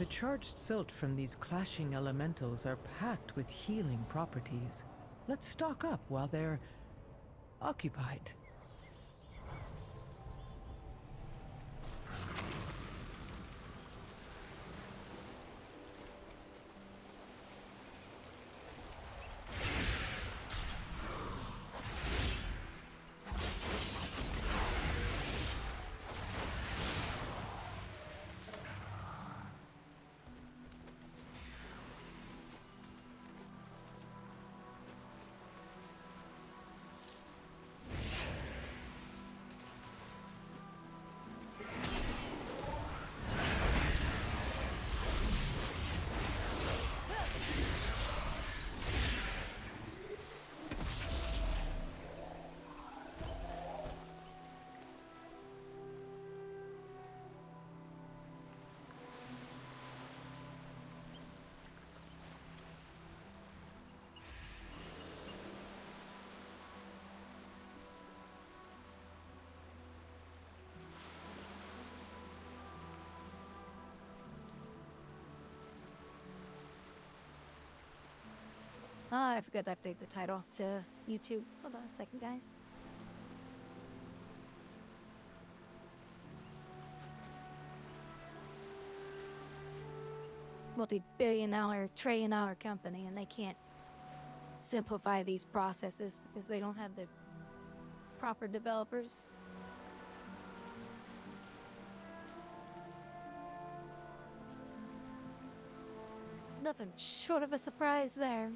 The charged silt from these clashing elementals are packed with healing properties. Let's stock up while they're occupied. Ah, I forgot to update the title to YouTube. Hold on a second, guys. Multi-billion-dollar, trillion-dollar company, and they can't simplify these processes because they don't have the proper developers. Nothing short of a surprise there.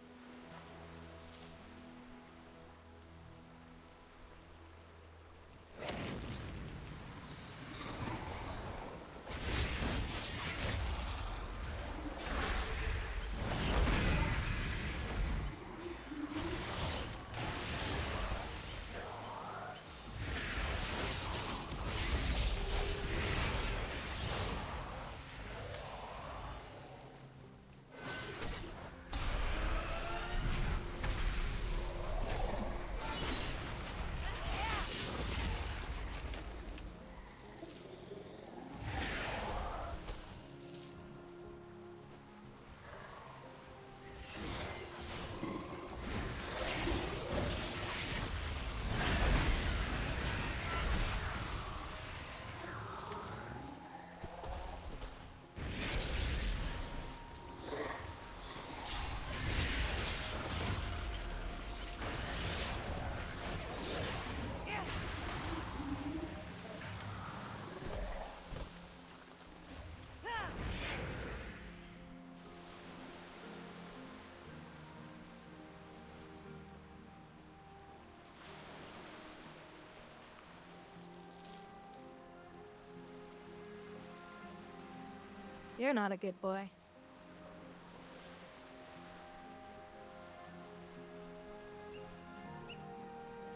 You're not a good boy.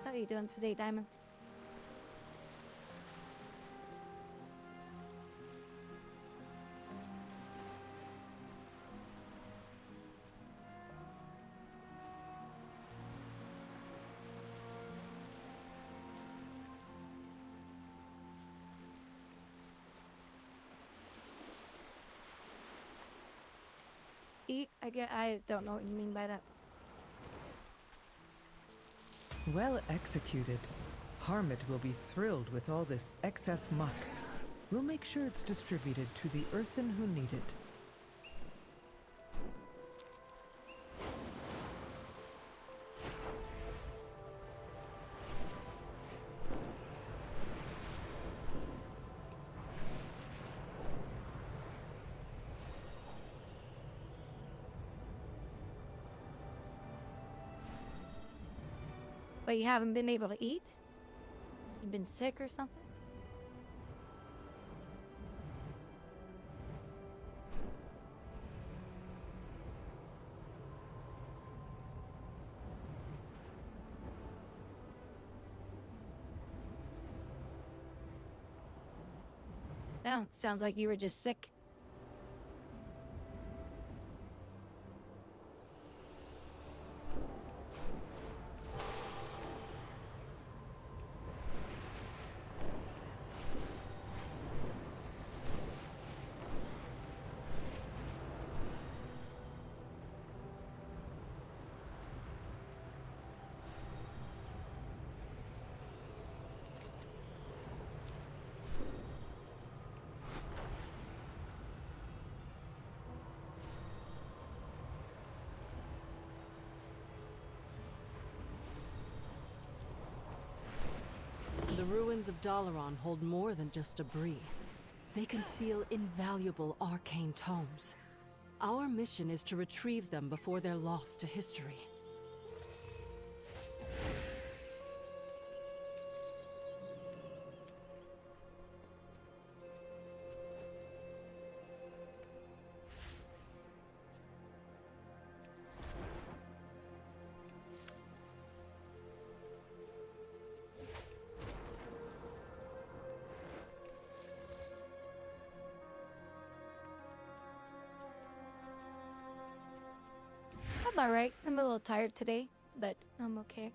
How are you doing today, Diamond? I don't know what you mean by that. Well executed. Harmit will be thrilled with all this excess muck. We'll make sure it's distributed to the earthen who need it. But you haven't been able to eat? You've been sick or something? No, it sounds like you were just sick. ruins of Dalaran hold more than just debris. They conceal invaluable arcane tomes. Our mission is to retrieve them before they're lost to history. I'm alright. I'm a little tired today, but I'm okay.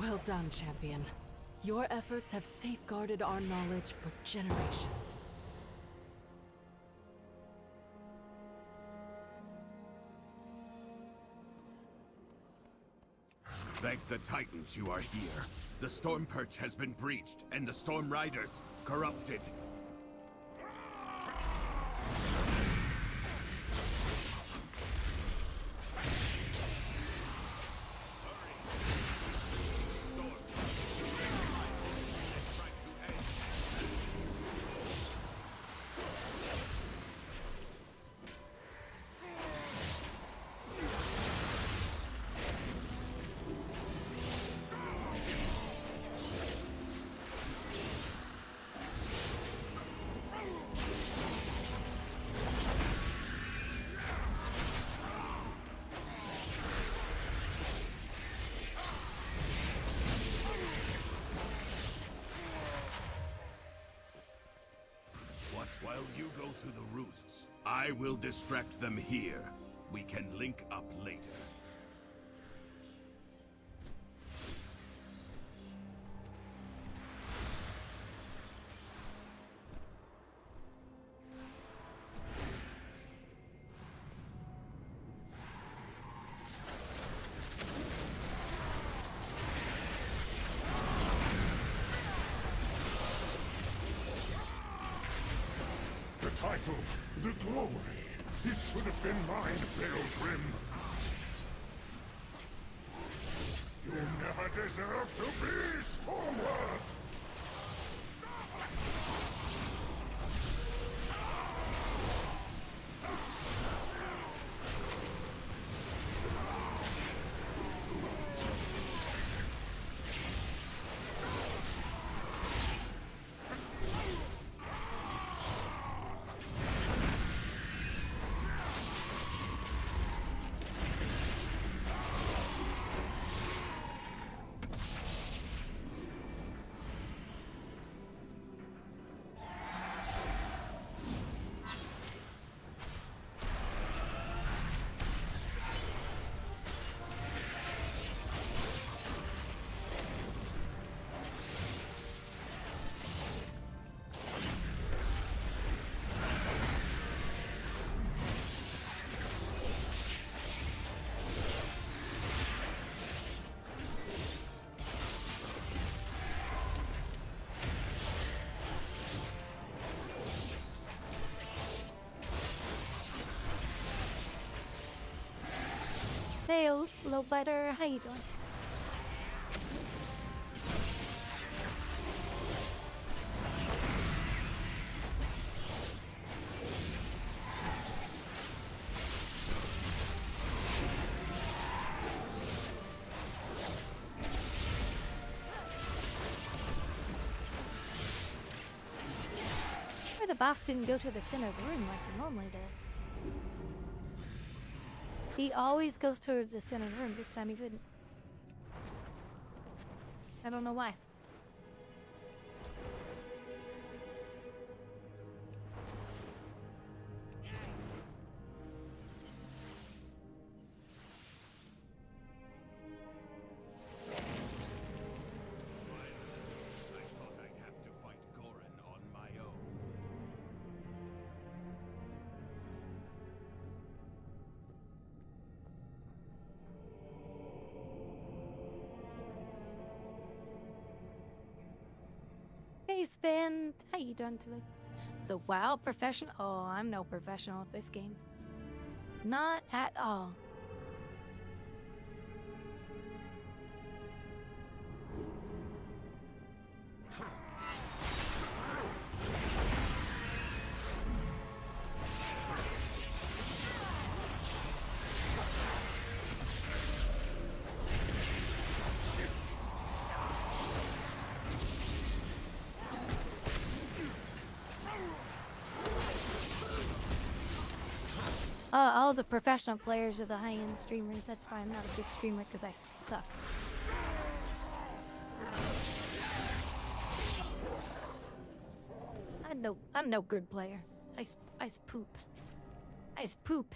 Well done, champion. Your efforts have safeguarded our knowledge for generations. Thank the Titans you are here. The Storm Perch has been breached, and the Storm Riders corrupted. While you go to the roosts, I will distract them here. We can link up later. The title, the glory, it should have been mine, Pilgrim. You never deserved to be Stormward! Hey, low biter, how you doing? Voss didn't go to the center of the room like he normally does. He always goes towards the center of the room. This time he didn't. I don't know why. I thought I'd have to fight Gorin on my own. Hey Sven, how you doing today? The WoW professional? Oh, I'm no professional at this game. Not at all. All the professional players are the high-end streamers. That's why I'm not a big streamer, because I suck. I'm no good player. I poop. I poop.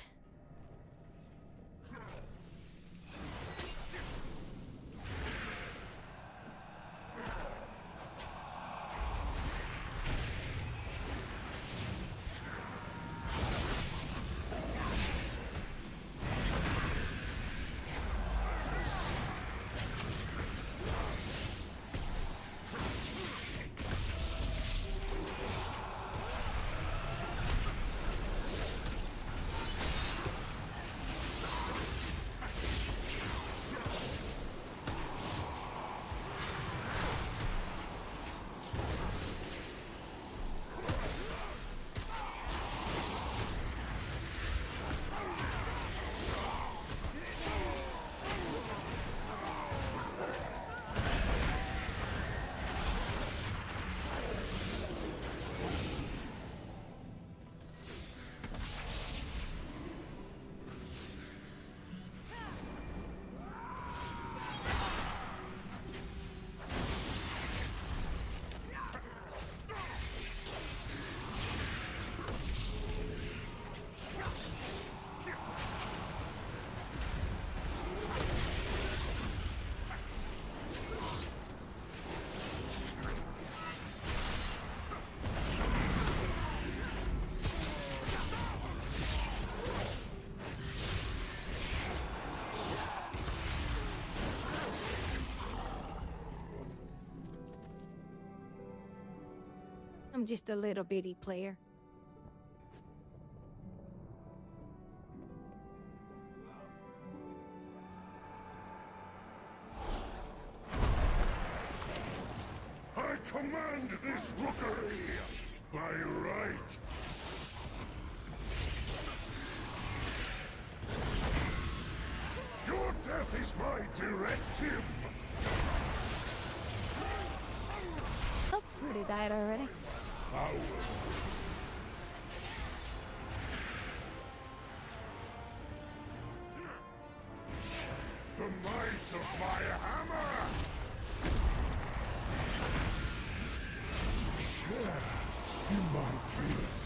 I'm just a little bitty player. I command this rookery by right. Your death is my directive. Oh, somebody died already. Power. The might of my hammer! Share in my gift.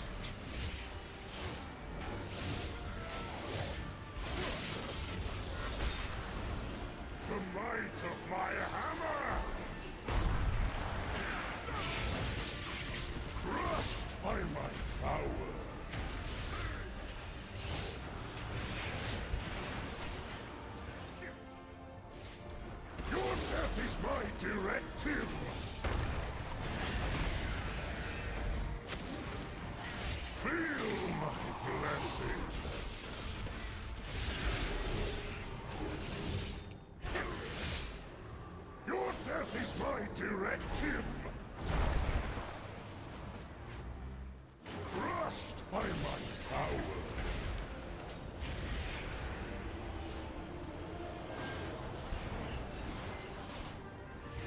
The might of my hammer! Crushed by my power! Your death is my directive! Feel my blessing! Your death is my directive! Crushed by my power!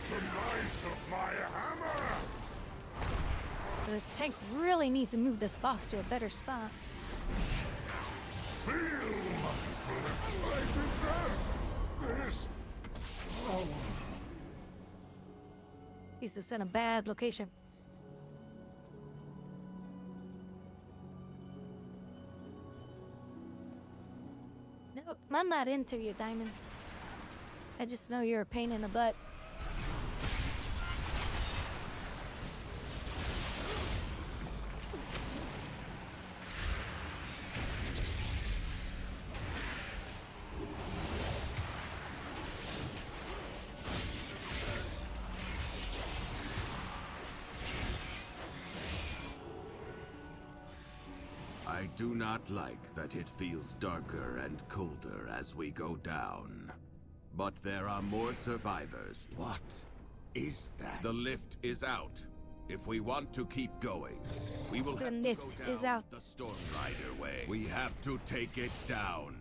The might of my hammer! this tank really needs to move this boss to a better spot. Feel my I deserve this. Oh. He's just in a bad location. Nope, I'm not into you, Diamond. I just know you're a pain in the butt. I do not like that it feels darker and colder as we go down. But there are more survivors. What is that? The lift is out. If we want to keep going, we will The have lift to go is down out. the Storm Rider way. We have to take it down.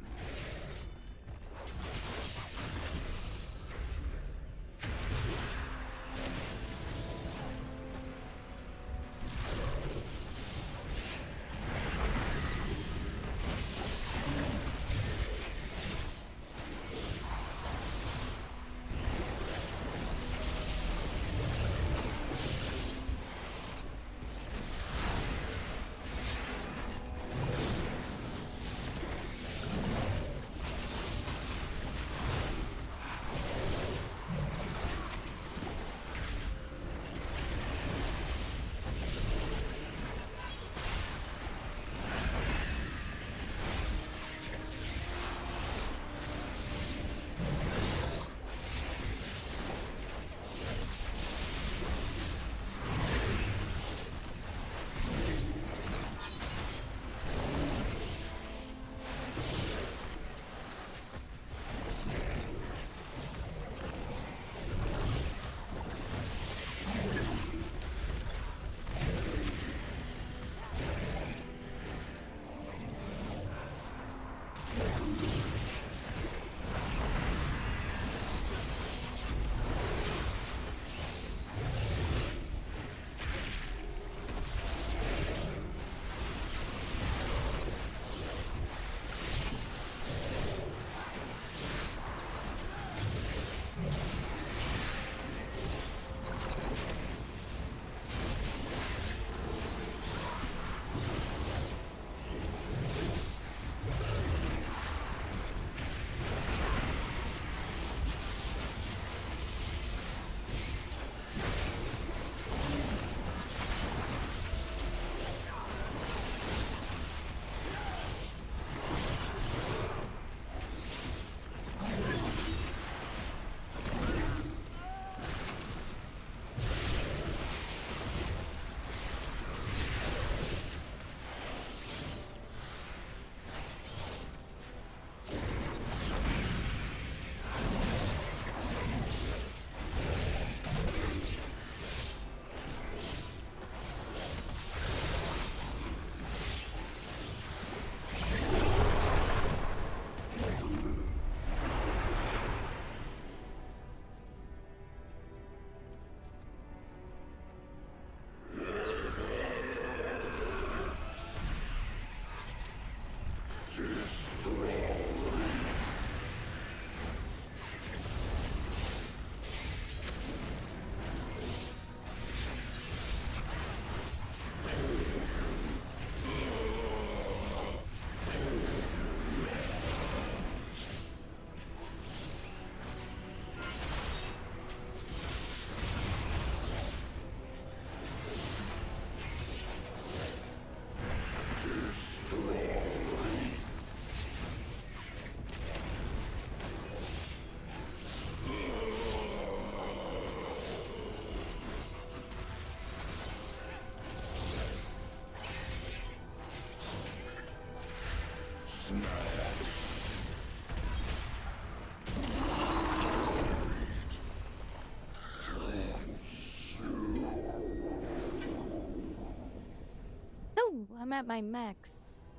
Oh, I'm at my max.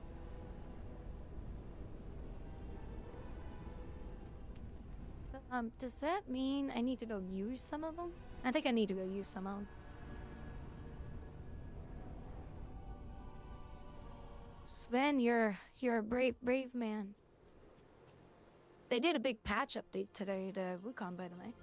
Does that mean I need to go use some of them? I think I need to go use some of them. Sven, you're a brave man. They did a big patch update today to Wukong, by the way.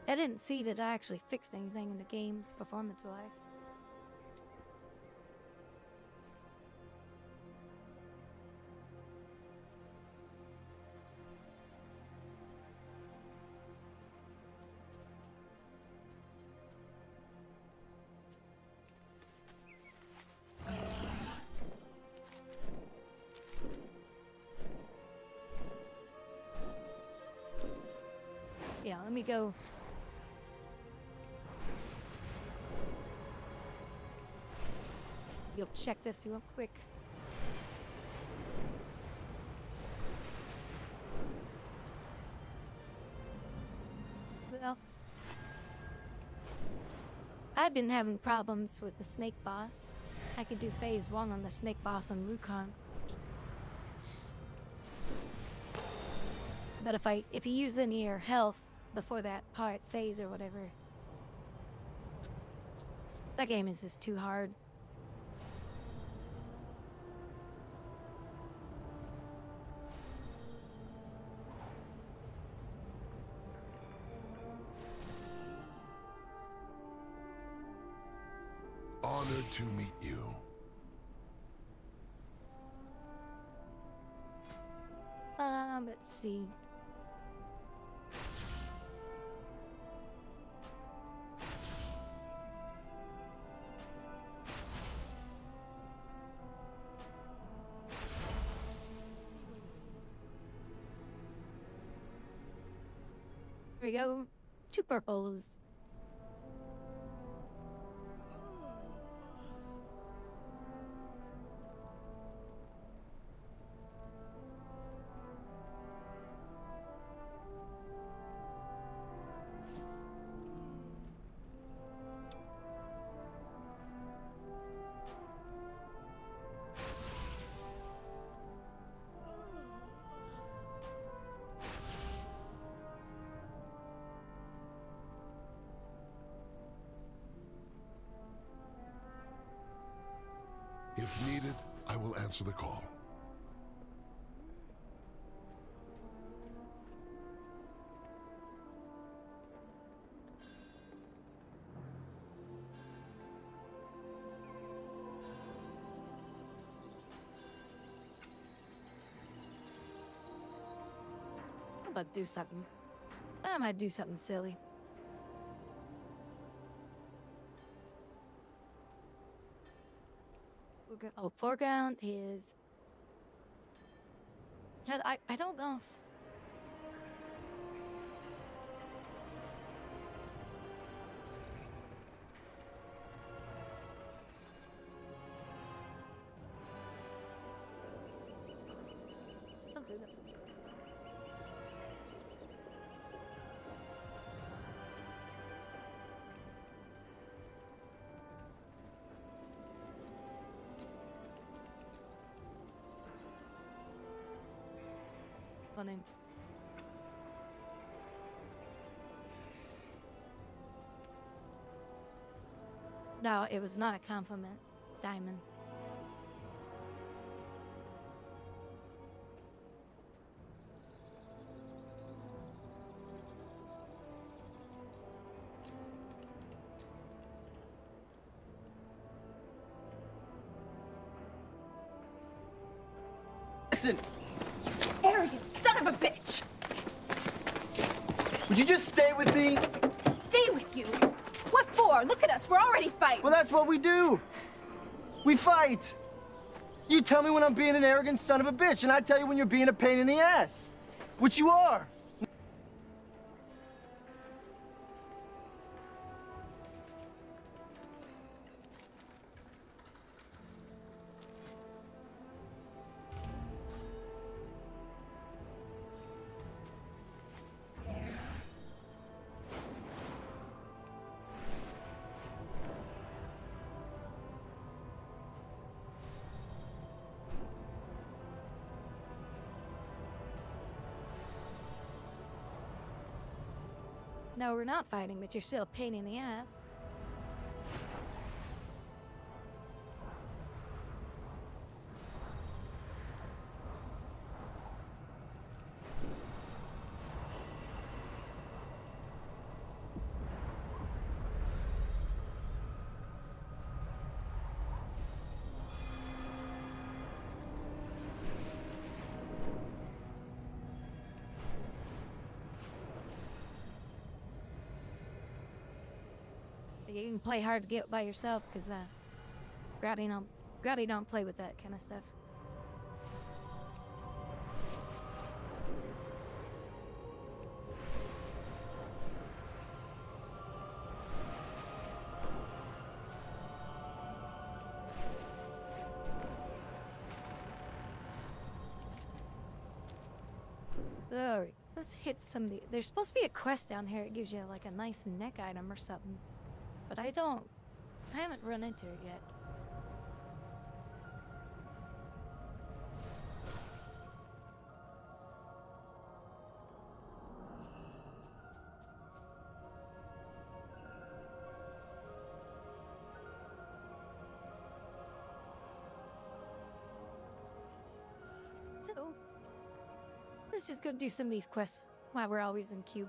I didn't see that I actually fixed anything in the game, performance-wise. Yeah, let me go. You'll check this real quick. Well, I've been having problems with the snake boss. I could do phase 1 on the snake boss on Wukong. But if you use any of your health before that phase or whatever, that game is just too hard. Honored to meet you. Let's see. Here we go. 2 purples. If needed, I will answer the call. I'm about to do something. I might do something silly. Oh, foreground is... I don't know if... I'll do that. Funny. No, it was not a compliment, Diamond. Listen! Arrogant son of a bitch! Would you just stay with me? Stay with you? What for? Look at us, we're already fighting. Well, that's what we do. We fight. You tell me when I'm being an arrogant son of a bitch, and I tell you when you're being a pain in the ass. Which you are. No, we're not fighting, but you're still a pain in the ass. You can play hard to get by yourself, because Grouwdi don't play with that kind of stuff. Alright, let's hit some of the... There's supposed to be a quest down here. It gives you like a nice neck item or something. But I haven't run into it yet. So, let's just go do some of these quests while we're always in queue.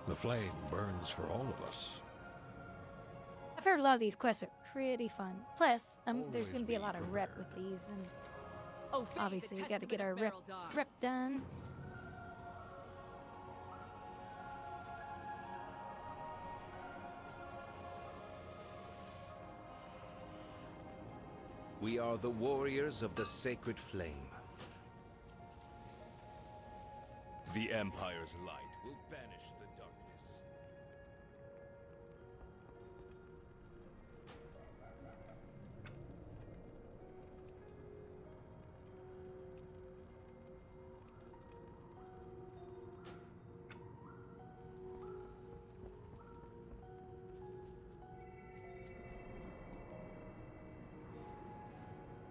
The flame burns for all of us. I've heard a lot of these quests are pretty fun. Plus, there's Always going to be a be lot of rep with prepared. these, and obviously we got to get our rep done. We are the warriors of the sacred flame. The Empire's light will banish the darkness.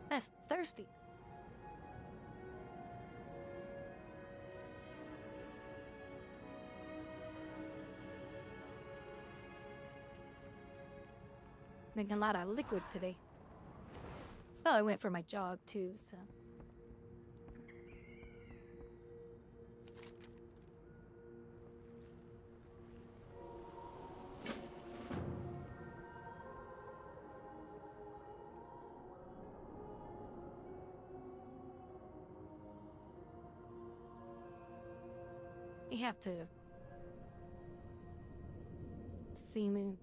That's thirsty. Making a lot of liquid today. Well, I went for my jog too, so. You have to see me.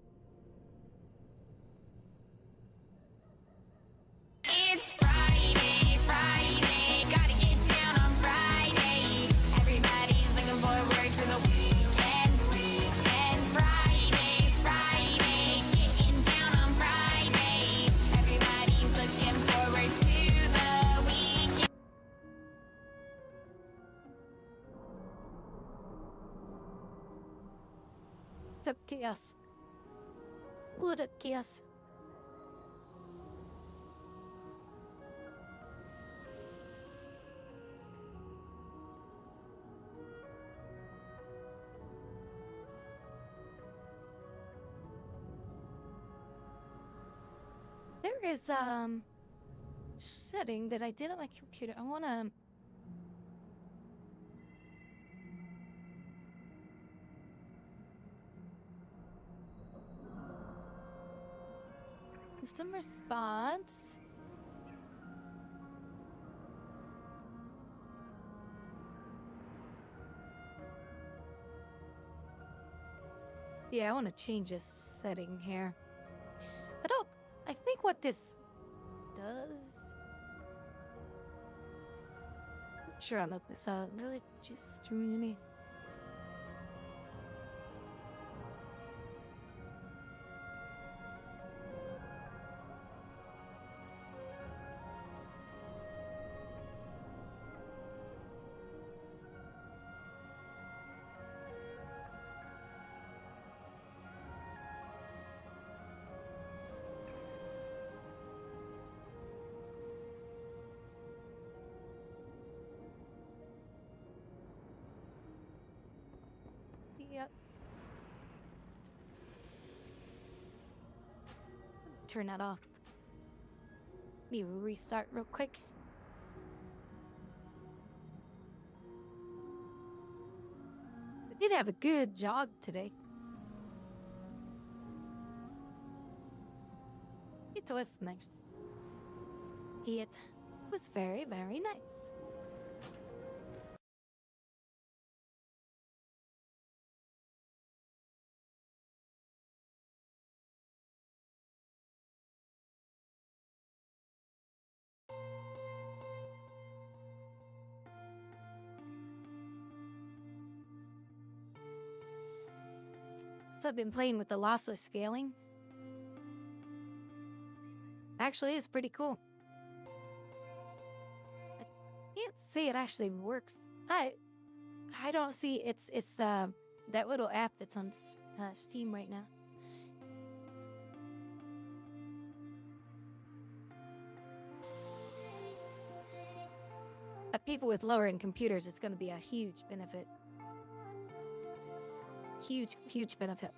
It's Friday, Friday, gotta get down on Friday. Everybody's looking forward to the weekend, Friday, Friday, getting down on Friday. Everybody's looking forward to the weekend. What's up, Chaos? What up, Chaos? There is setting that I did on my computer. I wanna system response. Yeah, I want to change this setting here. But oh, I think what this does. Sure, I'll look this up. Religious community. Yep. Turn that off. Maybe we'll restart real quick. I did have a good jog today. It was nice. It was very, very nice. So I've been playing with the lossless scaling. Actually, it's pretty cool. I can't say it actually works. I don't see it's that little app that's on Steam right now. People with lower end computers, it's going to be a huge benefit. Huge, huge benefit.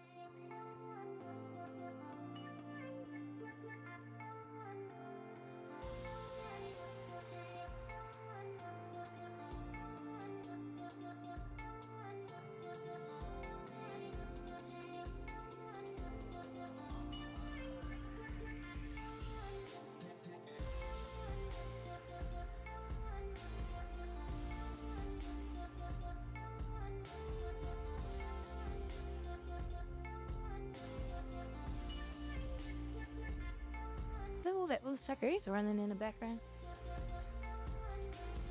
Oh, that little sucker is running in the background.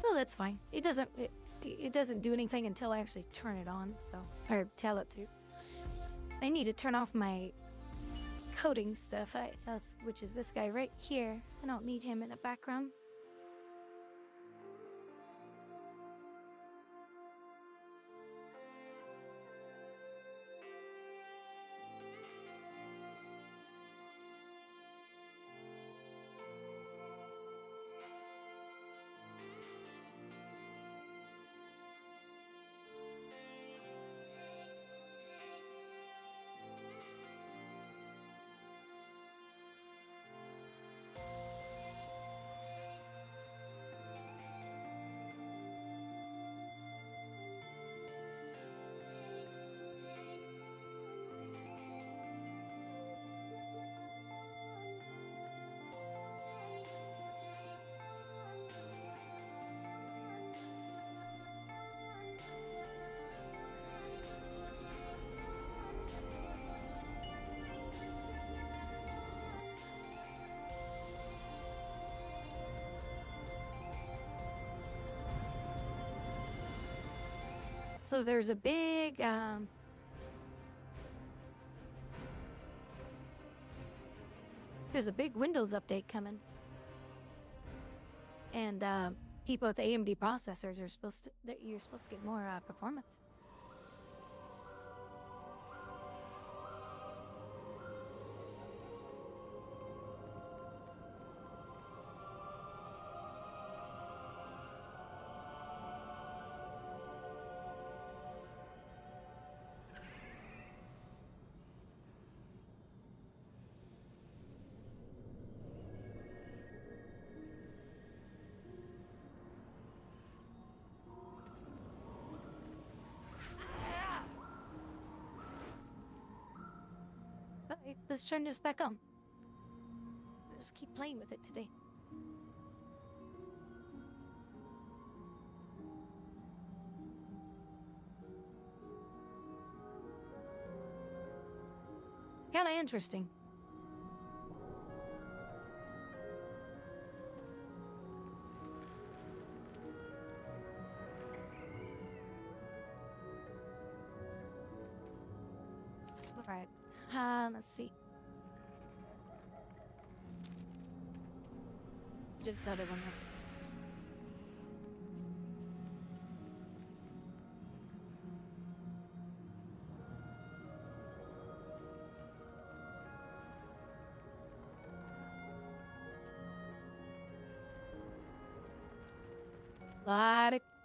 Well, that's fine. It doesn't do anything until I actually turn it on, so, or tell it to. I need to turn off my coding stuff, which is this guy right here. I don't need him in the background. So there's a big Windows update coming, and people with AMD processors are you're supposed to get more performance. Let's turn this back on. Just keep playing with it today. It's kind of interesting. All right. Let's see. Just other one.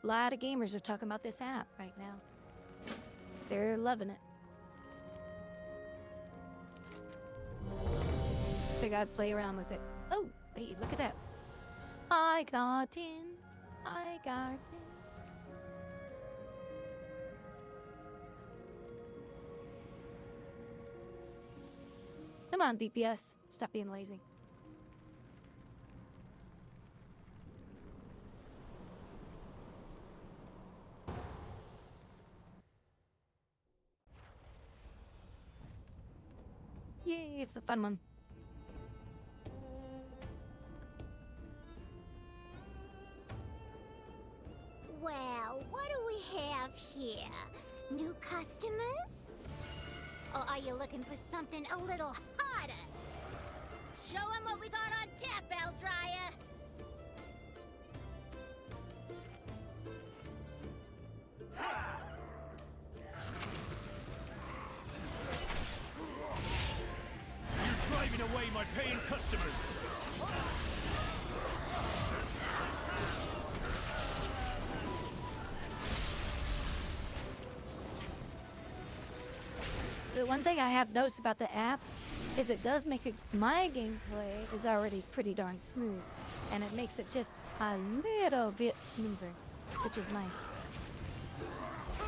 Lot of gamers are talking about this app right now. They're loving it. They gotta play around with it. Oh, wait, look at that. I got in. I got in. Come on, DPS. Stop being lazy. Yay, it's a fun one. Well, what do we have here? New customers? Or are you looking for something a little harder? Show 'em what we got on tap, L Dryer! You're driving away my paying customers! The one thing I have noticed about the app is it does make it, my gameplay is already pretty darn smooth, and it makes it just a little bit smoother, which is nice.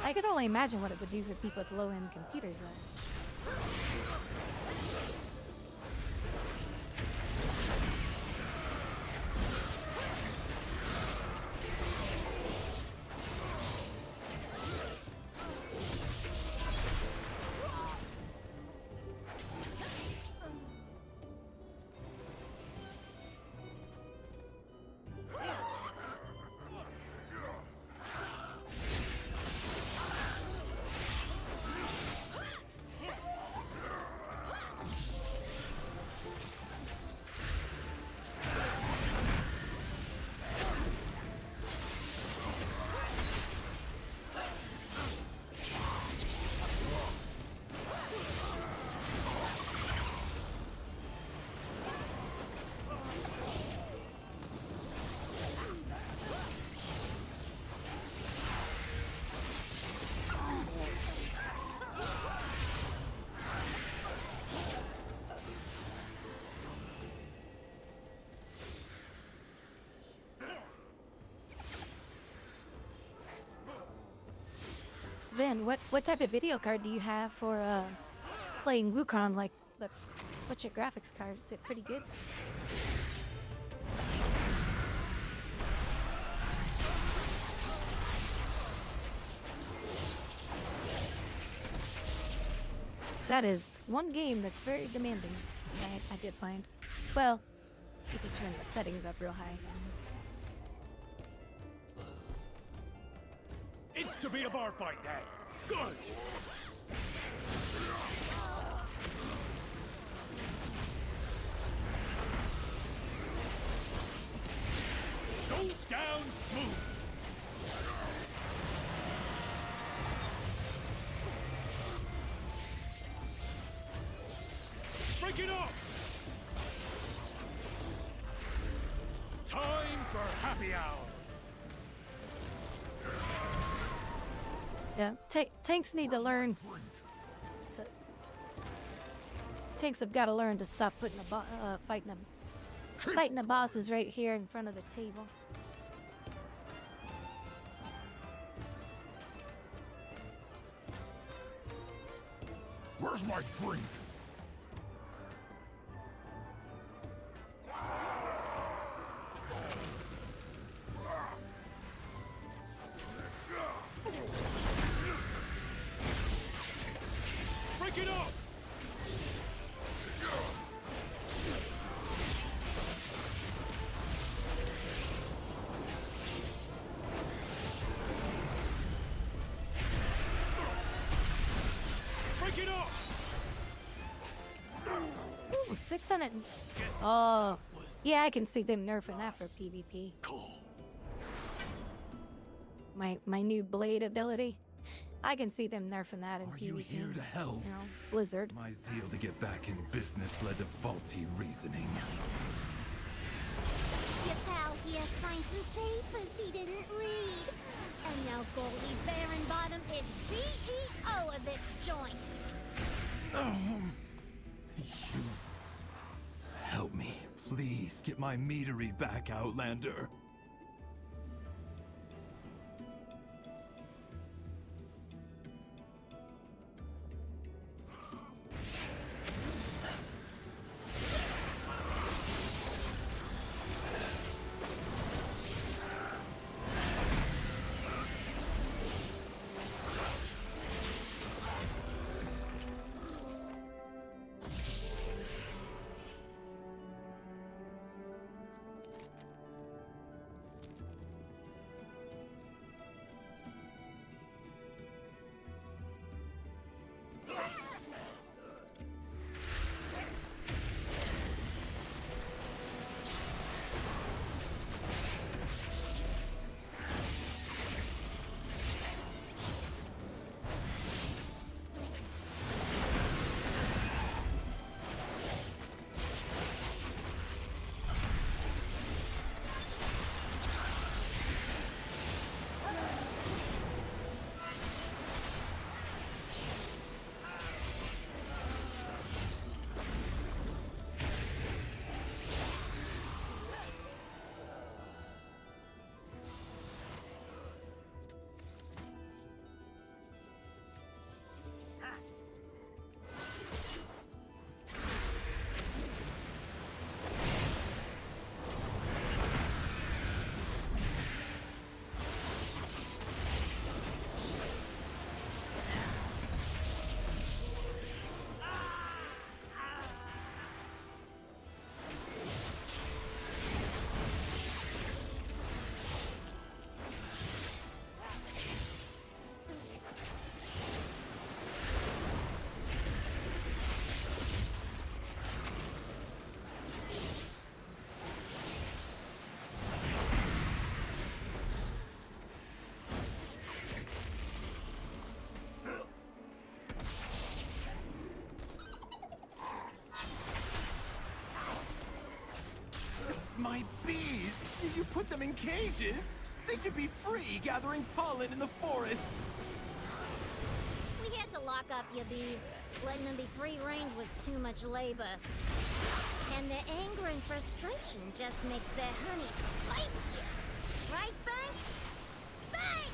I can only imagine what it would do for people with low-end computers though. Sven, what type of video card do you have for playing Wukong? Like, what's your graphics card? Is it pretty good? That is one game that's very demanding. I did find. Well, you can turn the settings up real high. It's to be a bar fight now. Good. Goes down smooth. Break it up. Time for happy hour. Yeah, tanks need to learn. Tanks have got to learn to stop putting fighting the bosses right here in front of the table. Where's my drink? Break it up. Break it up. Ooh, 600. Oh, yeah, I can see them nerfing that for PvP. My new blade ability. I can see them nerfing that in PvP. Are you here to help? You know, Blizzard. My zeal to get back in business led to faulty reasoning. Your pal here signed some papers he didn't read. And now Grouwdi Baron Higginbottom is CEO of this joint. You... Help me. Please get my meadery back, Outlander. My bees! You put them in cages? They should be free gathering pollen in the forest! We had to lock up your bees. Letting them be free range was too much labor. And their anger and frustration just makes their honey spicier. Right, Bank? Bank!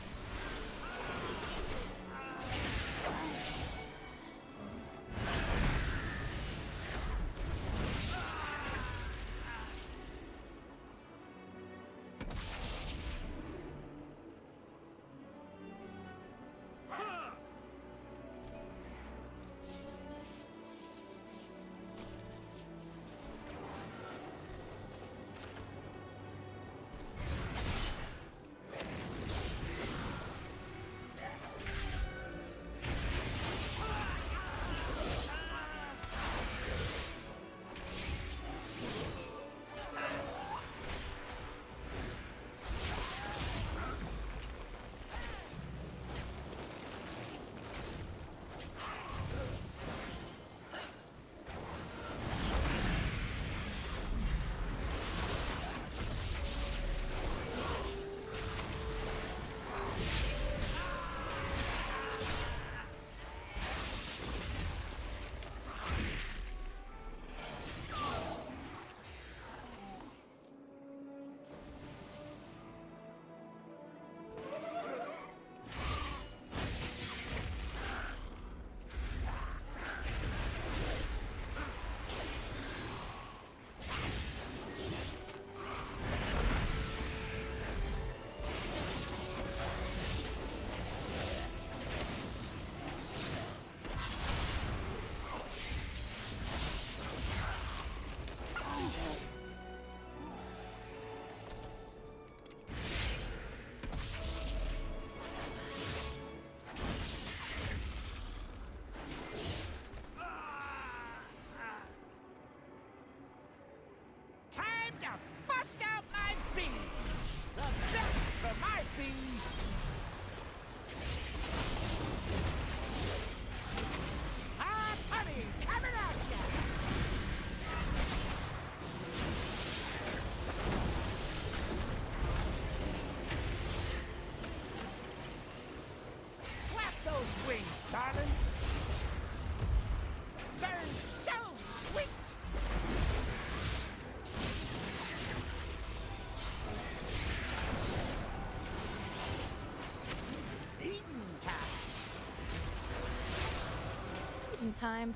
in time.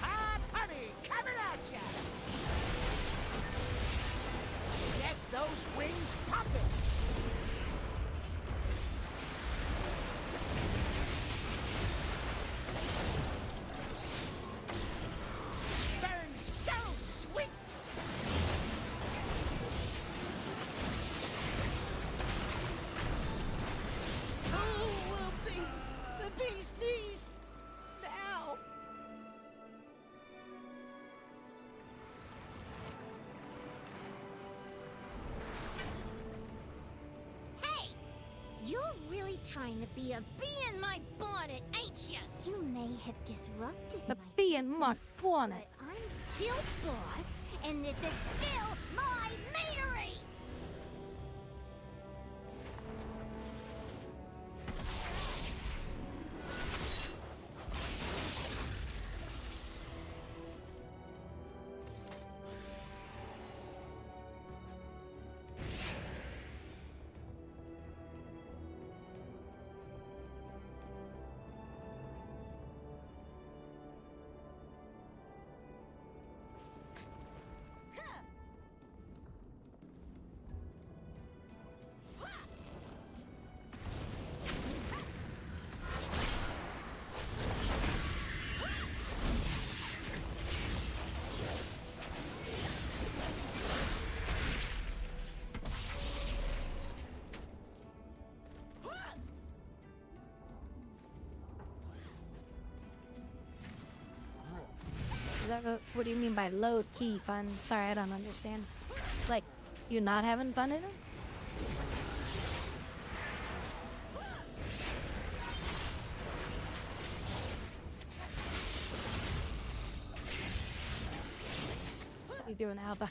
Hot honey coming at ya! Get those wings popping! Burns so sweet! Who will be the bee's knees now? Hey! You're really trying to be a bee in my bonnet, ain't you? You may have disrupted A my bee in my bonnet. but I'm still boss, and this is still my meadery! Is that what do you mean by low key fun? Sorry, I don't understand. Like, you're not having fun in it? What are you doing, Alba?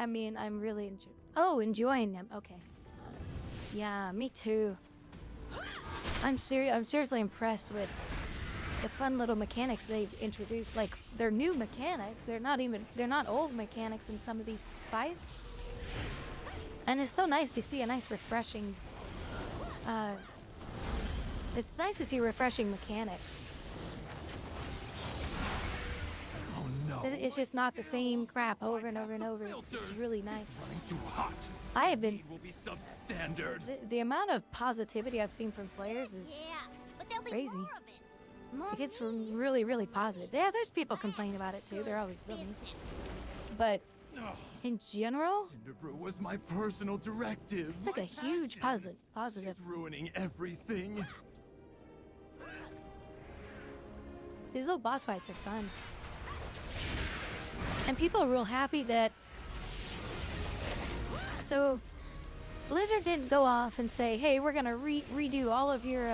I mean, I'm really enjoying them. Okay. Yeah, me too. I'm seriously impressed with the fun little mechanics they've introduced. Like, they're new mechanics. They're not old mechanics in some of these fights. And it's so nice to see a nice refreshing it's nice to see refreshing mechanics. It's just not the same crap over and over and over. It's really nice. I have been... The amount of positivity I've seen from players is crazy. It gets really, really positive. Yeah, there's people complaining about it too. There always will be. But in general, Cinderbrew was my personal directive. it's like a huge positive. She's ruining everything. These little boss fights are fun. And people are real happy that... So, Blizzard didn't go off and say, hey, we're gonna redo all of your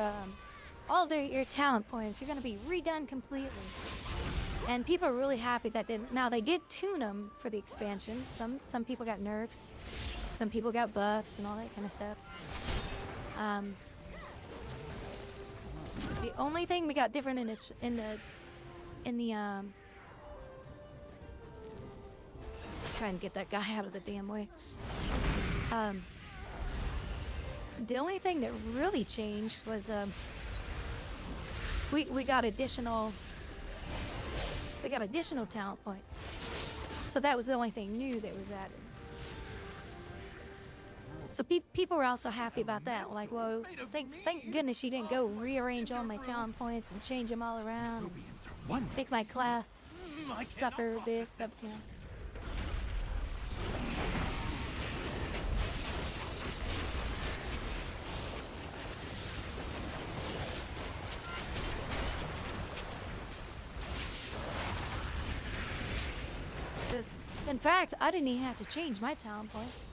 talent points. You're gonna be redone completely. And people are really happy that didn't. Now, they did tune them for the expansions. Some people got nerfs. Some people got buffs and all that kind of stuff. The only thing we got different in the try and get that guy out of the damn way. The only thing that really changed was we got additional talent points. So that was the only thing new that was added. So people were also happy about that. Like, well, thank goodness you didn't go rearrange all my talent points and change them all around. Make my class suffer this, you know. In fact, I didn't even have to change my talent points.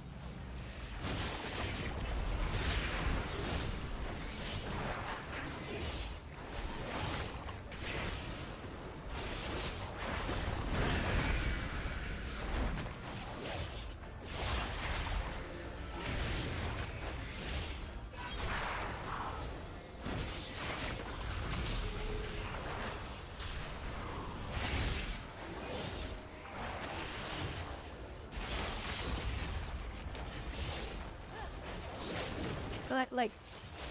like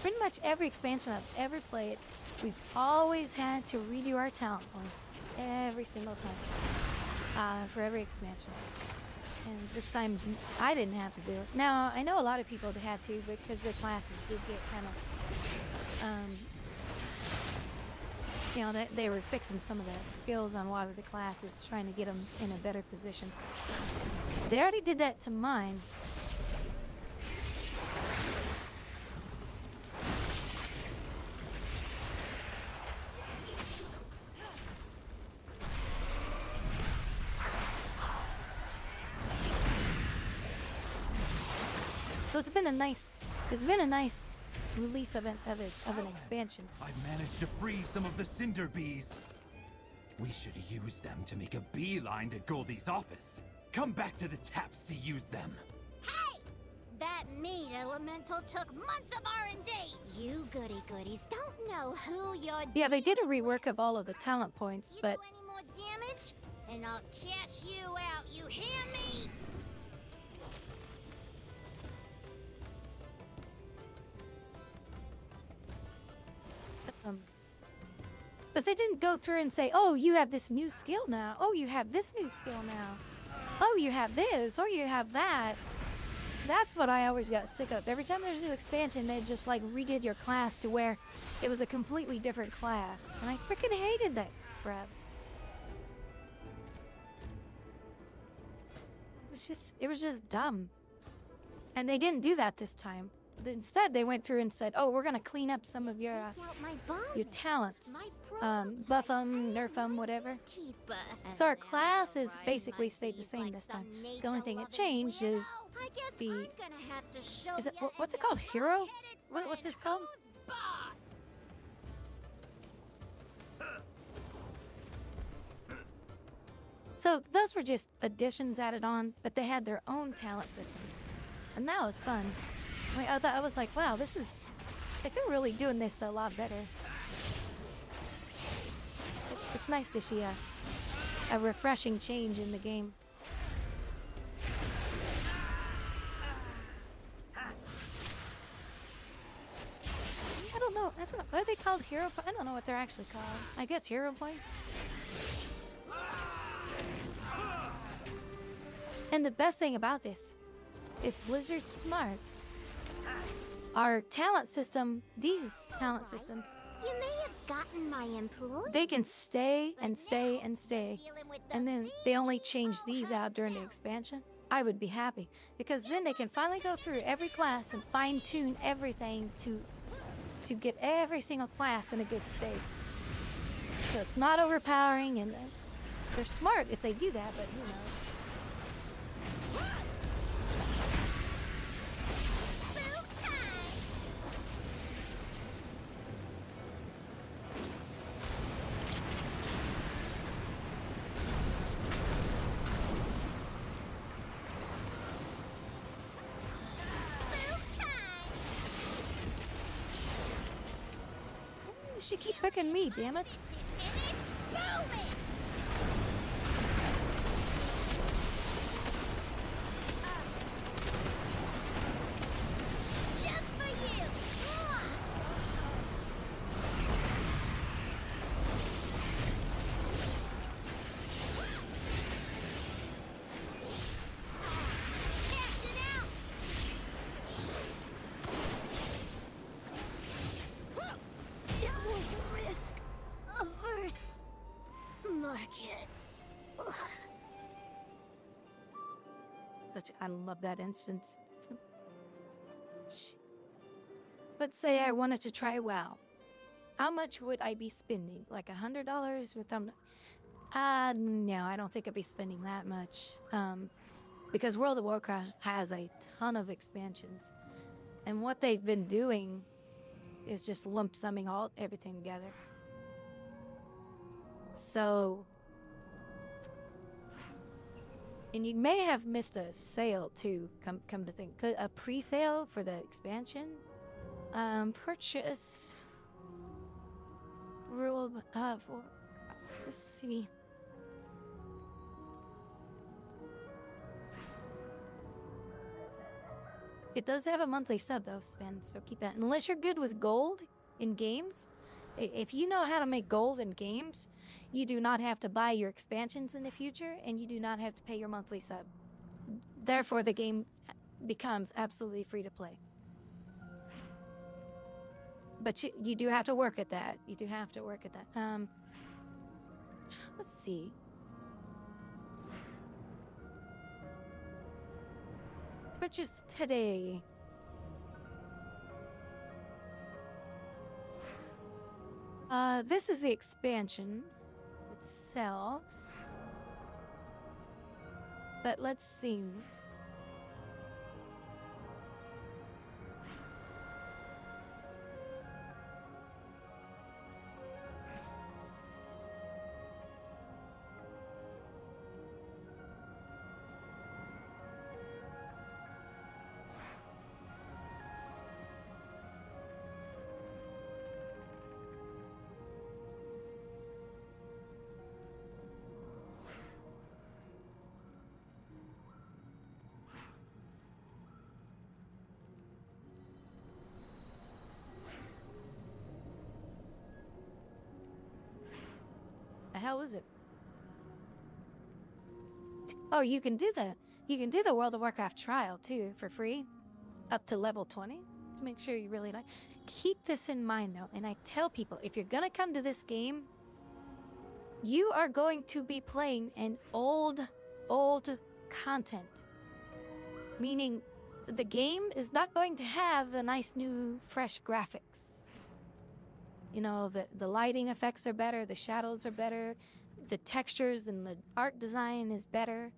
pretty much every expansion I've ever played, we've always had to redo our talent points every single time for every expansion. And this time I didn't have to do it. Now I know a lot of people had to because their classes did get kind of, you know, they were fixing some of the skills on a lot of the classes, trying to get them in a better position. They already did that to mine. So it's been a nice release of an expansion. I've managed to free some of the cinder bees. We should use them to make a beeline to Grouwdi's office. Come back to the taps to use them. Hey! That meat elemental took months of R&D! You goody-goodies don't know who you're... Yeah, they did a rework of all of the talent points, but... You do any more damage, and I'll cash you out, you hear me? But they didn't go through and say, oh, you have this new skill now. Oh, you have this new skill now. Oh, you have this, or you have that. That's what I always got sick of. Every time there's a new expansion, they just like redid your class to where it was a completely different class. And I freaking hated that crap. It was just dumb. And they didn't do that this time. Instead, they went through and said, oh, we're going to clean up some of your talents. Buff them, nerf them, whatever. So our classes basically stayed the same this time. The only thing that changed is the... Is it, what's it called? Hero? What's this called? So those were just additions added on, but they had their own talent system. And that was fun. I was like, wow, this is... Like, they're really doing this a lot better. It's nice to see a refreshing change in the game. I don't know. Are they called hero points? I don't know what they're actually called. I guess hero points. And the best thing about this, if Blizzard's smart, our talent system, these talent systems, you may have gotten my employee. They can stay and stay and stay, and then they only change these out during the expansion. I would be happy, because then they can finally go through every class and fine-tune everything to get every single class in a good state. So it's not overpowering, and they're smart if they do that, but who knows. She keep picking me, damn it. Just for you. I love that instance. But say I wanted to try WoW. How much would I be spending? Like $100 with them? No, I don't think I'd be spending that much. Because World of Warcraft has a ton of expansions. And what they've been doing is just lump summing everything together. So... And you may have missed a sale too, come to think. A pre-sale for the expansion? Purchase... Rule... let's see. It does have a monthly sub though, Sven, so keep that. Unless you're good with gold in games. If you know how to make gold in games, you do not have to buy your expansions in the future, and you do not have to pay your monthly sub. Therefore, the game becomes absolutely free to play. But you do have to work at that. You do have to work at that. Let's see. Purchase today. This is the expansion itself. But let's see. The hell is it? Oh, you can do the World of Warcraft trial too for free, up to level 20. To make sure you really like. Keep this in mind though, and I tell people if you're gonna come to this game, you are going to be playing an old content. Meaning, the game is not going to have the nice new fresh graphics. You know, the lighting effects are better, the shadows are better, the textures and the art design is better.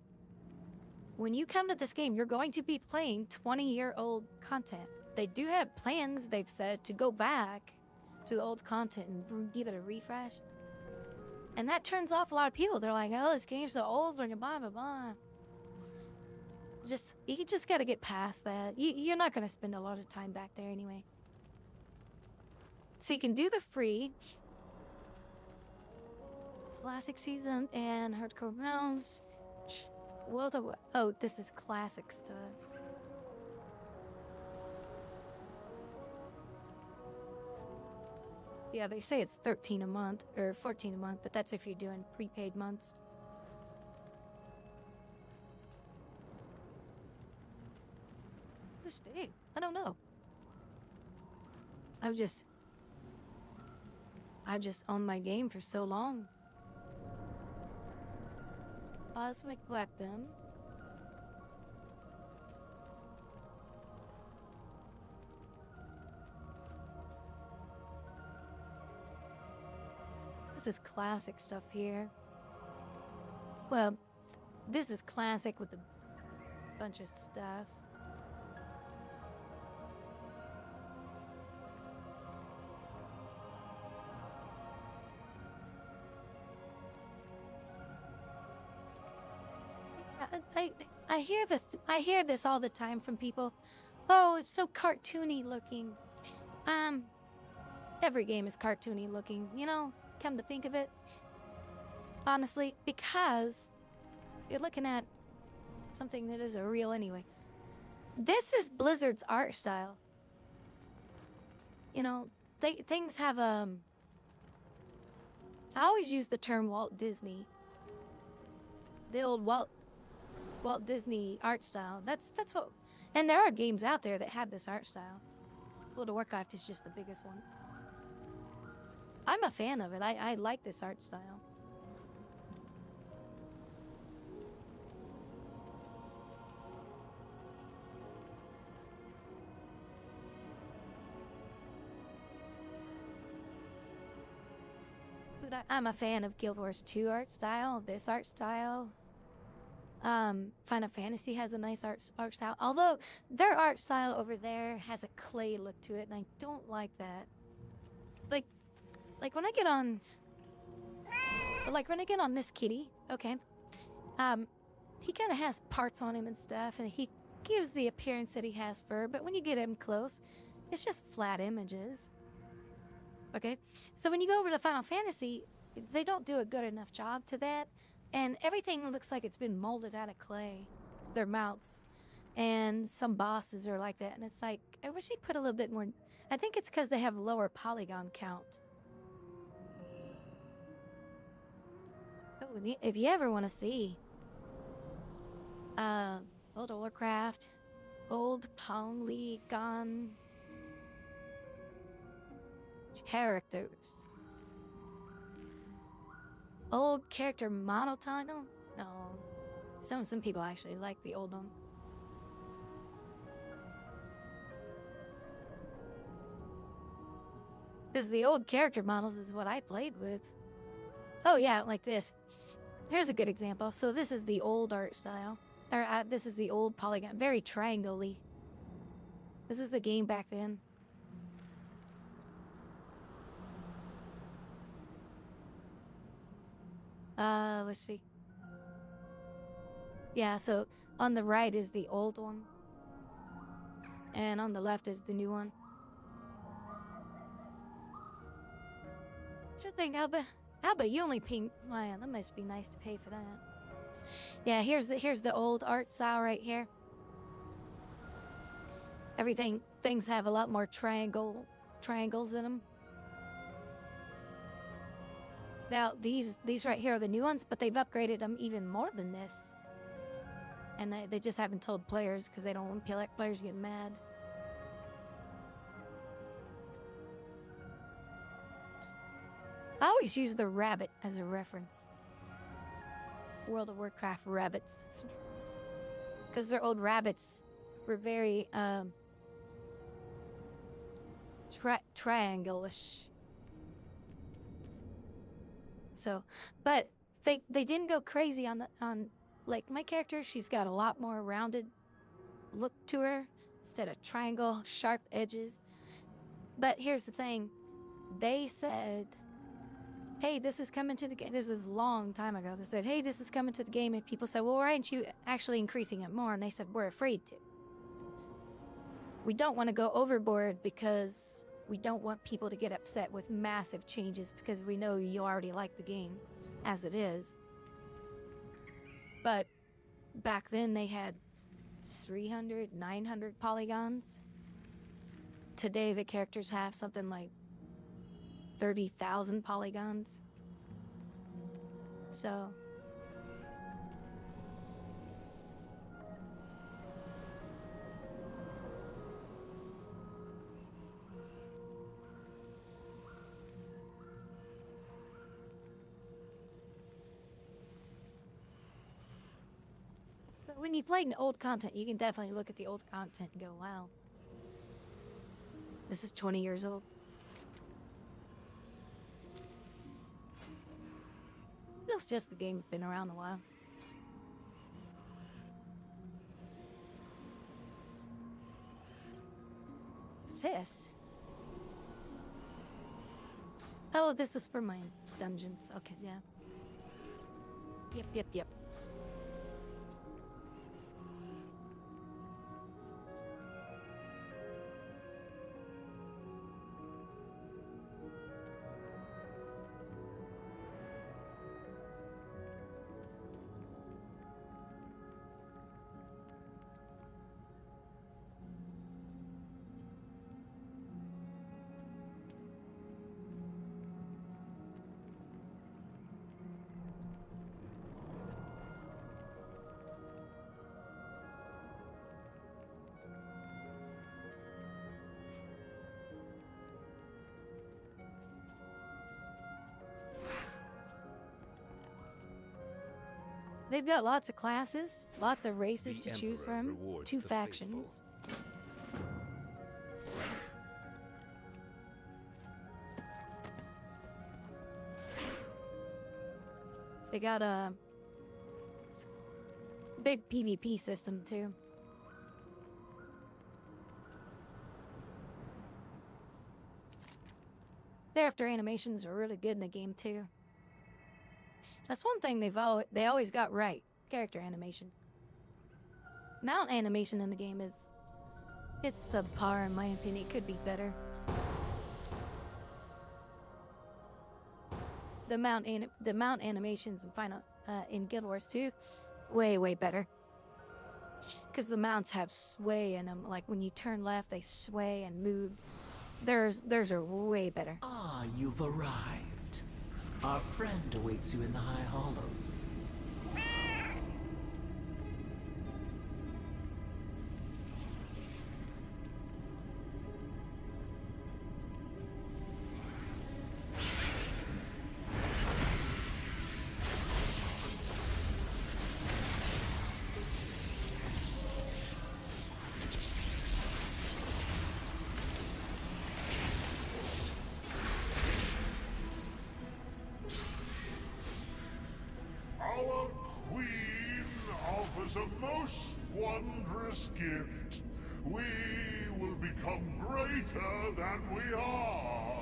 When you come to this game, you're going to be playing 20-year-old content. They do have plans, they've said, to go back to the old content and give it a refresh. And that turns off a lot of people. They're like, oh, this game's so old, blah, blah, blah. You just gotta get past that. You're not gonna spend a lot of time back there anyway. So you can do the free classic season and hardcore rounds. Oh, this is classic stuff. Yeah, they say it's 13 a month or 14 a month, but that's if you're doing prepaid months. This day, I don't know. I've just owned my game for so long. Cosmic weapon. This is classic stuff here. Well, this is classic with a bunch of stuff. I hear this all the time from people. Oh, it's so cartoony looking. Every game is cartoony looking, you know, come to think of it. Honestly, because you're looking at something that is real anyway. This is Blizzard's art style. You know, things have I always use the term Walt Disney. The old Walt Disney art style. That's what, and there are games out there that have this art style. World of Warcraft is just the biggest one. I'm a fan of it. I like this art style. But I'm a fan of Guild Wars 2 art style, this art style. Final Fantasy has a nice art style, although their art style over there has a clay look to it, and I don't like that. Like when I get on, this kitty, okay, he kind of has parts on him and stuff, and he gives the appearance that he has fur, but when you get him close, it's just flat images. Okay, so when you go over to Final Fantasy, they don't do a good enough job to that. And everything looks like it's been molded out of clay. Their mouths. And some bosses are like that, and it's like, I wish they put a little bit more. I think it's because they have lower polygon count. Oh, if you ever want to see World of Warcraft, old polygon characters, old character model title. No, some people actually like the old one. Because the old character models is what I played with. Oh yeah, like this. Here's a good example. So this is the old art style. Or this is the old polygon. Very triangle-y. This is the game back then. Let's see. Yeah, so on the right is the old one. And on the left is the new one. Should think, Alba, you only ping. Wow, that must be nice to pay for that. Yeah, here's the old art style right here. Things have a lot more triangles in them. Now these right here are the new ones, but they've upgraded them even more than this. And they just haven't told players because they don't want players getting mad. I always use the rabbit as a reference. World of Warcraft rabbits. Because their old rabbits were very, triangle-ish. So, but they didn't go crazy on like my character. She's got a lot more rounded look to her instead of triangle, sharp edges. But here's the thing. They said, hey, this is coming to the game. This is a long time ago. They said, hey, this is coming to the game. And people said, well, why aren't you actually increasing it more? And they said, we're afraid to. We don't want to go overboard because we don't want people to get upset with massive changes because we know you already like the game as it is. But back then they had 300, 900 polygons. Today the characters have something like 30,000 polygons. So but when you play old content, you can definitely look at the old content and go, wow, this is 20 years old. It's just the game's been around a while. What's this? Oh, this is for my dungeons. Okay, yeah. Yep. They've got lots of classes, lots of races to choose from, 2 factions. They got a big PvP system too. Their after animations are really good in the game too. That's one thing they always got right. Character animation. Mount animation in the game it's subpar in my opinion. It could be better. The mount animations in in Guild Wars 2, way better. because the mounts have sway in them. Like when you turn left, they sway and move. Theirs are way better. Ah, you've arrived. Our friend awaits you in the High Hollows. Our queen offers a most wondrous gift. We will become greater than we are.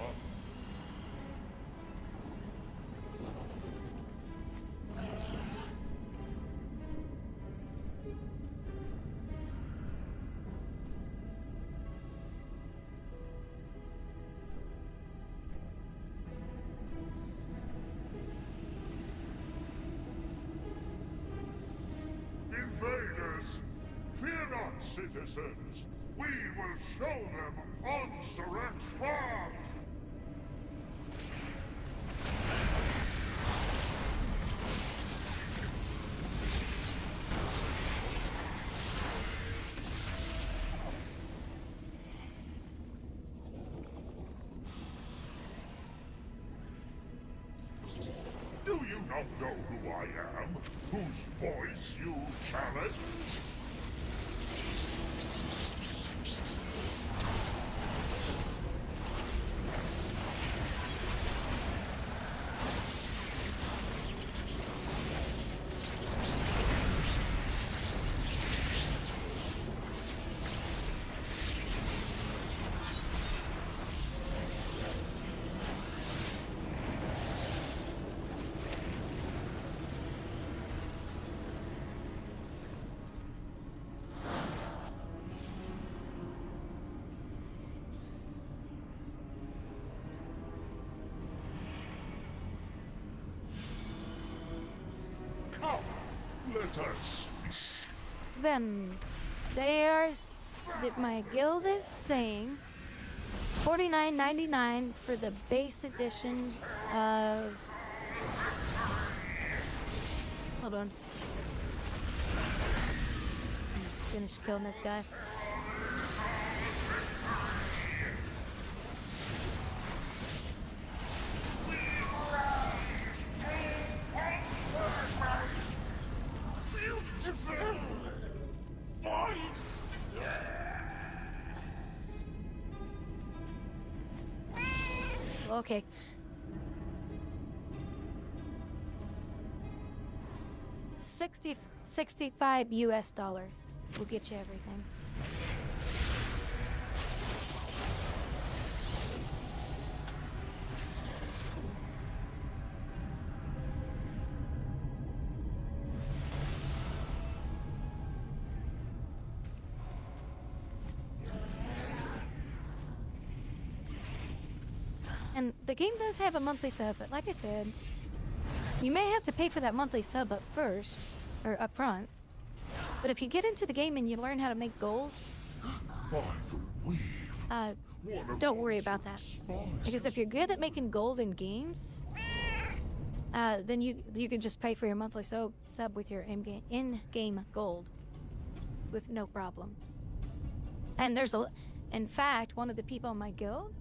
Invaders, fear not, citizens. We will show them Onsarek's wrath. Do you not know who I am? Whose voice you challenge? Come, let us. So then, my guild is saying $49.99 for the base edition of. Hold on. Finish killing this guy. Okay. $65 US will get you everything. And the game does have a monthly sub, but like I said, you may have to pay for that monthly sub up first, or up front. But if you get into the game and you learn how to make gold, don't worry about that. Because if you're good at making gold in games, then you can just pay for your monthly sub with your in-game gold with no problem. And in fact, one of the people in my guild,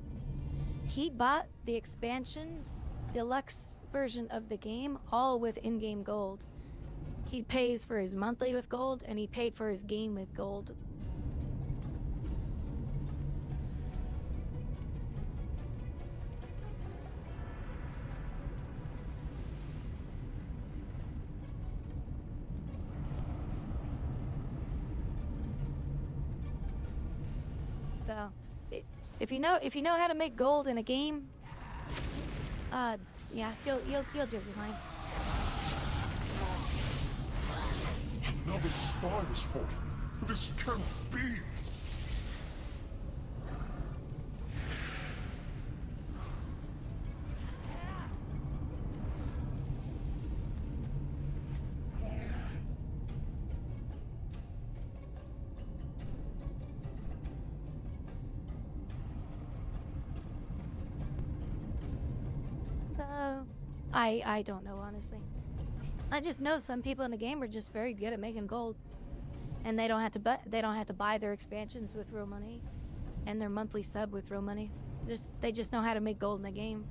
he bought the expansion deluxe version of the game all with in-game gold. He pays for his monthly with gold, and he paid for his game with gold. So, if you know how to make gold in a game, yeah, you'll do fine. Another spy was falling. This cannot be. I don't know, honestly. I just know some people in the game are just very good at making gold, and they don't have to buy their expansions with real money, and their monthly sub with real money. They just know how to make gold in the game.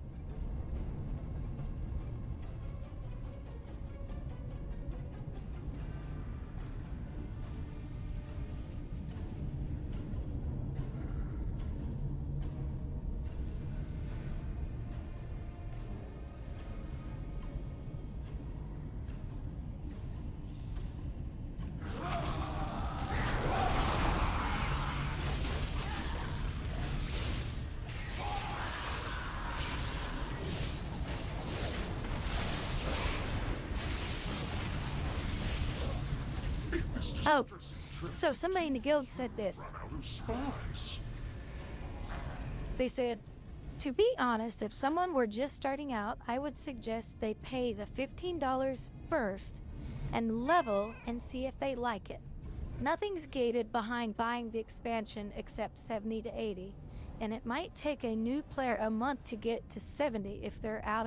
Oh, so somebody in the guild said this. They said, to be honest, if someone were just starting out, I would suggest they pay the $15 first and level and see if they like it. Nothing's gated behind buying the expansion except 70 to 80, and it might take a new player a month to get to 70 if they're out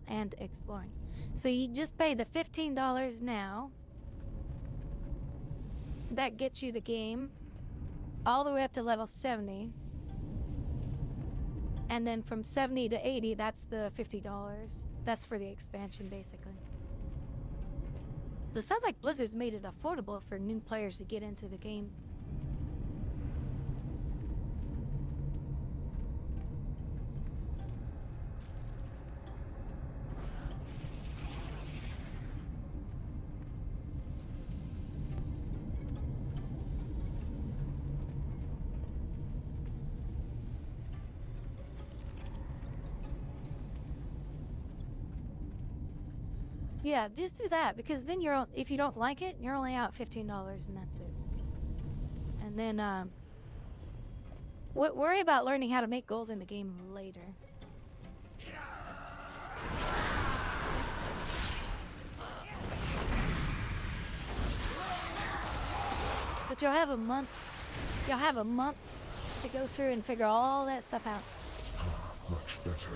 and exploring. So you just pay the $15 now. That gets you the game all the way up to level 70. And then from 70 to 80, that's the $50. That's for the expansion, basically. So it sounds like Blizzard's made it affordable for new players to get into the game. Yeah, just do that, because then if you don't like it, you're only out $15 and that's it. And then worry about learning how to make gold in the game later. But you'll have a month to go through and figure all that stuff out. Much better.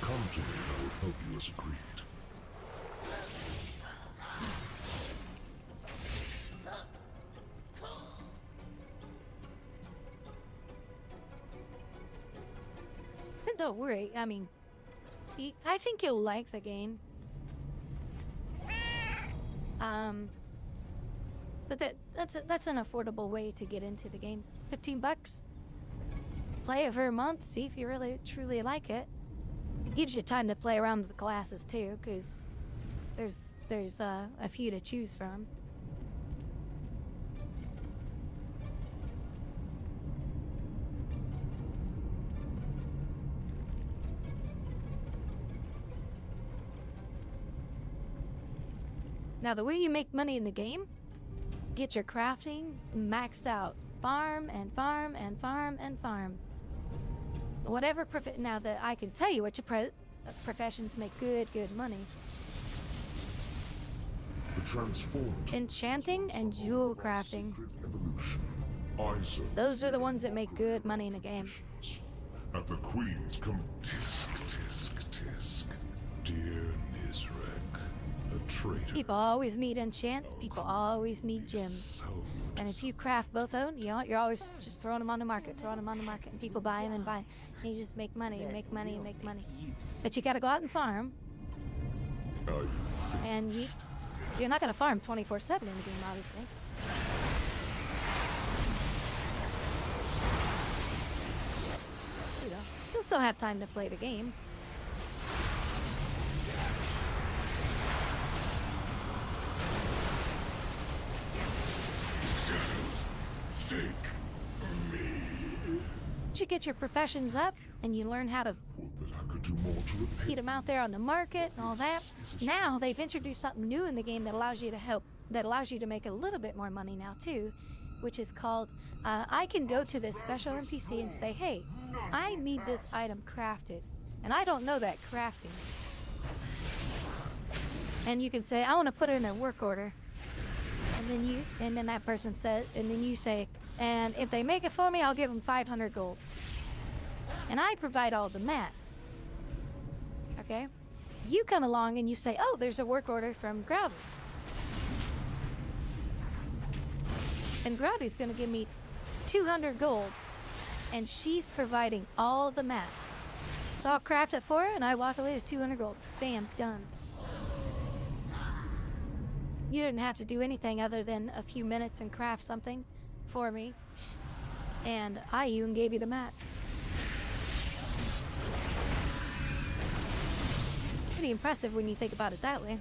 Come to me and I will help you as agreed. Don't worry, I mean, I think you'll like the game. But that's an affordable way to get into the game. $15. Play it for a month, see if you really truly like it. It gives you time to play around with the classes too, because there's a few to choose from. Now, the way you make money in the game, get your crafting maxed out. Farm and farm and farm and farm. Whatever now that I can tell you which professions make good money. The transformed Enchanting and jewel crafting. Those are the ones that make good money in the game. At the Queen's tisk, tisk, tisk. Dear Nizrek, a traitor. People always need enchants, people always need gems. And if you craft both of them, you're always just throwing them on the market, and people buy them and buy. And you just make money, make money, make money. But you gotta go out and farm. And you're not gonna farm 24/7 in the game, obviously. You'll still have time to play the game. You get your professions up and you learn how to get them out there on the market and all that. Now they've introduced something new in the game that allows you to make a little bit more money now too, which is called I can go to this special NPC and say, hey, I need this item crafted and I don't know that crafting, and you can say I want to put it in a work order, and then that person says, and then you say, and if they make it for me, I'll give them 500 gold. And I provide all the mats. okay? You come along and you say, oh, there's a work order from Grouwdi. And Grouwdi's gonna give me 200 gold, and she's providing all the mats. So I'll craft it for her, and I walk away with 200 gold. Bam, done. You didn't have to do anything other than a few minutes and craft something for me, and I even gave you the mats. Pretty impressive when you think about it that way.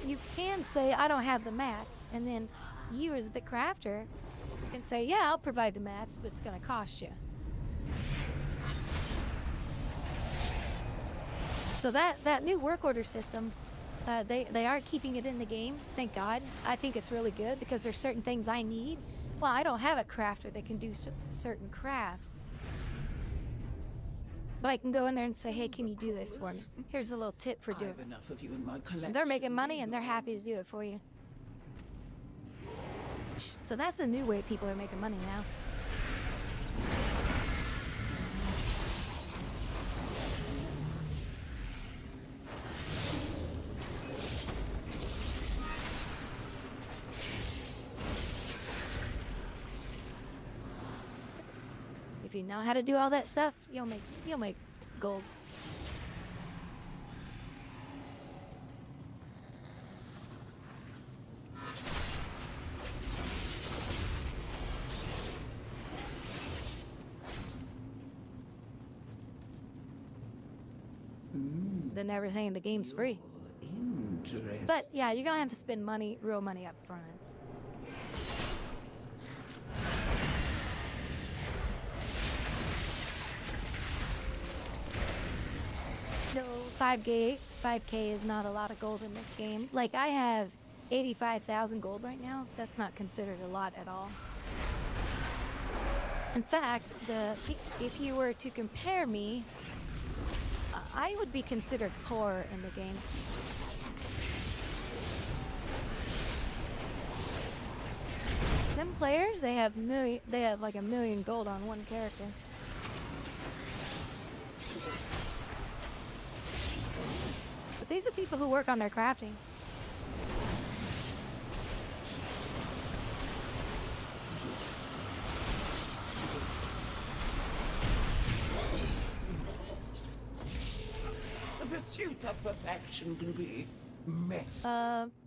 You can say, I don't have the mats, and then you as the crafter can say, yeah, I'll provide the mats, but it's gonna cost you. So that new work order system, they are keeping it in the game, thank God. I think it's really good because there's certain things I need. Well, I don't have a crafter that can do certain crafts. But I can go in there and say, hey, can you do this for me? Here's a little tip for doing enough of you in my collection. They're making money and they're happy to do it for you. So that's the new way people are making money now. If you know how to do all that stuff, you'll make gold. Then everything in the game's free. But yeah, you're gonna have to spend money, real money up front. No, 5k is not a lot of gold in this game. Like, I have 85,000 gold right now. That's not considered a lot at all. In fact, if you were to compare me, I would be considered poor in the game. Some players, they have like 1 million gold on one character. But these are people who work on their crafting. The pursuit of perfection can be messy.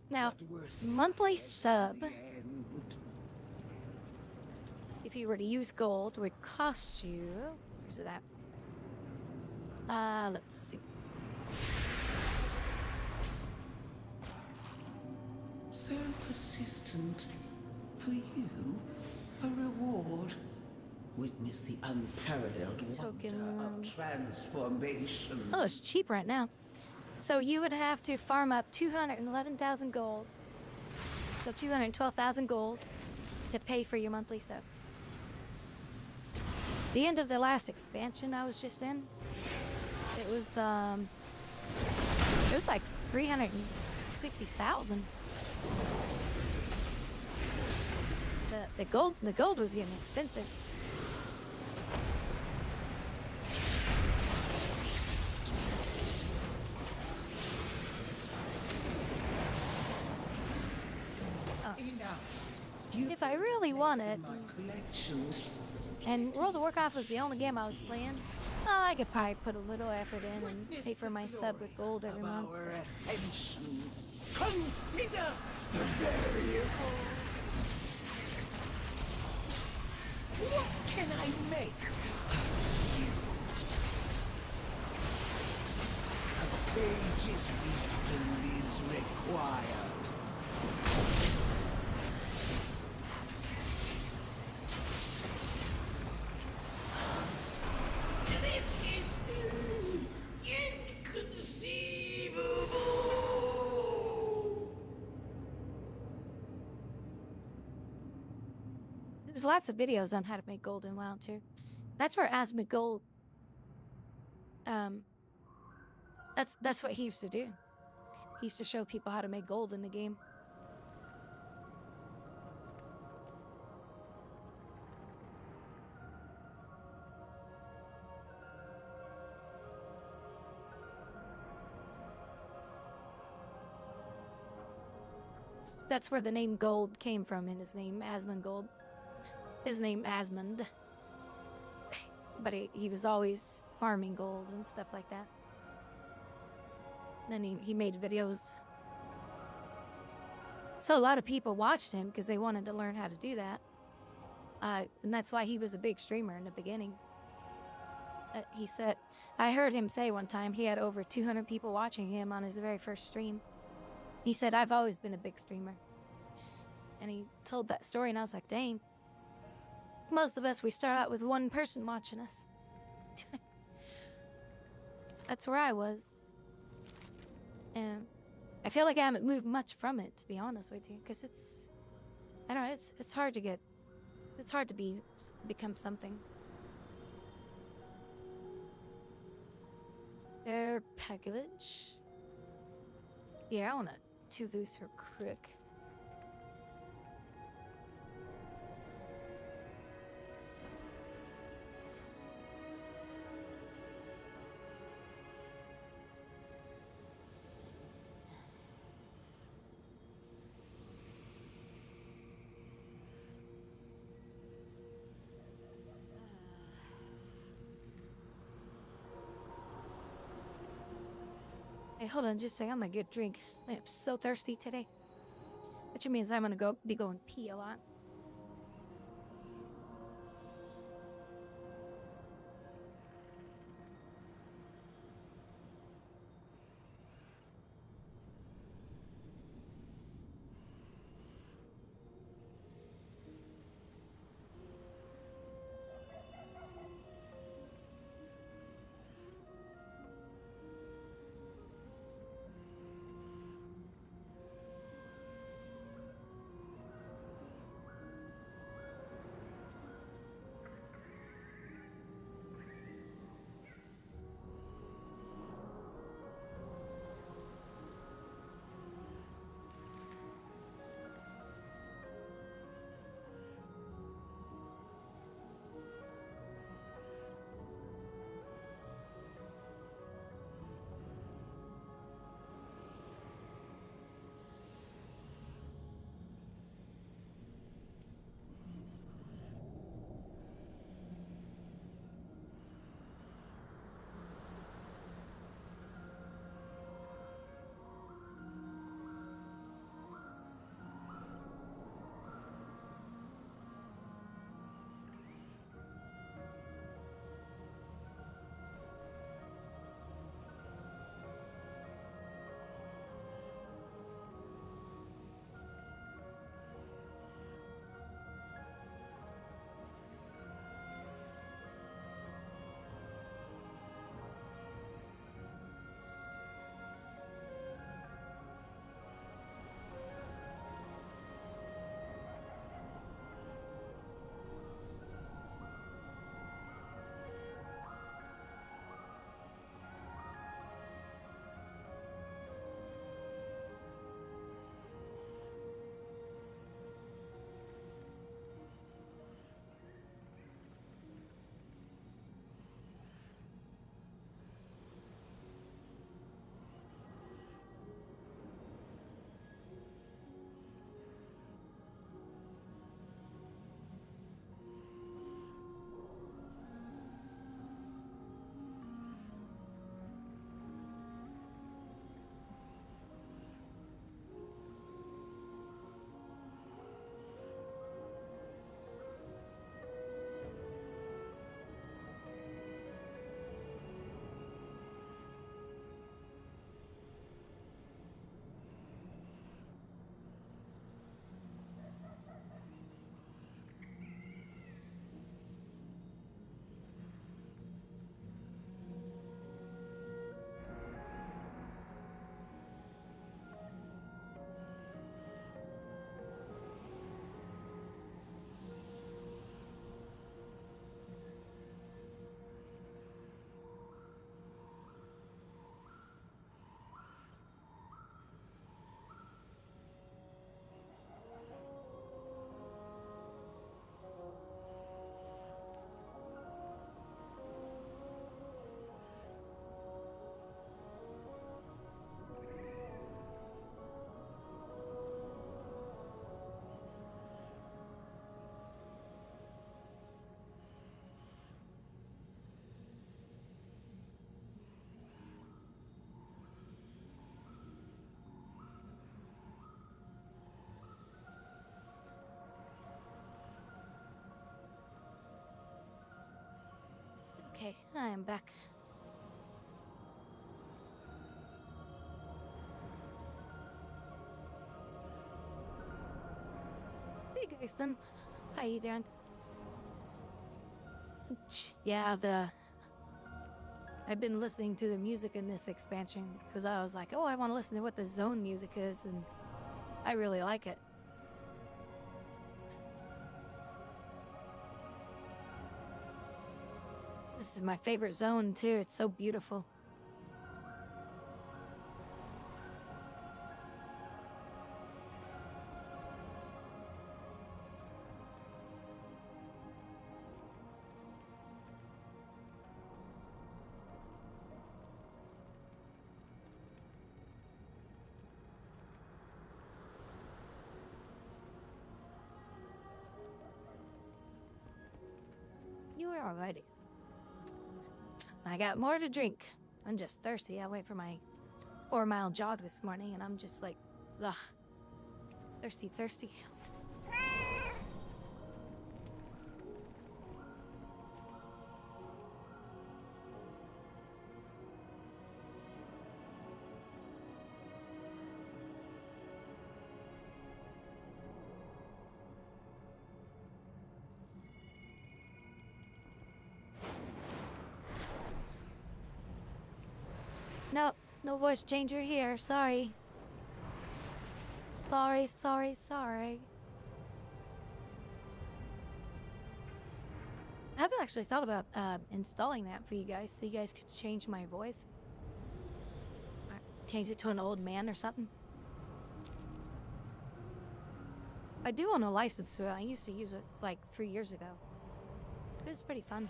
Now, monthly sub, if you were to use gold, would cost you, where's it at? Let's see. So persistent. For you, a reward. Witness the unparalleled wonder of transformation. Oh, it's cheap right now. So you would have to farm up 211,000 gold. So 212,000 gold to pay for your monthly sub. The end of the last expansion I was just in, it was like 360,000. The gold was getting expensive. If I really wanted, and World of Warcraft was the only game I was playing, I could probably put a little effort in and pay for my sub with gold every month. Consider the variables. What can I make of you? A sage's wisdom is required. This is inconceivable. There's lots of videos on how to make gold in WoW too. That's where Asmik Gold. That's what he used to do. He used to show people how to make gold in the game. that's where the name Gold came from, and his name Asmongold. His name Asmund. But he was always farming gold and stuff like that. Then he made videos. So a lot of people watched him because they wanted to learn how to do that. And that's why he was a big streamer in the beginning. He said, I heard him say one time he had over 200 people watching him on his very first stream. He said, I've always been a big streamer. And he told that story, and I was like, dang. Most of us, we start out with one person watching us. That's where I was. And I feel like I haven't moved much from it, to be honest with you, because I don't know, it's hard to get, it's hard to become something. Their package. Yeah, I wanna do this real quick. Hey, hold on just a second. I'm gonna get a drink. I am so thirsty today. Which means I'm gonna be going pee a lot. Okay, I am back. Hey, Grayson. How you doing? Yeah, I've been listening to the music in this expansion because I was like, oh, I want to listen to what the zone music is, and I really like it. This is my favorite zone, too. It's so beautiful. You were alrighty. I got more to drink. I'm just thirsty. I went for my 4-mile jog this morning, and I'm just like, ugh. Thirsty. No, no voice changer here. Sorry. Sorry. I haven't actually thought about installing that for you guys, so you guys could change my voice. Or change it to an old man or something. I do own a license to it. I used to use it like 3 years ago. It was pretty fun.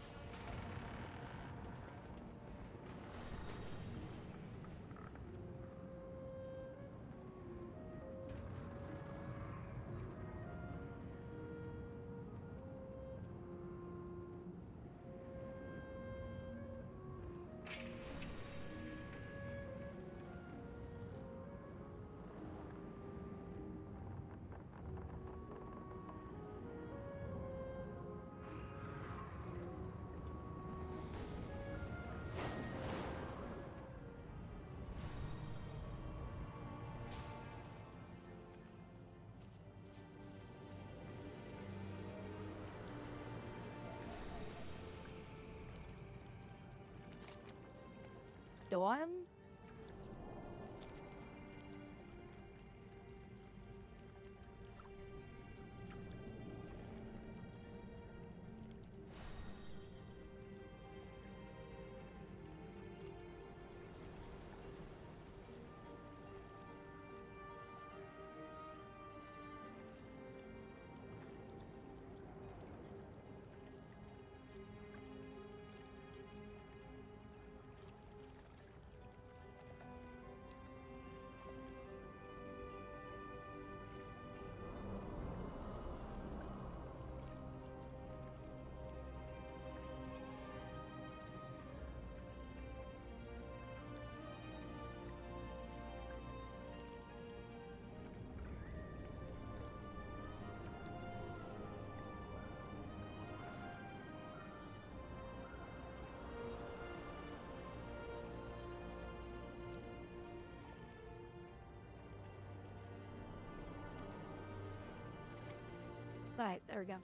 Dorm? Alright, there we go.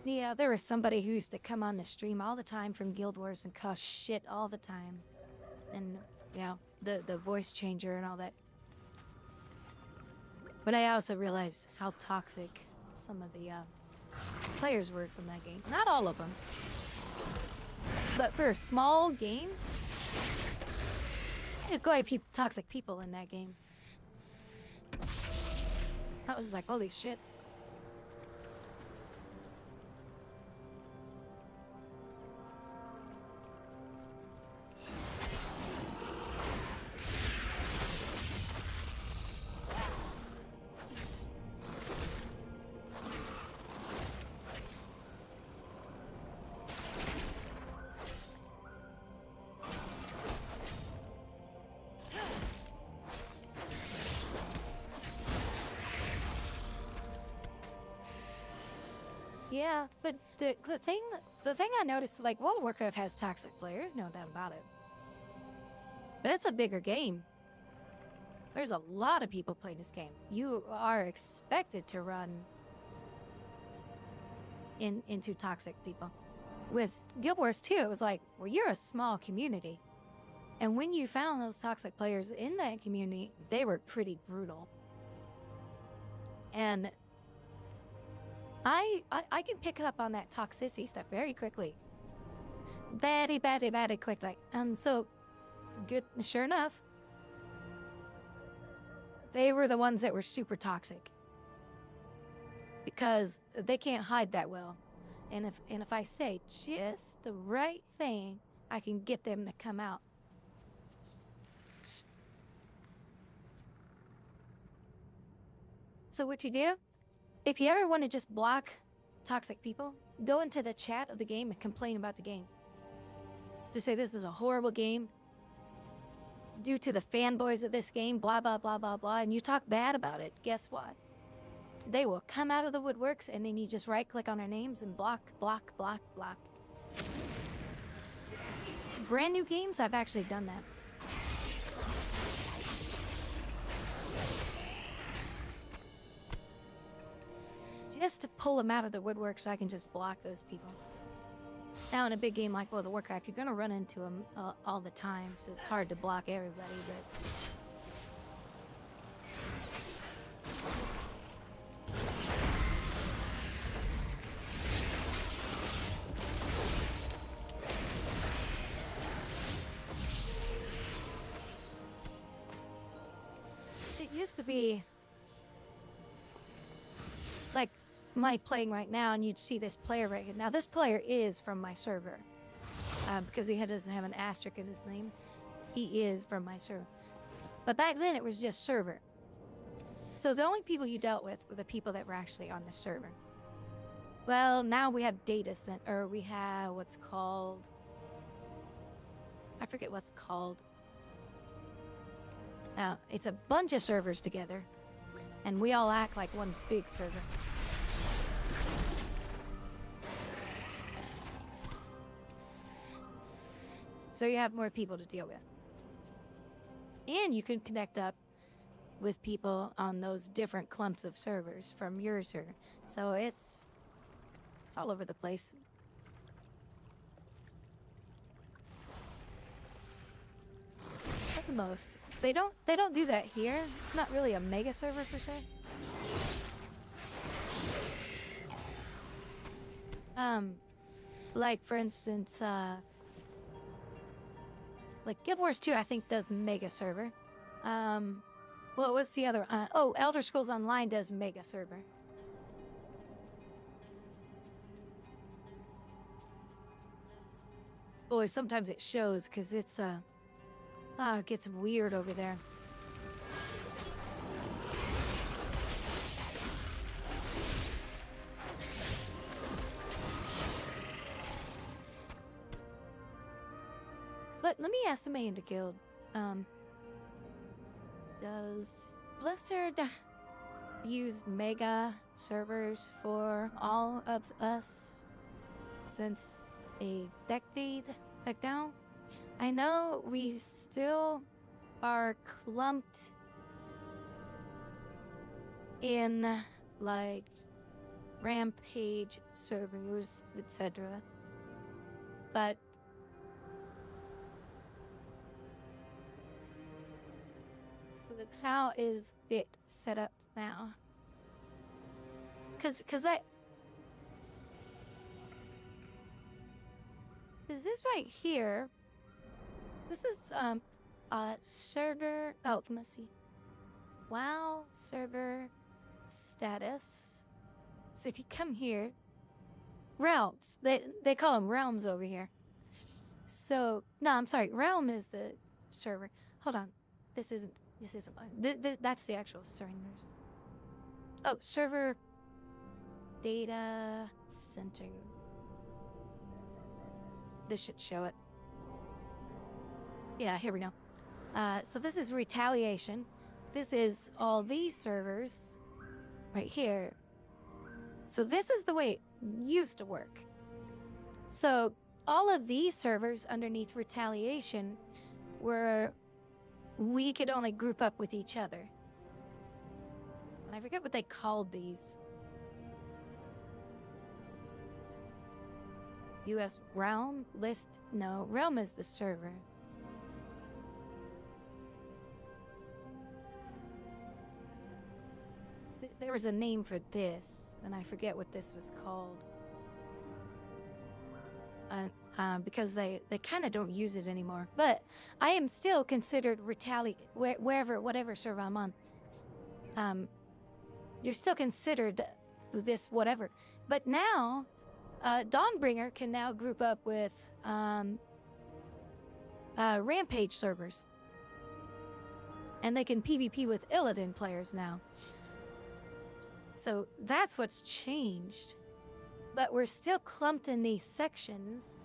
Yeah, there was somebody who used to come on the stream all the time from Guild Wars and cause shit all the time. And, yeah, the voice changer and all that. But I also realized how toxic some of the players were from that game. Not all of them. But But for a small game, there's quite a few toxic people in that game. I was just like, holy shit. Yeah, but the thing I noticed, like, World of Warcraft has toxic players, no doubt about it. But it's a bigger game. There's a lot of people playing this game. You are expected to run into toxic people. With Guild Wars 2, it was like, well, you're a small community. And when you found those toxic players in that community, they were pretty brutal. And I can pick up on that toxicity stuff very quickly. Very quickly. And so, good, sure enough, they were the ones that were super toxic. Because they can't hide that well. And if I say just the right thing, I can get them to come out. So what you do? If you ever want to just block toxic people, go into the chat of the game and complain about the game. Just say this is a horrible game due to the fanboys of this game, blah, blah, blah, blah, blah, and you talk bad about it. Guess what? They will come out of the woodworks, and then you just right-click on their names and block, block, block, block. Brand new games, I've actually done that. Just to pull them out of the woodwork so I can just block those people. Now in a big game like World of Warcraft, you're gonna run into them all the time, so it's hard to block everybody, but... It used to be... like... my playing right now, and you'd see this player right here. Now, this player is from my server. Because he doesn't have an asterisk in his name. He is from my server. But back then, it was just server. So the only people you dealt with were the people that were actually on the server. Well, now we have data center, or we have what's called... I forget what's called. Now, it's a bunch of servers together. And we all act like one big server. So you have more people to deal with. And you can connect up with people on those different clumps of servers from your server. So it's all over the place. At the most. They don't do that here. It's not really a mega server per se. Like for instance, like Guild Wars 2, I think, does mega server. Well, what's the other? Oh, Elder Scrolls Online does mega server. Boy, sometimes it shows because it's it gets weird over there. But let me ask somebody in the guild. Does Blizzard use mega servers for all of us since a decade ago? I know we still are clumped in like Rampage servers, etc. But how is it set up now? is this right here. This is server. Oh, let's see. WoW server status. So if you come here, realms. They call them realms over here. So no, I'm sorry. Realm is the server. Hold on. This isn't one. That's the actual servers. Oh, server data center. This should show it. Yeah, here we go. So this is retaliation. This is all these servers right here. So this is the way it used to work. So all of these servers underneath retaliation were, we could only group up with each other. And I forget what they called these. US Realm list? No, Realm is the server. There was a name for this, and I forget what this was called. Because they kind of don't use it anymore. But I am still considered whatever server I'm on. You're still considered this whatever. But now, Dawnbringer can now group up with Rampage servers. And they can PvP with Illidan players now. So that's what's changed. But we're still clumped in these sections.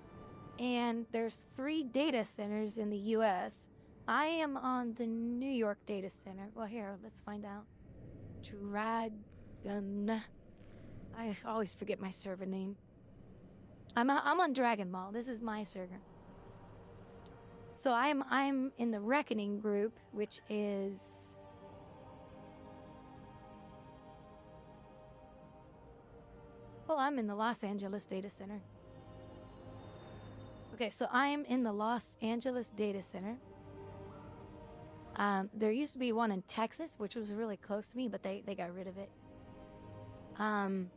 And there's 3 data centers in the US. I am on the New York data center. Well, here, let's find out. Dragon. I always forget my server name. I'm on Dragon Mall. This is my server. So I'm in the Reckoning group, which is... Oh, I'm in the Los Angeles data center. Okay, so I'm in the Los Angeles data center. There used to be one in Texas, which was really close to me, but they got rid of it. I'm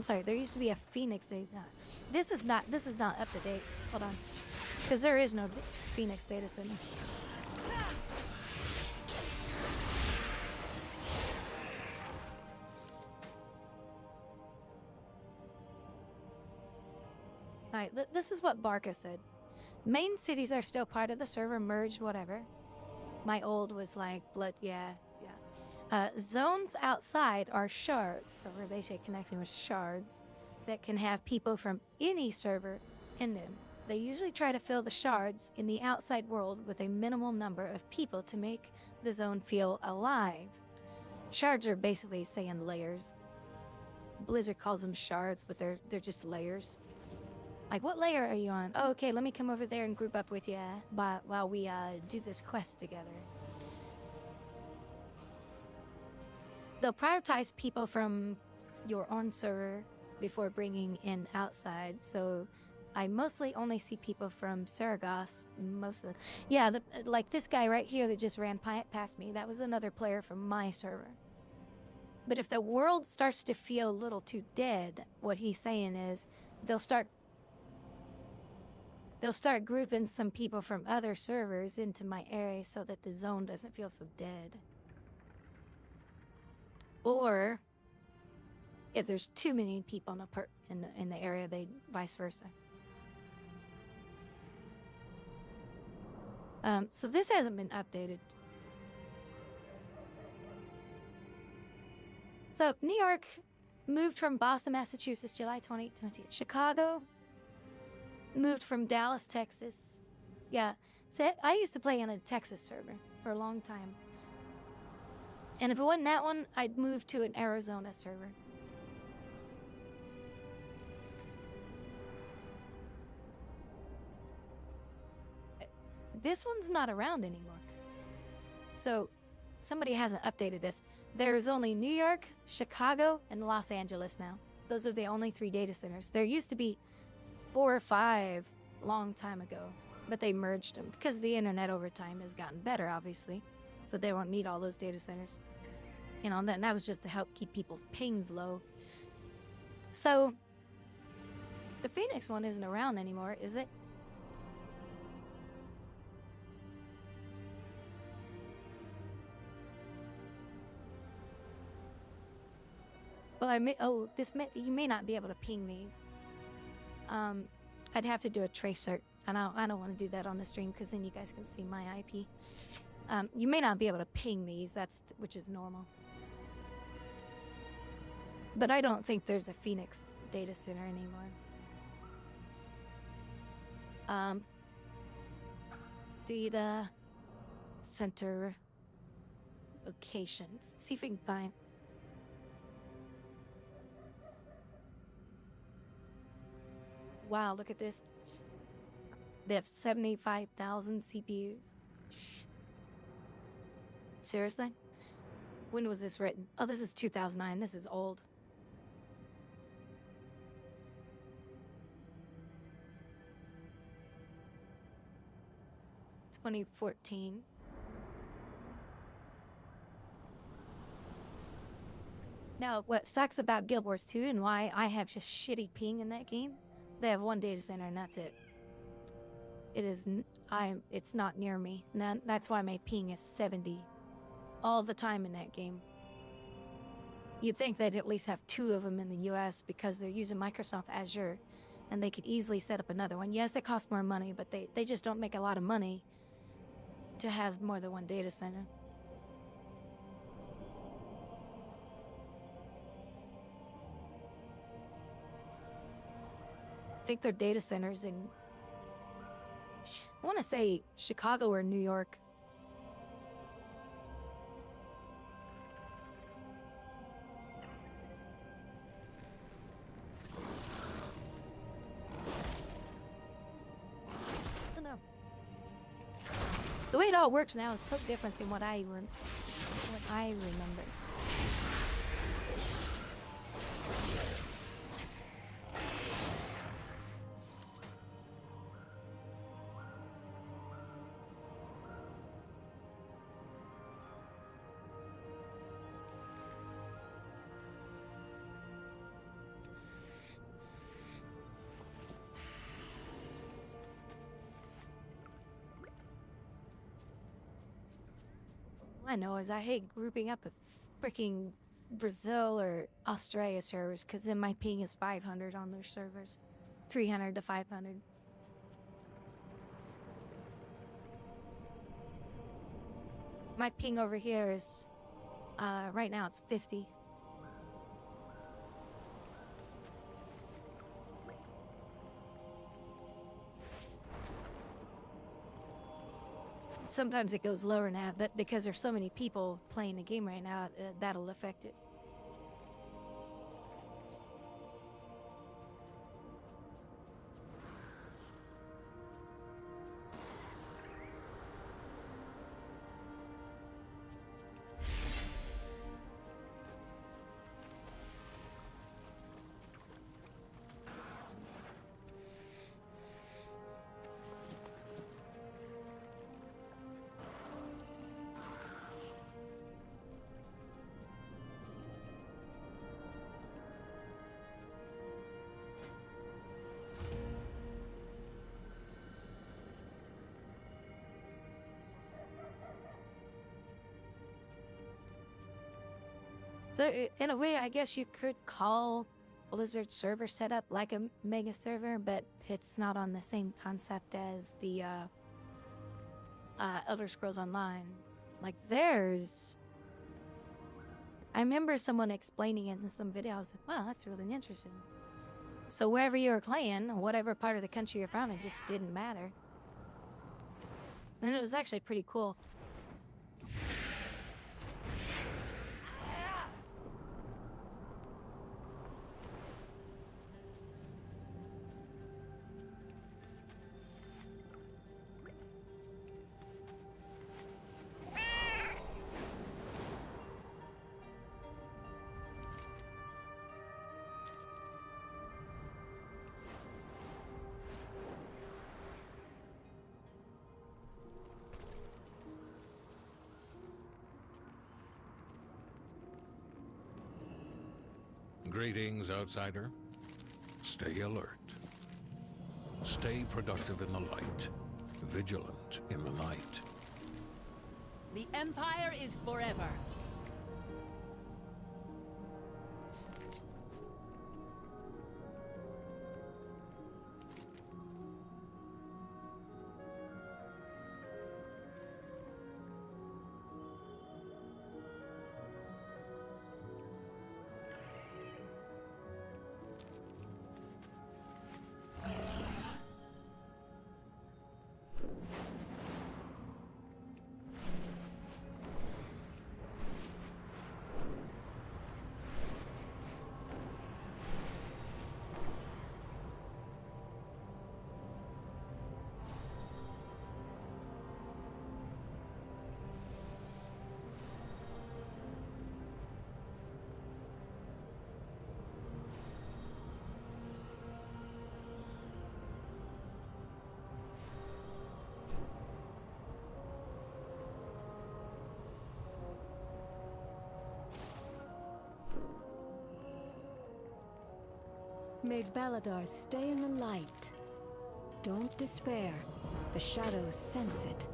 sorry, there used to be a Phoenix. This is not up to date. Hold on, because there is no Phoenix data center. Alright, this is what Barca said. Main cities are still part of the server, merged, whatever. My old was like, blood, yeah. Zones outside are shards, so we're basically connecting with shards that can have people from any server in them. They usually try to fill the shards in the outside world with a minimal number of people to make the zone feel alive. Shards are basically saying layers. Blizzard calls them shards, but they're just layers. Like, what layer are you on? Oh, okay, let me come over there and group up with you while we do this quest together. They'll prioritize people from your own server before bringing in outside, so I mostly only see people from Saragos. Like this guy right here that just ran past me, that was another player from my server. But if the world starts to feel a little too dead, what he's saying is they'll start grouping some people from other servers into my area so that the zone doesn't feel so dead. Or if there's too many people in the area, they vice versa. So this hasn't been updated. So New York moved from Boston, Massachusetts, July 2020. Chicago moved from Dallas, Texas. Yeah, so I used to play on a Texas server for a long time. And if it wasn't that one, I'd move to an Arizona server. This one's not around anymore. So somebody hasn't updated this. There's only New York, Chicago, and Los Angeles now. Those are the only 3 data centers. There used to be 4 or 5 long time ago, but they merged them because the internet over time has gotten better, obviously, so they won't need all those data centers. You know, that was just to help keep people's pings low. So the Phoenix one isn't around anymore, is it? Well, you may not be able to ping these. I'd have to do a trace search, and I don't want to do that on the stream because then you guys can see my IP. You may not be able to ping these, which is normal. But I don't think there's a Phoenix data center anymore. Data center locations. See if we can find. Wow, look at this. They have 75,000 CPUs. Seriously? When was this written? Oh, this is 2009. This is old. (2014). Now, what sucks about Guild Wars 2 and why I have just shitty ping in that game, they have one data center and that's it. It's not near me. And that's why my ping is 70 all the time in that game. You'd think they'd at least have 2 of them in the US because they're using Microsoft Azure and they could easily set up another one. Yes, it costs more money, but they just don't make a lot of money to have more than one data center. I think their data centers in, I want to say Chicago or New York. I don't know. The way it all works now is so different than what I remember. I know is I hate grouping up with freaking Brazil or Australia servers because then my ping is 500 on their servers. 300 to 500. My ping over here is, right now it's 50. Sometimes it goes lower now, but because there's so many people playing the game right now, that'll affect it. So in a way, I guess you could call Blizzard server setup like a mega server, but it's not on the same concept as the Elder Scrolls Online. Like theirs, I remember someone explaining it in some video. I was like, wow, that's really interesting. So wherever you were playing, whatever part of the country you're from, it just didn't matter. And it was actually pretty cool. Greetings, outsider. Stay alert. Stay productive in the light. Vigilant in the night. The Empire is forever. made Baladar stay in the light. Don't despair. The shadows sense it.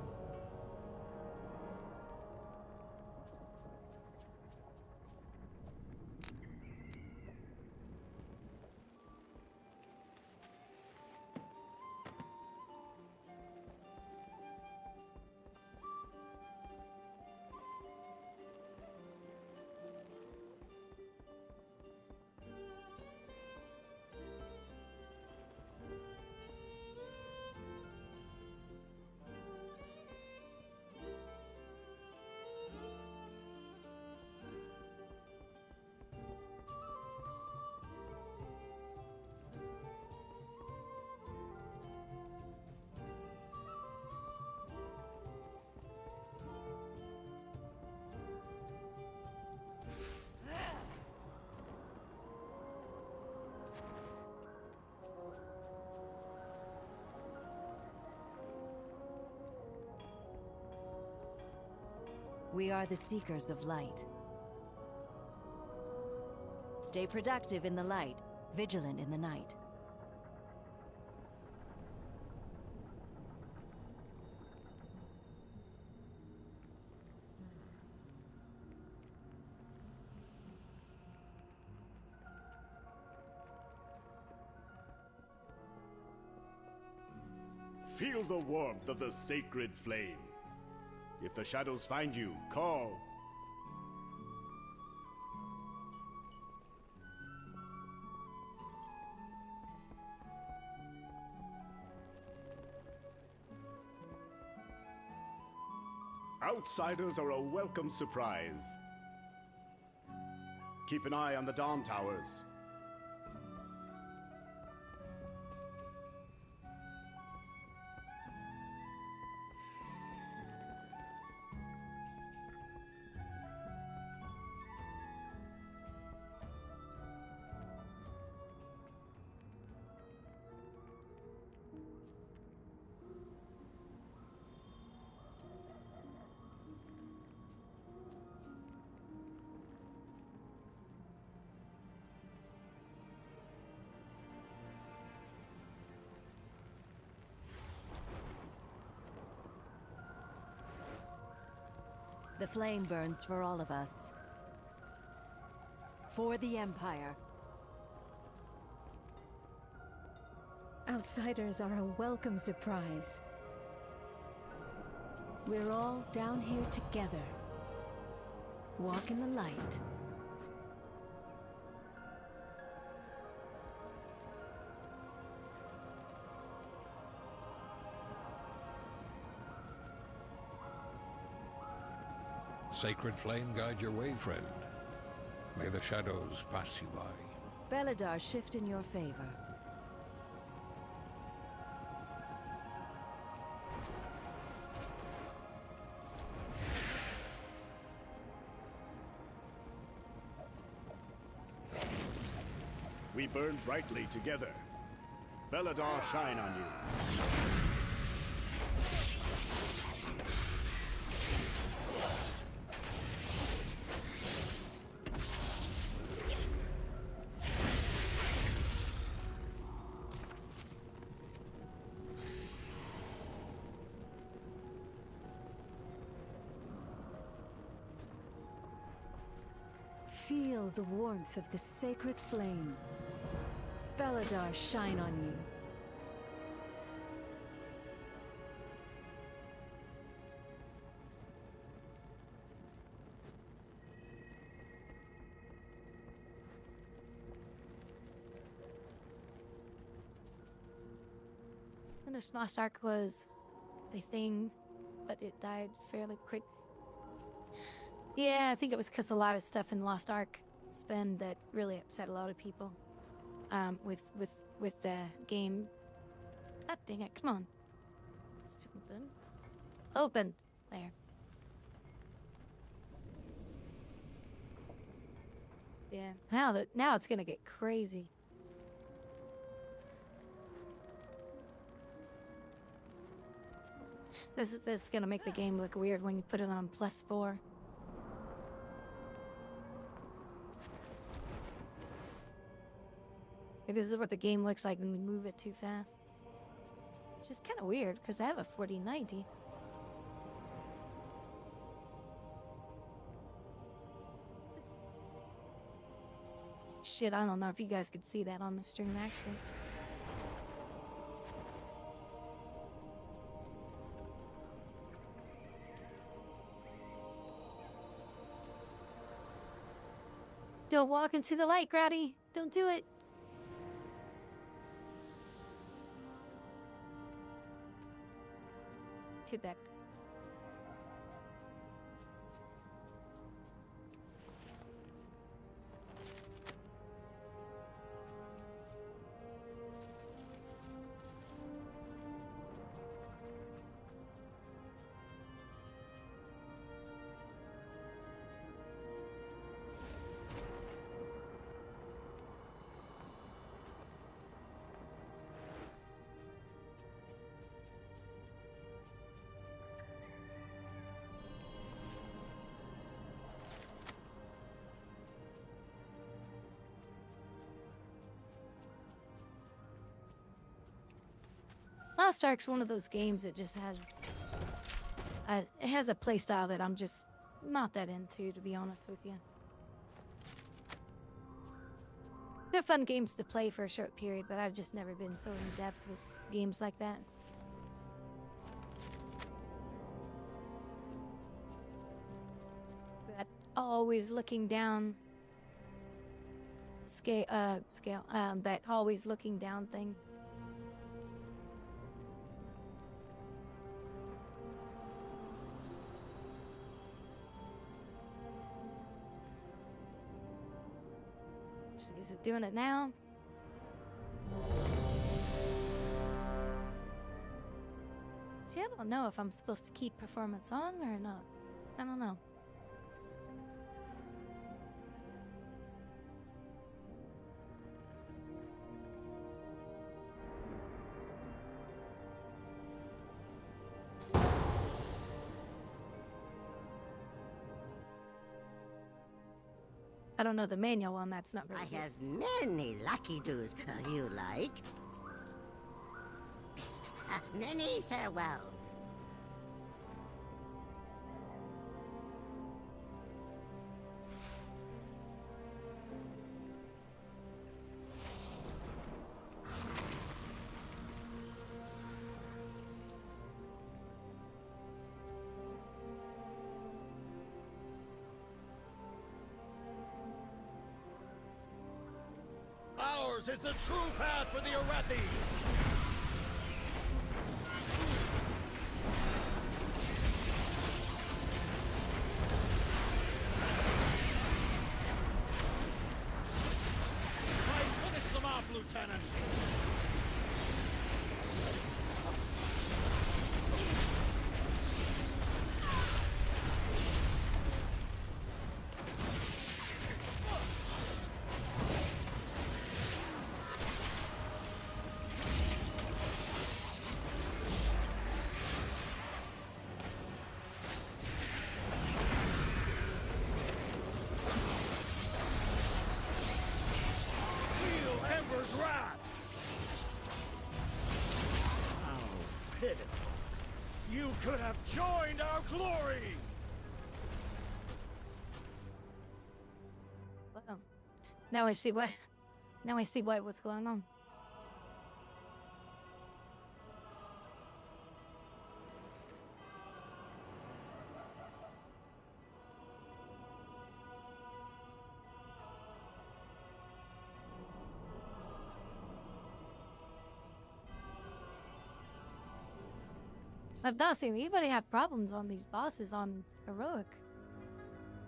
We are the Seekers of Light. Stay productive in the light, vigilant in the night. Feel the warmth of the sacred flame. If the shadows find you, call. Outsiders are a welcome surprise. Keep an eye on the Dawn Towers. The flame burns for all of us. For the Empire. Outsiders are a welcome surprise. We're all down here together. Walk in the light. Sacred flame guide your way, friend. May the shadows pass you by. Baladar shift in your favor. We burn brightly together. Baladar shine on you. Feel the warmth of the sacred flame. Baladar shine on you. And this Lost Ark was a thing, but it died fairly quick. Yeah, I think it was because a lot of stuff in Lost Ark spend that really upset a lot of people. With the game. Ah, dang it! Come on, stupid thing. Open there. Yeah. Now it's gonna get crazy. This is gonna make the game look weird when you put it on +4. Like, this is what the game looks like when we move it too fast. It's just kind of weird, because I have a 4090. Shit, I don't know if you guys could see that on the stream, actually. Don't walk into the light, Grouwdi. Don't do it. To that. Lost Ark's one of those games that just has it has a playstyle that I'm just not that into, to be honest with you. They're fun games to play for a short period, but I've just never been so in depth with games like that. That always looking down that always looking down thing. Is it doing it now? See, I don't know if I'm supposed to keep performance on or not. I don't know. I don't know the manual on that's not very I good. have many lucky do's you like. Many farewells. Ours is the true path for the Arathi! Finish them off, Lieutenant! You could have joined our glory! Well, now I see what's going on. I've not seen anybody have problems on these bosses on Heroic.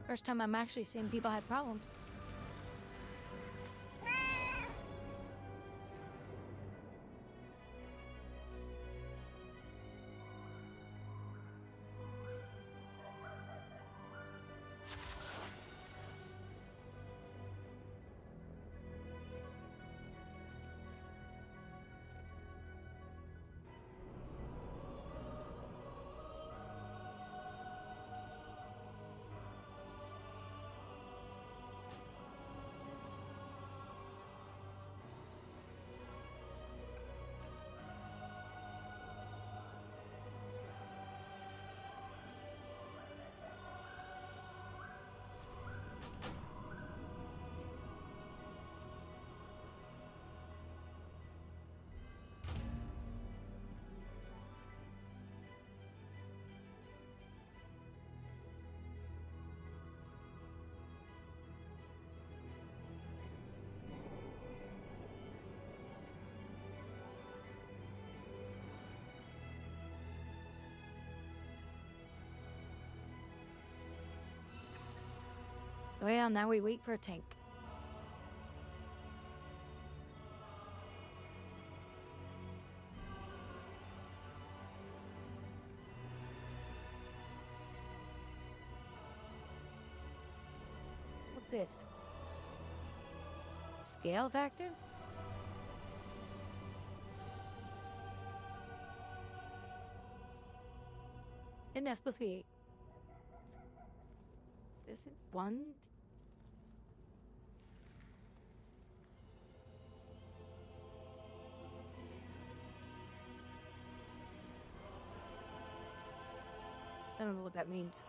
First time I'm actually seeing people have problems. Well, now we wait for a tank. What's this? Scale factor? Isn't that supposed to be... Is it 1? I don't know what that means.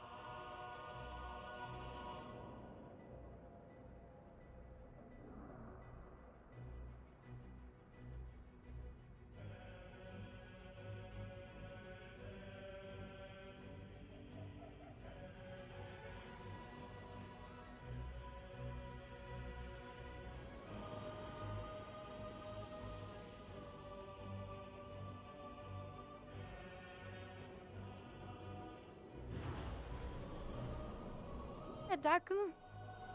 Darker?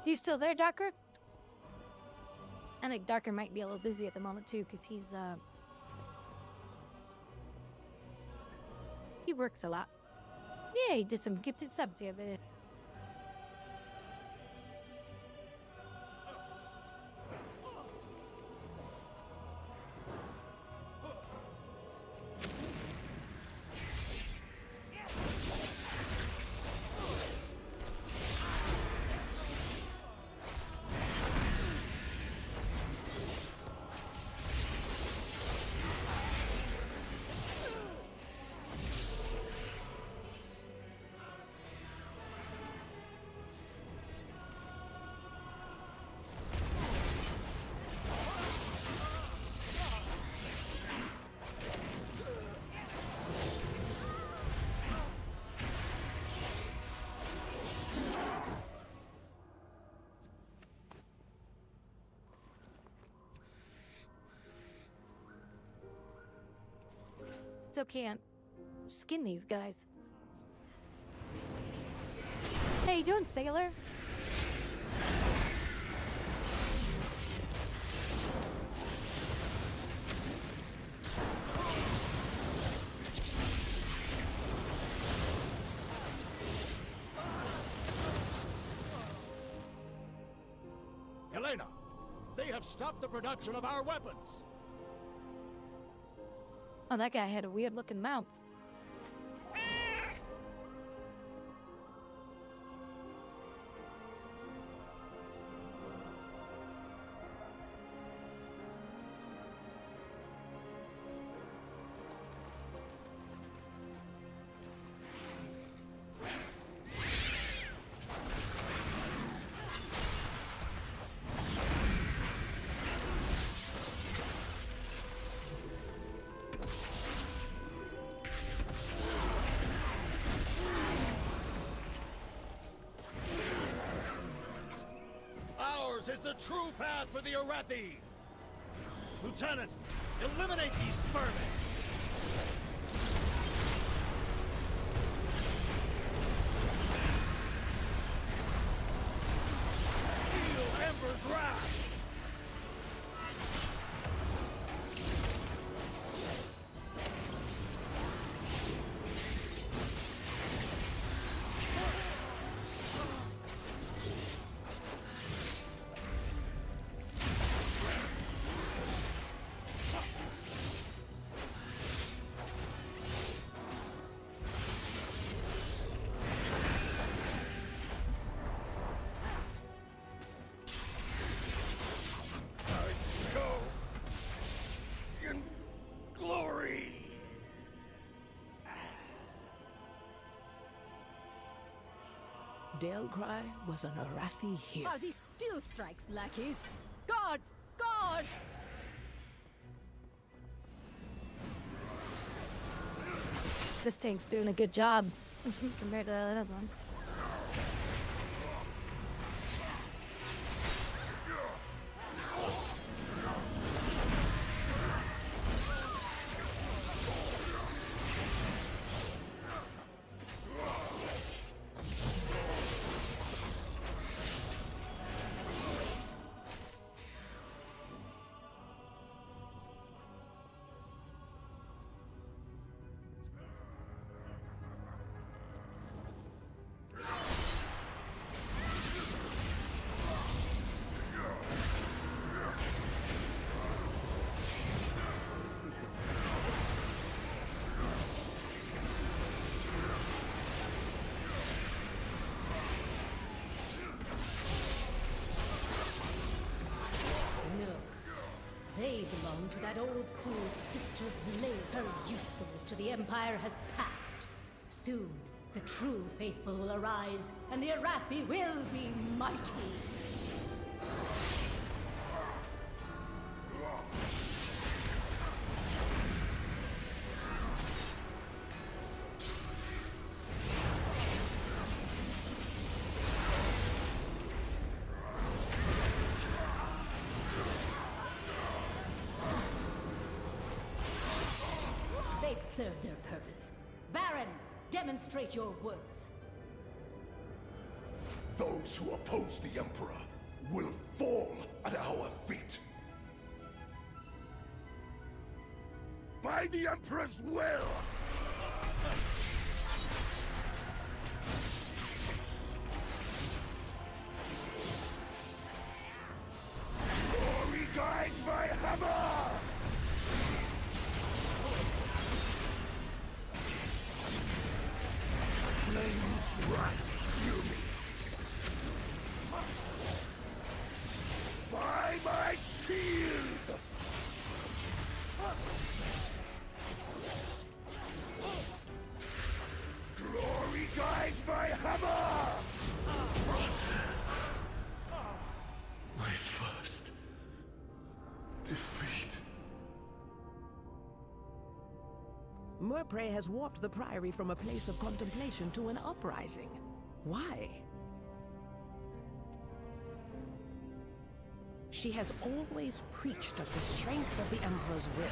You still there, Darker? I think Darker might be a little busy at the moment too, because he works a lot. Yeah, he did some gifted subs here, but still can't skin these guys. How you doing, sailor? Elena, they have stopped the production of our weapons. Oh, that guy had a weird-looking mount. Is the true path for the Arathi. Lieutenant, eliminate these vermin. Feel Ember's wrath. Delcry was an Arathi here. Are these steel strikes, lackeys? Guards! Guards! This tank's doing a good job compared to that other one. belong to that old fool's sister Blade. Her youthfulness to the Empire has passed. Soon, the true faithful will arise, and the Arathi will be mighty. They've served their purpose. Baron, demonstrate your worth. Those who oppose the Emperor will fall at our feet. By the Emperor's will! Glory guides my hammer! Flames rise through me. By my shield! Glory guides my hammer! My first defeat. Murpray has warped the Priory from a place of contemplation to an uprising. Why? She has always preached of the strength of the Emperor's will,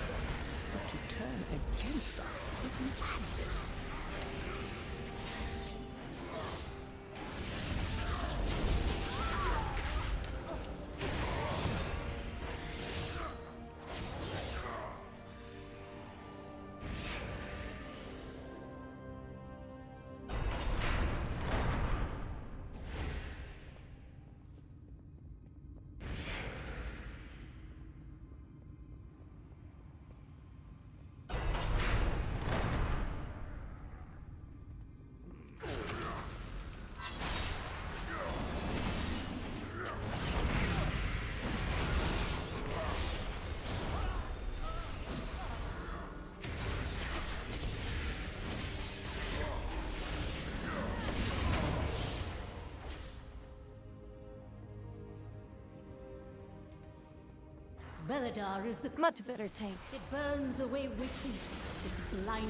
but to turn against us is madness. Belladar is the much better tank. It burns away weakness. Its blinding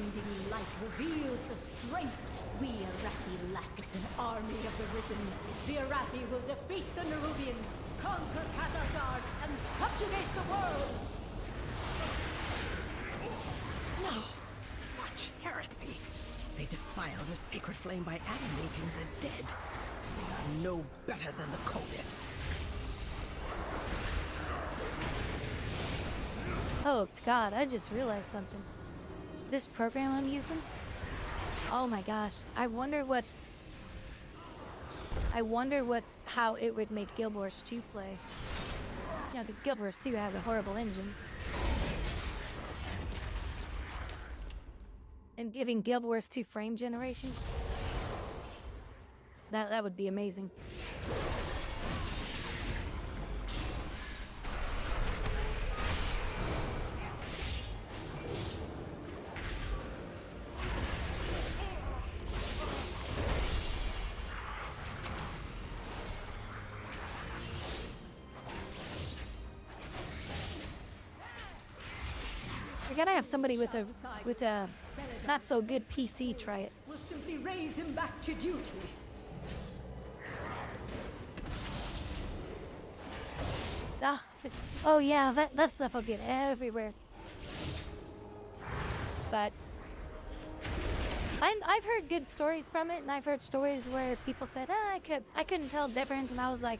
light reveals the strength we Arathi lack. An army of the risen. The Arathi will defeat the Nerubians, conquer Khazar and subjugate the world. No, such heresy. They defile the sacred flame by animating the dead. They are no better than the Codis. Oh God, I just realized something. This program I'm using? Oh my gosh, I wonder how it would make Guild Wars 2 play. You know, because Guild Wars 2 has a horrible engine. And giving Guild Wars 2 frame generation, that would be amazing. I gotta have somebody with a not so good PC try it. We'll simply raise him back to duty. Oh yeah, that stuff will get everywhere. But I've heard good stories from it, and I've heard stories where people said, I couldn't tell the difference, and I was like,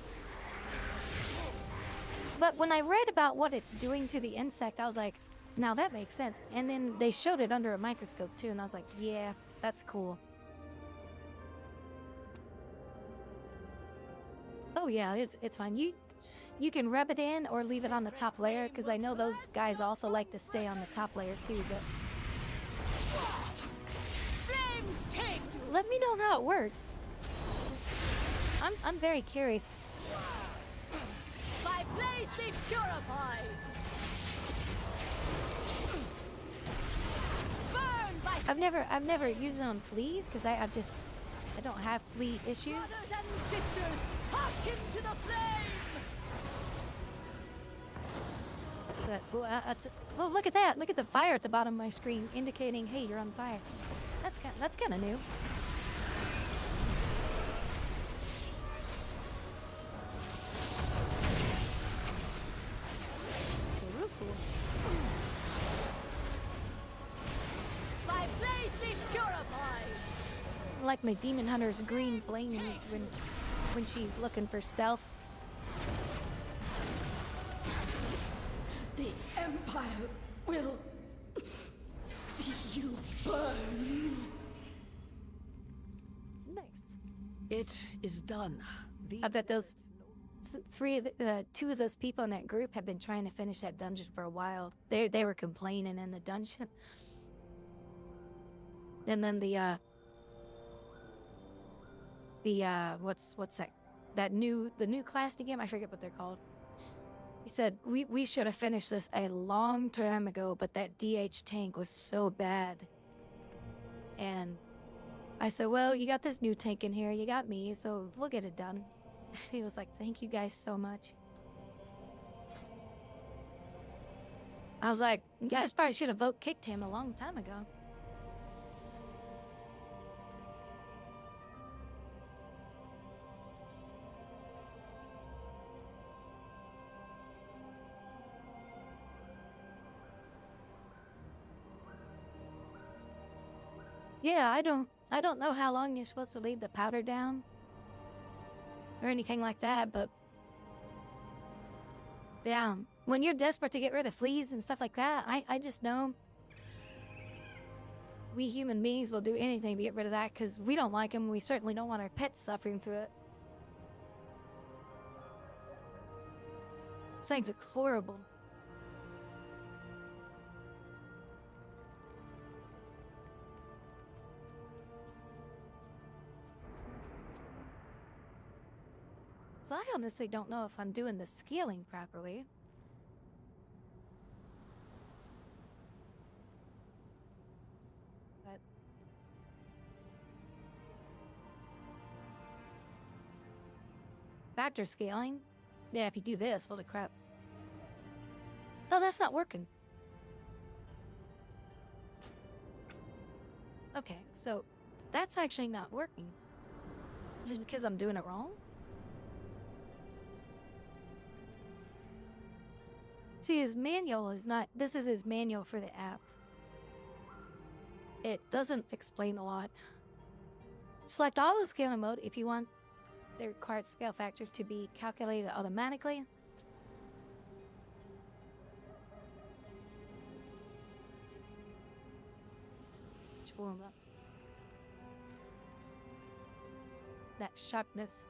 but when I read about what it's doing to the insect, I was like, now that makes sense. And then they showed it under a microscope too, and I was like, yeah, that's cool. Oh yeah, it's fine. You can rub it in or leave it on the top layer, because I know those guys also like to stay on the top layer too, but Flames take you. Let me know how it works. I'm very curious. By blaze they purify. I've never used it on fleas because I don't have flea issues. Brothers and sisters, hearken to the flame! But well, look at that! Look at the fire at the bottom of my screen, indicating, hey, you're on fire. That's kind of new. So real cool. By blaze be purified! Like my demon hunter's green flames when she's looking for stealth. The Empire will see you burn. Nice. It is done. I bet those two of those people in that group have been trying to finish that dungeon for a while. They were complaining in the dungeon. And then the what's that new class game? I forget what they're called. He said we should have finished this a long time ago, but that DH tank was so bad. And I said, well, you got this new tank in here, you got me, so we'll get it done. He was like, thank you guys so much. I was like, you guys probably should have vote kicked him a long time ago. Yeah, I don't know how long you're supposed to leave the powder down or anything like that, but yeah, when you're desperate to get rid of fleas and stuff like that, I just know we human beings will do anything to get rid of that because we don't like them. We certainly don't want our pets suffering through it. These things are horrible. So I honestly don't know if I'm doing the scaling properly. But factor scaling? Yeah, if you do this, holy crap. No, that's not working. Okay, so that's actually not working. Is it because I'm doing it wrong? See, his manual is not... This is his manual for the app. It doesn't explain a lot. Select all the scaling mode if you want the required scale factor to be calculated automatically. That sharpness.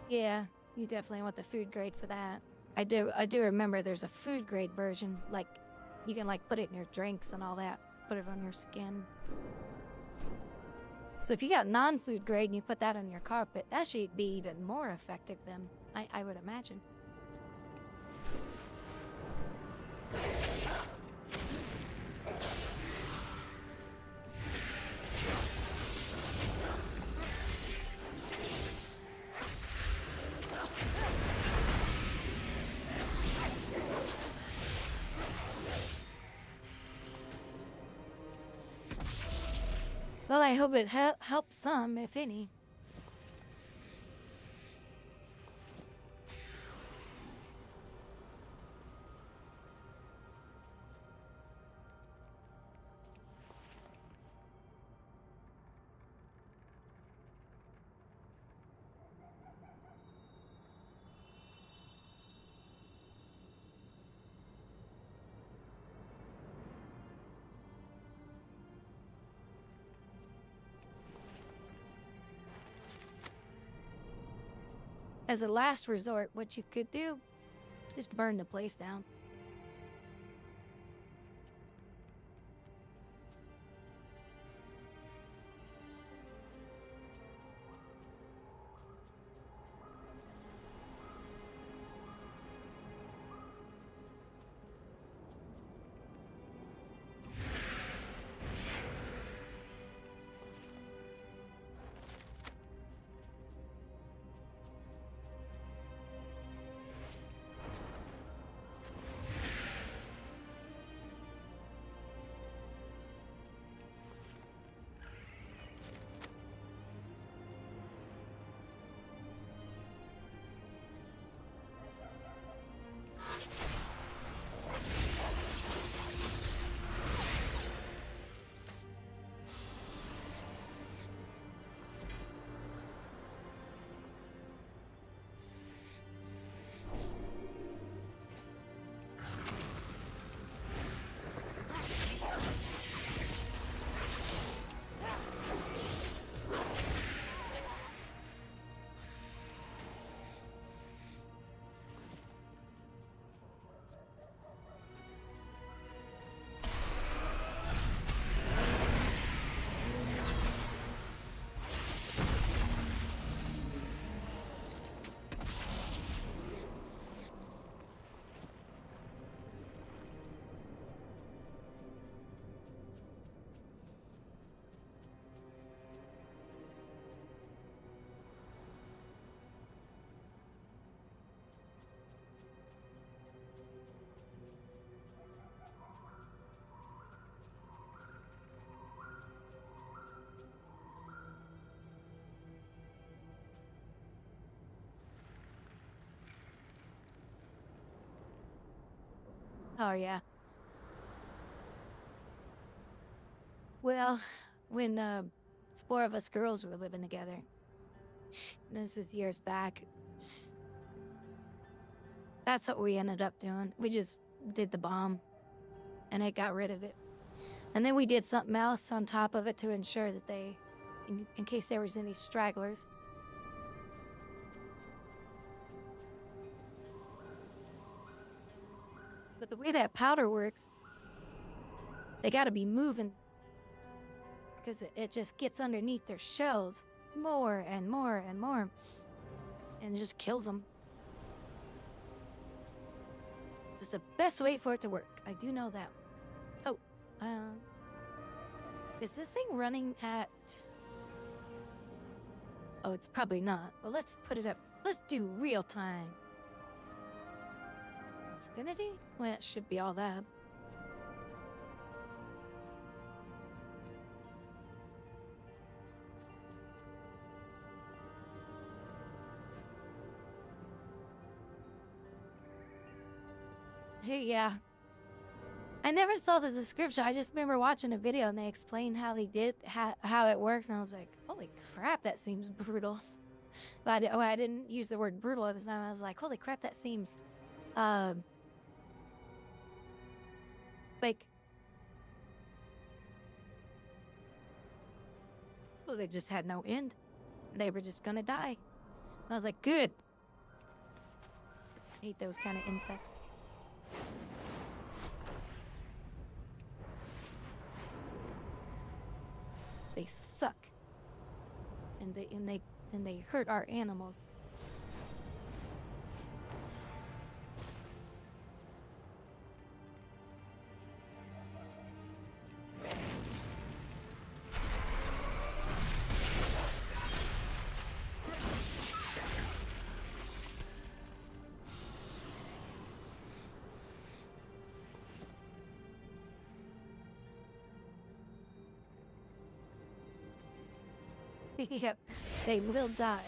Yeah, you definitely want the food grade for that. I do remember there's a food grade version, like you can like put it in your drinks and all that, put it on your skin. So if you got non-food grade and you put that on your carpet, that should be even more effective than I would imagine. Well, I hope it helps some, if any. As a last resort, what you could do, just burn the place down. Oh, yeah. Well, when 4 of us girls were living together, and this was years back, that's what we ended up doing. We just did the bomb, and it got rid of it. And then we did something else on top of it to ensure that they, in case there was any stragglers. But the way that powder works, they gotta be moving, because it just gets underneath their shells more and more and more, and it just kills them. Just the best way for it to work. I do know that. Oh, is this thing running at... Oh, it's probably not. Well, let's put it up. Let's do real time. Xfinity? Well, it should be all that. Hey, yeah. I never saw the description. I just remember watching a video and they explained how they did, how it worked, and I was like, holy crap, that seems brutal. But I didn't use the word brutal at the time. I was like, holy crap, that seems, like, well, they just had no end. They were just gonna die. I was like, good. Hate those kind of insects. They suck. And they hurt our animals. Yep, they will die.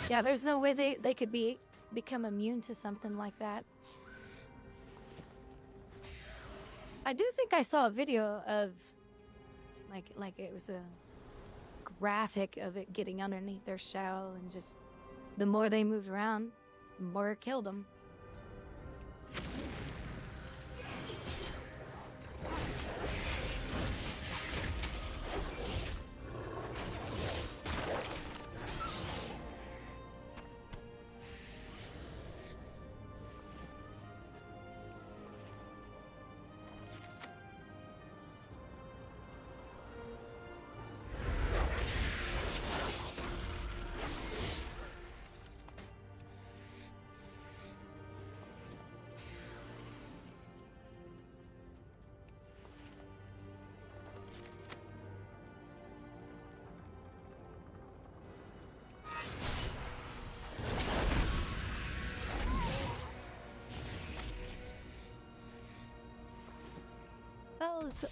Yeah, there's no way they could become immune to something like that. I do think I saw a video of like it was a graphic of it getting underneath their shell, and just the more they moved around, the more it killed them.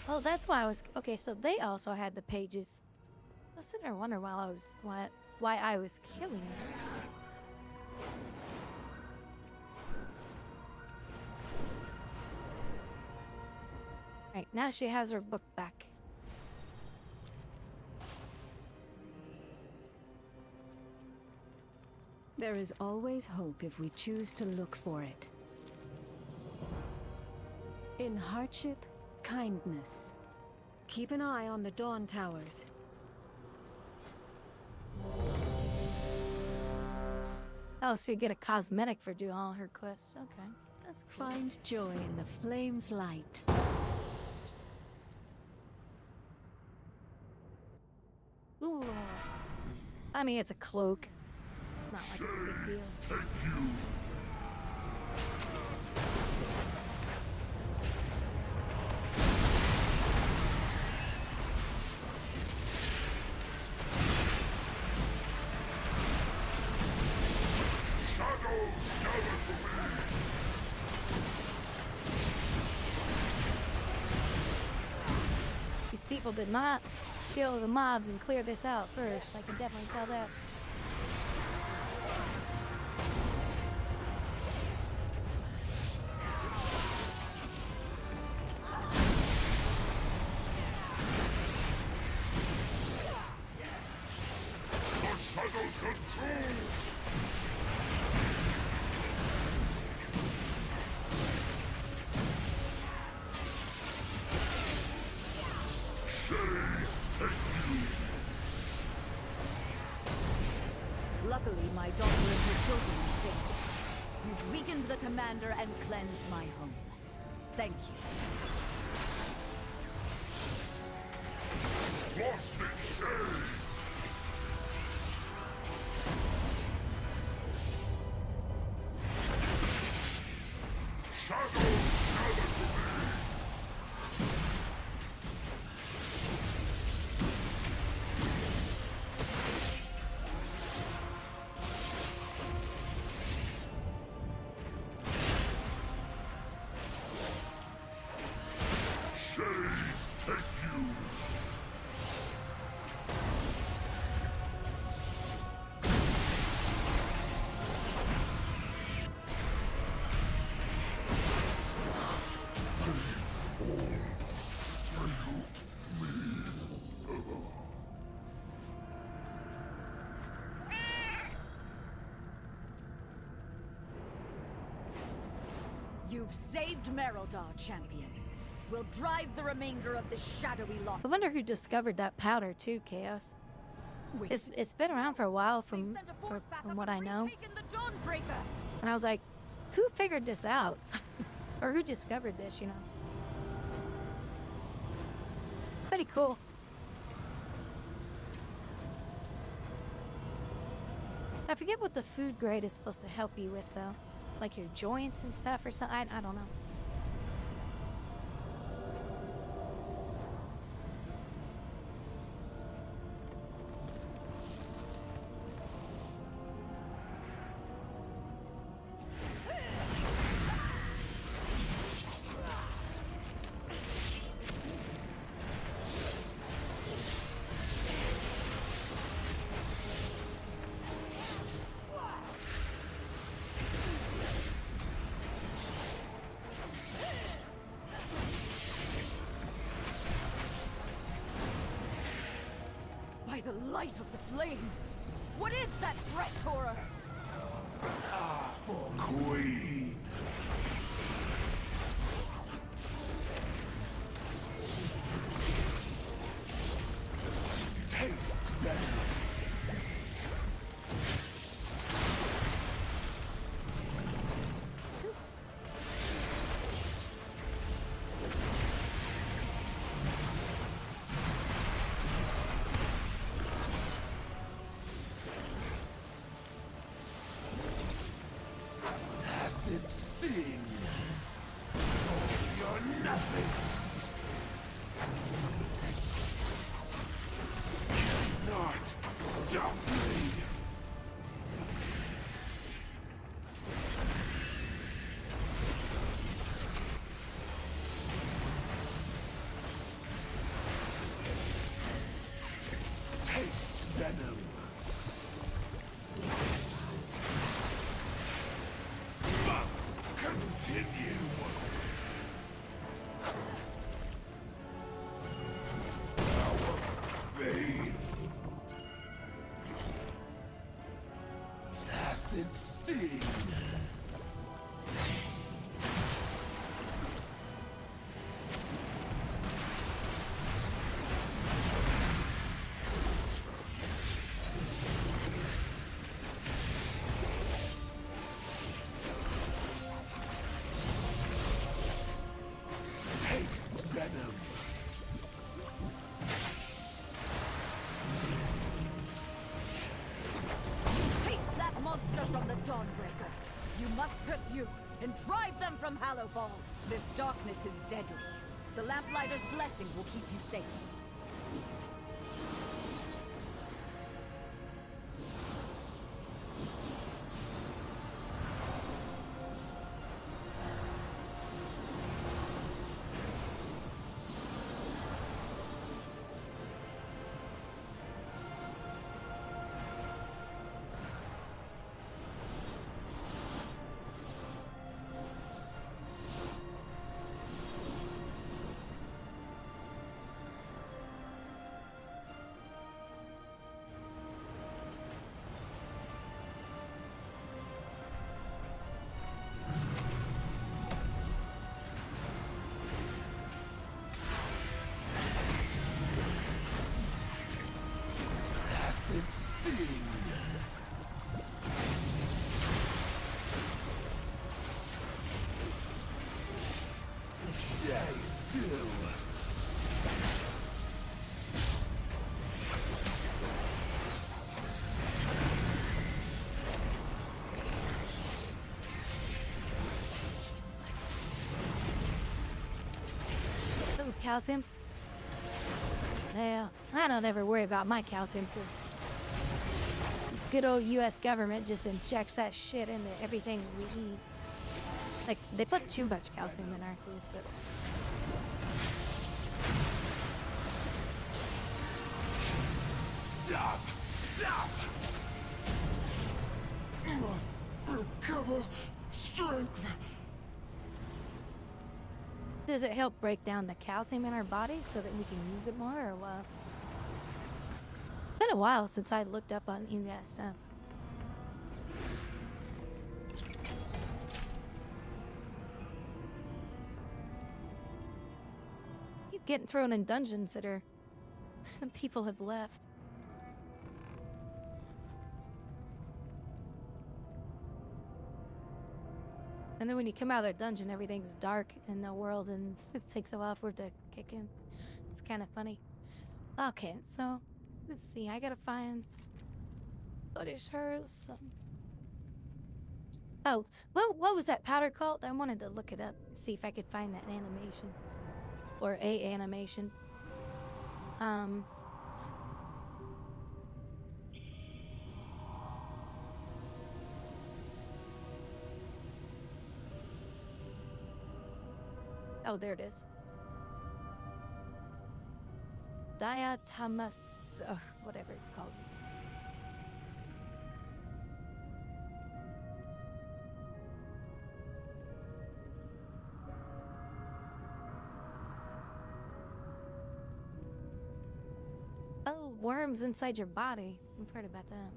Oh, that's why I was okay. So they also had the pages. I was sitting there wondering why I was killing them. Right, now she has her book back. There is always hope if we choose to look for it. In hardship, kindness. Keep an eye on the Dawn Towers. Oh, so you get a cosmetic for doing all her quests. Okay, that's cool. Find joy in the flame's light. Ooh. I mean, it's a cloak. It's not like it's a big deal. These people did not kill the mobs and clear this out first. I can definitely tell that. Luckily, my daughter and her children are safe. You've weakened the commander and cleansed my home. Thank you. Lost in shade! You've saved Merodar, champion. We'll drive the remainder of the shadowy lot. I wonder who discovered that powder too, Chaos. It's been around for a while from what I know. And I was like, who figured this out? Or who discovered this, you know? Pretty cool. I forget what the food grade is supposed to help you with, though. Like your joints and stuff or something. I don't know. By the light of the flame! What is that fresh horror? For Queen. Taste better. Oops. Acid sting. You're nothing. Cannot stop me. Taste venom. Must continue. Power fades. Acid sting. Taste venom. Chase that monster from the Dawnbreaker! You must pursue and drive them from Hallowfall! This darkness is deadly. The Lamplighter's blessing will keep you safe. Acid sting. Stay still. Ooh, calcium. Yeah, I don't ever worry about my calcium because good old U.S. government just injects that shit into everything we eat. Like, they put too much calcium in our food, but... Stop! Stop! Must recover strength. Does it help break down the calcium in our body so that we can use it more, or what? It's been a while since I looked up on any of that stuff. Keep getting thrown in dungeons that are... people have left. And then when you come out of their dungeon, everything's dark in the world, and it takes a while for it to kick in. It's kind of funny. Okay, so let's see. I gotta find what is hers. Oh, well, what was that powder called? I wanted to look it up and see if I could find that animation or a animation. Oh, there it is. Diatomaceous, whatever it's called. Oh, worms inside your body. I've heard about that.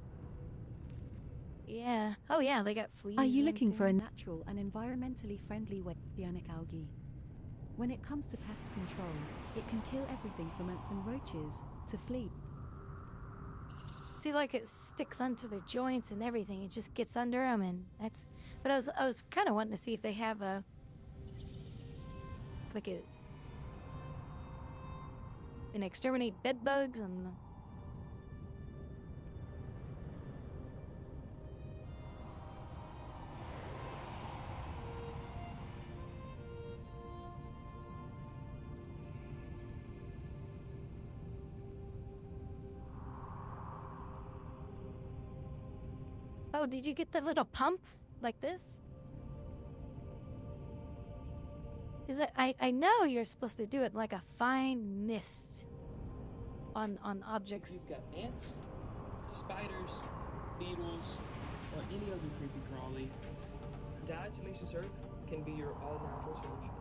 Yeah. Oh, yeah, they got fleas. Are you and looking for a things. natural and environmentally friendly way to oceanic algae? When it comes to pest control, it can kill everything from ants and roaches to fleas. See, like it sticks onto their joints and everything. It just gets under them, and that's. But I was kind of wanting to see if they have a like an exterminate bed bugs and. Oh, did you get the little pump like this? Is it? I know you're supposed to do it like a fine mist on objects. You've got ants, spiders, beetles, or any other creepy crawly. Diatomaceous earth can be your all-natural solution.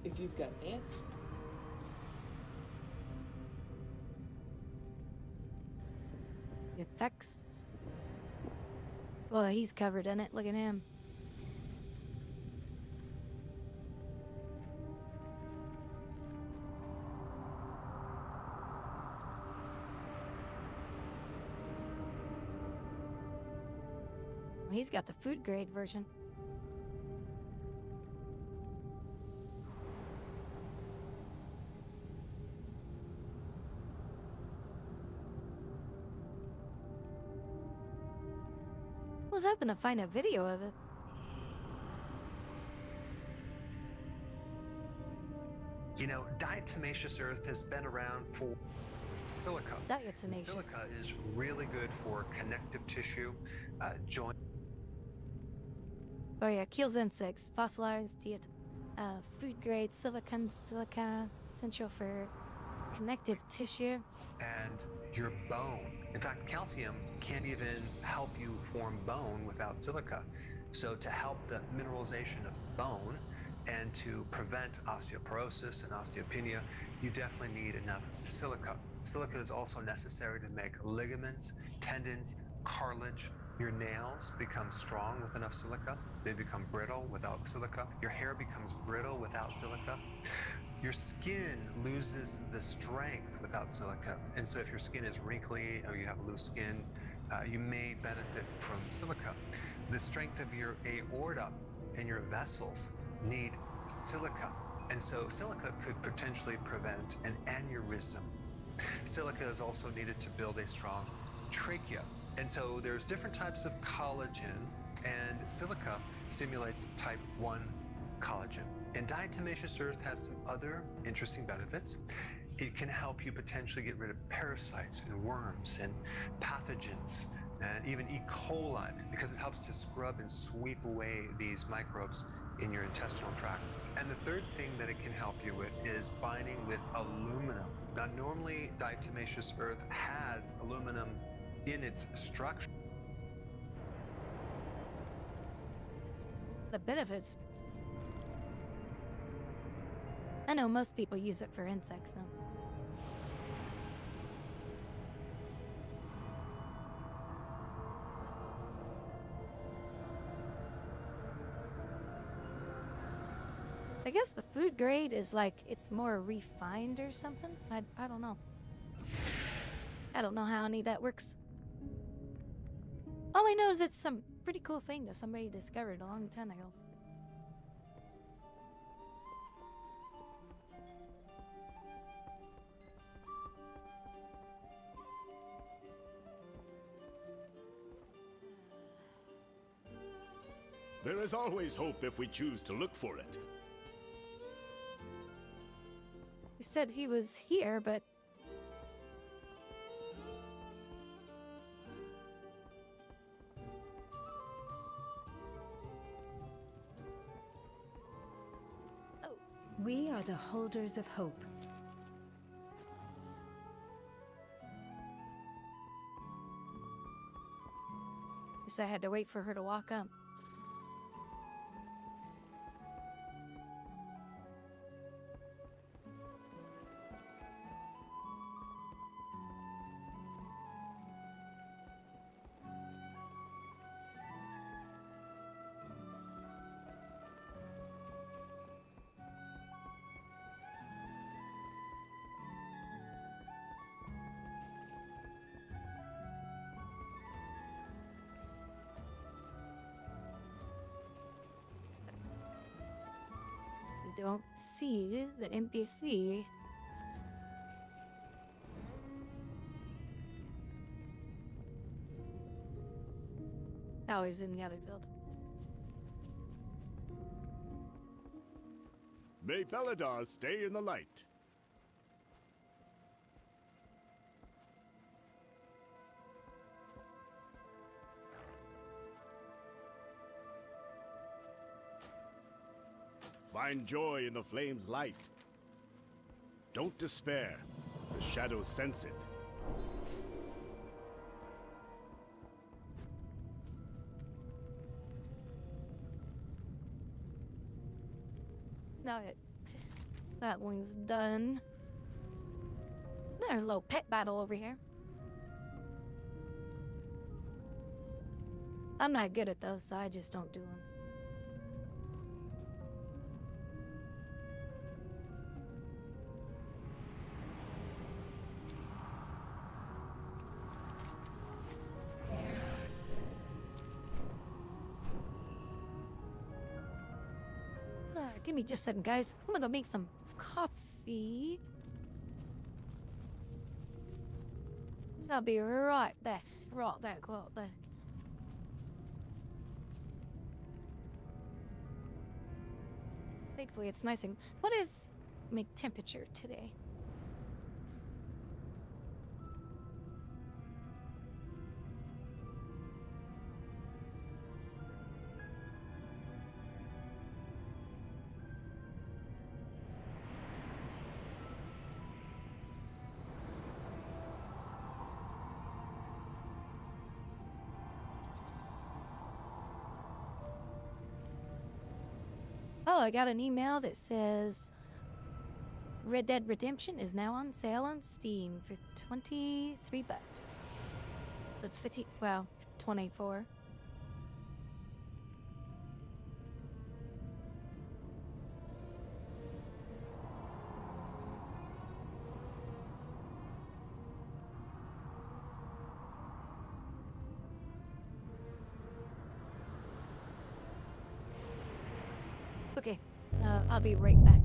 If you've got ants, Effects. Well, he's covered in it. Look at him. He's got the food grade version. I was hoping to find a video of it. You know, diatomaceous earth has been around for silica. And Diatomaceous. silica is really good for connective tissue, joint. Oh yeah, kills insects, fossilized diet, food grade, silica, essential for connective tissue. And your bone. In fact, calcium can't even help you form bone without silica. So to help the mineralization of bone and to prevent osteoporosis and osteopenia, you definitely need enough silica. Silica is also necessary to make ligaments, tendons, cartilage. Your nails become strong with enough silica. They become brittle without silica. Your hair becomes brittle without silica. Your skin loses the strength without silica. And so if your skin is wrinkly or you have loose skin, you may benefit from silica. The strength of your aorta and your vessels need silica. And so silica could potentially prevent an aneurysm. Silica is also needed to build a strong trachea. And so there's different types of collagen, and silica stimulates type 1 collagen. And diatomaceous earth has some other interesting benefits. It can help you potentially get rid of parasites and worms and pathogens and even E. coli, because it helps to scrub and sweep away these microbes in your intestinal tract. And the third thing that it can help you with is binding with aluminum. Now, normally diatomaceous earth has aluminum in its structure. The benefits. I know most people use it for insects, though. I guess the food grade is like, it's more refined or something? I don't know. I don't know how any of that works. All I know is it's some pretty cool thing that somebody discovered a long time ago. There is always hope if we choose to look for it. He said he was here, but... We are the holders of hope. Guess I had to wait for her to walk up. Don't see the NPC. Oh, he's in the other field. May Beladar stay in the light. Find joy in the flame's light. Don't despair. The shadows sense it. Now that one's done. There's a little pet battle over here. I'm not good at those, so I just don't do them. Give me just a second, guys. I'm gonna go make some coffee. I'll be right back. Right back. Thankfully, it's nice and... What is make temperature today? Oh, I got an email that says Red Dead Redemption is now on sale on Steam for $23. That's 50, well, 24. Okay, I'll be right back.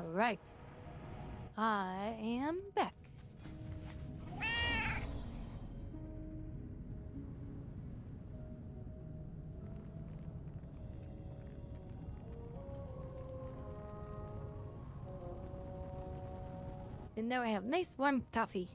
All right. I am back. And now I have nice warm toffee.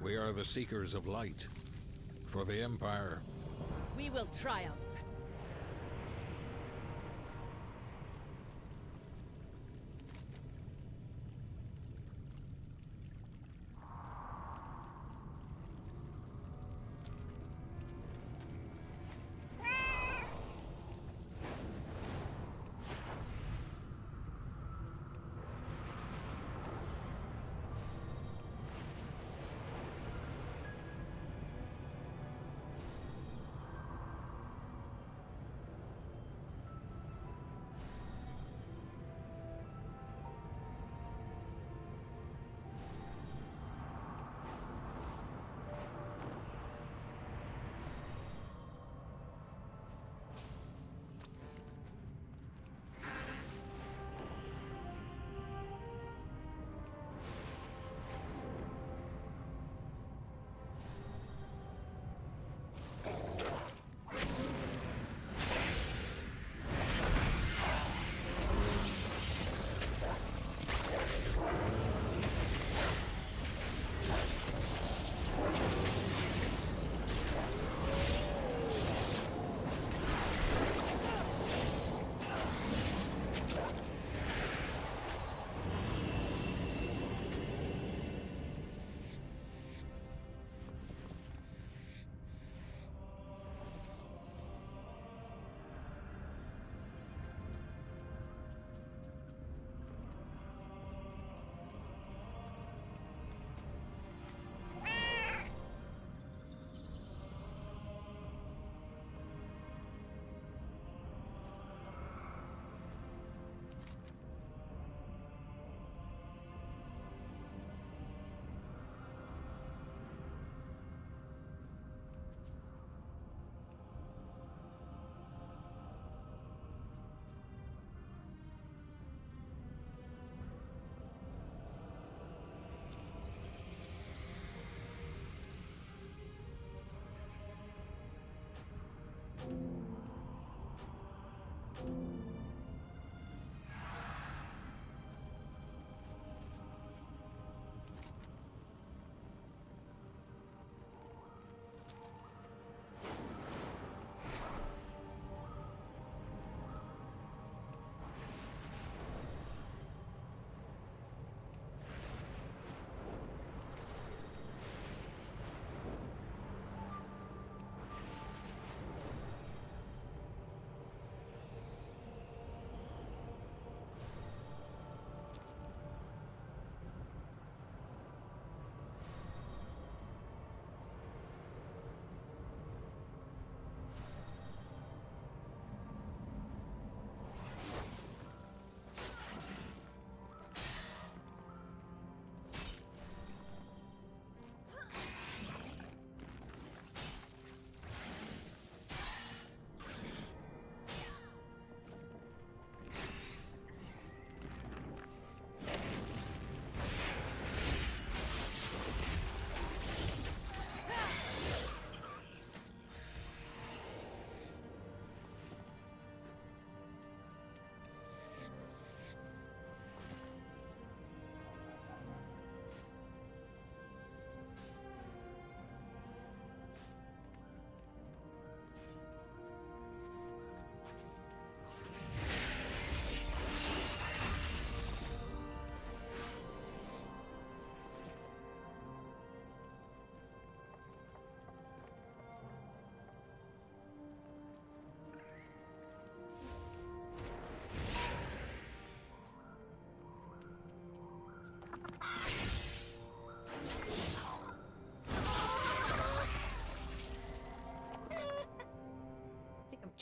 We are the Seekers of Light. For the Empire. We will triumph.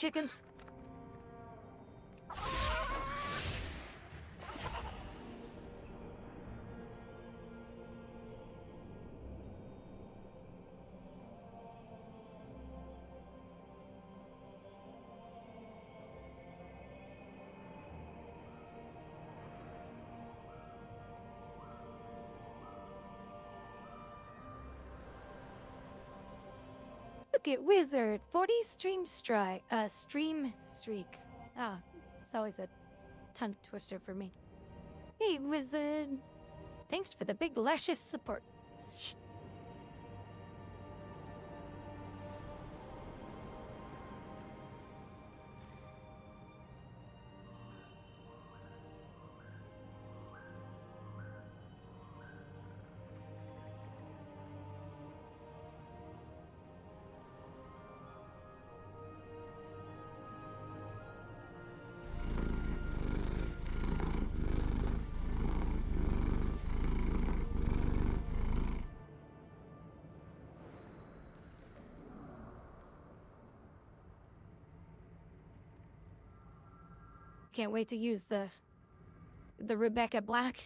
chickens. Look at Wizard, 40 stream streak. Ah, it's always a tongue twister for me. Hey, Wizard. Thanks for the big lascious support. Can't wait to use the Rebecca Black.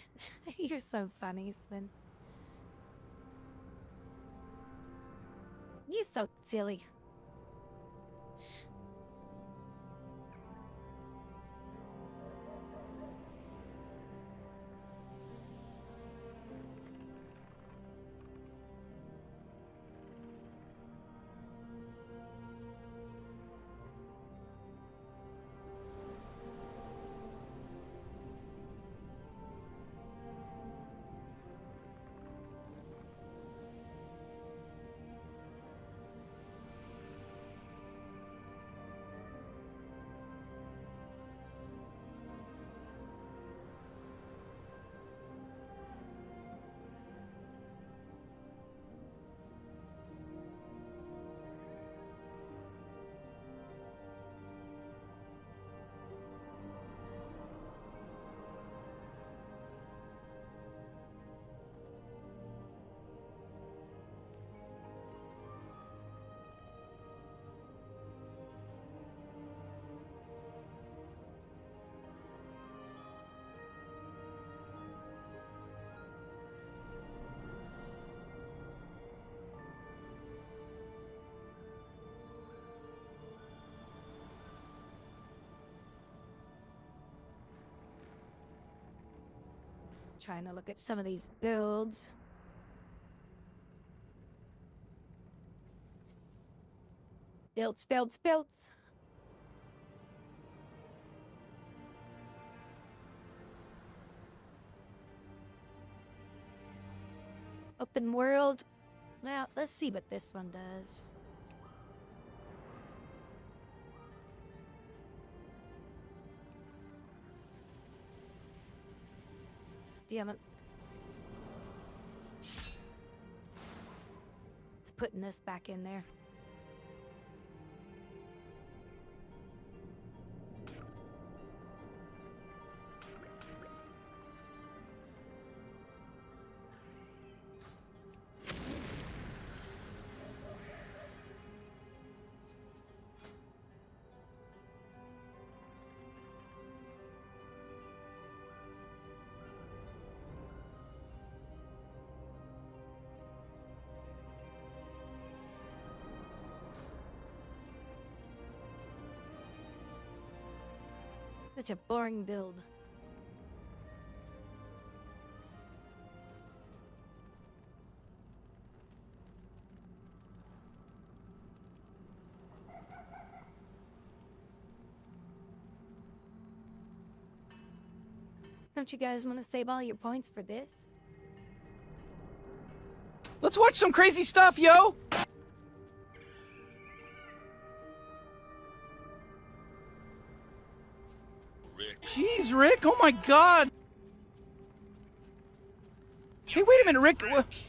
You're so funny, Sven. You're so silly. Trying to look at some of these builds. Builds. Open world. Now, let's see what this one does. Damn it. It's putting this back in there. Such a boring build. Don't you guys want to save all your points for this? Let's watch some crazy stuff, yo! Jeez, Rick, oh my god! Hey, wait a minute, Rick.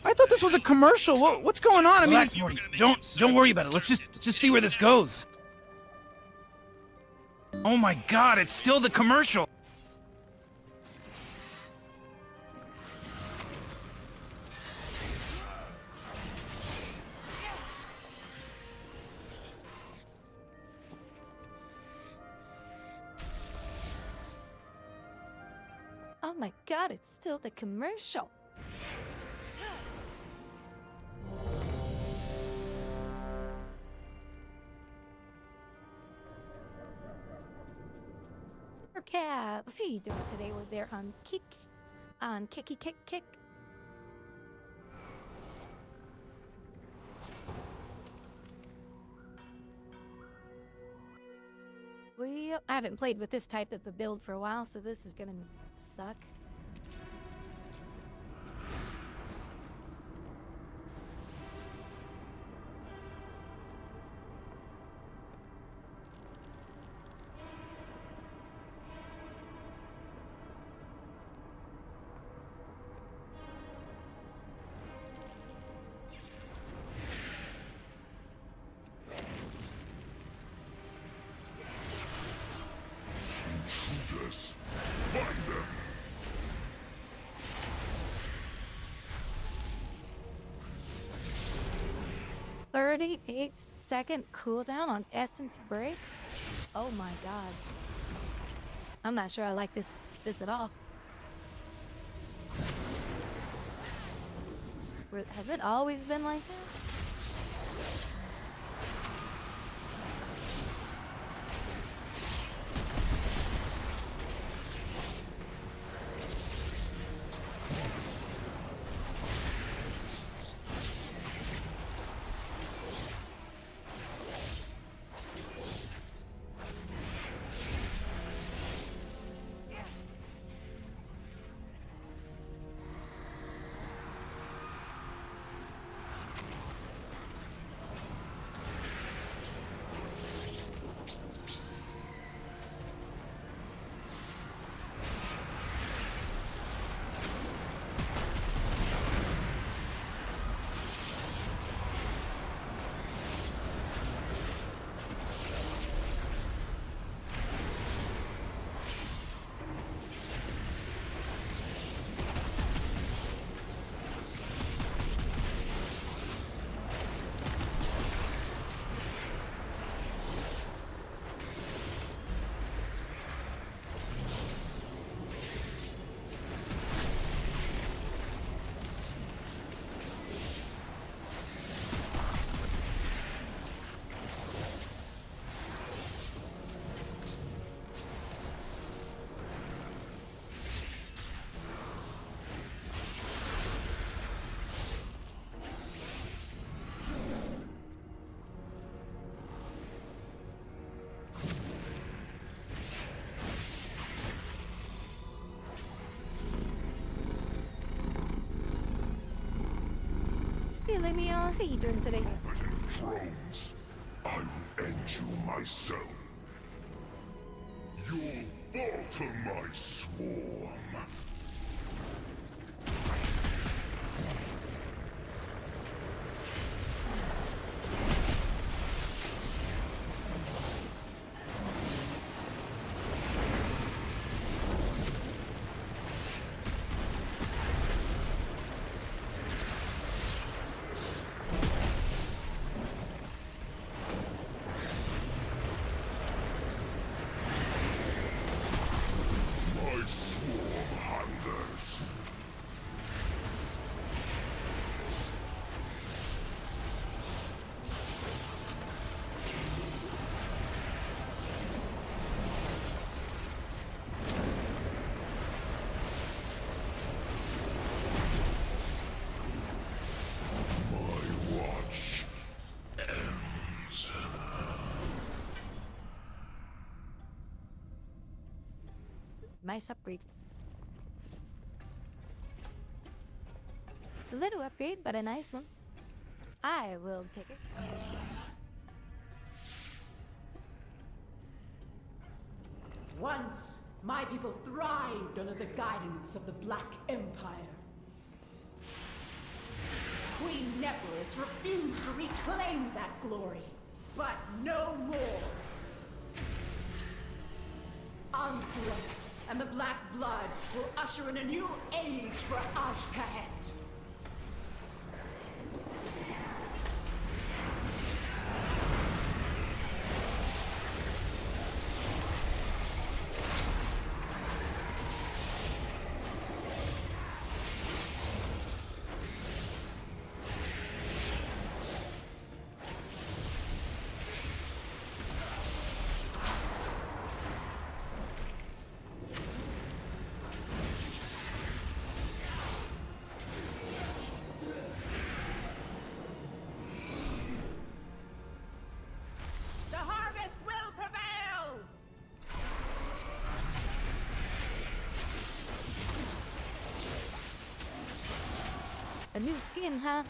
I thought this was a commercial. What's going on? I mean, relax, Morty. Don't worry about it. Let's just see where this goes. Oh my god, it's still the commercial. Oh my god, it's still the commercial. Cat, what are you doing today? We're there on Kicky Kick. I haven't played with this type of a build for a while, so this is gonna suck. Intruders, find them! 38-second cooldown on Essence Break? Oh my god. I'm not sure I like this at all. Has it always been like that? Let me on. How you doing today? Thrones, I will end you myself. You'll falter my swarm. Nice upgrade. A little upgrade, but a nice one. I will take it. Once, my people thrived under the guidance of the Black Empire. Queen Nephris refused to reclaim that glory, but no more. Onslaught and the Black Blood will usher in a new age for Ashkahet. A new skin, huh?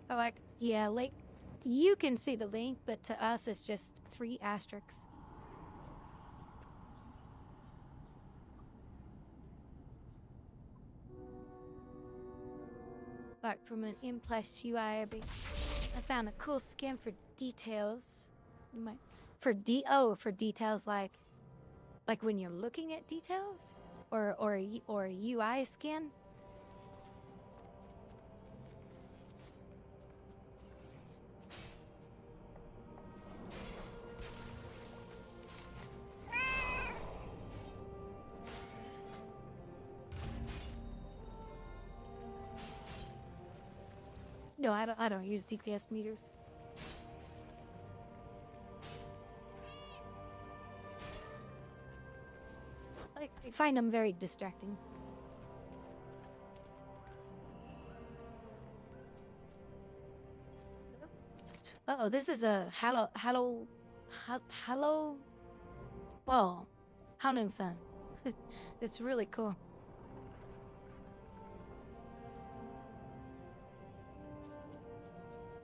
Like, yeah, like, you can see the link, but to us it's just 3 asterisks. Like, from an in-place UI, I found a cool skin for details. You might, for details like when you're looking at details, or a UI skin. No, I don't use DPS meters. Like, I find them very distracting. Uh-oh, this is a Hello Ball. Hanunfen. It's really cool.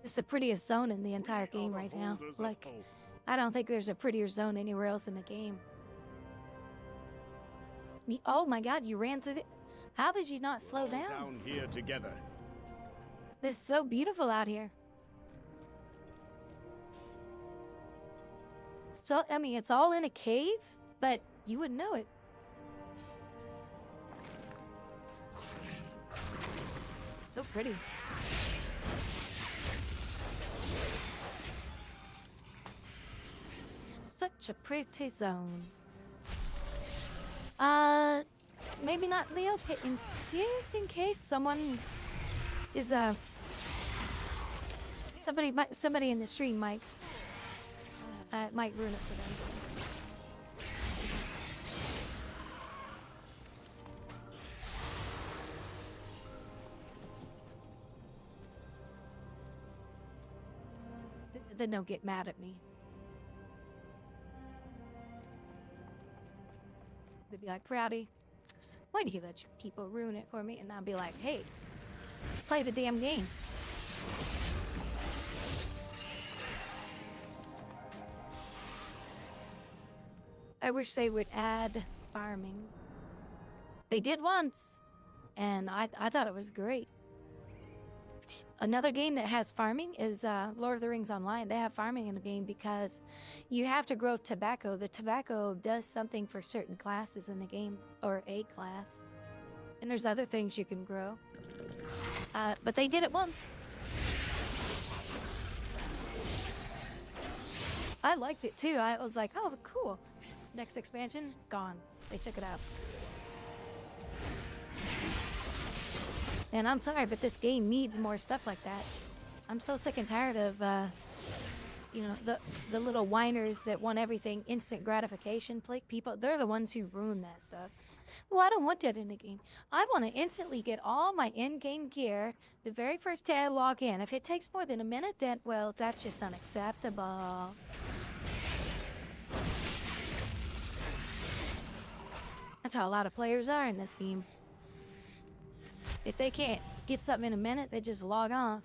It's the prettiest zone in the entire game right now. Like, I don't think there's a prettier zone anywhere else in the game. Oh my god, you ran through the... How did you not slow down? Down here together. It's so beautiful out here. So, I mean, it's all in a cave, but you wouldn't know it. So pretty. Such a pretty zone. Maybe not Leo, but just in case someone is somebody in the stream might ruin it for them. Then they'll get mad at me. They'd be like, Grouwdi, why do you let people ruin it for me? And I'll be like, hey, play the damn game. I wish they would add farming. They did once, and I thought it was great. Another game that has farming is Lord of the Rings Online. They have farming in the game because you have to grow tobacco. The tobacco does something for certain classes in the game, or a class. And there's other things you can grow. But they did it once. I liked it too. I was like, oh, cool. Next expansion, gone. They took it out. And I'm sorry, but this game needs more stuff like that. I'm so sick and tired of, you know, the little whiners that want everything instant gratification. People, they're the ones who ruin that stuff. Well, I don't want that in the game. I want to instantly get all my in-game gear the very first day I log in. If it takes more than a minute, then, well, that's just unacceptable. That's how a lot of players are in this game. If they can't get something in a minute, they just log off.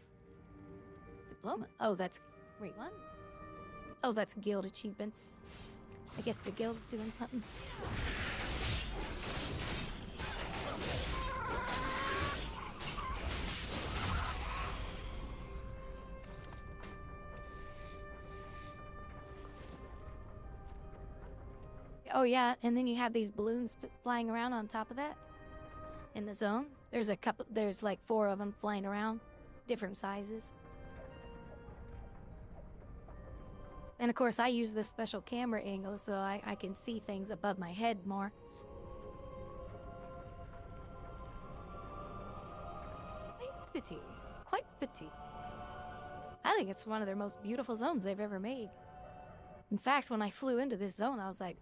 Diploma. Oh, that's... Wait, what? Oh, that's guild achievements. I guess the guild's doing something. Oh yeah, and then you have these balloons flying around on top of that. In the zone. There's like 4 of them flying around. Different sizes. And of course I use this special camera angle so I can see things above my head more. petit. Quite petit. I think it's one of their most beautiful zones they've ever made. In fact, when I flew into this zone, I was like,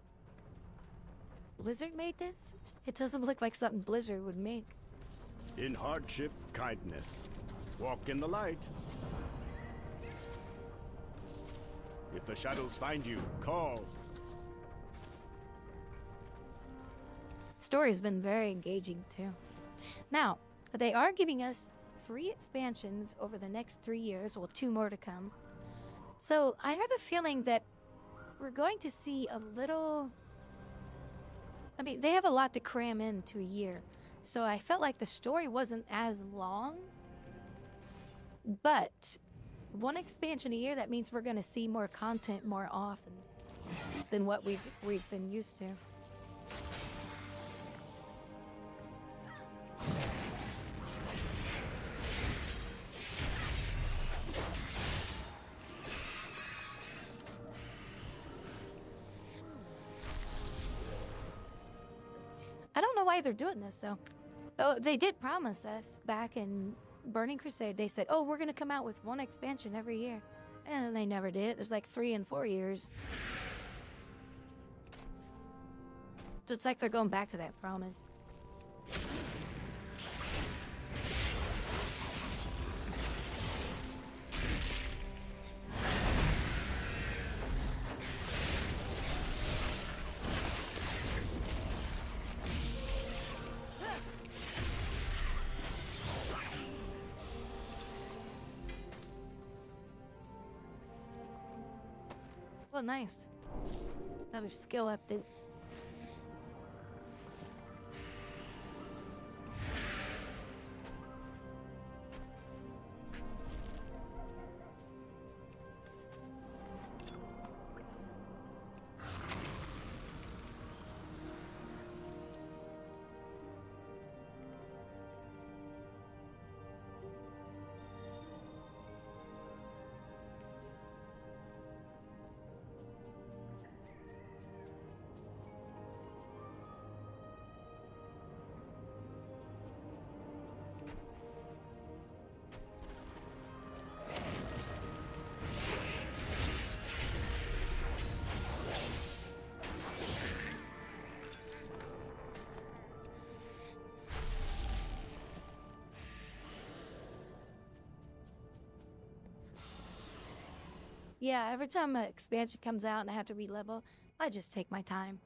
Blizzard made this? It doesn't look like something Blizzard would make. In hardship, kindness. Walk in the light. If the shadows find you, call. Story's been very engaging too. Now, they are giving us free expansions over the next 3 years, well, 2 more to come. So I have a feeling that we're going to see a little... I mean, they have a lot to cram into a year. So I felt like the story wasn't as long. But 1 expansion a year, that means we're going to see more content more often than what we've been used to. I don't know why they're doing this, though. Oh, they did promise us back in Burning Crusade. They said, oh, we're going to come out with 1 expansion every year. And they never did. It's like 3 and 4 years. So it's like they're going back to that promise. Oh, nice. Another skill update. Yeah, every time an expansion comes out and I have to re-level, I just take my time.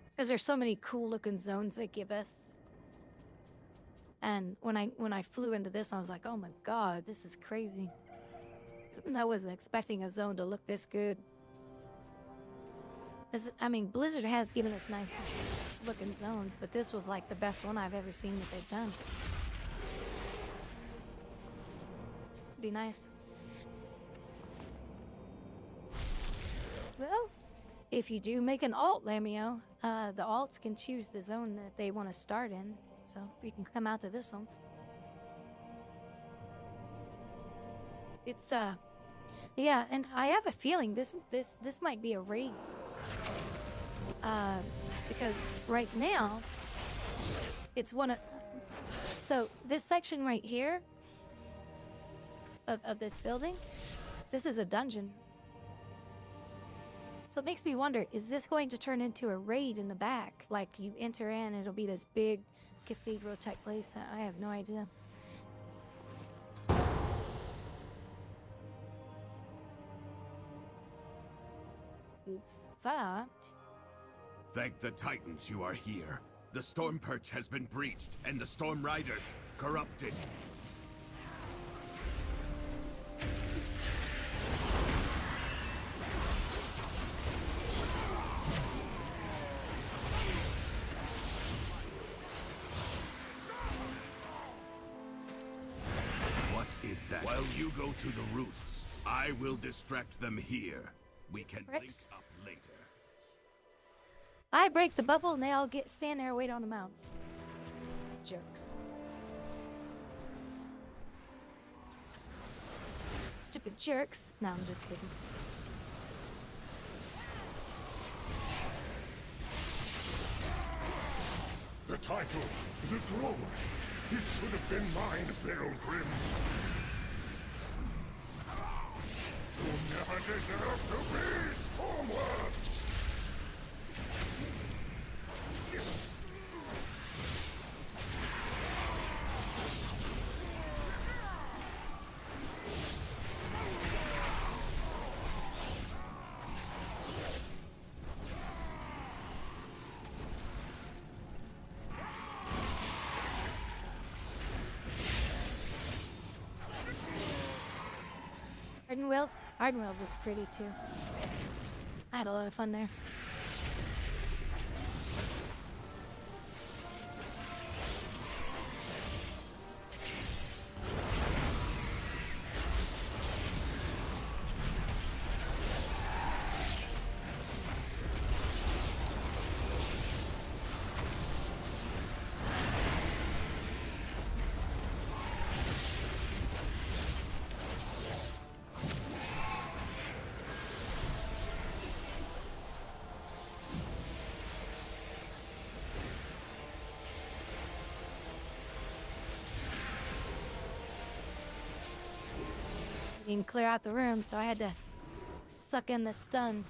Because there's so many cool looking zones they give us. And when I flew into this, I was like, oh my god, this is crazy. I wasn't expecting a zone to look this good. I mean, Blizzard has given us nice looking zones, but this was like the best one I've ever seen that they've done. It's pretty nice. Well, if you do make an alt, Lamio, the alts can choose the zone that they want to start in, so you can come out to this one. It's yeah, and I have a feeling this might be a raid, because right now it's one of, so this section right here of this building, this is a dungeon. So it makes me wonder, is this going to turn into a raid in the back? Like you enter in and it'll be this big cathedral type place? I have no idea. In fact... Thank the Titans you are here. The Storm Perch has been breached and the Storm Riders corrupted. While you go to the roosts, I will distract them here. We can link up later. I break the bubble and they all stand there and wait on the mounts. Jerks. Stupid jerks. No, I'm just kidding. The title, the glory. It should have been mine, Pilgrim. You never deserve to be Stormward! Ardenweld was pretty too. I had a lot of fun there. You can clear out the room, so I had to suck in the stun.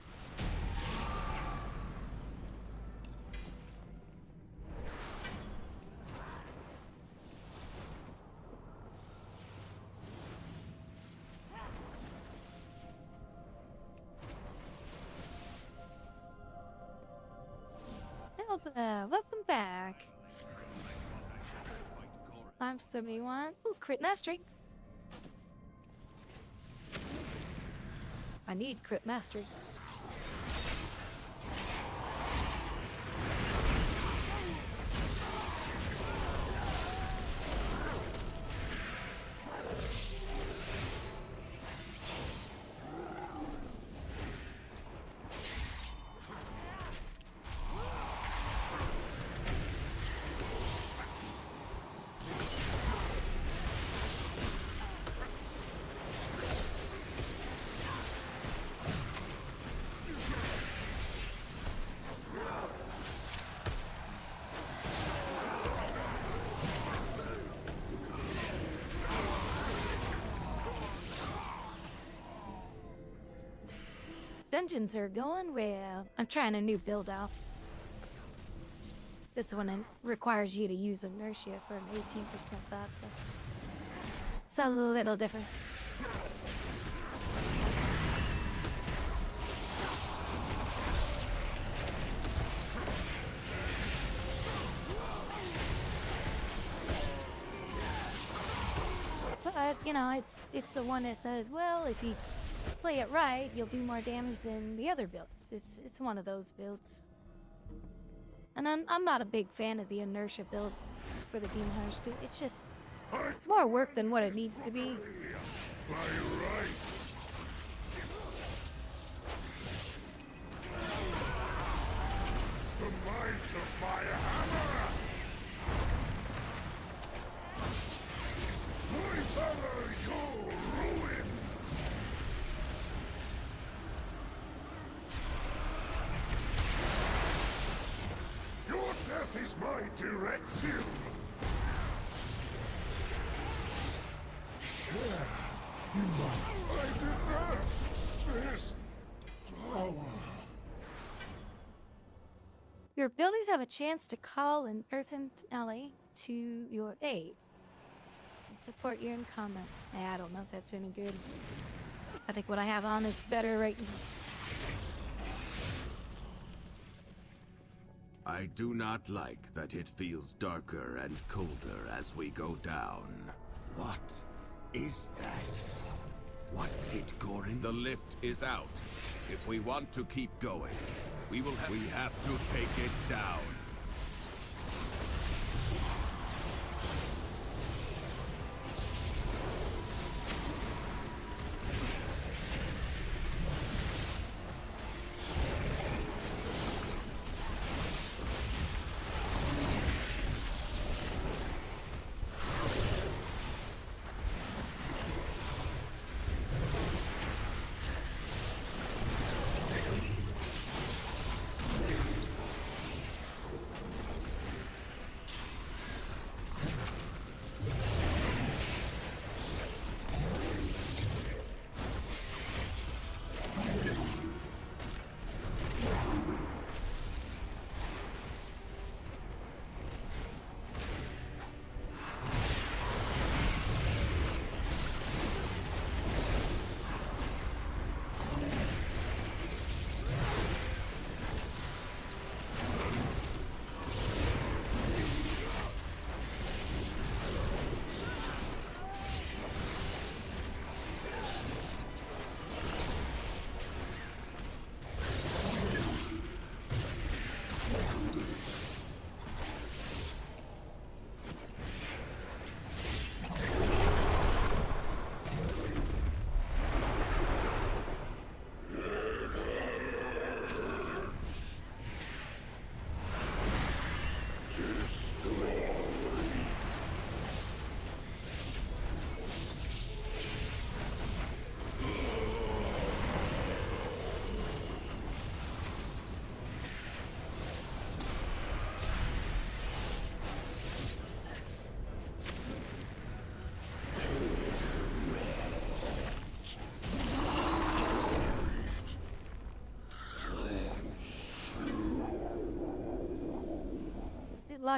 Welcome back. I'm somebody want. Ooh, crit mastery. I need crit mastery. Dungeons are going well. I'm trying a new build out. This one requires you to use inertia for an 18% buff, so it's a little different. But you know, it's the one that says, well, if you play it right, you'll do more damage than the other builds. It's one of those builds. And I'm not a big fan of the inertia builds for the Demon Hunters, because it's just more work than what it needs to be. The might of my hammer! My valor, your ruin! Your death is my directive! Share in my... I deserve this power! Your abilities have a chance to call an earthen ally to your aid and support you in combat. I don't know if that's any good. I think what I have on is better right now. I do not like that it feels darker and colder as we go down. What is that? What did Gorin? The lift is out. If we want to keep going, we have to take it down.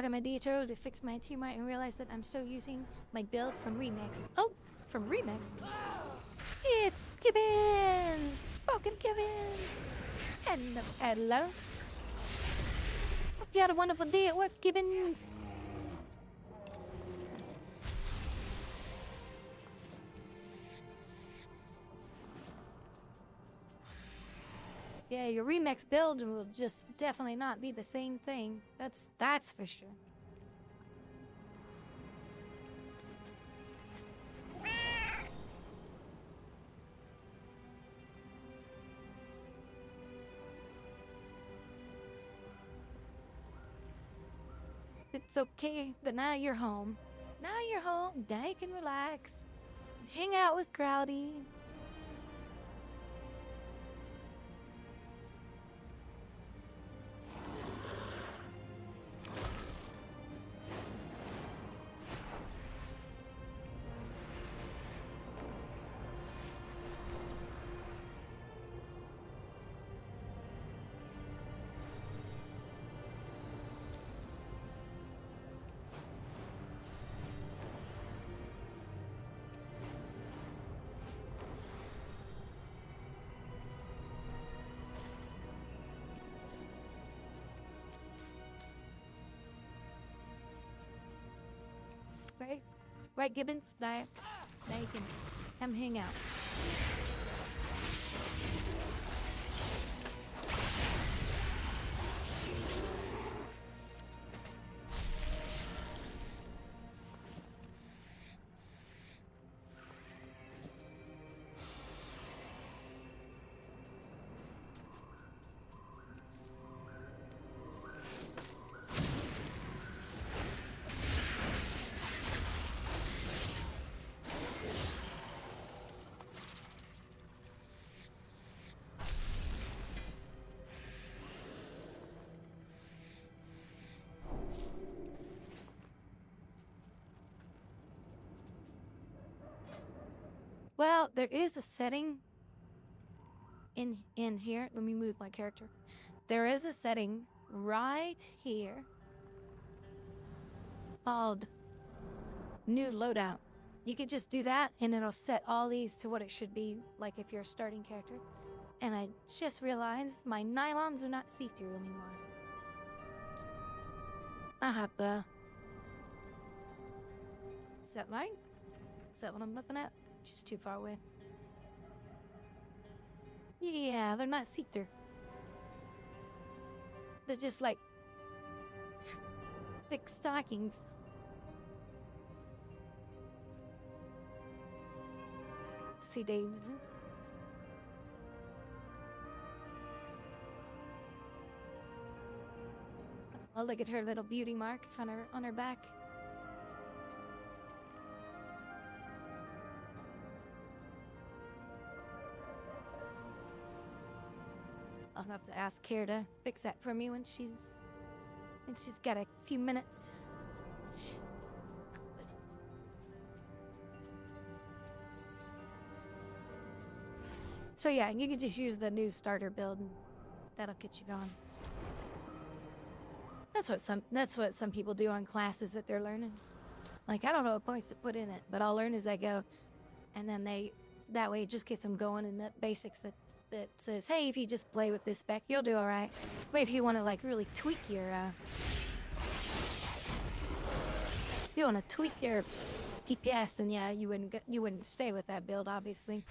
log on my DHO to fix my tumor and realize that I'm still using my build from Remix. Oh, from Remix? It's Gibbons! Broken Gibbons! Hello. Hope you had a wonderful day at work, Gibbons. Yeah, your remix build will just definitely not be the same thing. That's for sure. It's okay, but now you're home. Now you're home. Now you can relax. Hang out with Grouwdi. Right, Gibbons? Now you can come hang out. Well, there is a setting in here. Let me move my character. There is a setting right here called New Loadout. You could just do that and it'll set all these to what it should be, like if you're a starting character. And I just realized my nylons are not see-through anymore. Is that right? Is that what I'm looking at? Just too far away. Yeah, they're not see-through. They're just like thick stockings. See, Dave's. Oh, look at her little beauty mark on her back. I'll have to ask Kara to fix that for me when she's got a few minutes. So yeah, you can just use the new starter build and that'll get you going. That's what some people do on classes that they're learning. Like, I don't know what points to put in it, but I'll learn as I go. And then that way it just gets them going in that basics that says, hey, if you just play with this spec, you'll do alright. But if you want to like really tweak your DPS, then yeah, you wouldn't stay with that build, obviously.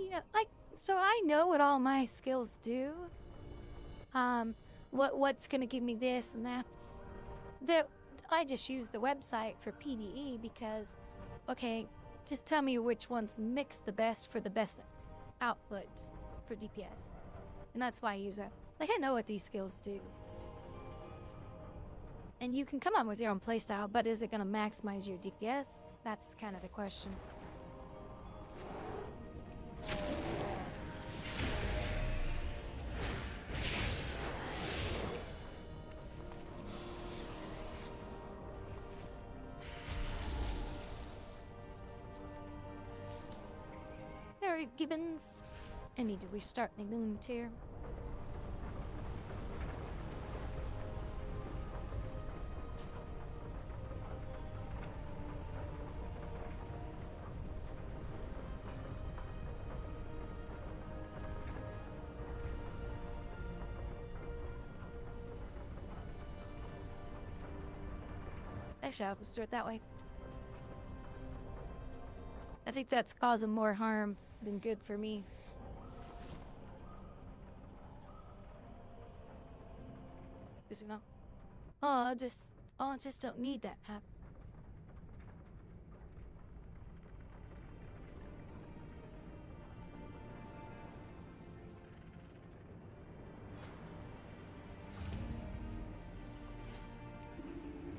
Yeah, like, so I know what all my skills do. What's gonna give me this and that. I just use the website for PvE because, okay, just tell me which ones mix the best for the best output for DPS. And that's why I use it. Like, I know what these skills do. And you can come up with your own playstyle, but is it going to maximize your DPS? That's kind of the question. Harry Gibbons. I need to restart my loom tier. Actually, I'll just do it that way. I think that's causing more harm than good for me. Cause you know, I just don't need that happen.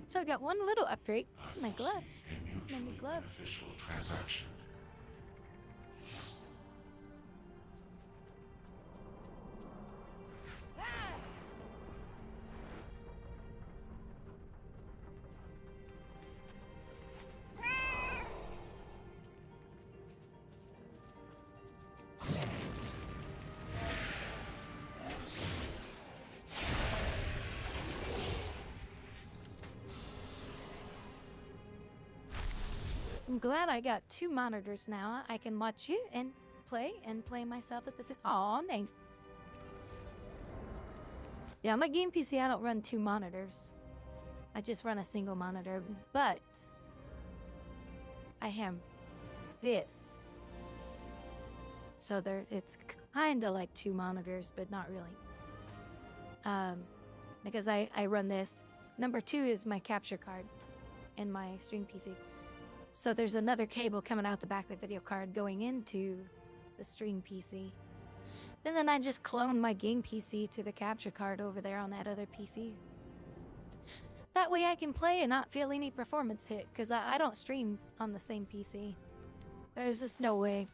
So I got one little upgrade. My gloves. My new gloves. Transaction. I'm glad I got 2 monitors now. I can watch you and play myself at the same. Aw, nice. Yeah, my game PC, I don't run 2 monitors. I just run a single monitor, but I have this. So it's kind of like 2 monitors, but not really. Because I run this. Number 2 is my capture card and my stream PC. So there's another cable coming out the back of the video card going into the stream PC. And then I just clone my game PC to the capture card over there on that other PC. That way I can play and not feel any performance hit, because I don't stream on the same PC. There's just no way.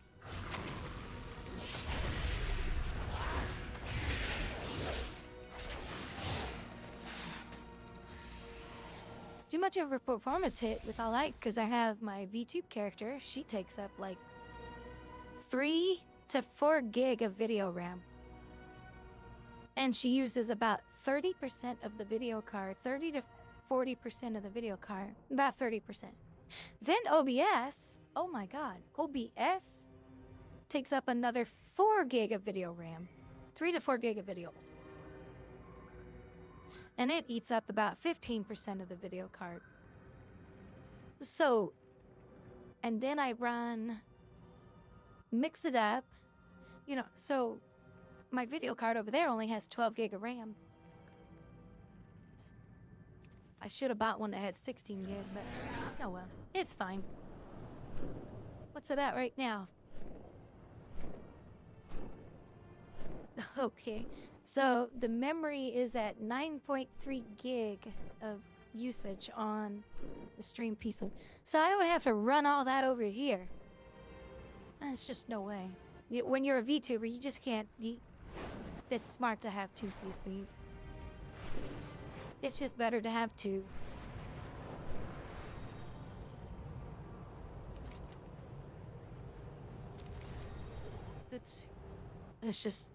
Too much of a performance hit with all that, because I have my VTube character. She takes up like 3 to 4 gig of video RAM. And she uses about 30% of the video card, 30 to 40% of the video card, about 30%. Then OBS, oh my god, OBS takes up another 4 gig of video RAM, 3 to 4 gig of video. And it eats up about 15% of the video card. So, and then I mix it up, you know, so my video card over there only has 12 gig of RAM. I should have bought one that had 16 gig, but oh well, it's fine. What's it at right now? Okay. So the memory is at 9.3 gig of usage on the stream PC. So I would have to run all that over here. That's just no way. When you're a VTuber, you just can't. It's smart to have 2 PCs. It's just better to have 2.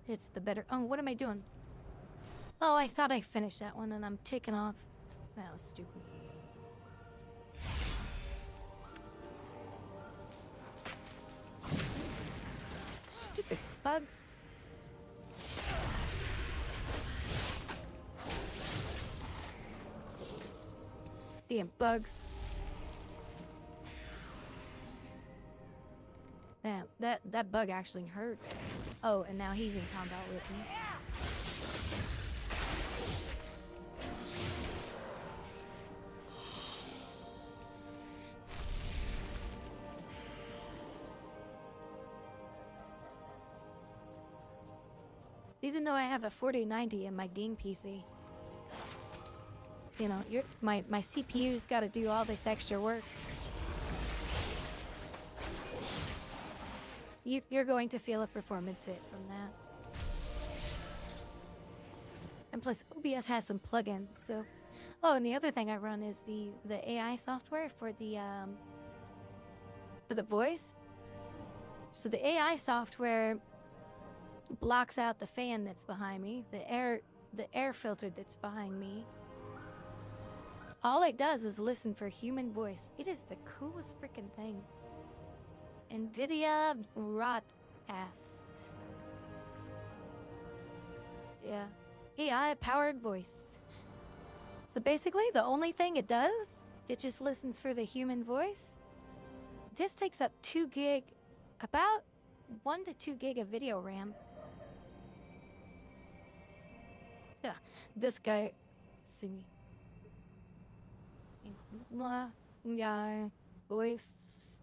It's the better. Oh, what am I doing? Oh, I thought I finished that one and I'm taking off. That was stupid. Stupid bugs. Damn bugs. Damn, that bug actually hurt. Oh, and now he's in combat with me. Even though I have a 4090 in my game PC, you know, my CPU's got to do all this extra work. You're going to feel a performance hit from that. And plus, OBS has some plugins, so... Oh, and the other thing I run is the AI software for the voice. So the AI software blocks out the fan that's behind me, the air filter that's behind me. All it does is listen for human voice. It is the coolest freaking thing. NVIDIA broadcast. Yeah. AI-powered voice. So basically, the only thing it does, it just listens for the human voice. This takes up 2 gig, about 1 to 2 gig of video RAM. Yeah, this guy, see me. Yeah, voice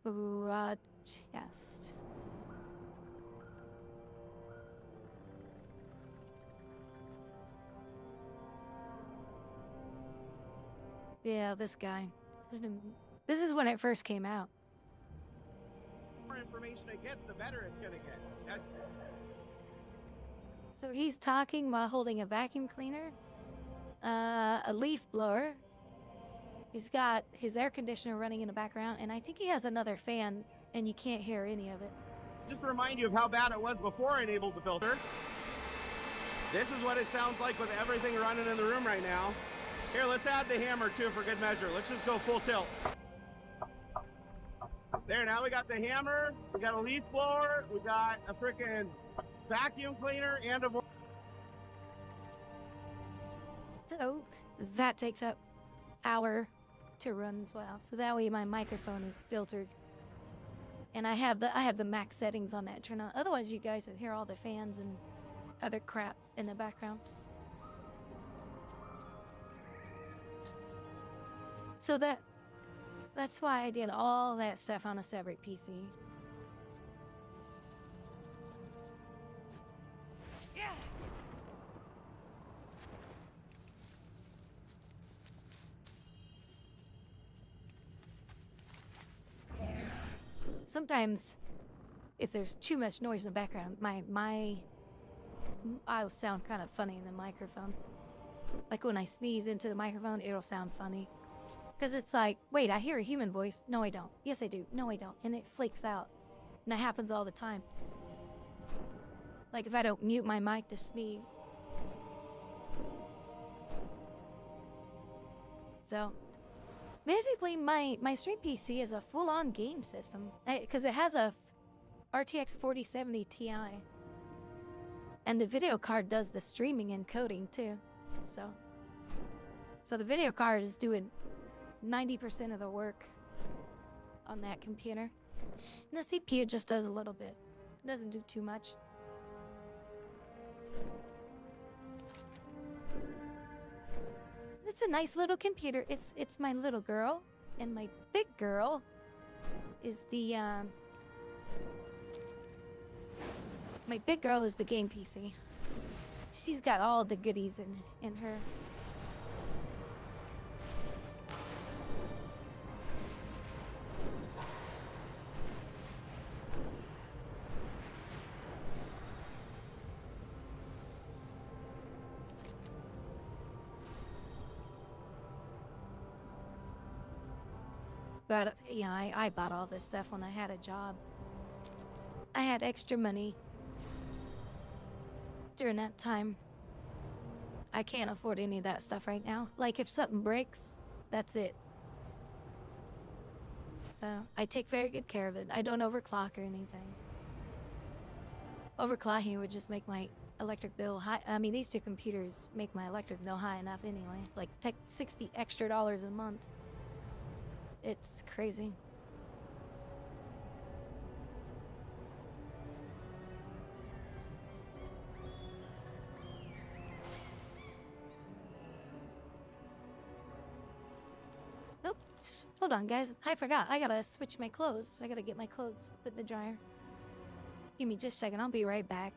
broadcast. Yeah, this guy. This is when it first came out. The more information it gets, the better it's gonna get. So he's talking while holding a vacuum cleaner, a leaf blower. He's got his air conditioner running in the background, and I think he has another fan, and you can't hear any of it. Just to remind you of how bad it was before I enabled the filter. This is what it sounds like with everything running in the room right now. Here, let's add the hammer too for good measure. Let's just go full tilt. There, now we got the hammer, we got a leaf blower, we got a freaking vacuum cleaner, and a... So that takes up hour to run as well. So that way my microphone is filtered. And I have the max settings on that turned on. Otherwise you guys would hear all the fans and other crap in the background. So that's why I did all that stuff on a separate PC. Yeah. Sometimes, if there's too much noise in the background, I'll sound kind of funny in the microphone. Like when I sneeze into the microphone, it'll sound funny. Because it's like, wait, I hear a human voice. No, I don't. Yes, I do. No, I don't. And it flakes out. And that happens all the time. Like if I don't mute my mic to sneeze. So, basically my stream PC is a full-on game system. Because it has a RTX 4070 Ti. And the video card does the streaming and coding too. So the video card is doing 90% of the work on that computer. And the CPU just does a little bit. It doesn't do too much. It's a nice little computer. It's my little girl, and my big girl is the my big girl is the game PC. She's got all the goodies in her. But yeah, I bought all this stuff when I had a job. I had extra money during that time. I can't afford any of that stuff right now. Like if something breaks, that's it. So I take very good care of it. I don't overclock or anything. Overclocking would just make my electric bill high. I mean, these two computers make my electric bill high enough anyway. Like $60 extra a month. It's crazy. Nope. Hold on, guys. I forgot. I gotta switch my clothes. I gotta get my clothes put in the dryer. Give me just a second. I'll be right back.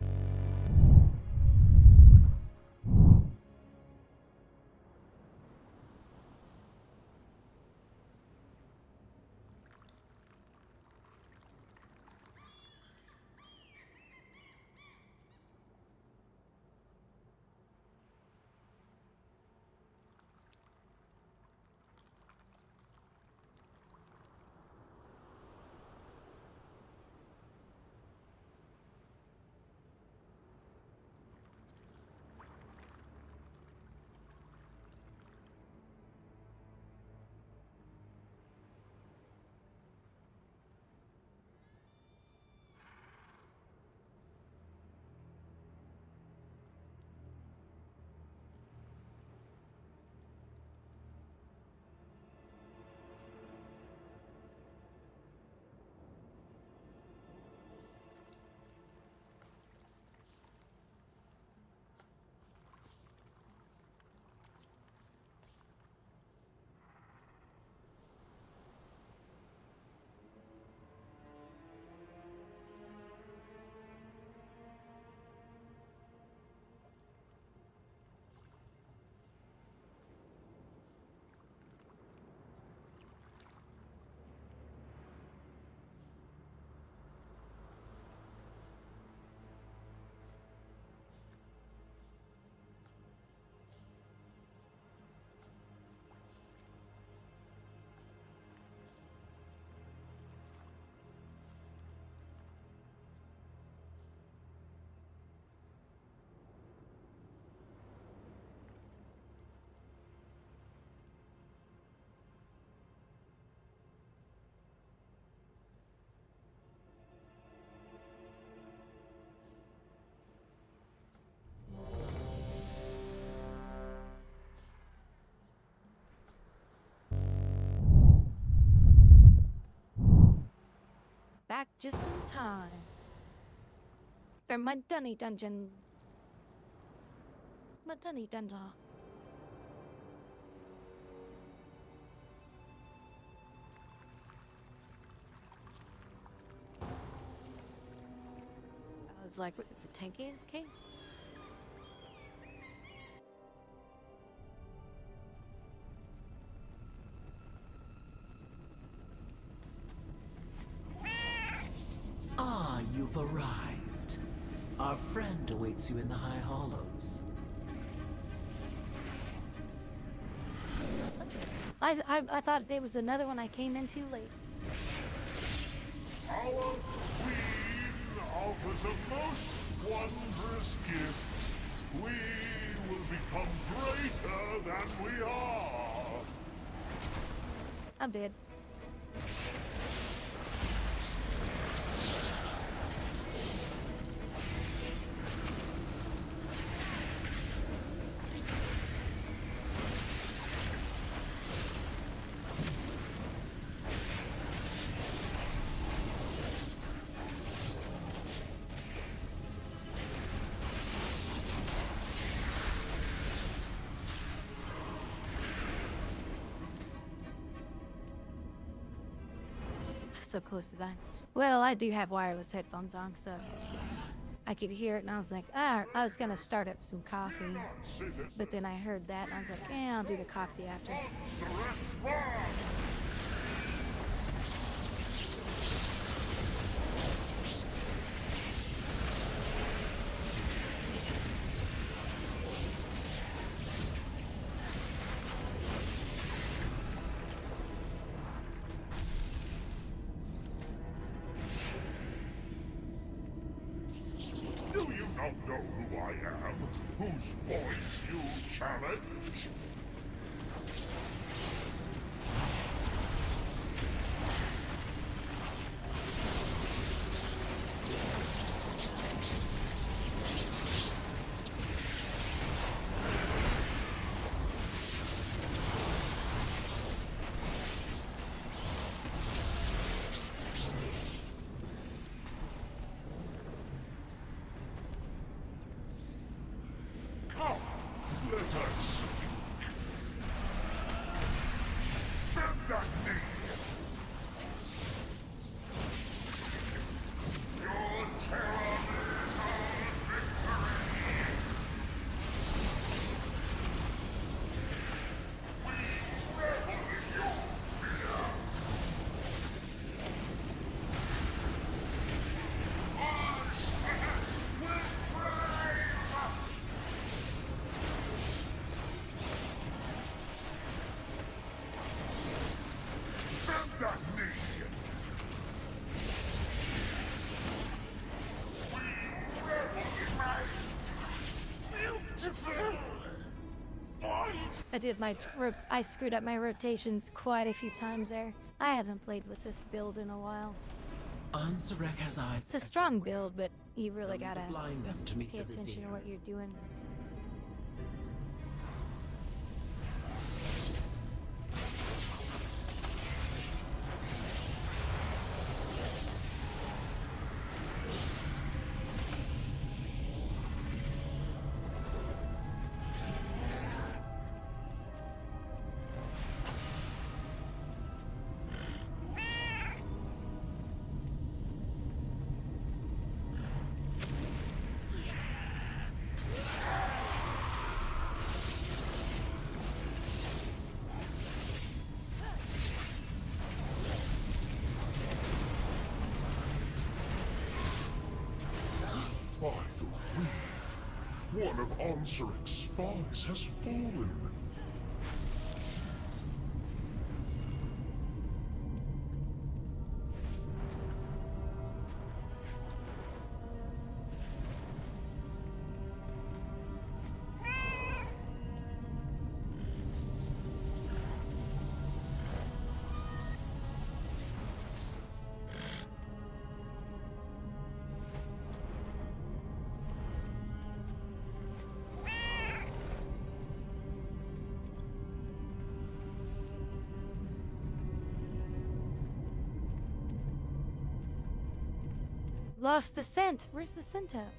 just in time for my dunny dungeon. My dunny dungeon. I was like, is it tanky? Okay. Ah, you've arrived. Our friend awaits you in the High Hollows. I thought there was another one I came in too late. Our queen offers a most wondrous gift. We will become greater than we are. I'm dead. So close to that. Well, I do have wireless headphones on, so I could hear it, and I was like, I was gonna start up some coffee, but then I heard that, and I was like, yeah, I'll do the coffee after. Do you not know who I am? Whose voice you challenge? Come, let us. Bend that knee. Your terror is our victory. We revel in your fear. Our spirit will brave. Bend that knee. We revel in my beautiful voice. I screwed up my rotations quite a few times there. I haven't played with this build in a while. Ansurek has eyes. It's a strong build, but you really Only to gotta blind them to meet pay the attention vizier. to what you're doing. By the weave, one of Ansurek's spies has fallen. Lost the scent. Where's the scent at?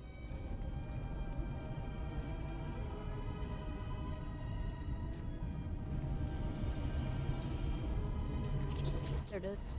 There it is.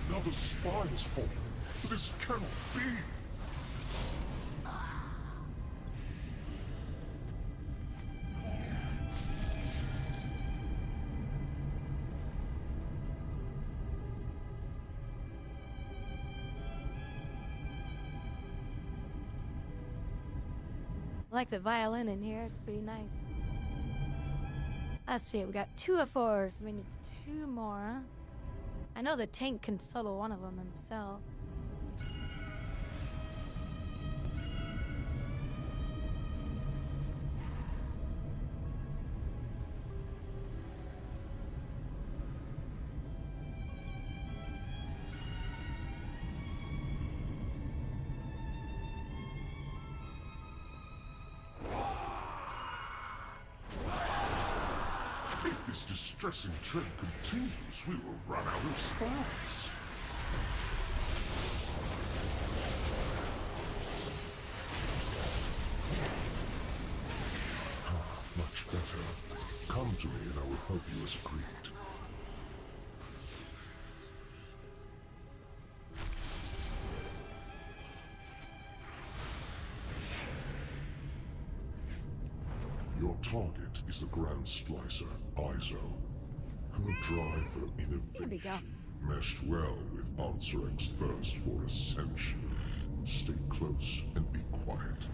Another spy has fallen. This cannot be. I like the violin in here. It's pretty nice. Let's see. We got 2 of 4, so we need 2 more. I know the tank can solo one of them himself. If this distressing trend continues, we will run out of spies. Much better. Come to me and I will help you as agreed. Your target is the Grand Slicer, Izo. Her drive for innovation meshed well with Ansarek's thirst for ascension. Stay close and be quiet.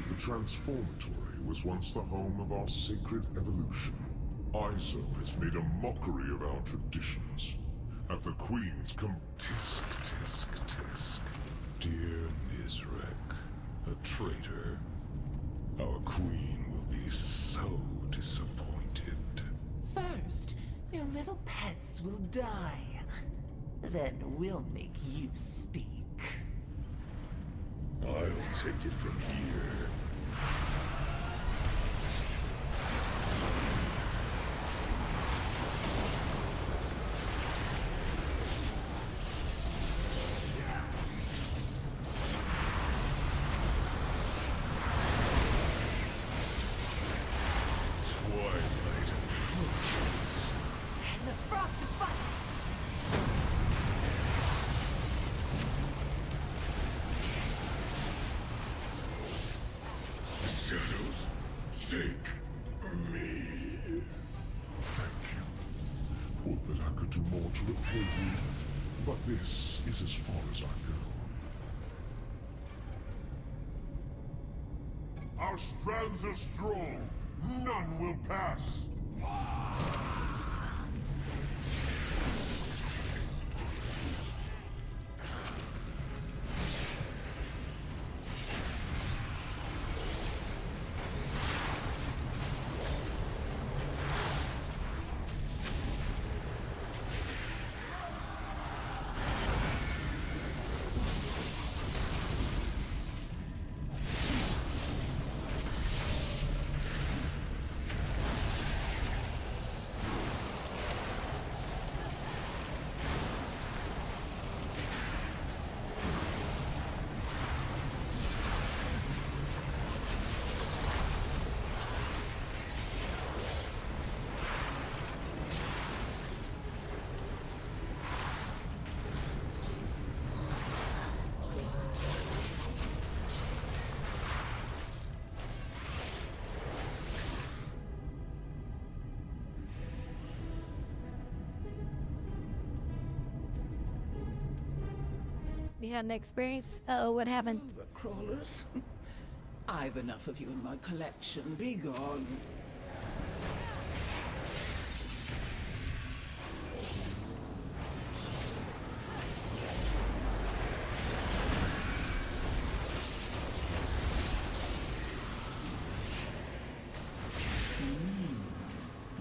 The Transformatory was once the home of our sacred evolution. Izo has made a mockery of our traditions. At the Queen's tisk, tisk, tisk. Dear Nizrek, a traitor. Our Queen will be so disappointed. First, your little pets will die. Then we'll make you speak. I'll take it from here. Shadows, take me. Thank you. Would that I could do more to repay you, but this is as far as I go. Our strands are strong. None will pass. You had an experience? Uh-oh, what happened? Overcrawlers. I've enough of you in my collection. Be gone.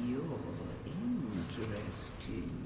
You're interesting.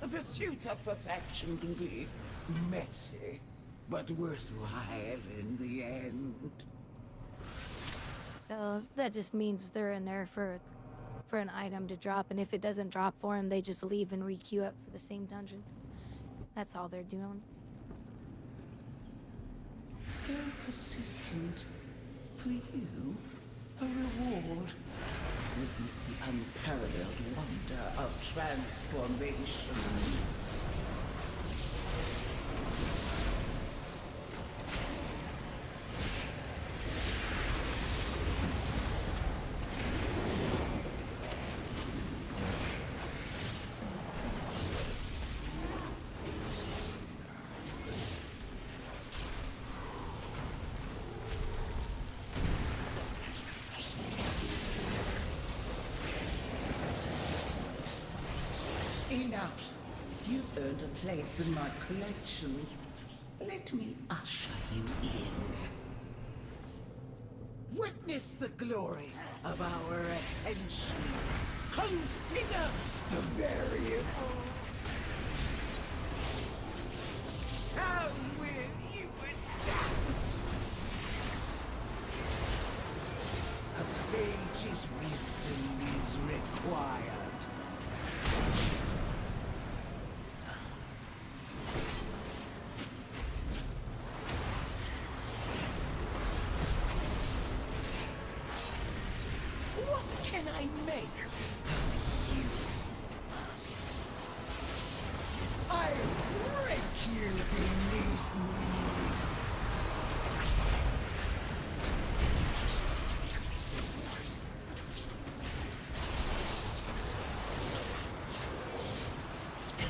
The pursuit of perfection can be messy, but worthwhile in the end. So that just means they're in there for an item to drop, and if it doesn't drop for them, they just leave and re-queue up for the same dungeon. That's all they're doing. So persistent. For you, a reward. Witness the unparalleled wonder of transformation. Enough. You've earned a place in my collection. Let me usher you in. Witness the glory of our ascension. Consider the variables. How will you adapt? A sage's wisdom is required. What can I make of you? I'll break you beneath me.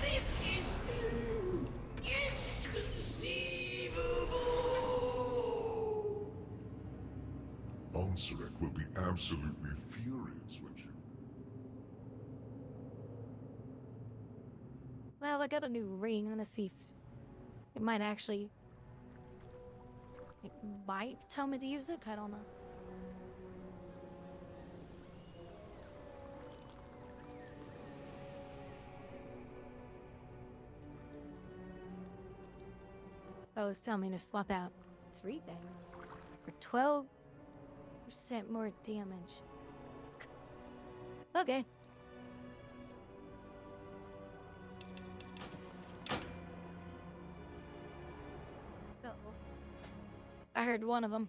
This is inconceivable. Ansarek will be absolutely furious when she... Well, I got a new ring. I'm gonna see if it might actually... It might tell me to use it? I don't know. Oh, it's telling me to swap out 3 things for 12% more damage. Okay. Uh-oh. I heard one of them.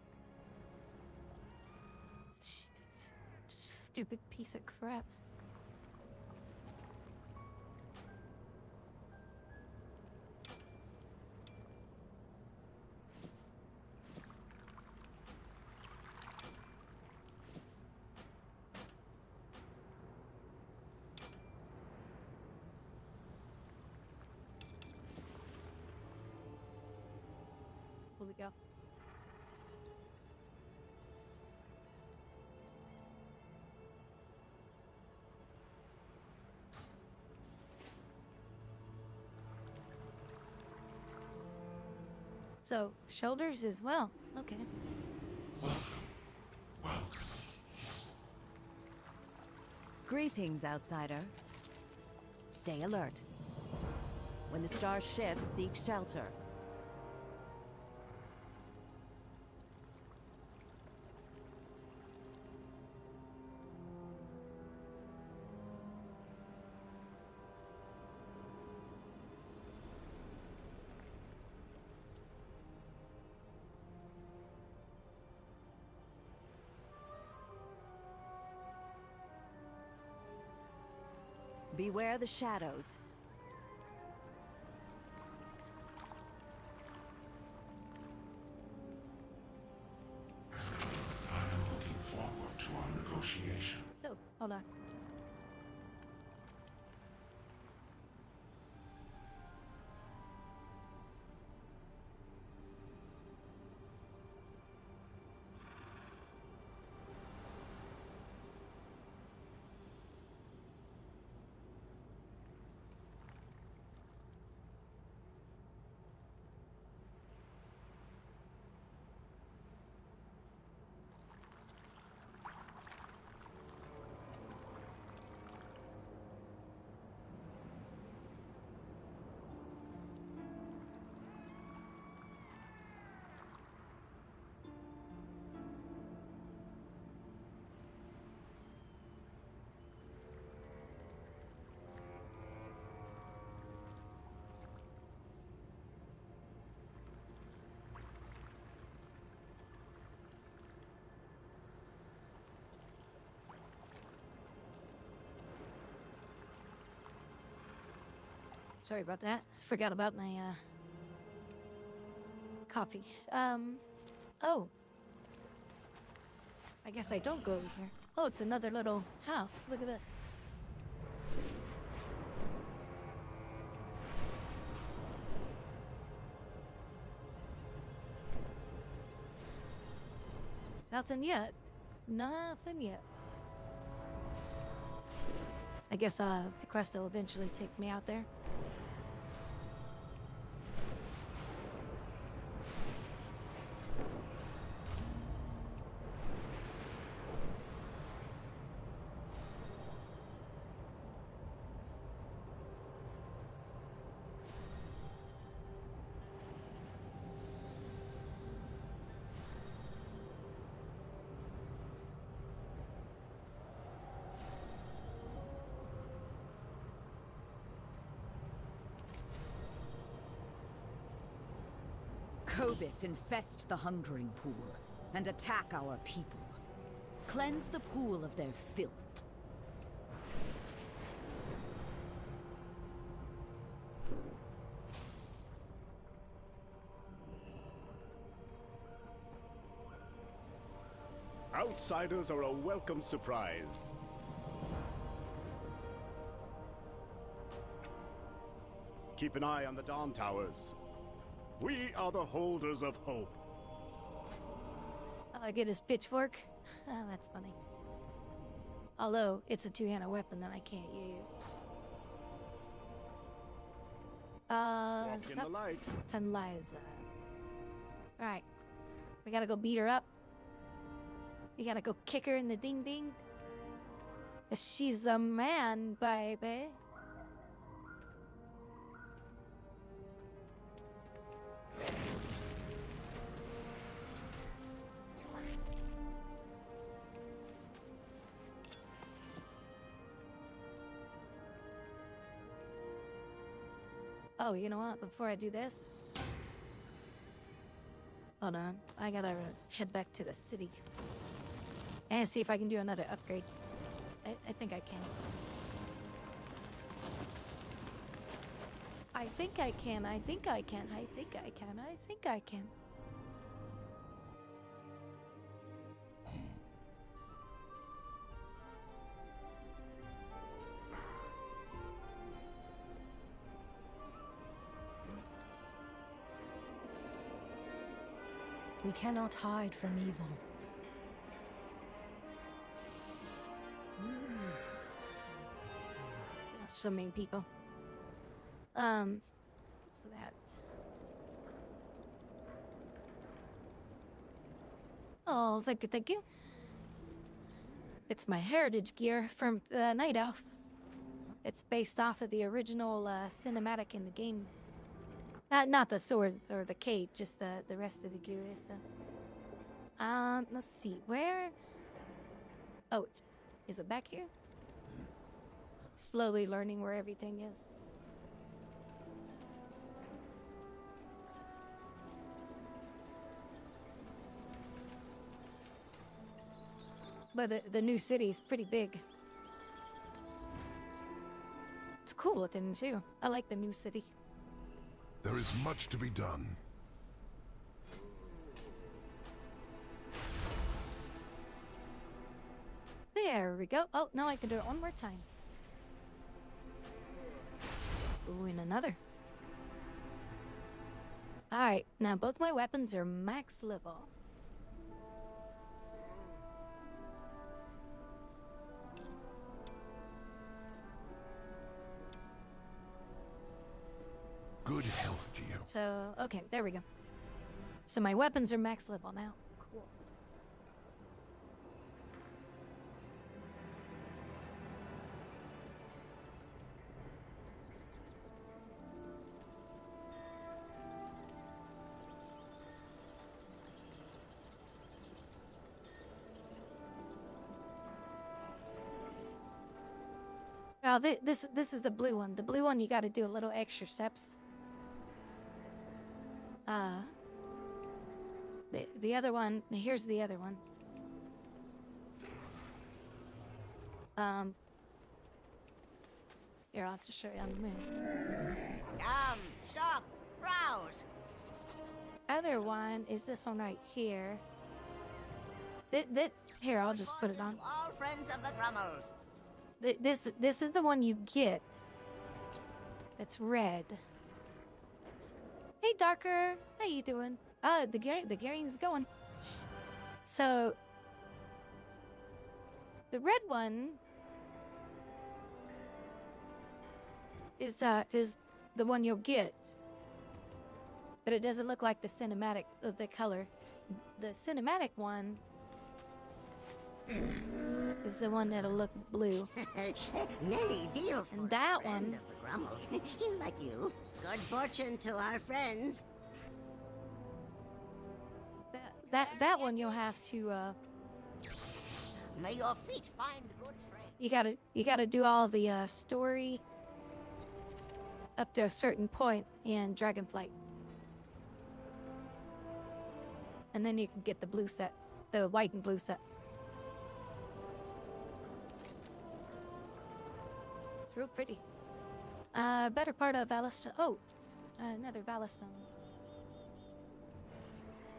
Jesus. Stupid piece of crap. Holy cow. So, shoulders as well. Okay. Greetings, outsider. Stay alert. When the star shifts, seek shelter. Beware the shadows. I am looking forward to our negotiation. Oh, hold on. Sorry about that. Forgot about my, coffee. Oh. I guess I don't go over here. Oh, it's another little house. Look at this. Nothing yet. Nothing yet. I guess, the quest will eventually take me out there. Cobus infest the Hungering Pool and attack our people. Cleanse the pool of their filth. Outsiders are a welcome surprise. Keep an eye on the Dawn Towers. We are the holders of hope. Oh, I get his pitchfork. Oh, that's funny. Although, it's a two-handed weapon that I can't use. Walk in Stop. the light. Liza. Alright. We gotta go beat her up. We gotta go kick her in the ding-ding. She's a man, baby. Oh, you know what? Before I do this... Hold on. I gotta head back to the city. And see if I can do another upgrade. I think I can. I think I can. I think I can. I think I can. I think I can. We cannot hide from evil. So many people. So that. Oh, thank you, thank you. It's my heritage gear from the Night Elf. It's based off of the original cinematic in the game. Not the swords or the cape, just the rest of the gear is the. Let's see, where? Oh, is it back here? Slowly learning where everything is. But the new city is pretty big. It's cool looking too. I like the new city. There is much to be done. There we go. Oh, now I can do it one more time. Ooh, and another. Alright, now both my weapons are max level. Good health to you. So, okay, there we go. So my weapons are max level now. Cool. Well, this is the blue one. The blue one, you got to do a little extra steps. The other one. Here's the other one. Here, I'll just show you on the moon. Come, shop, browse. Other one is this one right here. Here, I'll just put it on. All friends of the Grummels. This is the one you get. It's red. Hey, Darker. How you doing? The gearing's going. So the red one is the one you'll get, but it doesn't look like the cinematic of the color. The cinematic one is the one that'll look blue. Many deals for And that a friend one. of the Grummels. Like you. Good fortune to our friends. That one you'll have to. May your feet find good friends. You gotta do all the story up to a certain point in Dragonflight, and then you can get the blue set, the white and blue set. It's real pretty. Better part of Valistone. Oh, another Valistone.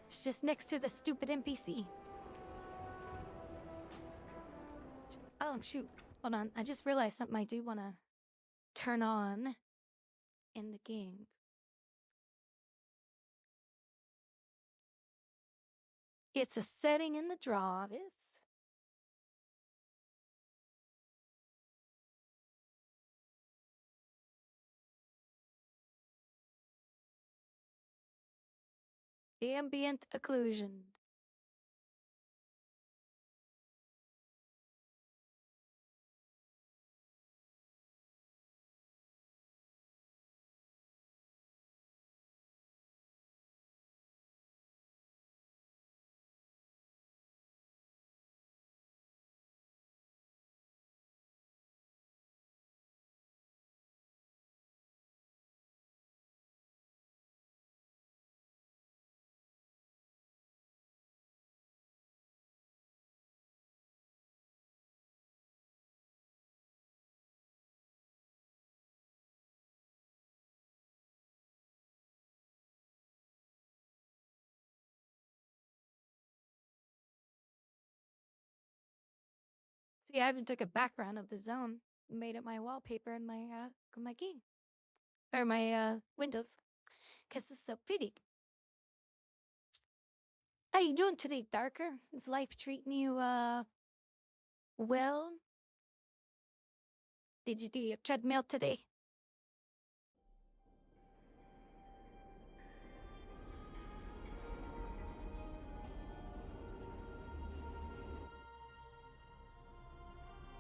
It's just next to the stupid NPC. Oh, shoot. Hold on. I just realized something I do want to turn on in the game. It's a setting in the draw. This. Ambient occlusion. See, I even took a background of the zone, made it my wallpaper in my game, or my Windows, cause it's so pretty. How you doing today, Darker? Is life treating you, well? Did you do your treadmill today?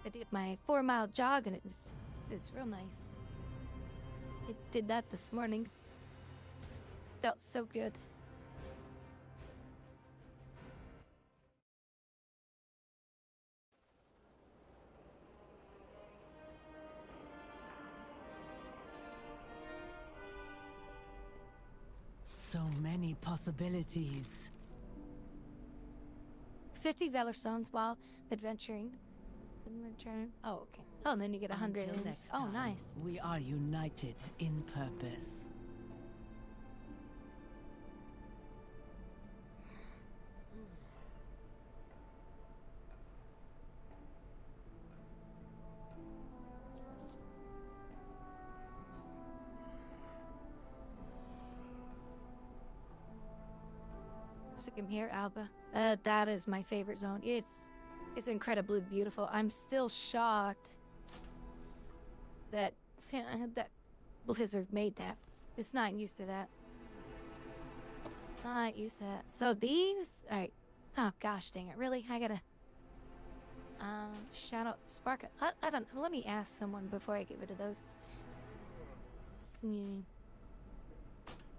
I did my 4-mile jog and it's real nice. I did that this morning. Felt so good. So many possibilities. 50 Valor stones while adventuring. In return. Oh, okay. Oh, and then you get 100. Until next oh, time, nice. We are united in purpose. Stick him here, Alba. That is my favorite zone. It's incredibly beautiful. I'm still shocked that Blizzard made that. It's not used to that. Not used to that. So these, all right. Oh gosh, dang it! Really, I gotta. Shout out Spark. I don't. Let me ask someone before I get rid of those.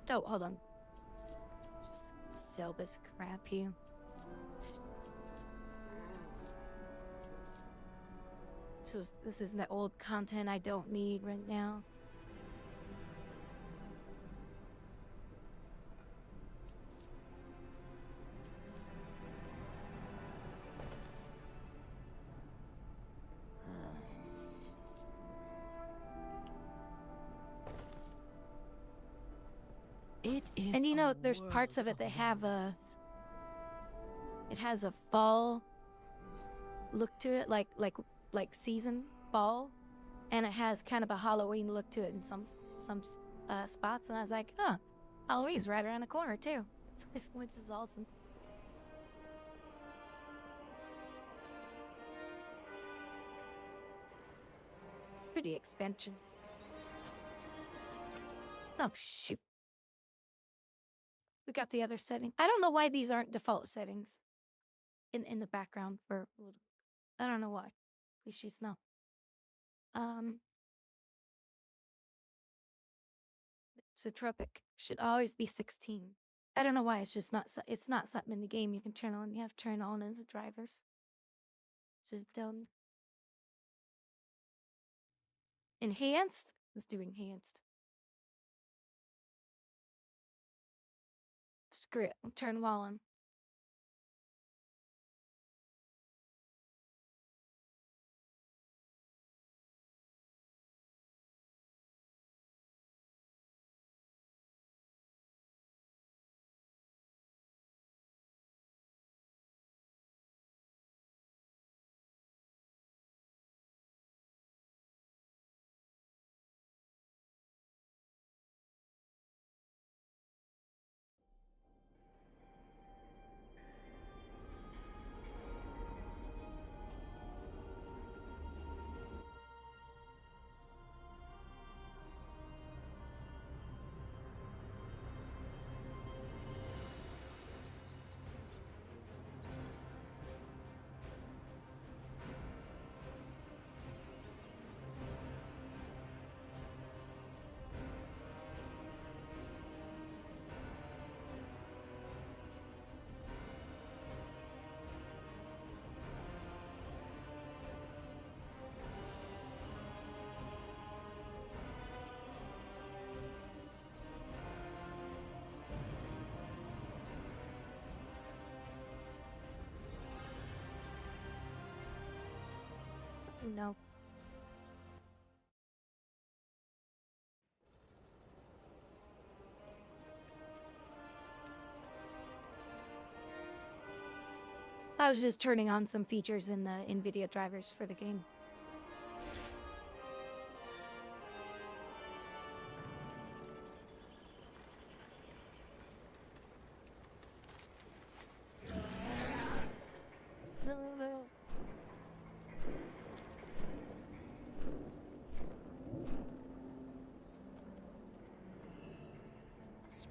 Oh, hold on. Just sell this crap here. So this is the old content I don't need right now. It is. And you know, there's parts of it that have a. It has a fall look to it, like season fall, and it has kind of a Halloween look to it in some spots. And I was like, huh, Halloween's right around the corner too, which is awesome. Pretty expansion. Oh shoot. We got the other setting. I don't know why these aren't default settings in the background for. I don't know why. At least she's no. Zootropic should always be 16. I don't know why. It's just not. It's not something in the game you can turn on. You have to turn on in the drivers. It's just dumb. Enhanced. Let's do enhanced. Screw it. Turn wall on. No. I was just turning on some features in the NVIDIA drivers for the game.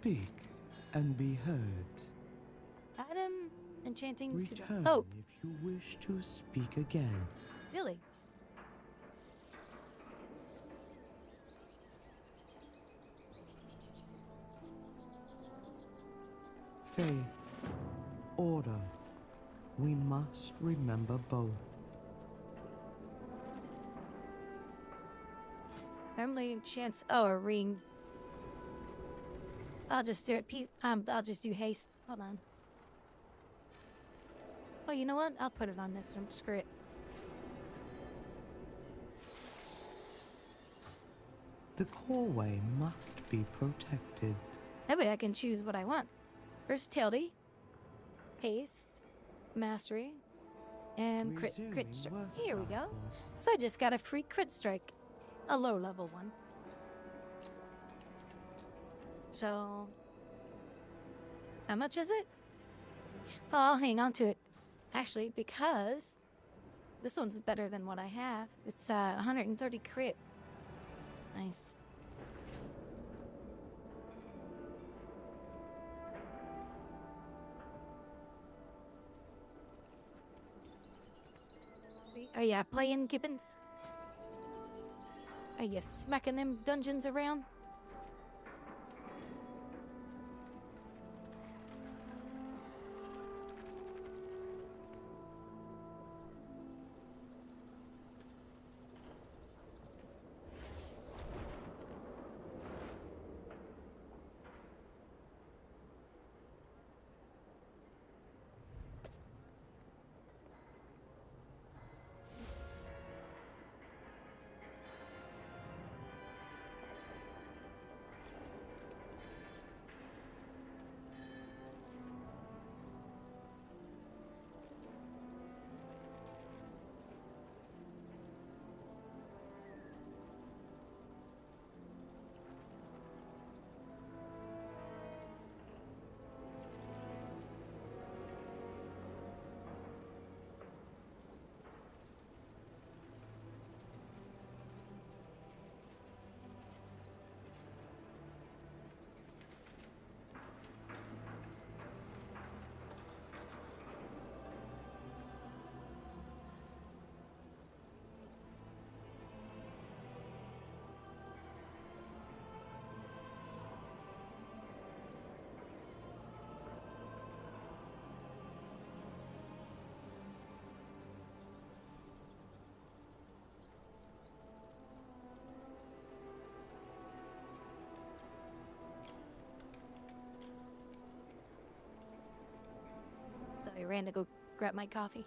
Speak and be heard. Adam, enchanting Return to oh, if you wish to speak again. really? Faith, order. We must remember both. Normally chance. Oh, a ring. I'll just do it. I'll just do haste. Hold on. Oh, you know what? I'll put it on this one. Screw it. The coreway must be protected. That way I can choose what I want. Versatility, haste, mastery, and crit strike. Here we go. So I just got a free crit strike. A low level one. So, how much is it? Oh, I'll hang on to it. Actually, because this one's better than what I have. It's 130 crit. Nice. Are ya playing Gibbons? Are you smacking them dungeons around? I ran to go grab my coffee.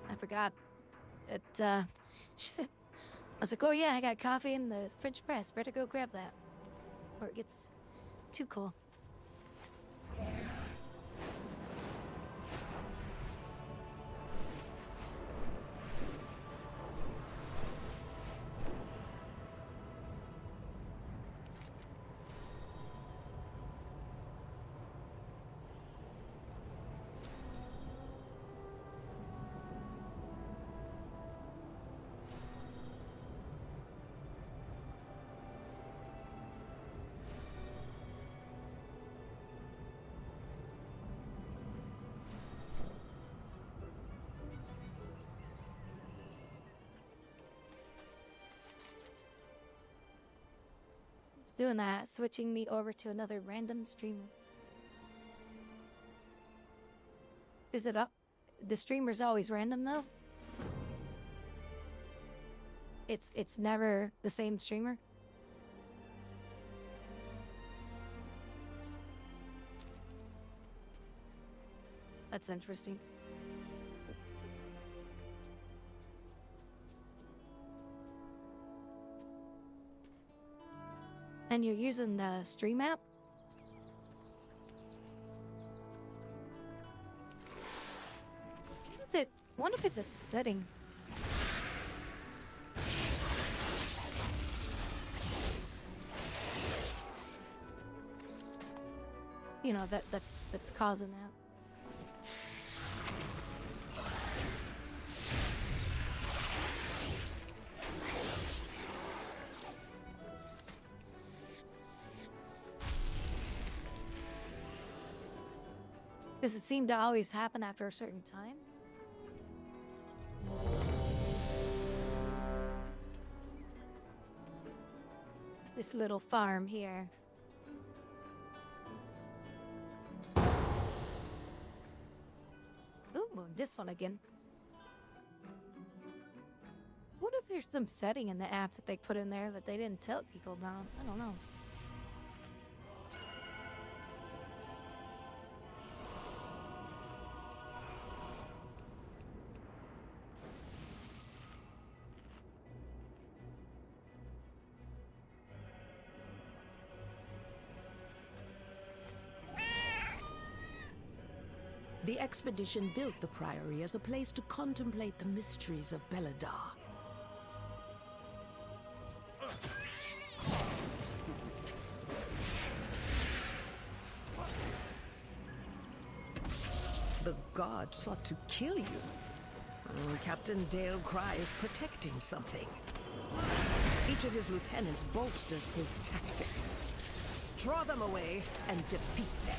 I forgot. I was like, oh yeah, I got coffee in the French press. Better go grab that. Or it gets too cold. Doing that, switching me over to another random streamer. Is it up? The streamer's always random though? It's never the same streamer? That's interesting. And you're using the Stream app? What if it's a setting? You know, that's causing that. Does it seem to always happen after a certain time? It's this little farm here. Ooh, this one again. What if there's some setting in the app that they put in there that they didn't tell people about? I don't know. The expedition built the Priory as a place to contemplate the mysteries of Beladar. The god sought to kill you. Captain Dale Cry is protecting something. Each of his lieutenants bolsters his tactics. Draw them away and defeat them.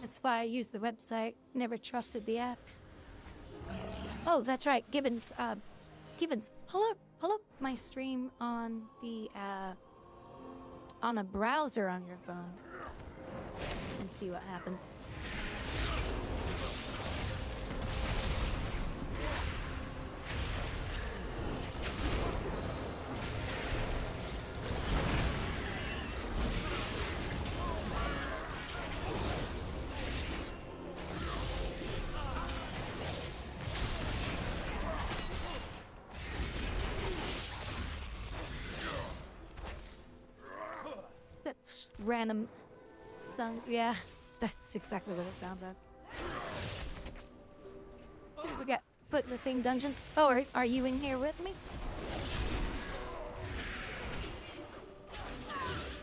That's why I use the website. Never trusted the app. Oh, that's right. Gibbons, pull up my stream on the, on a browser on your phone. And see what happens. Random sound. Yeah, that's exactly what it sounds like. We got put in the same dungeon. Oh, are you in here with me?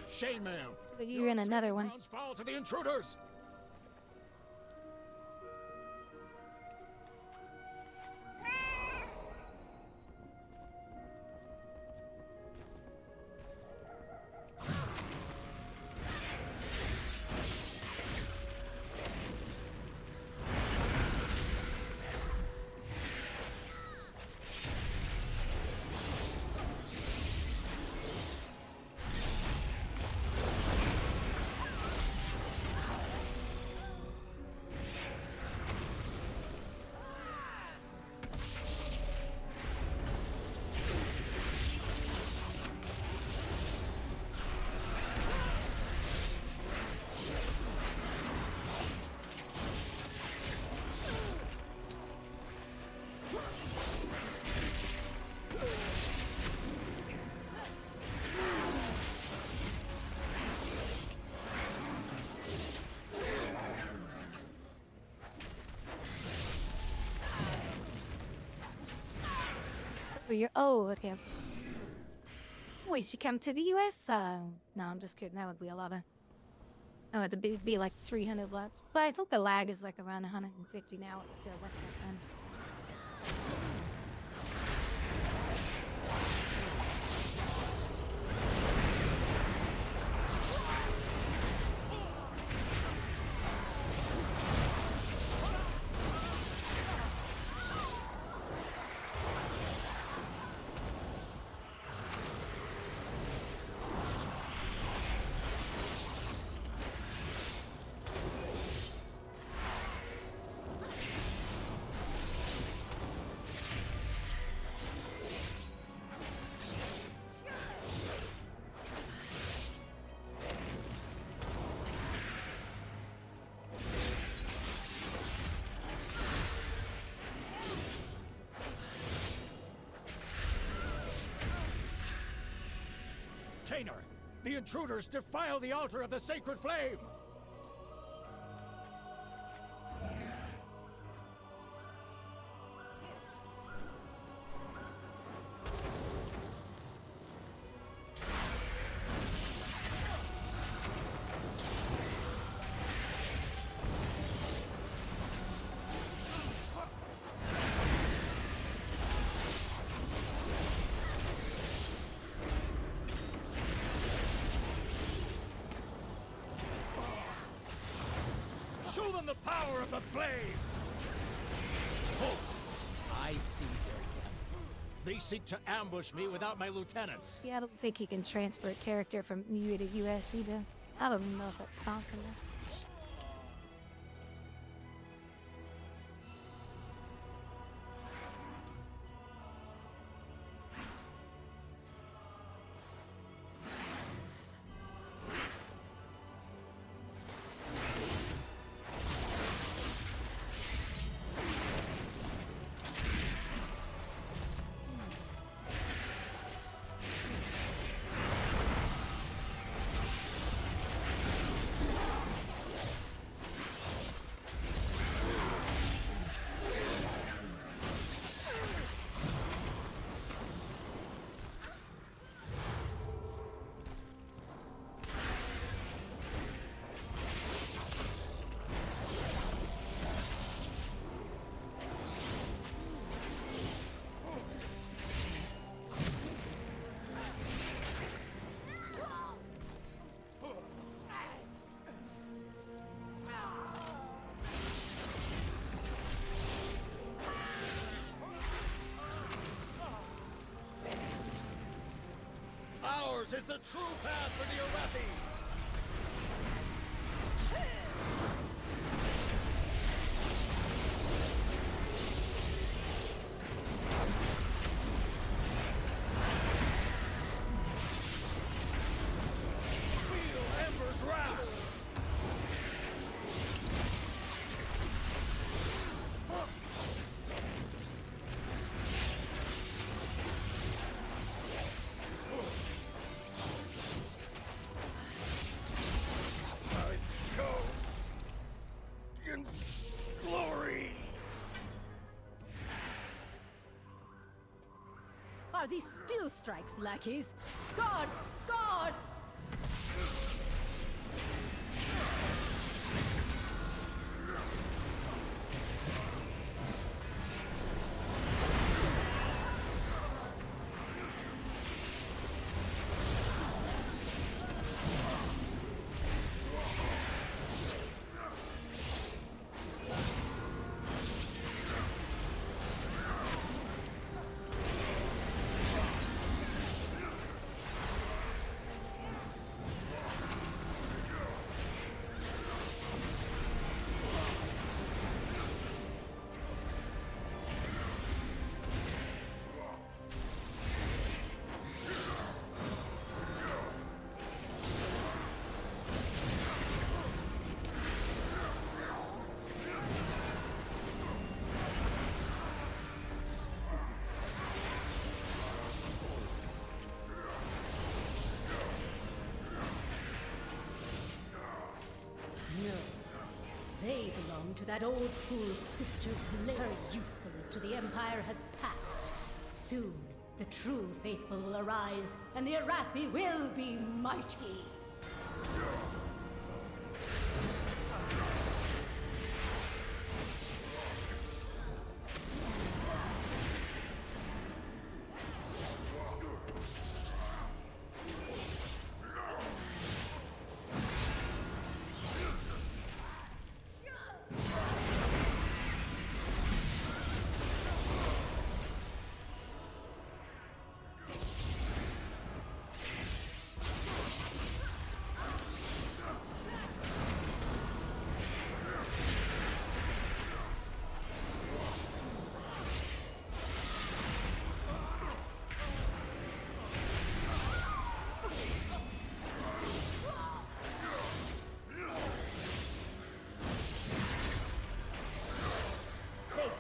Shame, ma'am. But you're in another one. Fall to the intruders. For your okay. We should come to the US. No, I'm just kidding. That would be a lot of. Oh, it'd be like 300 laps. But I think the lag is like around 150 now. It's still less than fun. container! The intruders defile the altar of the sacred flame! Show them the power of the flame! Oh, I see their game. They seek to ambush me without my lieutenants. Yeah, I don't think he can transfer a character from UA to US either. I don't even know if that's possible. Ours is the true path for the Arathi! Feel Ember's wrath! Glory! Are these still strikes, lackeys? Guards! Guards! No. They belong to that old fool's sister Blade. Her usefulness to the Empire has passed. Soon, the true faithful will arise, and the Arathi will be mighty.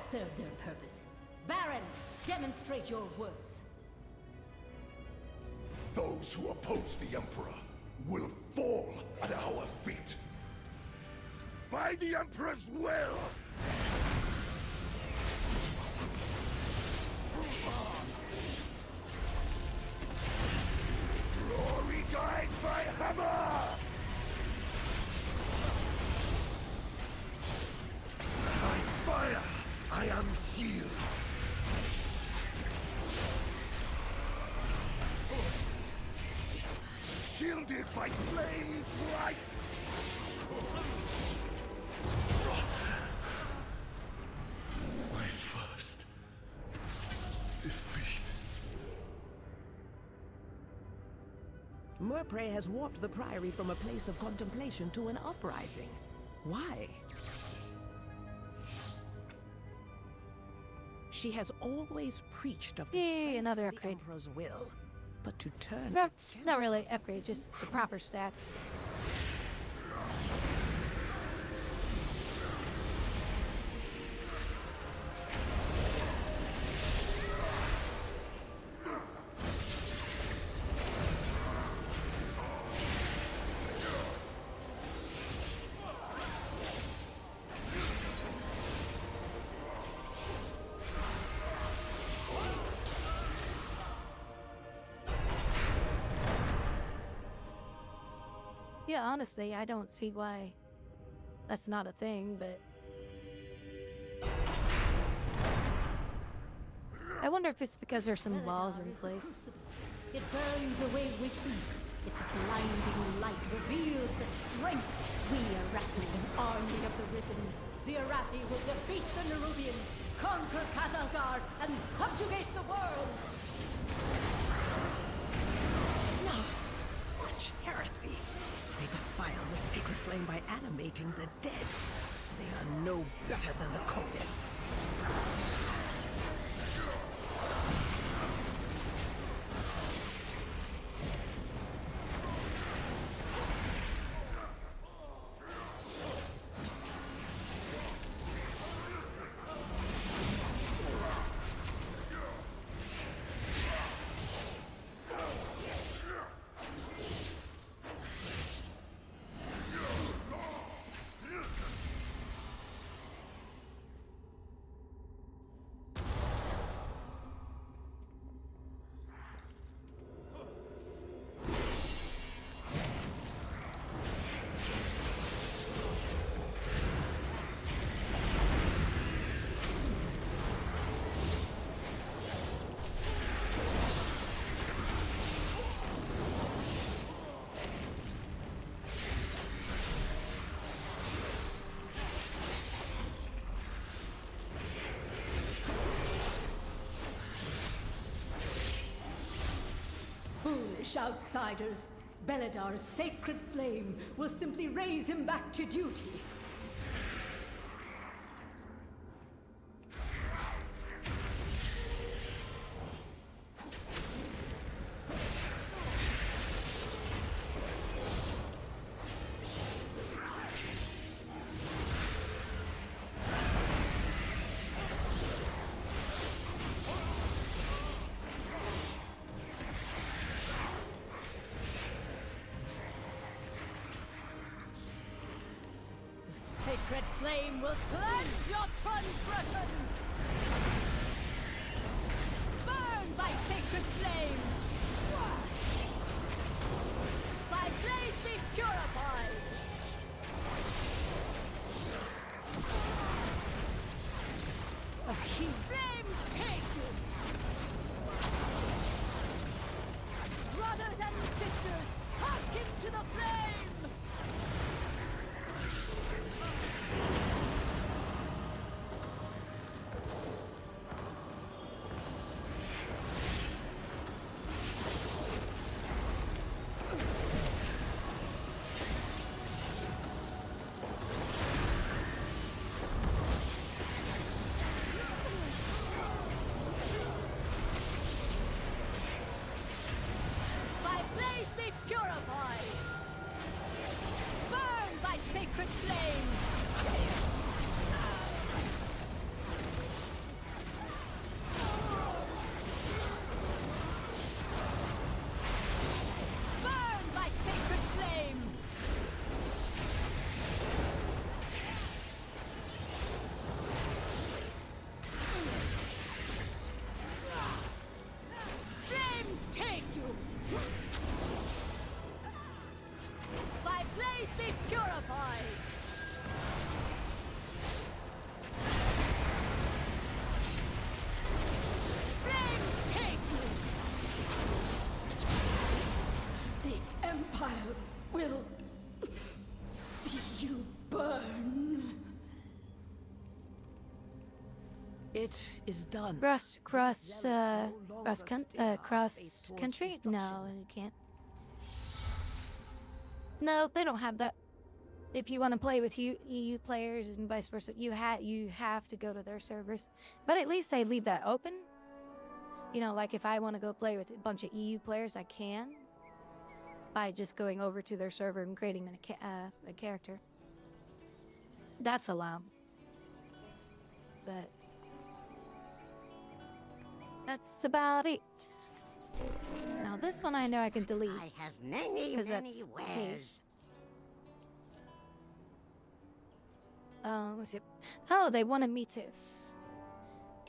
Serve their purpose. Baron, demonstrate your worth. Those who oppose the Emperor will fall at our feet. By the Emperor's will! Glory guides my hammer! By fire, I am healed. Shielded by flame's light! My first defeat. Murpray has warped the Priory from a place of contemplation to an uprising. Why? She has always preached of the strength another of the upgrade. Emperor's will. But to turn... No, not really upgrade, just the proper stats. Yeah, honestly, I don't see why that's not a thing, but... I wonder if it's because there's some laws in place. It burns away with peace. Its blinding light reveals the strength. We Arathi, an army of the risen. The Arathi will defeat the Nerubians, conquer Kazalgar, and subjugate the world! No, such heresy. They defiled the sacred flame by animating the dead. They are no better than the Covis. Foolish outsiders! Beladar's sacred flame will simply raise him back to duty. Sacred flame will cleanse your transgressions! Burn by sacred flame! By blaze be purified! Flames take you! Brothers and sisters, hearken to the flame! By blaze be purified! Burn by sacred flame! will see you burn. It is done. Cross country? No, you can't. No, they don't have that. If you want to play with EU players and vice versa, you have to go to their servers. But at least they leave that open. You know, like if I want to go play with a bunch of EU players, I can. By just going over to their server and creating a character. That's allowed. But that's about it. Now this one I know I can delete. I have many, because many that's wares. paste. What's it? Oh, they wanted me to.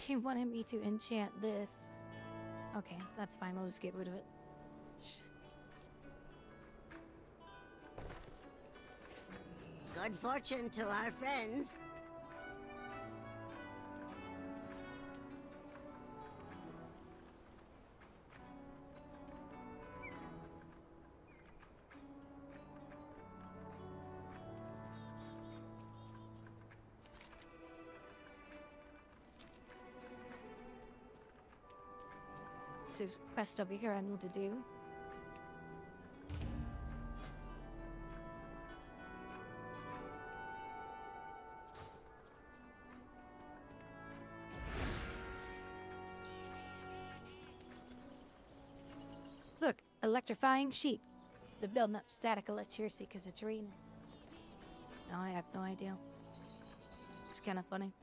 They wanted me to enchant this. Okay, that's fine. We'll just get rid of it. Good fortune to our friends. So quest over here I need to do. Look, electrifying sheep. They're building up static electricity because it's raining. No, I have no idea. It's kind of funny.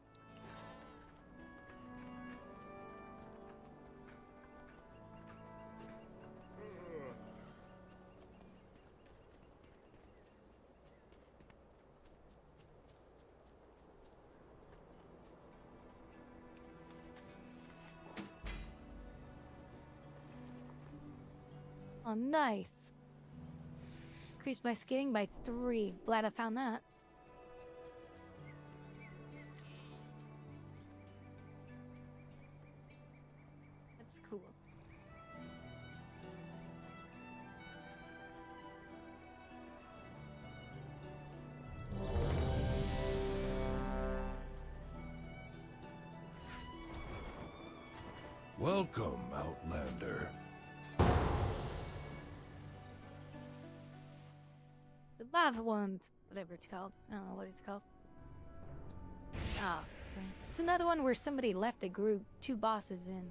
Oh, nice. Increased my skating by 3. Glad I found that. That's cool. Welcome, Outlander. The lava wand, whatever it's called. I don't know what it's called. Ah, right. It's another one where somebody left the group 2 bosses in.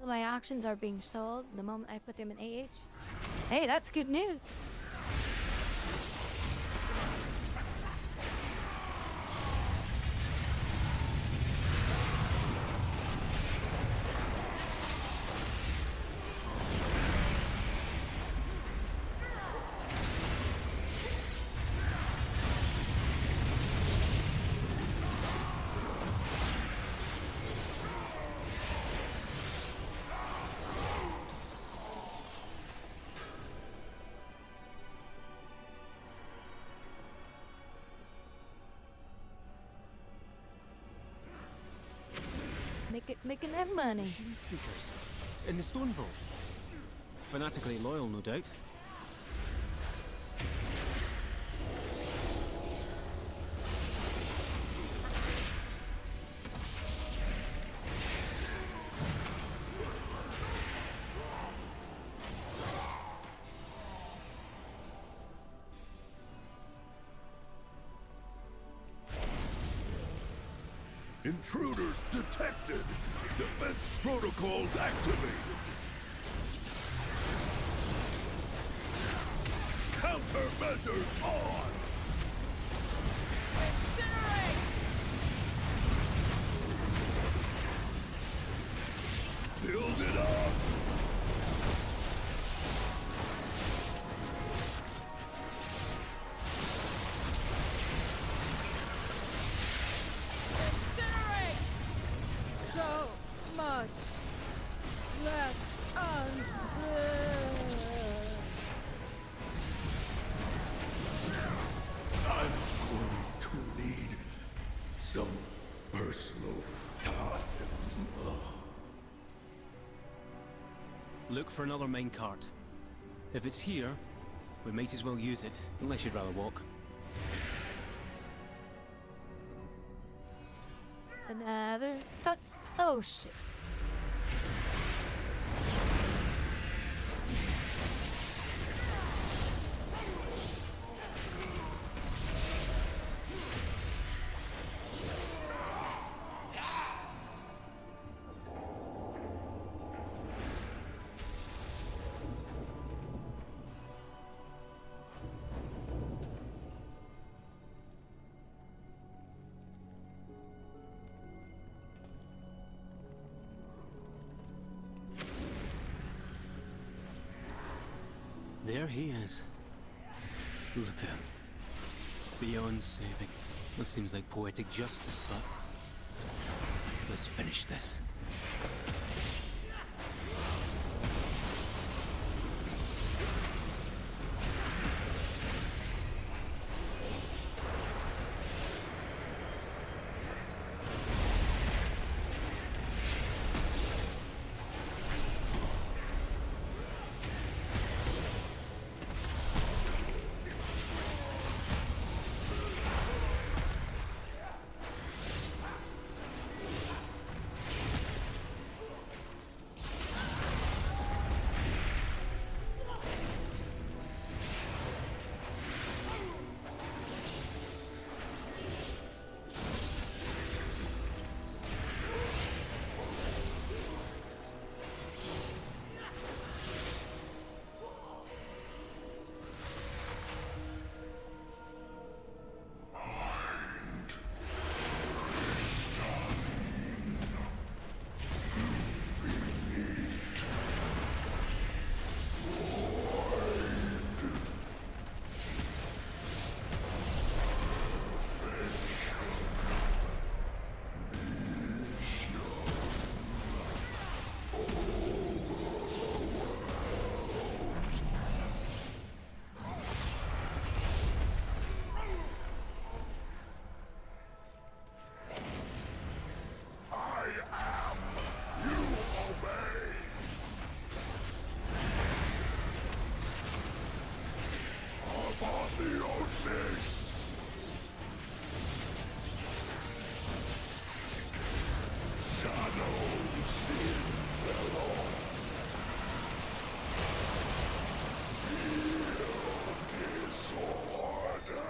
My auctions are being sold the moment I put them in AH. Hey, that's good news. Making that money. Machine speakers. In the stone vault. Fanatically loyal, no doubt. Intruders detected. Defense protocols activated. Blizzard on! Build it up! So much left I'm going to need some personal time. Look for another main cart. If it's here, we might as well use it, unless you'd rather walk. Another cut. Oh shit. There he is. Look at him. Beyond saving. That seems like poetic justice, but... let's finish this. Apotheosis! Shadows envelop. Feel disorder.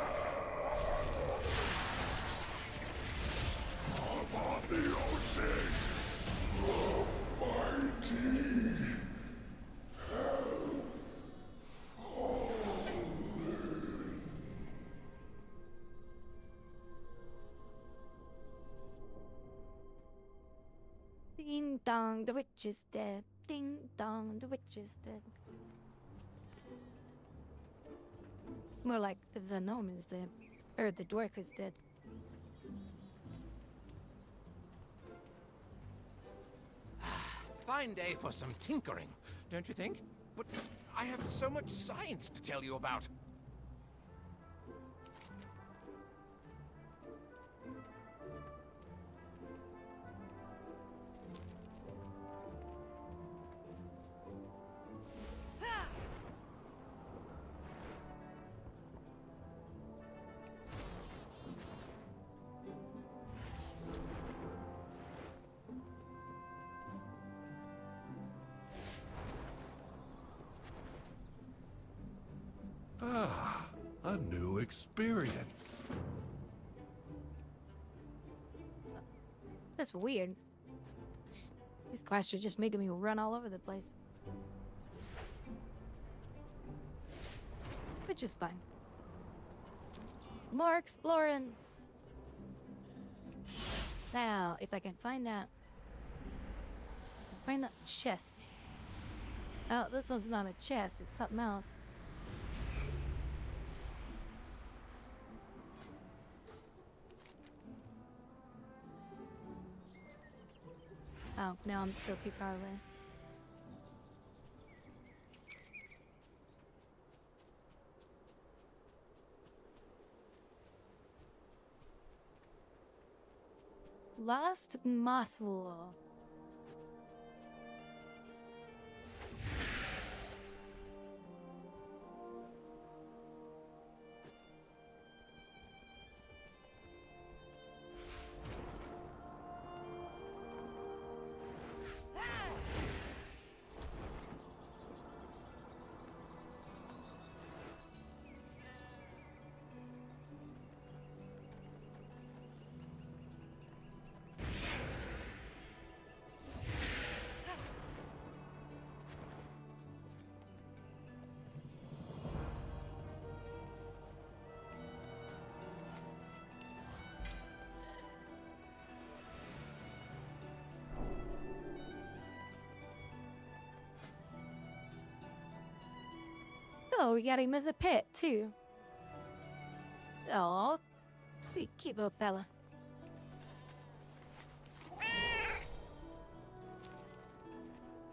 Apotheosis! Almighty! Ding dong, the witch is dead. Ding dong, the witch is dead. More like the gnome is dead. Or the dwarf is dead. Fine day for some tinkering, don't you think? But I have so much science to tell you about. Ah, a new experience. That's weird. These quests are just making me run all over the place. Which is fine. More exploring. Now, if I can find that. Find that chest. Oh, this one's not a chest, it's something else. Oh, no, I'm still too far away. Lost moss wool. Oh, we got him as a pet, too. Oh, keep up, Bella.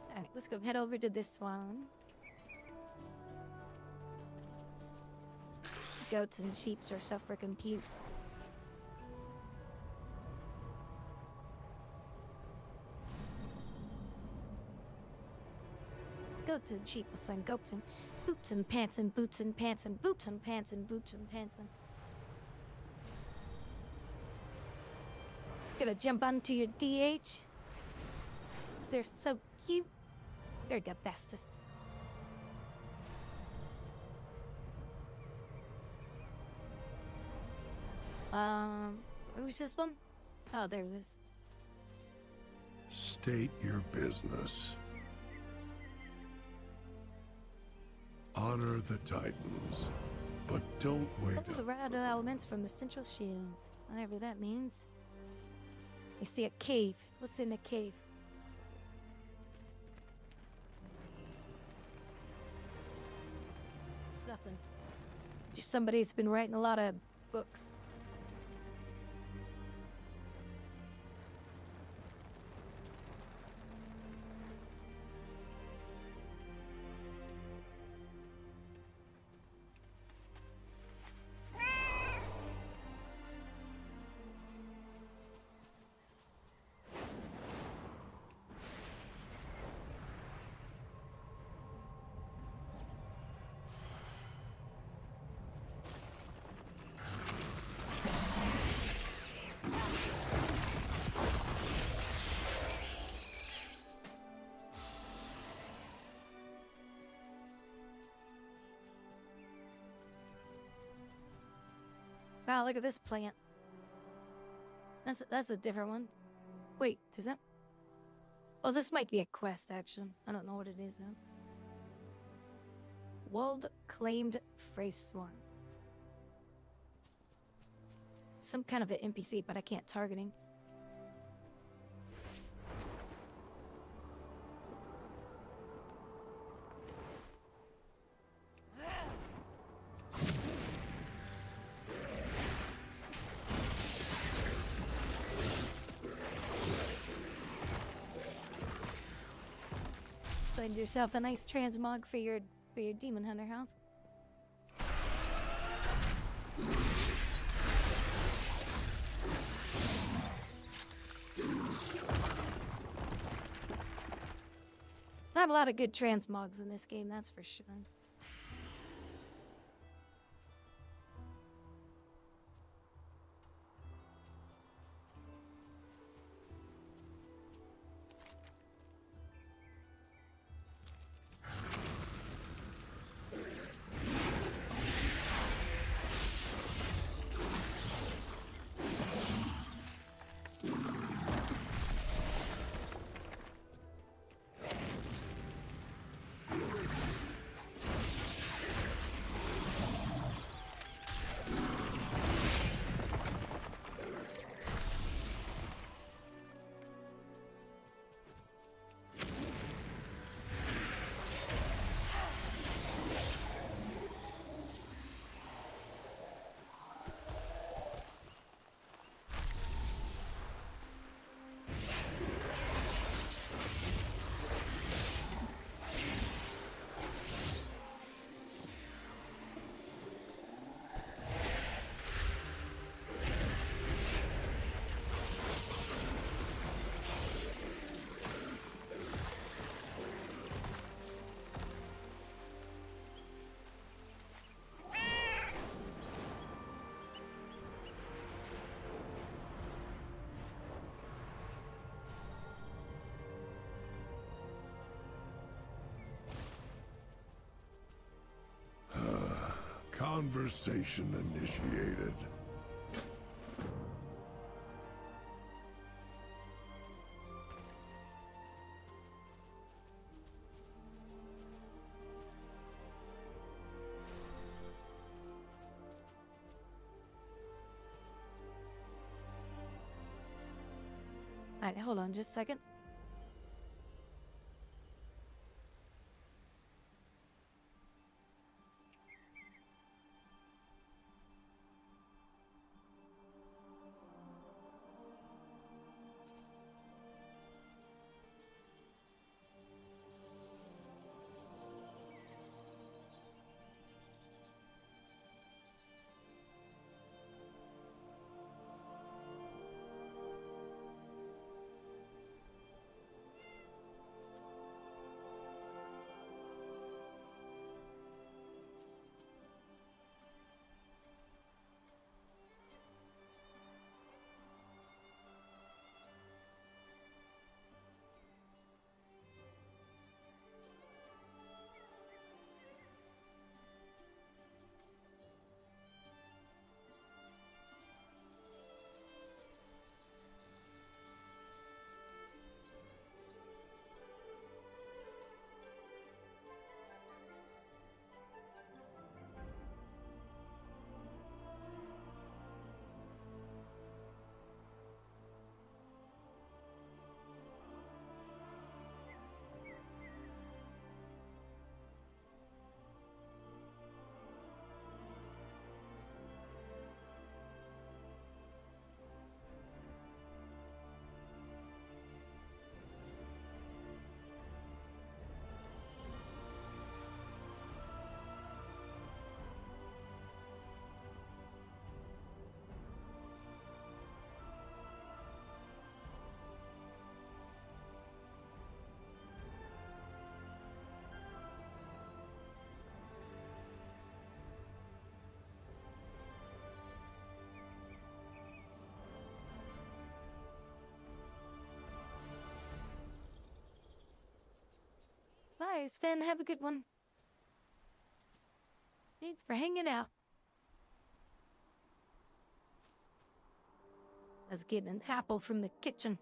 Alright, let's go head over to this one. Goats and sheeps are so freaking cute. Goats and sheep and goats and boots and pants and boots and pants and boots and pants and boots and pants and. Gonna jump onto your DH. They're so cute. They're the bestest. Who's this one? Oh, there it is. State your business. Honor the Titans, but don't wait. Pull the rad elements from the central shield. Whatever that means. I see a cave. What's in a cave? Nothing. Just somebody's been writing a lot of books. Wow, look at this plant. That's a different one. Wait, is that? Oh, this might be a quest, actually. I don't know what it is, though. World claimed phrase swarm. Some kind of an NPC, but I can't targeting. Find yourself a nice transmog for your demon hunter, huh? I have a lot of good transmogs in this game, that's for sure. Conversation initiated. Alright, hold on just a second. Bye, Sven. Have a good one. Thanks for hanging out. I was getting an apple from the kitchen.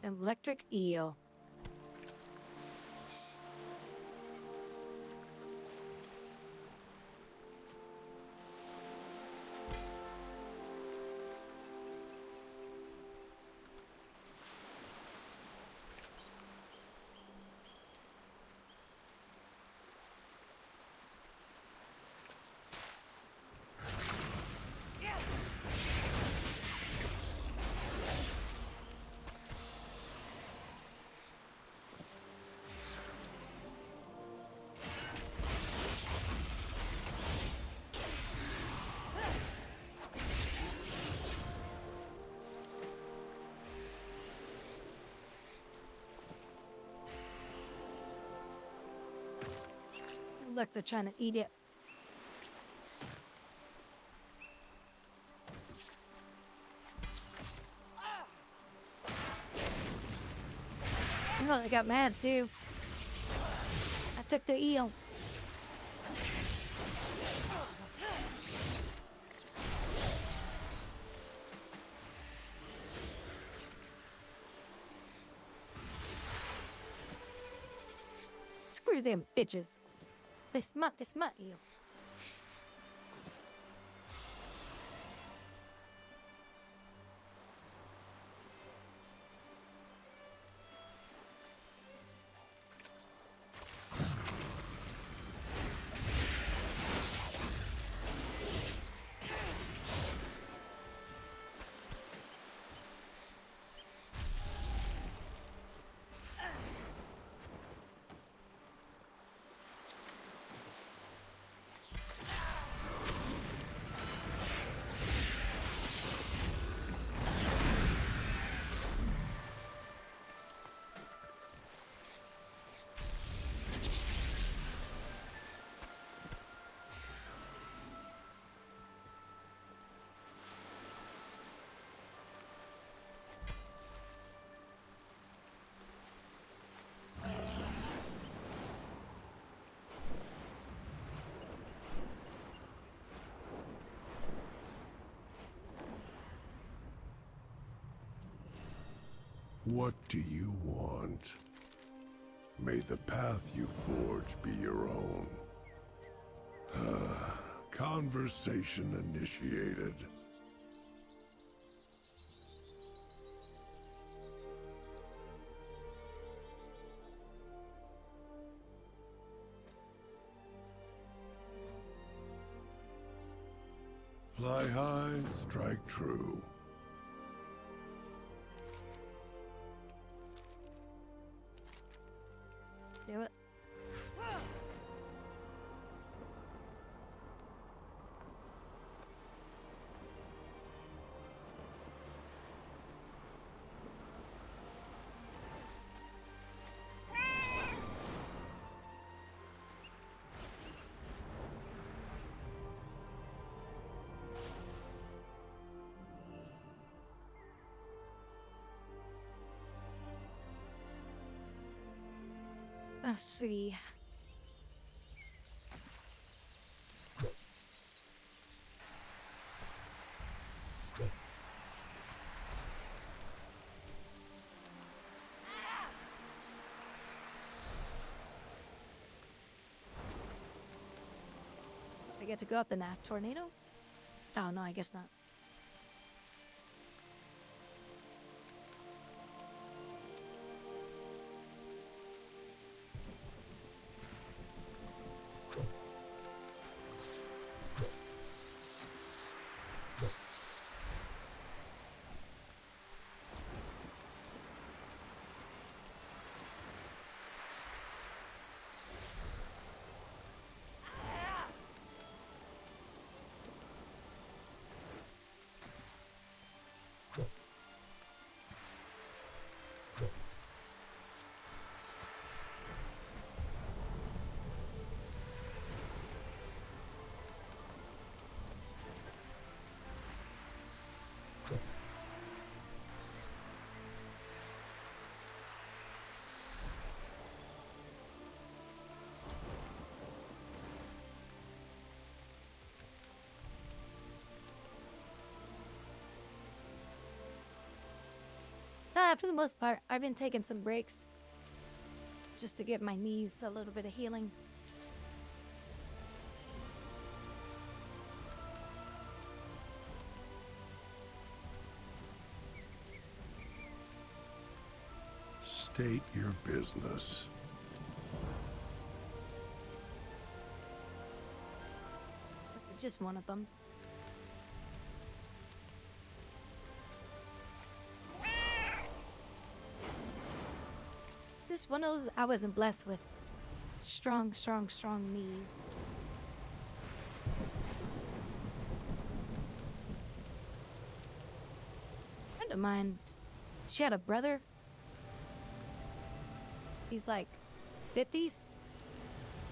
Electric eel. Look, they're trying to eat it. Oh, they got mad too. I took the eel. Screw them bitches. This my eel. What do you want? May the path you forge be your own. Conversation initiated. Fly high, strike true. Do it. Let's see. I get to go up in that tornado? Oh no, I guess not. For the most part, I've been taking some breaks just to give my knees a little bit of healing. State your business. Just one of them. This one knows I wasn't blessed with strong knees. A friend of mine, she had a brother. He's like 50s.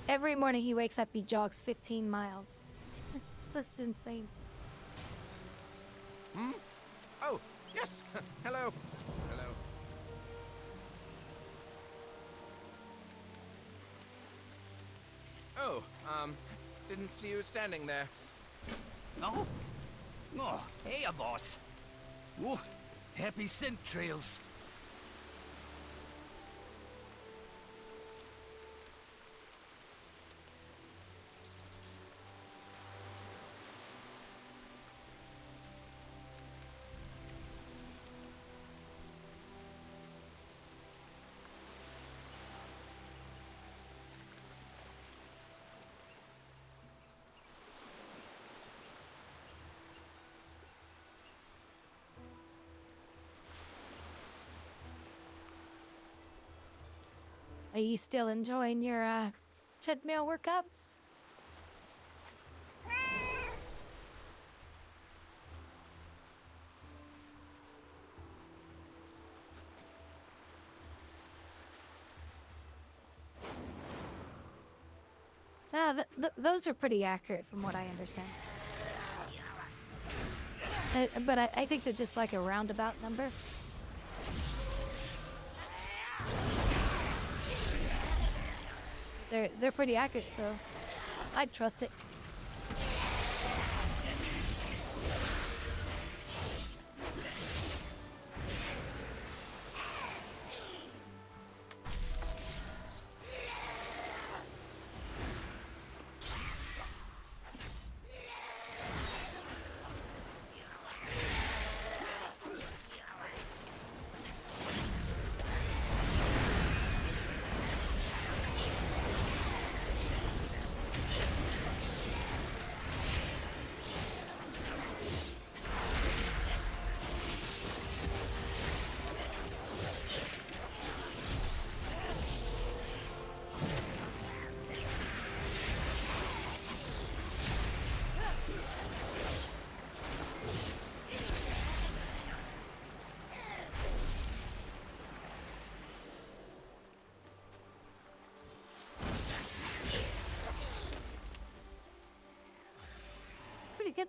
Every morning he wakes up, he jogs 15 miles. That's insane. Hmm? Oh, yes. Hello. Hello. Oh, didn't see you standing there. Oh? Oh, hey, boss. Oh, happy scent trails. Are you still enjoying your treadmill workouts? Those are pretty accurate from what I understand. But I think they're just like a roundabout number. They're pretty accurate, so I'd trust it.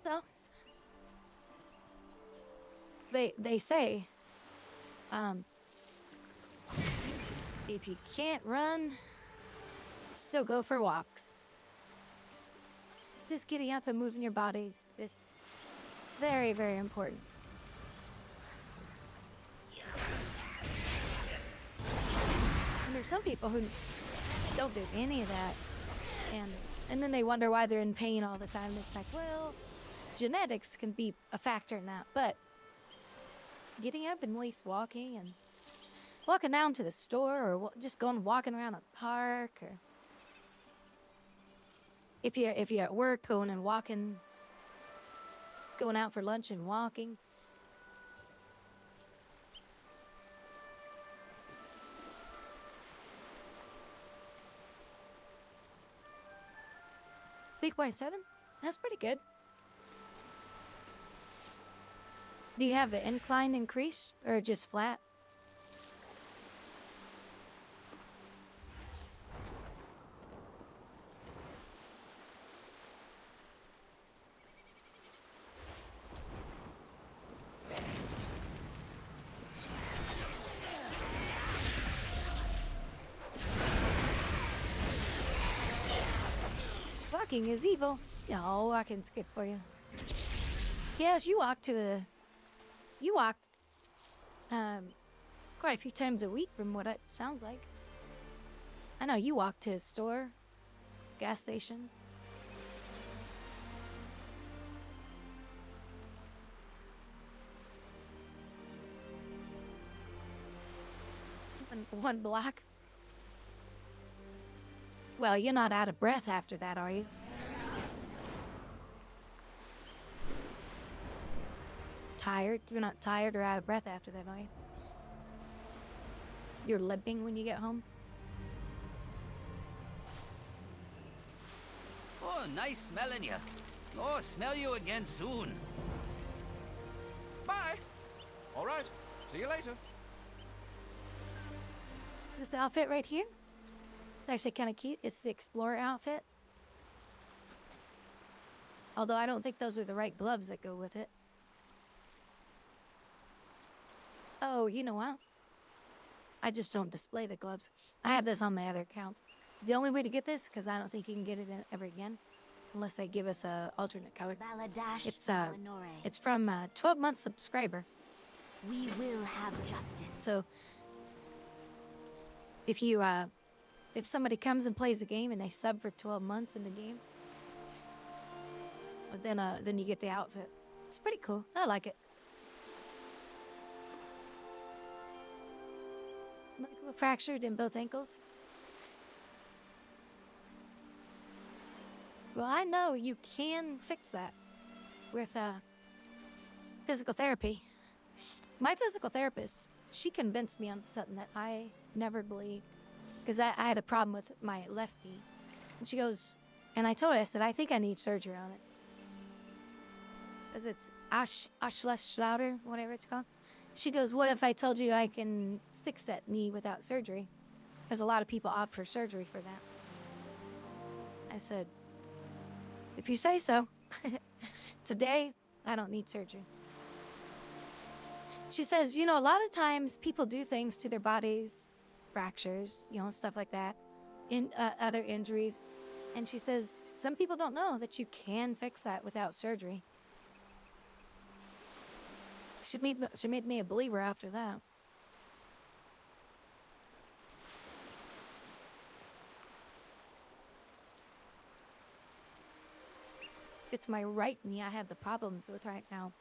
though. They say, if you can't run, still go for walks. Just getting up and moving your body is very, very important. And there's some people who don't do any of that, and then they wonder why they're in pain all the time. It's like, well, genetics can be a factor in that, but getting up and at least walking and walking down to the store, or just walking around a park, or if you're at work, going and walking, going out for lunch and walking. .7? That's pretty good. Do you have the incline increased or just flat? Walking is evil. No, I can skip for you. Yes, you walk quite a few times a week from what it sounds like. I know you walk to a store, gas station. One block. Well, you're not out of breath after that, are you? Tired? You're not tired or out of breath after that, are you? You're limping when you get home? Oh, nice smelling you. Oh, smell you again soon. Bye. All right. See you later. This outfit right here, it's actually kind of cute. It's the Explorer outfit. Although I don't think those are the right gloves that go with it. Oh, you know what? I just don't display the gloves. I have this on my other account. The only way to get this, because I don't think you can get it ever again, unless they give us a alternate color. It's from a 12-month subscriber. We will have justice. So, if somebody comes and plays the game and they sub for 12 months in the game, then you get the outfit. It's pretty cool. I like it. Michael fractured in both ankles. Well, I know you can fix that with physical therapy. My physical therapist, she convinced me on something that I never believed. Because I had a problem with my left knee. And she goes, and I told her, I said, I think I need surgery on it. Because it's Schlouder, whatever it's called. She goes, what if I told you I can fix that knee without surgery? Because a lot of people opt for surgery for that. I said, if you say so. Today, I don't need surgery. She says, a lot of times people do things to their bodies, fractures, stuff like that, other injuries. And she says, some people don't know that you can fix that without surgery. She made me a believer after that. It's my right knee I have the problems with right now.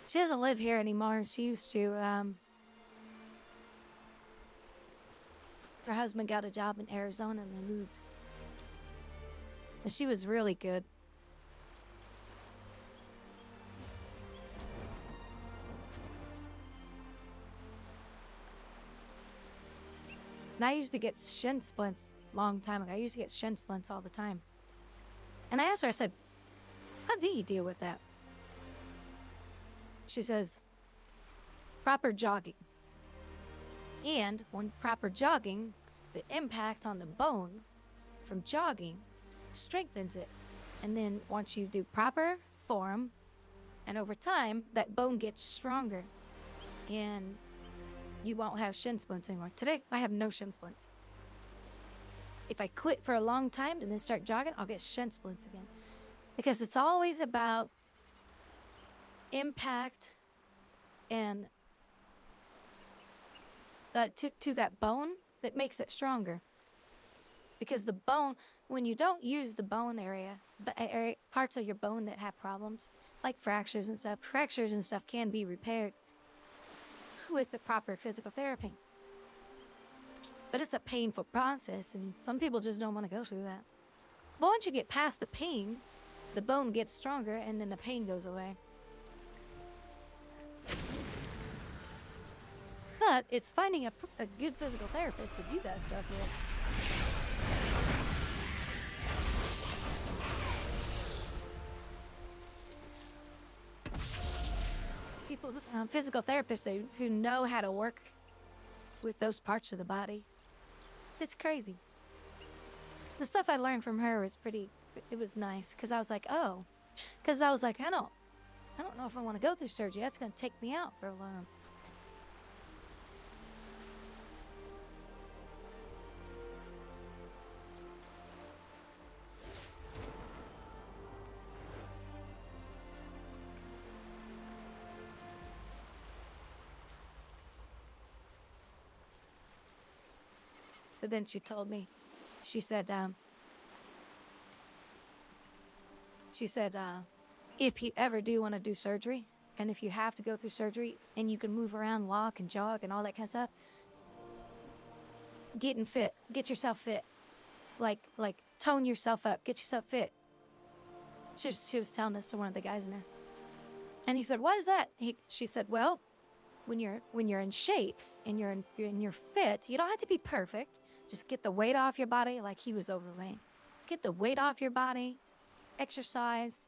She doesn't live here anymore. She used to. Her husband got a job in Arizona and they moved. And she was really good. And I used to get shin splints a long time ago. I used to get shin splints all the time. And I asked her, I said, how do you deal with that? She says, proper jogging. And when proper jogging, the impact on the bone from jogging strengthens it. And then once you do proper form, and over time, that bone gets stronger. And you won't have shin splints anymore. Today, I have no shin splints. If I quit for a long time and then start jogging, I'll get shin splints again. Because it's always about impact and to that bone that makes it stronger. Because the bone, when you don't use the bone area, parts of your bone that have problems, like fractures and stuff can be repaired with the proper physical therapy. But it's a painful process, and some people just don't want to go through that. But once you get past the pain, the bone gets stronger, and then the pain goes away. But it's finding a good physical therapist to do that stuff with. People, physical therapists who know how to work with those parts of the body. It's crazy. The stuff I learned from her was it was nice, because I was like, oh. Because I was like, I don't know if I want to go through surgery. That's going to take me out for a while. But then she told me, she said, if you ever do want to do surgery, and if you have to go through surgery, and you can move around, walk and jog and all that kind of stuff, get yourself fit. Like tone yourself up, get yourself fit. She was telling this to one of the guys in there. And he said, what is that? She said, well, when you're in shape and you're fit, you don't have to be perfect. Just get the weight off your body, like he was overweight. Get the weight off your body, exercise,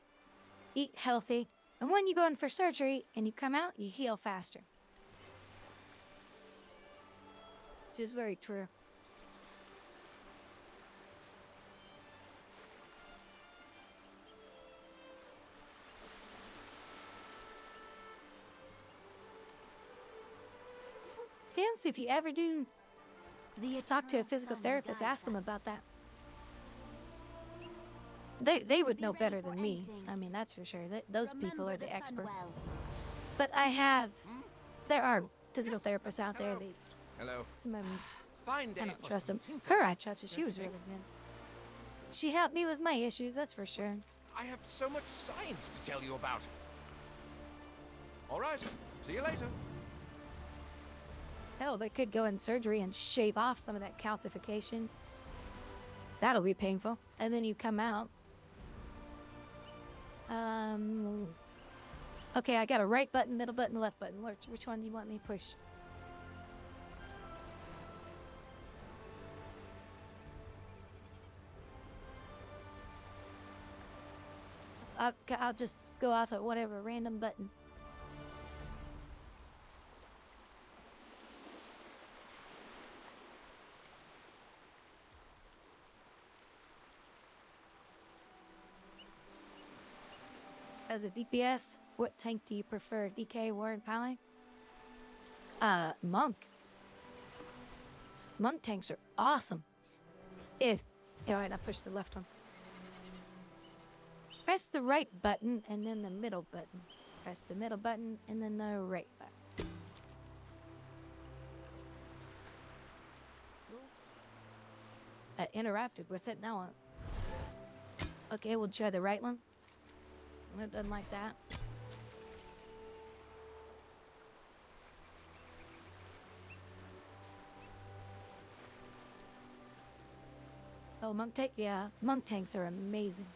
eat healthy, and when you go in for surgery and you come out, you heal faster. Which is very true. Yes, if you ever do talk to a physical therapist, ask them about that. They would know better than me. I mean, that's for sure. Those people are the experts. But there are physical therapists out there. Hello. Some of them, Fine day I don't trust them. Her, I trusted. She was really good. She helped me with my issues, that's for sure. I have so much science to tell you about. All right. See you later. Hell, they could go in surgery and shave off some of that calcification. That'll be painful. And then you come out. Okay, I got a right button, middle button, left button. Which one do you want me to push? I'll just go off at whatever random button. As a DPS, what tank do you prefer? DK, Ward, Pally? Monk. Monk tanks are awesome. Alright, I pushed the left one. Press the right button and then the middle button. Press the middle button and then the right button. I interacted with it, now okay, we'll try the right one. It doesn't like that. Oh, monk tank? Yeah, monk tanks are amazing.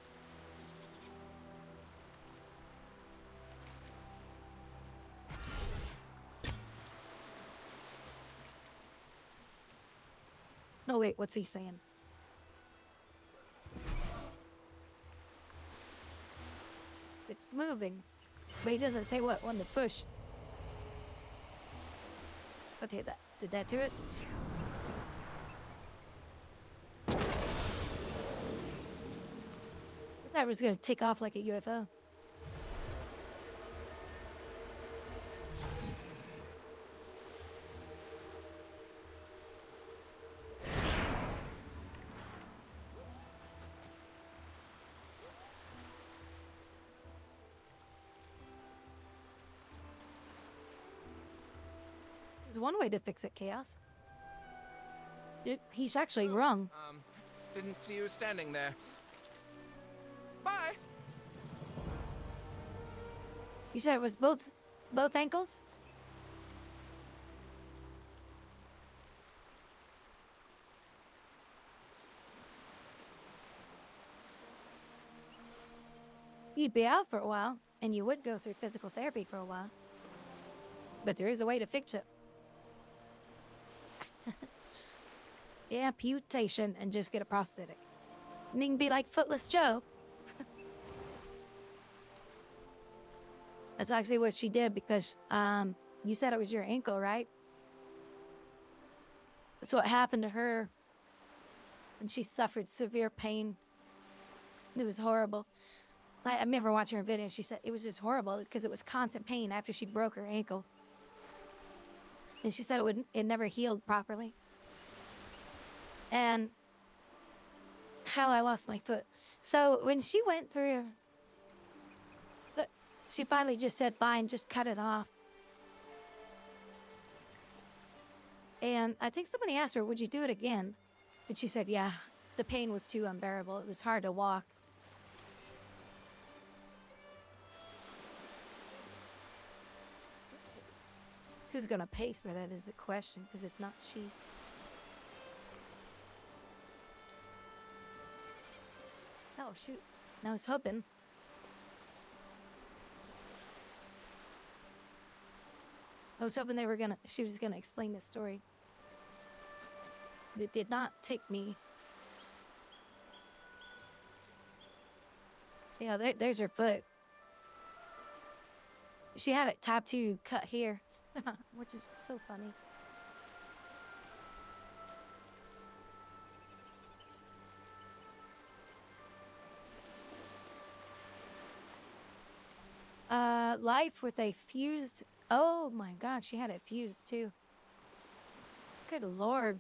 No, wait, what's he saying? It's moving, but he doesn't say what one to push. Okay, did that do it? That was gonna take off like a UFO. There's one way to fix it, Chaos. He's actually wrong. Didn't see you standing there. Bye. You said it was both ankles? You'd be out for a while, and you would go through physical therapy for a while. But there is a way to fix it. Amputation and just get a prosthetic. And you can be like Footless Joe. That's actually what she did because you said it was your ankle, right? That's what happened to her. And she suffered severe pain. It was horrible. I remember watching her video. She said it was just horrible because it was constant pain after she broke her ankle. And she said it never healed properly. And how I lost my foot. So when she went through, she finally just said bye and just cut it off. And I think somebody asked her, would you do it again? And she said, yeah, the pain was too unbearable. It was hard to walk. Who's gonna pay for that is the question, because it's not cheap. Oh shoot, I was hoping. She was gonna explain this story. But it did not take me. Yeah, there's her foot. She had it tattooed cut here, which is so funny. Life with a fused. Oh my God, she had it fused too. Good Lord.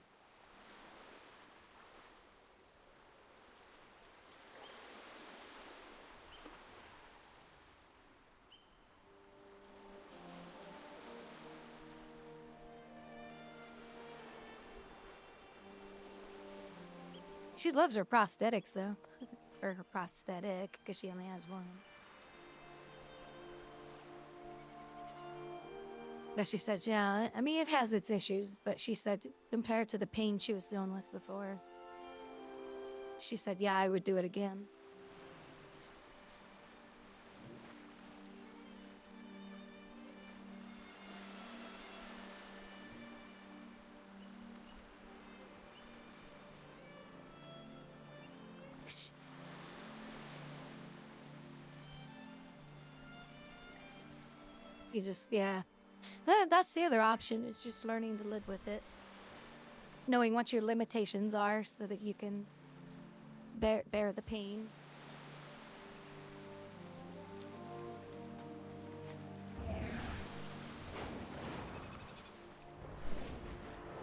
She loves her prosthetics though. Or her prosthetic, because she only has one. But she said, yeah, I mean, it has its issues, but she said, compared to the pain she was dealing with before, she said, yeah, I would do it again. You just, yeah. That's the other option, is just learning to live with it. Knowing what your limitations are so that you can bear the pain.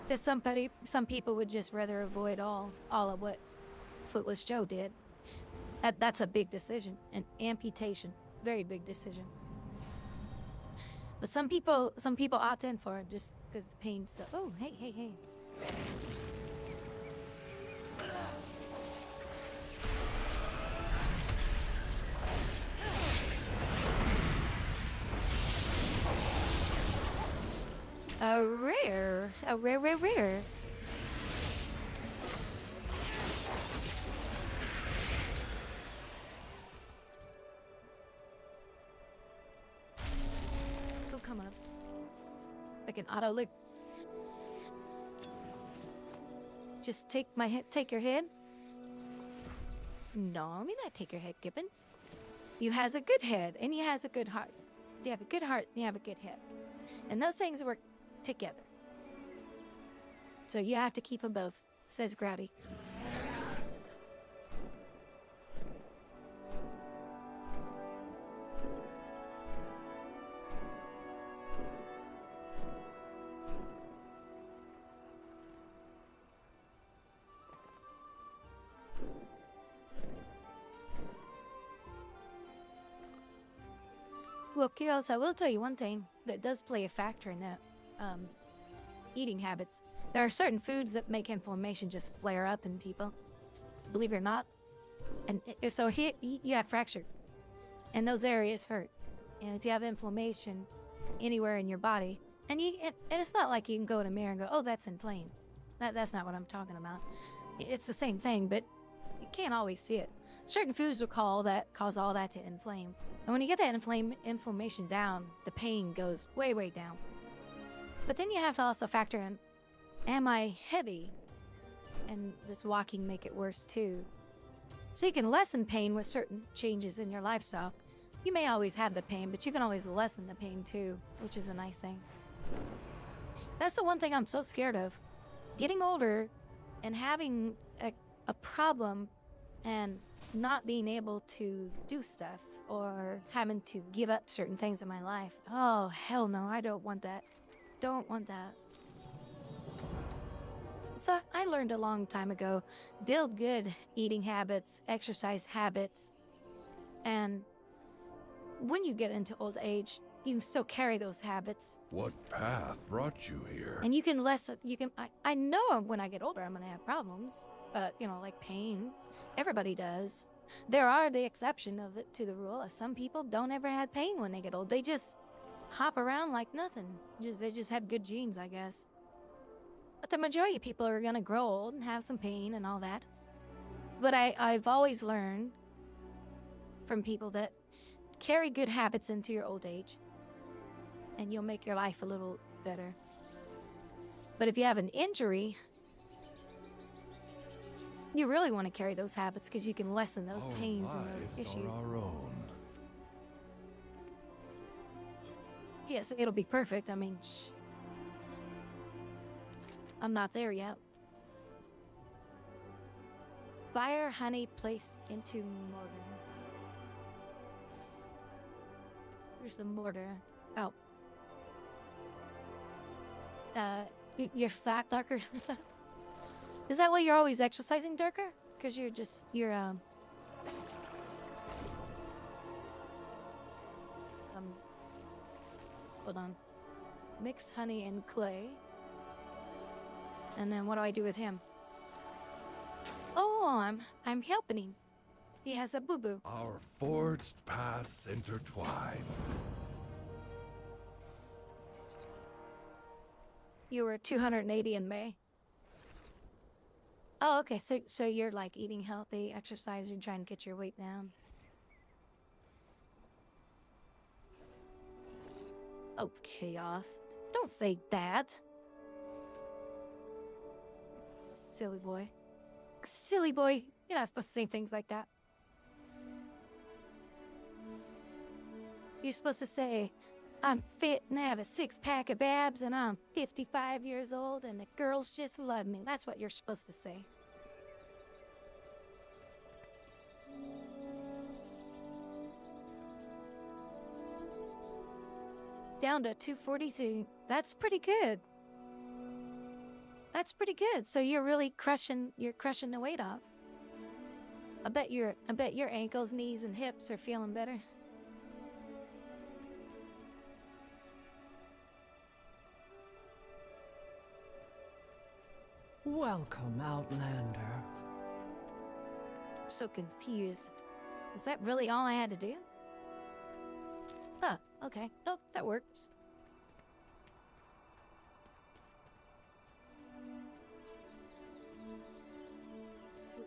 Because some people would just rather avoid all of what Footless Joe did. That's a big decision, an amputation, very big decision. But some people opt in for it just because the pain's so. Oh, hey. A rare. Come on. Like an auto lick. Just take your head. No, I mean not take your head, Gibbons. You has a good head and you has a good heart. You have a good heart and you have a good head. And those things work together. So you have to keep them both, says Grouwdi. Well, Kiros, I will tell you one thing that does play a factor in that eating habits. There are certain foods that make inflammation just flare up in people, believe it or not. And so here you have fracture, and those areas hurt. And if you have inflammation anywhere in your body, and it's not like you can go in a mirror and go, oh, that's inflamed. That's not what I'm talking about. It's the same thing, but you can't always see it. Certain foods will cause all that to inflame. And when you get that inflammation down, the pain goes way, way down. But then you have to also factor in, am I heavy? And does walking make it worse too? So you can lessen pain with certain changes in your lifestyle. You may always have the pain, but you can always lessen the pain too, which is a nice thing. That's the one thing I'm so scared of. Getting older and having a problem and not being able to do stuff or having to give up certain things in my life. Oh, hell no, I don't want that. Don't want that. So I learned a long time ago, build good eating habits, exercise habits, and when you get into old age, you can still carry those habits. What path brought you here? And you can I know when I get older I'm gonna have problems, but like pain, everybody does. There are the exception to the rule. Some people don't ever have pain when they get old. They just hop around like nothing. They just have good genes, I guess. But the majority of people are gonna grow old and have some pain and all that. But I've always learned from people that carry good habits into your old age, and you'll make your life a little better. But if you have an injury, you really want to carry those habits because you can lessen those pains and those issues. Our own. Yes, it'll be perfect. I mean, shh. I'm not there yet. Fire honey placed into mortar. Where's the mortar? Oh. You're fat, darker. Is that why you're always exercising, darker? Because hold on. Mix honey and clay. And then what do I do with him? Oh, I'm helping him. He has a boo-boo. Our forged paths intertwine. You were 280 in May. Oh, okay. So you're like eating healthy, exercise, you're trying to get your weight down. Oh, chaos. Don't say that. Silly boy. Silly boy. You're not supposed to say things like that. You're supposed to say, I'm fit and I have a six-pack of abs and I'm 55 years old and the girls just love me. That's what you're supposed to say. Down to 243. That's pretty good. That's pretty good. So you're really crushing the weight off. I bet your ankles, knees, and hips are feeling better. Welcome, Outlander. I'm so confused. Is that really all I had to do? Huh, okay. Nope, that works.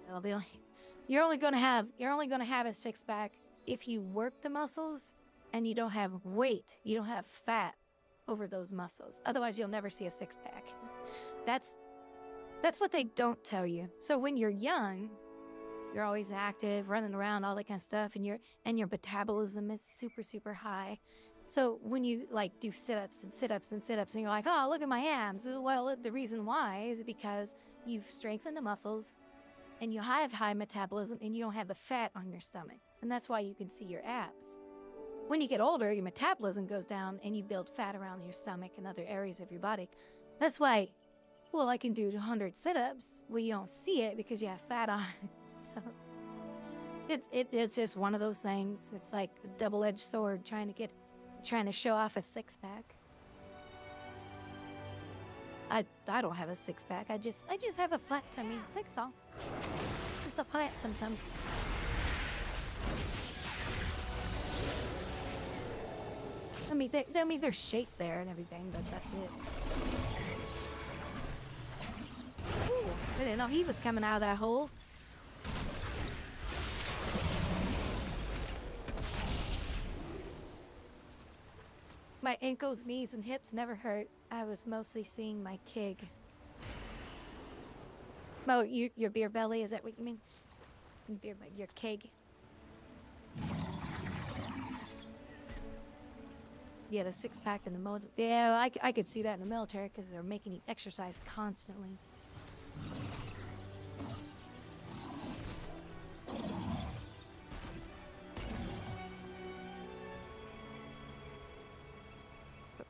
Well, you're only gonna have a six-pack if you work the muscles and you don't have weight, you don't have fat over those muscles. Otherwise, you'll never see a six-pack. That's what they don't tell you. So when you're young, you're always active, running around, all that kind of stuff, and your metabolism is super, super high. So when you like do sit-ups and sit-ups and sit-ups, and you're like, oh, look at my abs. Well, the reason why is because you've strengthened the muscles, and you have high metabolism, and you don't have the fat on your stomach. And that's why you can see your abs. When you get older, your metabolism goes down, and you build fat around your stomach and other areas of your body. That's why, well, I can do 100 sit-ups. Well, you don't see it because you have fat on it. So it's just one of those things. It's like a double-edged sword trying to get trying to show off a six-pack. I don't have a six-pack. I just have a flat tummy. That's all. Just a flat tummy. I mean, there's shape there and everything, but that's it. Ooh, I didn't know he was coming out of that hole. My ankles, knees, and hips never hurt. I was mostly seeing my keg. Oh, your beer belly, is that what you mean? Your keg. Yeah, the six-pack in the military. Yeah, I could see that in the military because they're making you exercise constantly.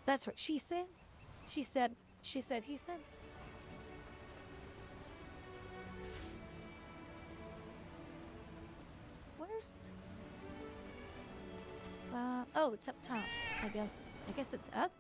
That's what she said. She said, he said. Where's... oh, it's up top. I guess it's up.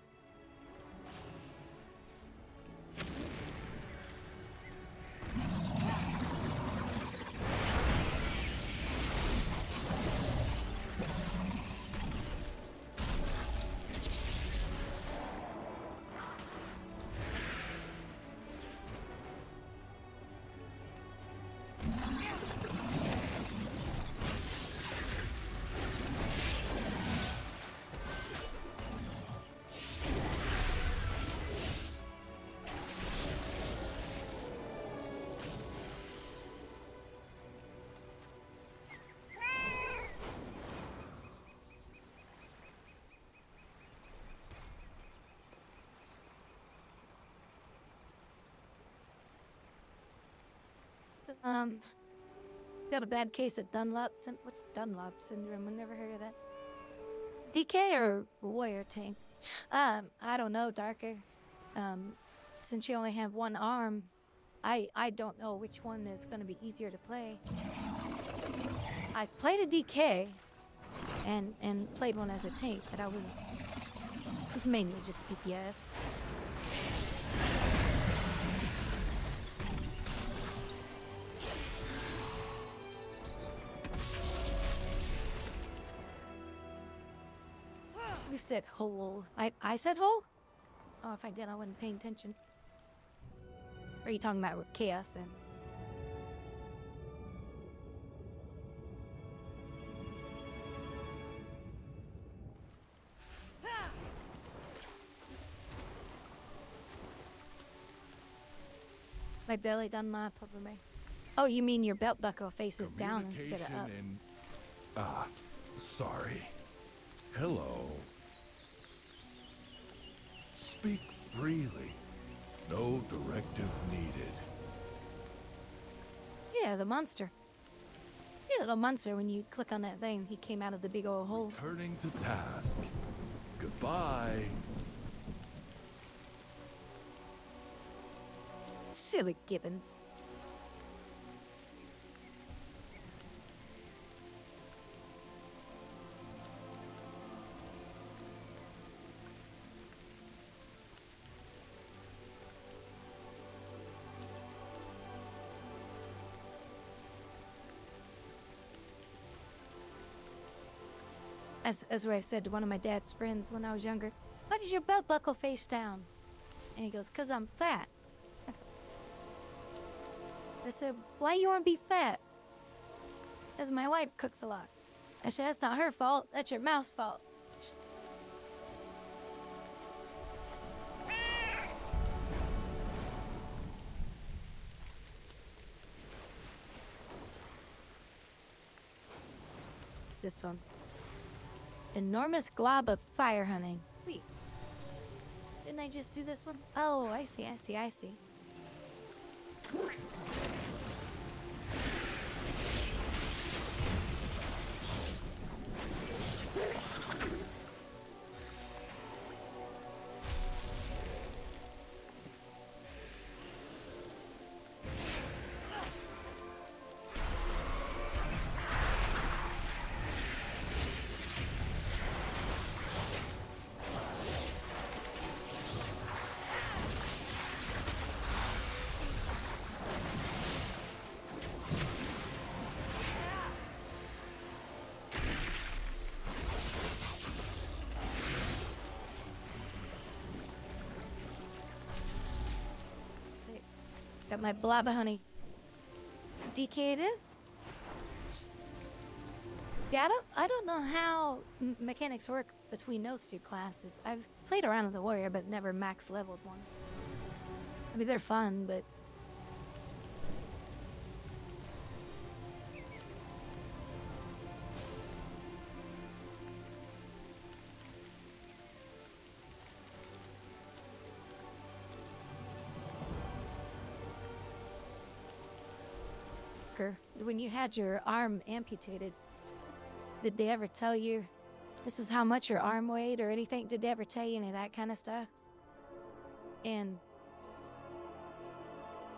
Got a bad case of what's Dunlop syndrome? I never heard of that. DK or warrior tank? I don't know, Darker. Since you only have one arm, I don't know which one is going to be easier to play. I've played a DK and played one as a tank, but it was mainly just DPS. You said hole. I said hole? Oh, if I did, I wasn't paying attention. Or are you talking about chaos and... My belly done my over me. Oh, you mean your belt buckle faces down instead of up. Sorry. Hello. Speak freely. No directive needed. Yeah, the monster. The little monster, when you click on that thing, he came out of the big old hole. Turning to task. Goodbye. Silly Gibbons. As what I said to one of my dad's friends when I was younger. Why does your belt buckle face down? And he goes, 'cause I'm fat. I said, why you want to be fat? 'Cause my wife cooks a lot. I said, that's not her fault. That's your mouth's fault. What's this one? Enormous glob of fire hunting. Wait. Didn't I just do this one? Oh, I see. Got my blob of honey. DK it is? Yeah, I don't know how mechanics work between those two classes. I've played around with the warrior, but never max leveled one. I mean, they're fun, but... When you had your arm amputated, did they ever tell you this is how much your arm weighed or anything? Did they ever tell you any of that kind of stuff? And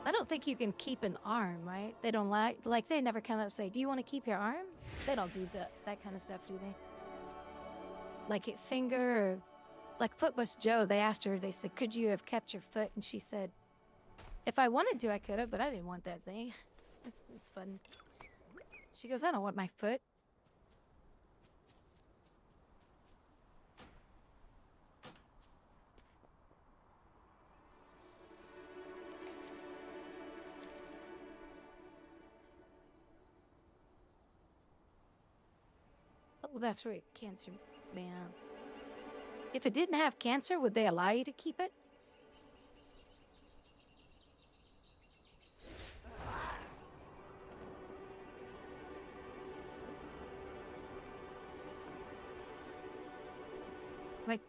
I don't think you can keep an arm, right? They don't like they never come up and say, do you want to keep your arm? They don't do that kind of stuff, do they? Like a finger or like Footbus Joe, they asked her, they said, could you have kept your foot? And she said, if I wanted to, I could have, but I didn't want that thing. It was fun. She goes, I don't want my foot. Oh, that's right, cancer. Man. If it didn't have cancer, would they allow you to keep it?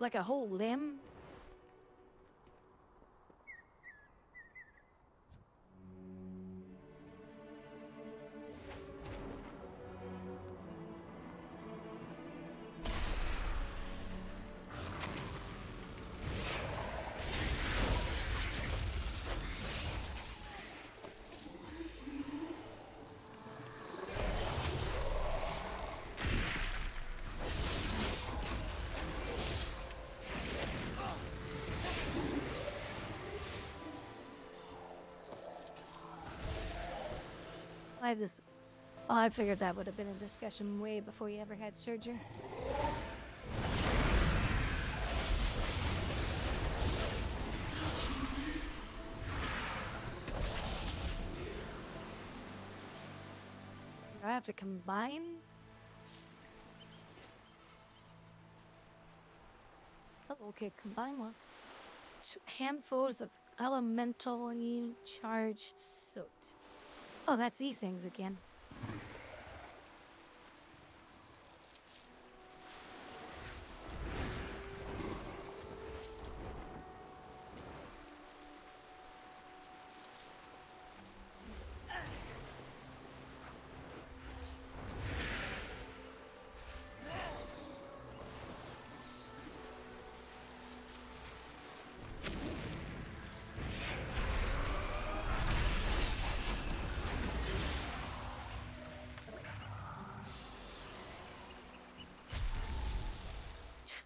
Like a whole limb? I figured that would have been a discussion way before you ever had surgery. Do I have to combine? Oh, okay, combine one. 2 handfuls of elementally charged soot. Oh, that's these things again.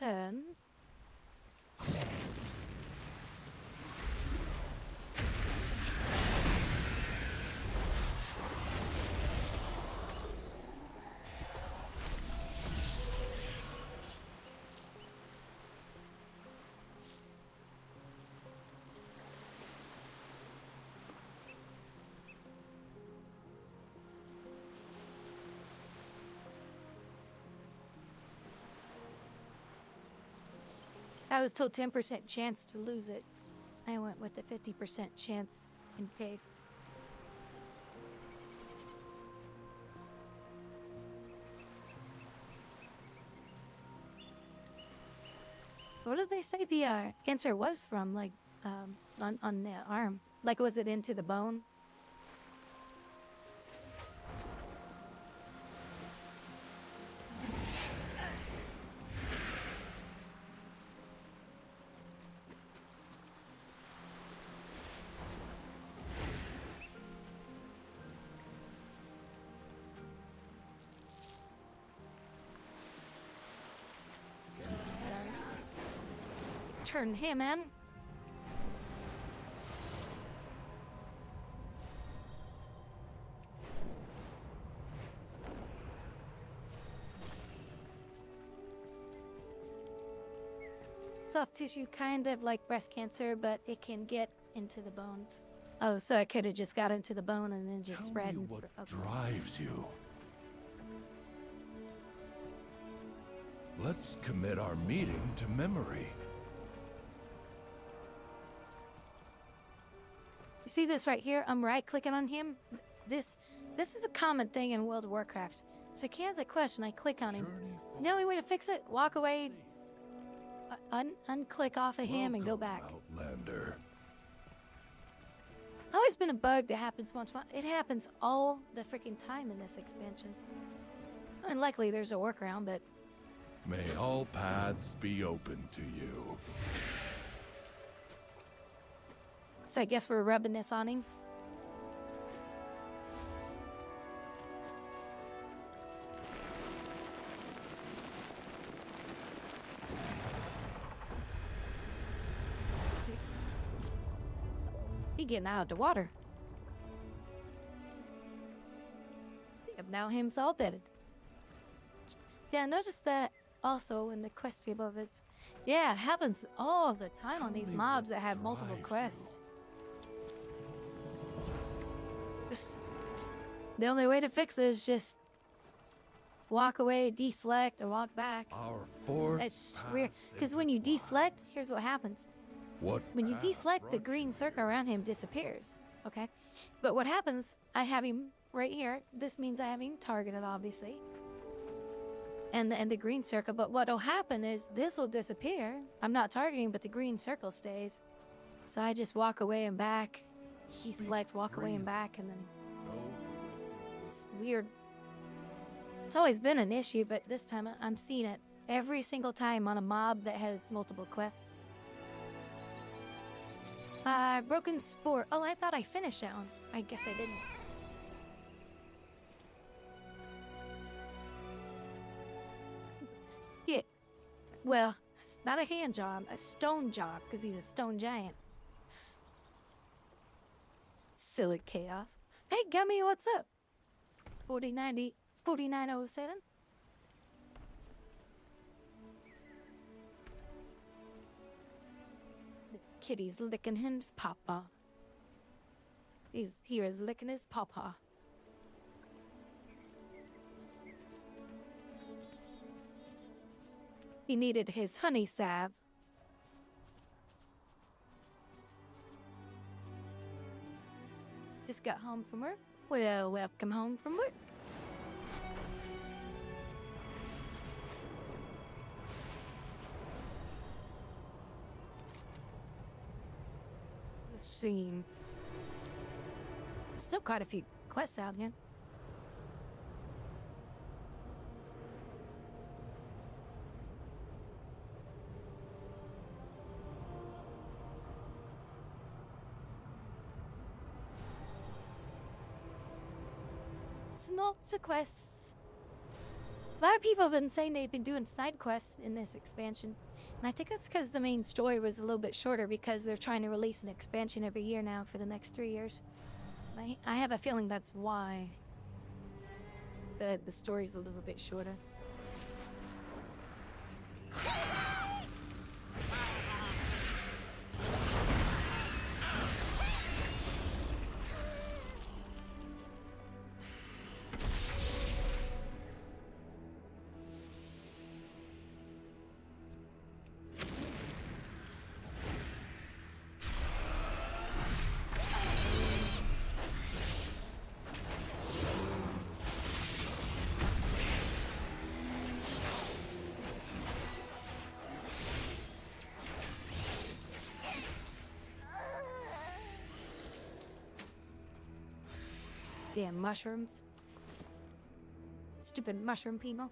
Turn. I was told 10% chance to lose it. I went with the 50% chance in case. What did they say the cancer was from? Like, on the arm? Like, was it into the bone? Turn him in. Soft tissue, kind of like breast cancer, but it can get into the bones. Oh, so I could have just got into the bone and then just spread and spread. Okay. Drives you. Let's commit our meeting to memory. You see this right here? I'm right-clicking on him. This is a common thing in World of Warcraft. So he has a question, I click on him. The only way to fix it, walk away, unclick off of him and go back. Outlander. It's always been a bug that happens once in a while. It happens all the freaking time in this expansion. And luckily there's a workaround, but... May all paths be open to you. So I guess we're rubbing this on him. He getting out of the water. Yep, now him's all dead. Yeah, I noticed that also in the quest people of it. Yeah, it happens all the time on these mobs that have multiple quests. Just the only way to fix it is just walk away, deselect, or walk back. It's weird because when you deselect, here's what happens. When you deselect, the green circle around him disappears. Okay, but what happens? I have him right here. This means I have him targeted, obviously, and the green circle. But what'll happen is this will disappear. I'm not targeting, but the green circle stays. So I just walk away and back. Deselect, walk away and back, and then it's weird. It's always been an issue, but this time I'm seeing it every single time on a mob that has multiple quests. Broken Spore. Oh, I thought I finished that one. I guess I didn't. Yeah. Well, it's not a hand job, a stone job, because he's a stone giant. Silly chaos. Hey, Gummy, what's up? 4907? The kitty's licking his papa. He's here is licking his papa. He needed his honey salve. Just got home from work. Well, welcome home from work. Let's see. Still quite a few quests out here. Lots of quests. A lot of people have been saying they've been doing side quests in this expansion, and I think that's because the main story was a little bit shorter because they're trying to release an expansion every year now for the next 3 years. I have a feeling that's why the story's a little bit shorter. Damn mushrooms. Stupid mushroom people.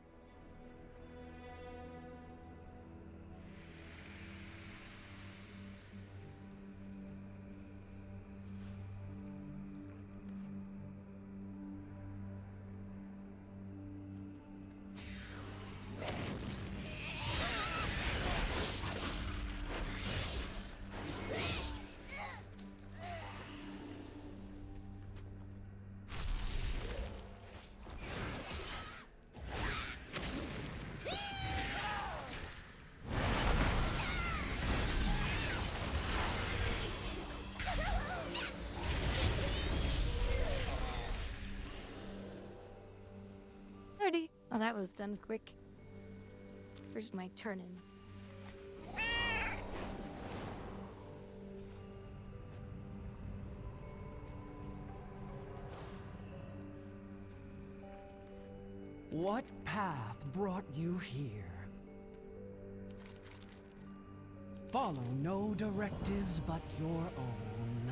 Oh, that was done quick. Where's my turn-in? What path brought you here? Follow no directives but your own.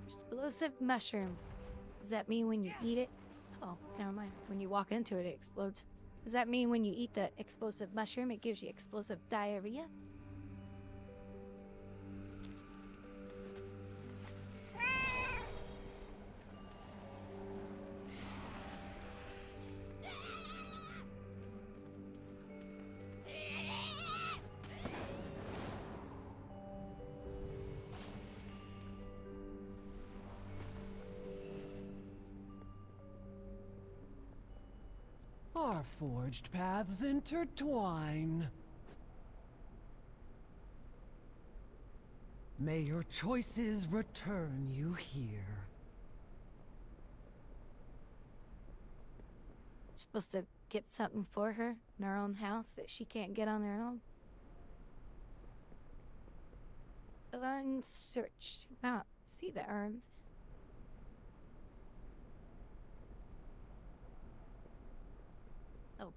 Explosive mushroom. Does that mean when you eat it? Oh, never mind. When you walk into it, it explodes. Does that mean when you eat the explosive mushroom, it gives you explosive diarrhea? Our forged paths intertwine. May your choices return you here. Supposed to get something for her in her own house that she can't get on her own. Unsearched. Wow, see the arm. Oh.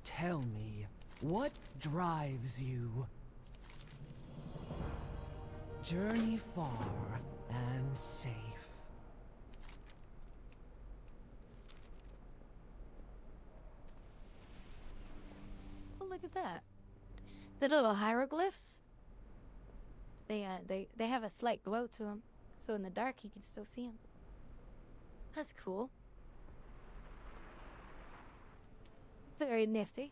Tell me, what drives you? Journey far and safe. Oh, look at that. The little hieroglyphs. They have a slight glow to them, so in the dark you can still see them. That's cool. Very nifty.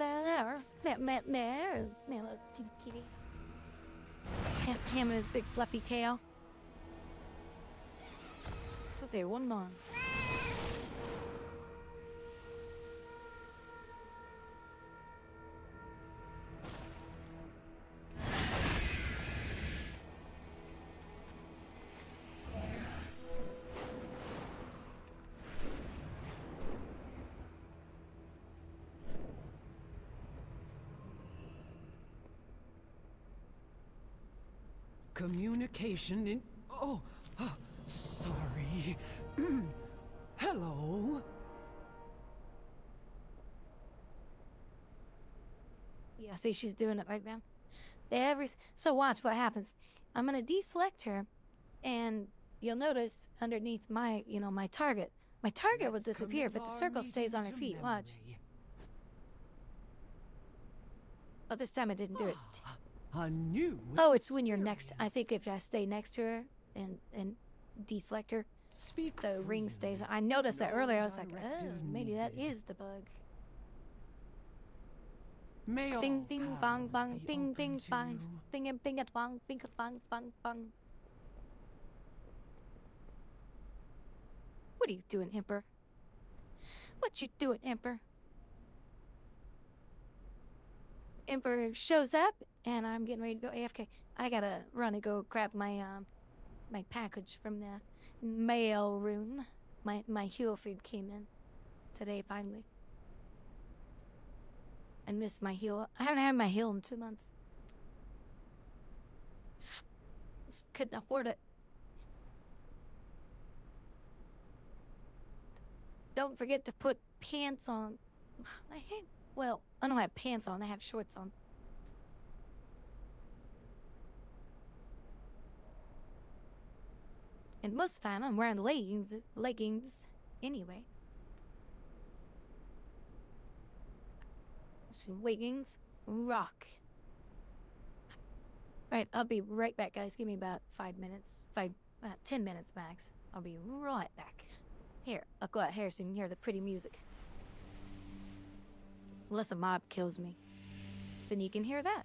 there. There. Little kitty. Him and his big fluffy tail. But there, one more. Communication in... Oh, sorry. Hello? Yeah, see, she's doing it right now. So watch what happens. I'm gonna deselect her, and you'll notice underneath my, my target. My target will disappear, but the circle stays on her feet. Watch. Oh, this time I didn't do it. A new... Oh, it's when you're next. I think if I stay next to her and deselect her, the ring stays. I noticed that earlier. I was like, oh, maybe that is the bug. Bing, bing, bong, bong, bing, bing, bong, bing, bing, bing, bong, bing, bong, bong, bong. What are you doing, Emperor? What you doing, Emperor? Emperor shows up, and I'm getting ready to go AFK. I gotta run and go grab my my package from the mail room. My hero food came in today finally. I missed my heel. I haven't had my heel in 2 months. Just couldn't afford it. Don't forget to put pants on. Well, I don't have pants on. I have shorts on. And most of the time, I'm wearing leggings anyway. Some leggings, rock. Right, I'll be right back, guys. Give me about 5 minutes. 10 minutes max. I'll be right back. Here, I'll go out here so you can hear the pretty music. Unless a mob kills me. Then you can hear that.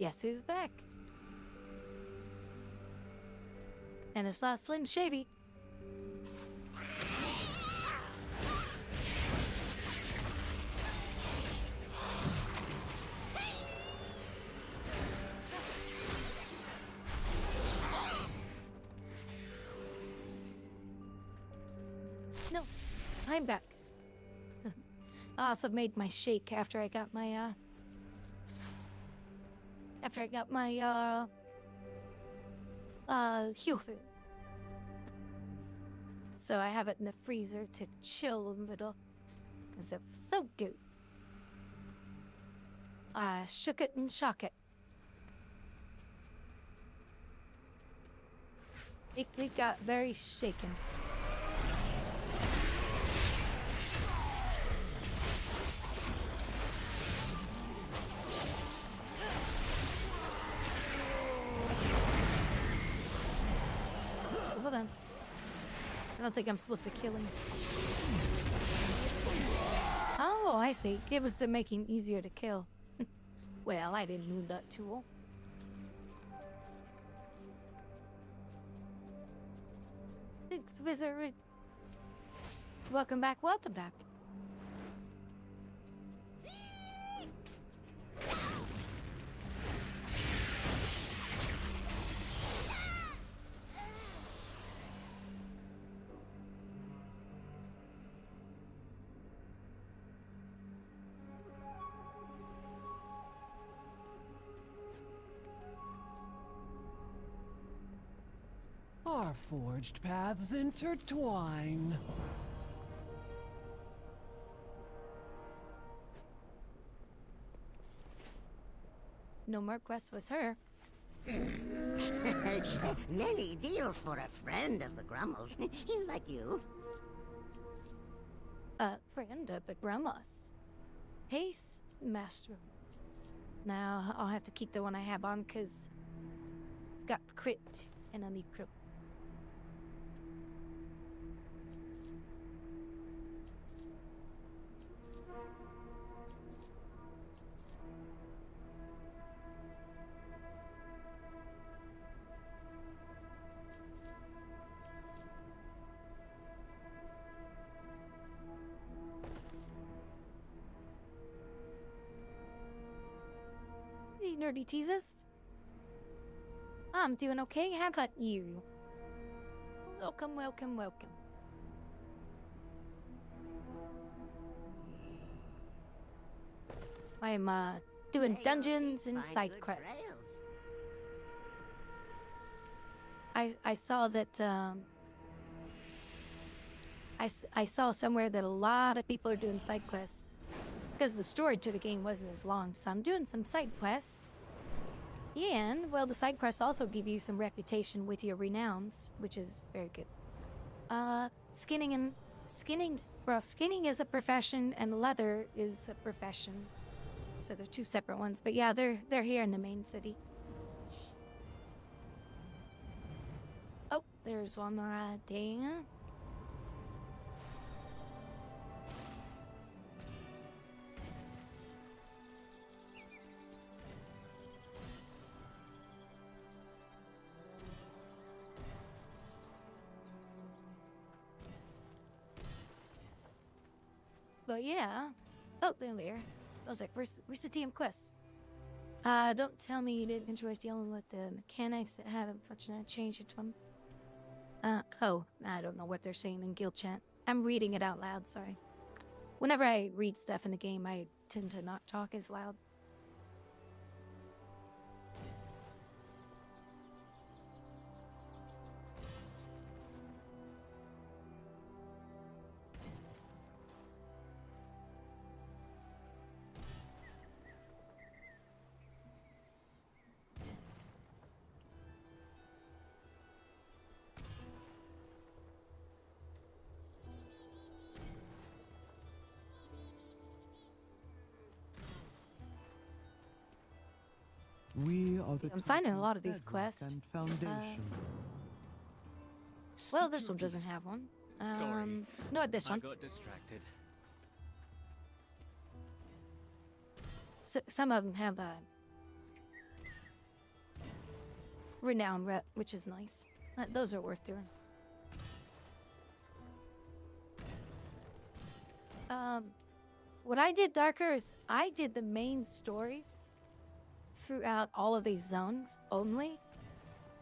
Guess who's back? And it's not Slim Shady. No, I'm back. I also made my shake after I got my heal food. So I have it in the freezer to chill a little, because it felt good. I shook it and shock it. It got very shaken. Hold on. I don't think I'm supposed to kill him. Oh, I see. It was to make him easier to kill. Well, I didn't know that tool. Thanks, wizard. Welcome back, welcome back. Our forged paths intertwine. No more quests with her. Lily deals for a friend of the Grummels, like you. A friend of the Grummas. Haste, master. Now, I'll have to keep the one I have on, because it's got crit, and I need crit. Hey, nerdy teasers. I'm doing okay. How about you? Welcome, welcome, welcome. I'm doing dungeons and side quests. I saw that I saw somewhere that a lot of people are doing side quests because the story to the game wasn't as long, so I'm doing some side quests. And, well, the side quests also give you some reputation with your renowns, which is very good. Skinning is a profession and leather is a profession. So they're two separate ones, but yeah, they're here in the main city. Oh, there's one more idea. But yeah. Oh, there they are. I was like, where's the DM quest? Don't tell me you didn't enjoy dealing with the mechanics that had unfortunately changed it to them. Oh, I don't know what they're saying in guild chat. I'm reading it out loud, sorry. Whenever I read stuff in the game, I tend to not talk as loud. We are the I'm finding a lot of these quests. Foundation. Well, this one doesn't have one. Sorry. No, this one. I got distracted. Some of them have renown rep, which is nice. Those are worth doing. What I did darker is I did the main stories throughout all of these zones only.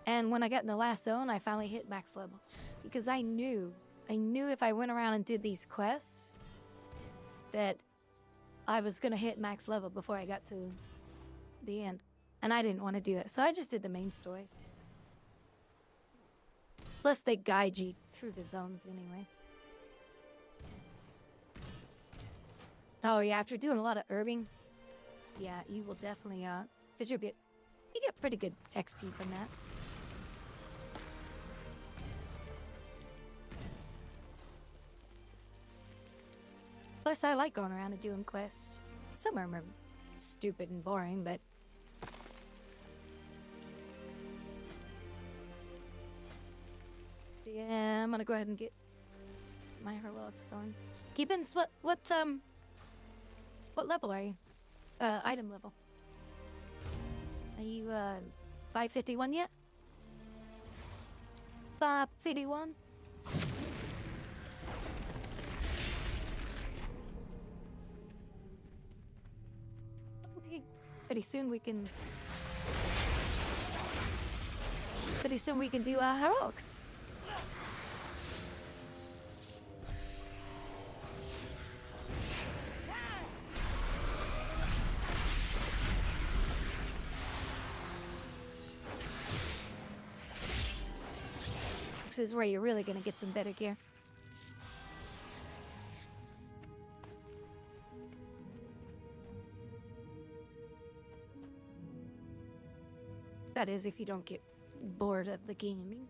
And when I got in the last zone, I finally hit max level. Because I knew if I went around and did these quests, that I was gonna hit max level before I got to the end. And I didn't want to do that, so I just did the main stories. Plus they guide you through the zones anyway. Oh yeah, after doing a lot of herbing, yeah, you will definitely, because you get pretty good XP from that. Plus, I like going around and doing quests. Some of them are stupid and boring, but... yeah, I'm gonna go ahead and get my heroics going. Keepins, what level are you? Item level. Are you, 551 yet? 551? Okay. Pretty soon we can do, heroics. This is where you're really gonna get some better gear. That is, if you don't get bored of the gaming.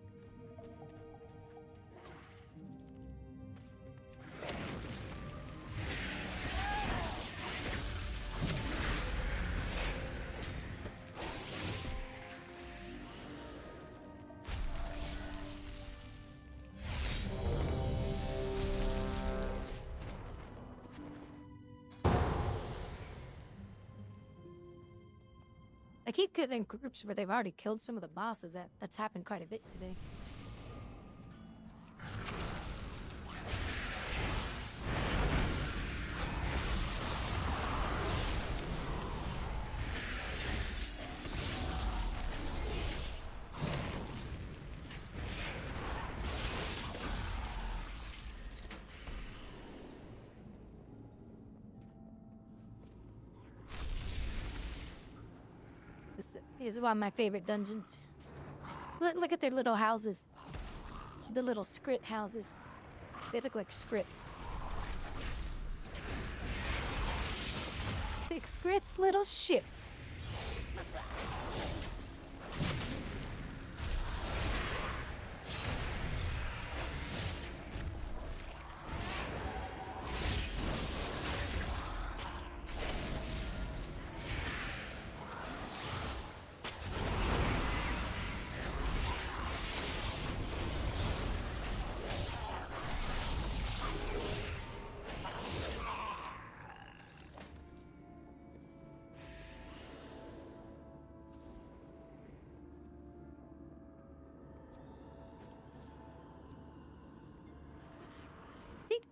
I keep getting in groups where they've already killed some of the bosses. That's happened quite a bit today. This is one of my favorite dungeons. Look at their little houses. The little scrit houses. They look like scrits. Big scrits, little ships.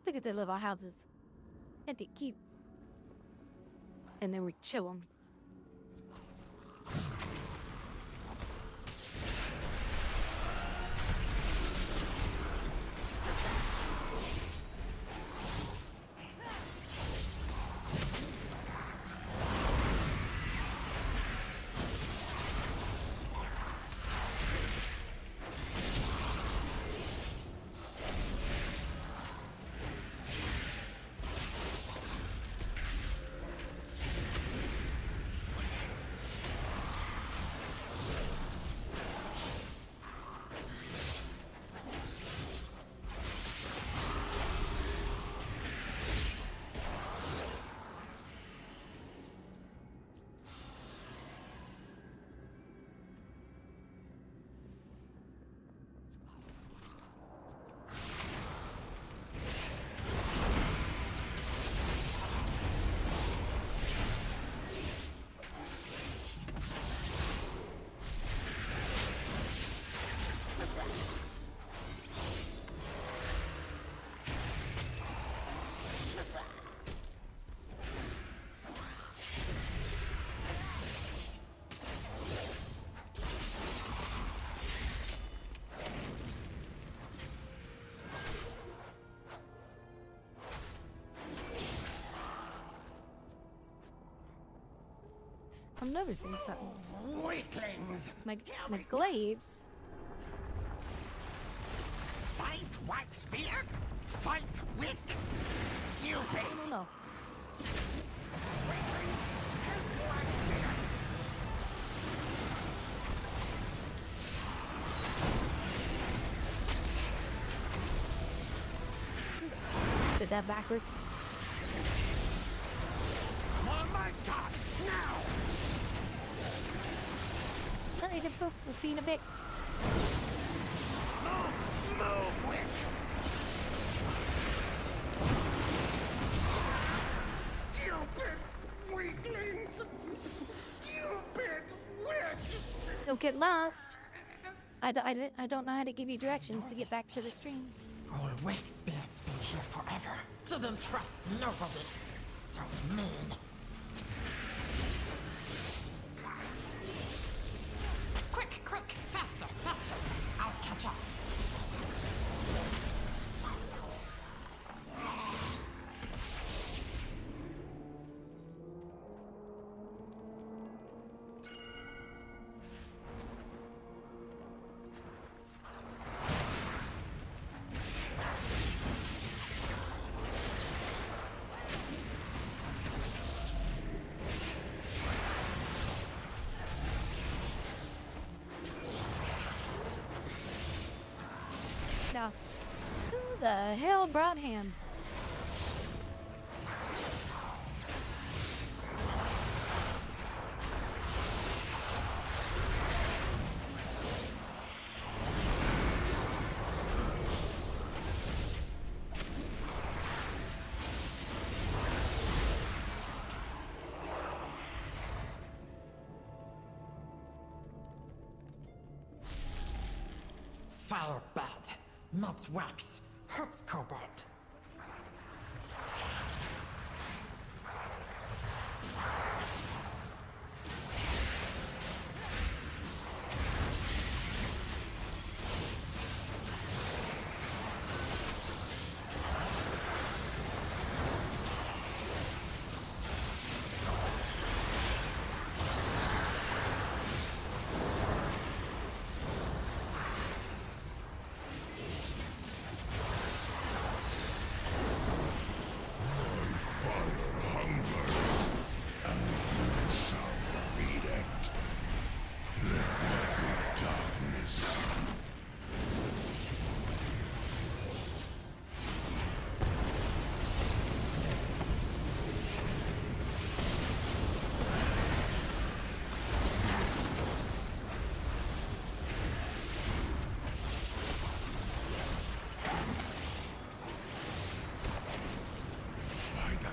Look at their little houses. And they cute. And then we chill them. I'm noticing something. Weaklings! My glaives. Fight Waxbeard? Fight Wick? Stupid! No. Did that backwards. Oh my god! Now! Alright, info. We'll see you in a bit. Move, Wick! Stupid weaklings! Stupid witch! Don't get lost. I don't know how to give you directions to get back to the stream. All Waxbeard's been here forever. Didn't trust nobody. So mean. Quick, quick! Faster, faster! I'll catch up. Now, who the hell brought him? Fire bad. Not wax. Hurts cobalt.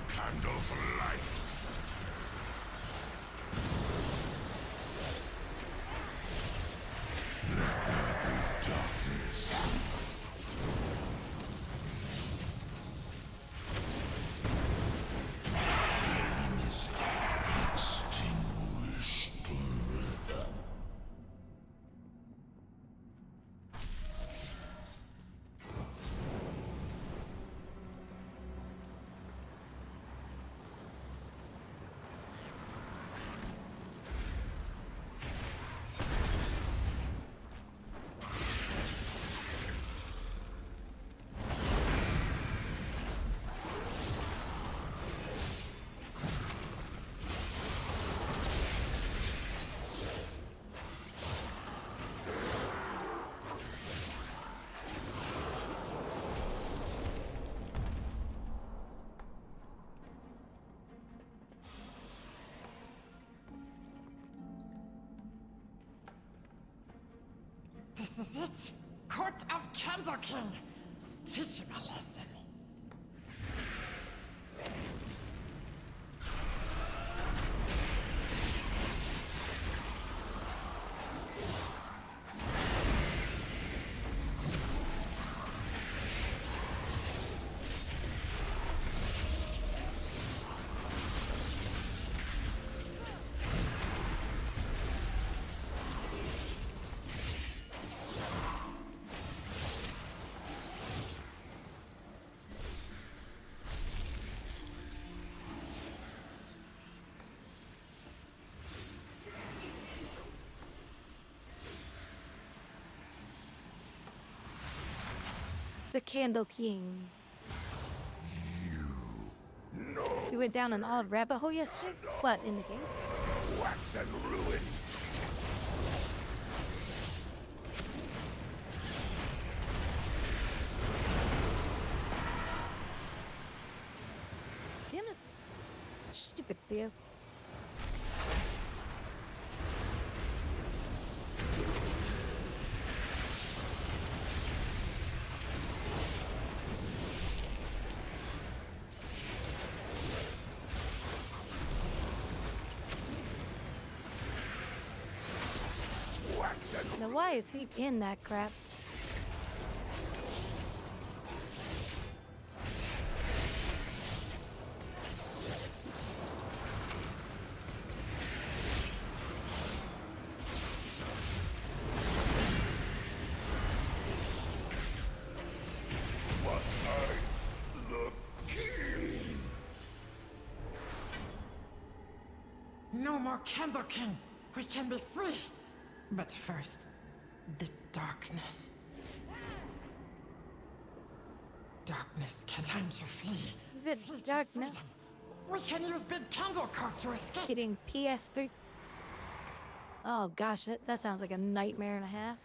Candles light. Let there be darkness. Flame is extinguished. This is it! Court of Candle King! Teach him a lesson. The Candle King. We went down an odd rabbit hole yesterday? What, in the game? Wax and ruin. Damn it. Stupid Theo. Now why is he in that crap? But I'm the king. No more Candle King. We can be free. But first, the darkness. Darkness can time to flee. The darkness. We can use Big Candle Cart to escape. Getting PS3. Oh gosh, that sounds like a nightmare and a half.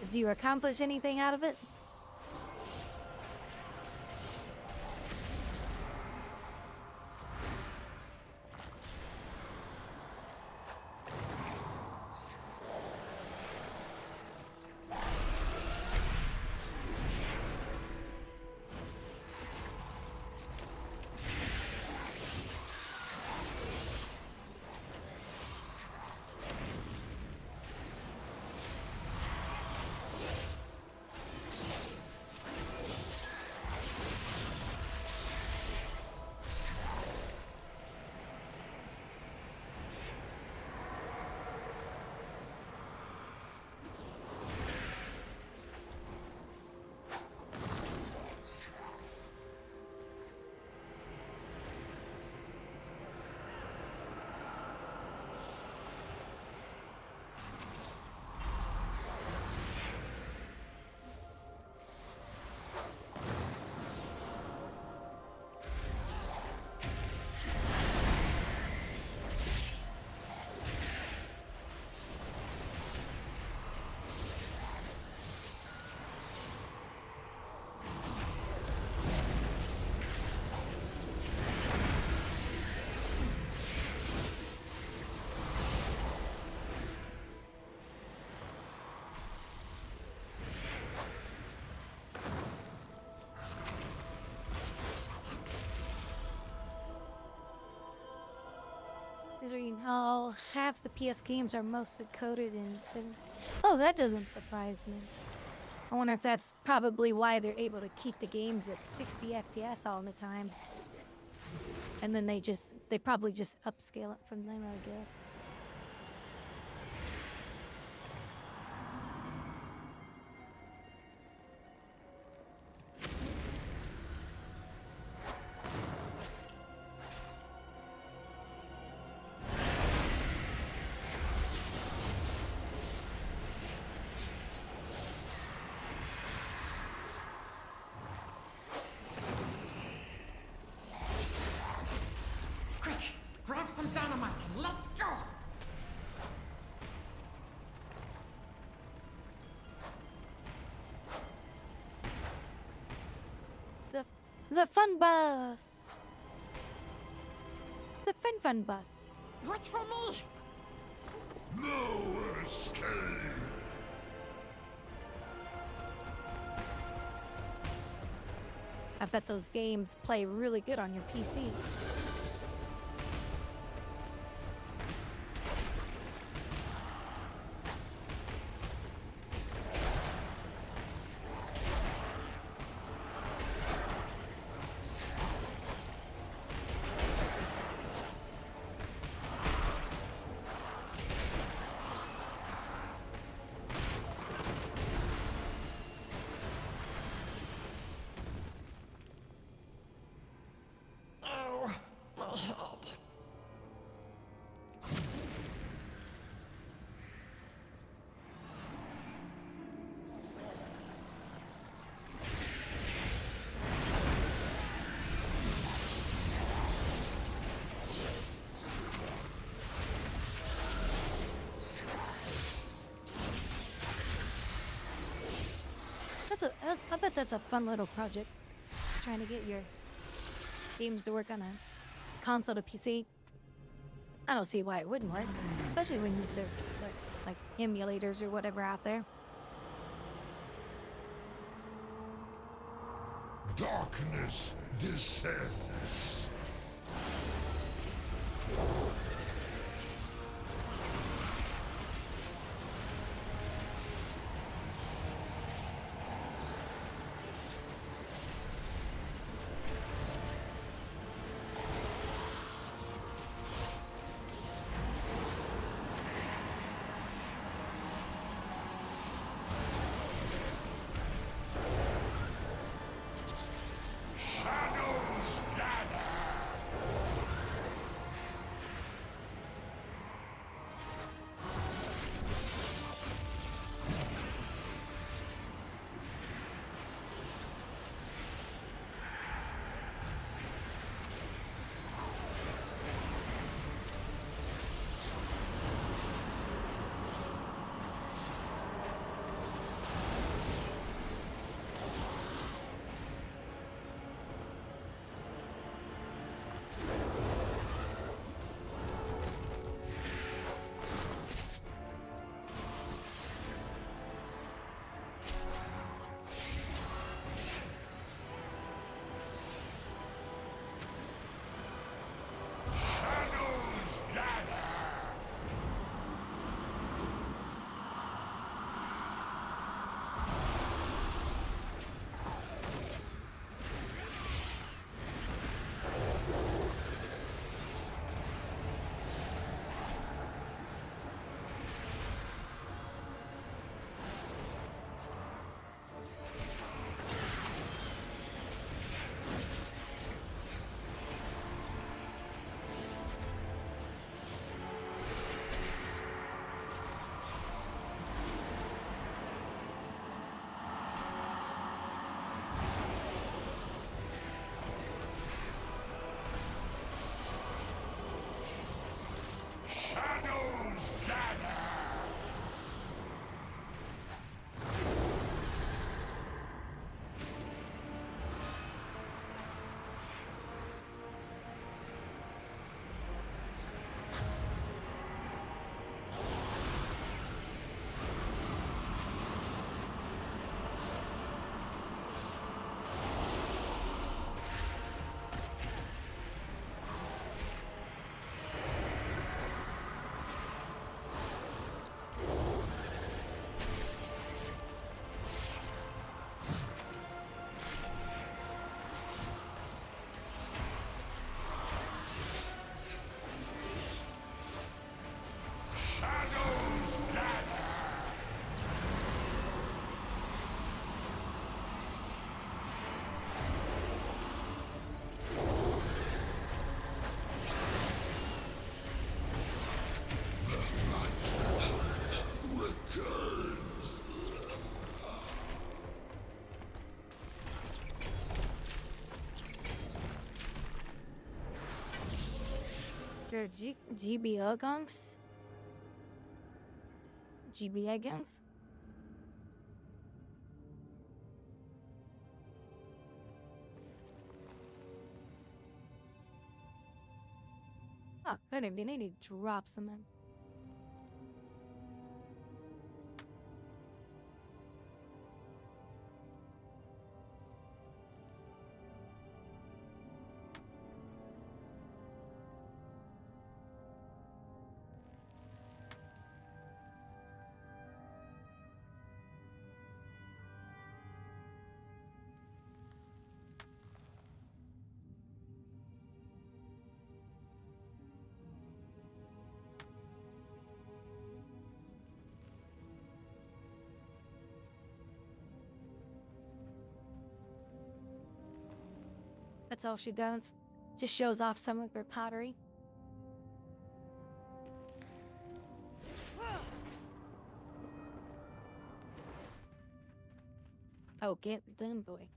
Do you accomplish anything out of it? Considering how half the PS games are mostly coded in 7. Oh, that doesn't surprise me. I wonder if that's probably why they're able to keep the games at 60 FPS all the time. And then they probably just upscale it from there, I guess. Grab some dynamite and let's go! The fun bus! The fun bus. Wait for me! No escape! I bet those games play really good on your PC. I bet that's a fun little project. Trying to get your games to work on a console to PC. I don't see why it wouldn't work, especially when there's like emulators or whatever out there. Darkness descends. Your GBA games? GBA games? Oh, I didn't need to drop some in. That's all she does. Just shows off some of her pottery. Oh, get them, boy.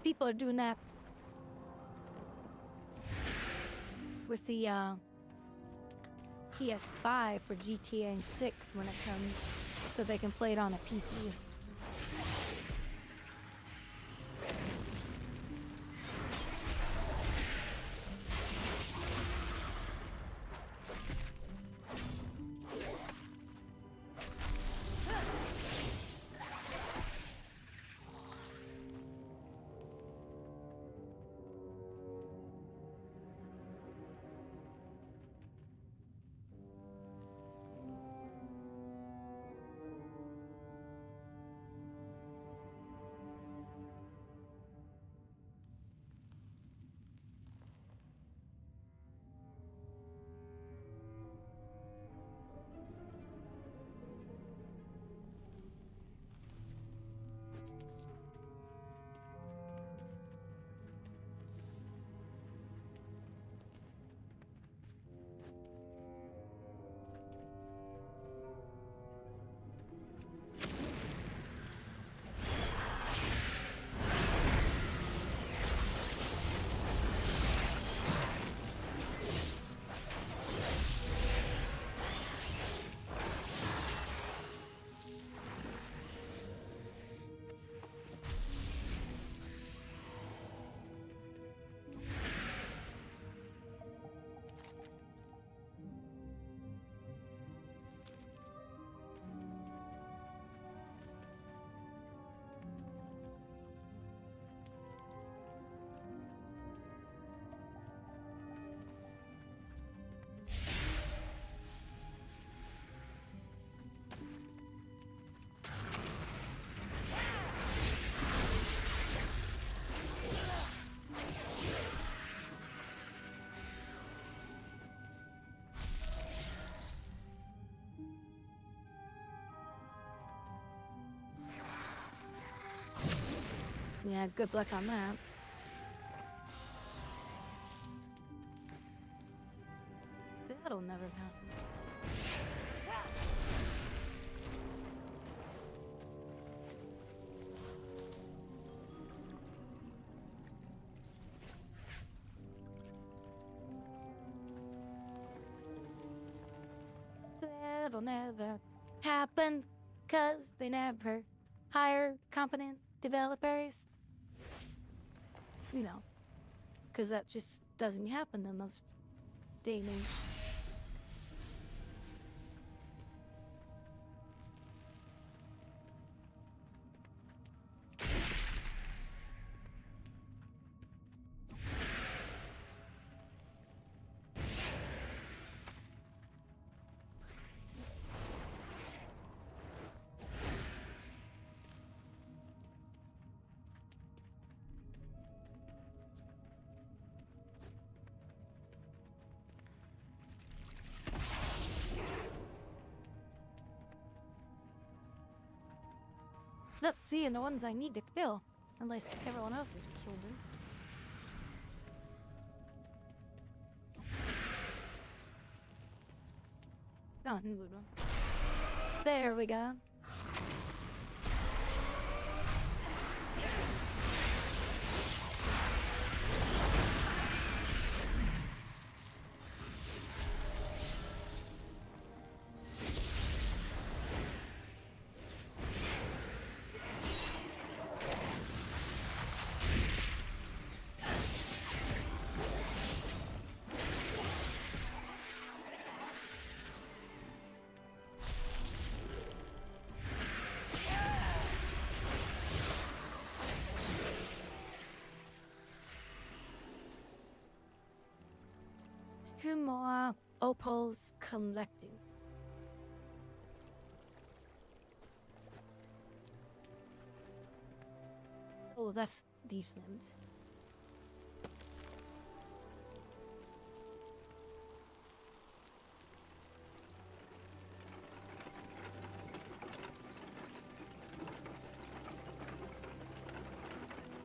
people are doing that with the PS5 for GTA 6 when it comes, so they can play it on a PC. Yeah, good luck on that. That'll never happen. That'll never happen, 'cause they never hire competent developers. You know, because that just doesn't happen in this day and age. Not seeing the ones I need to kill, unless everyone else has killed them. There we go. Two more opals collecting. Oh, that's decent.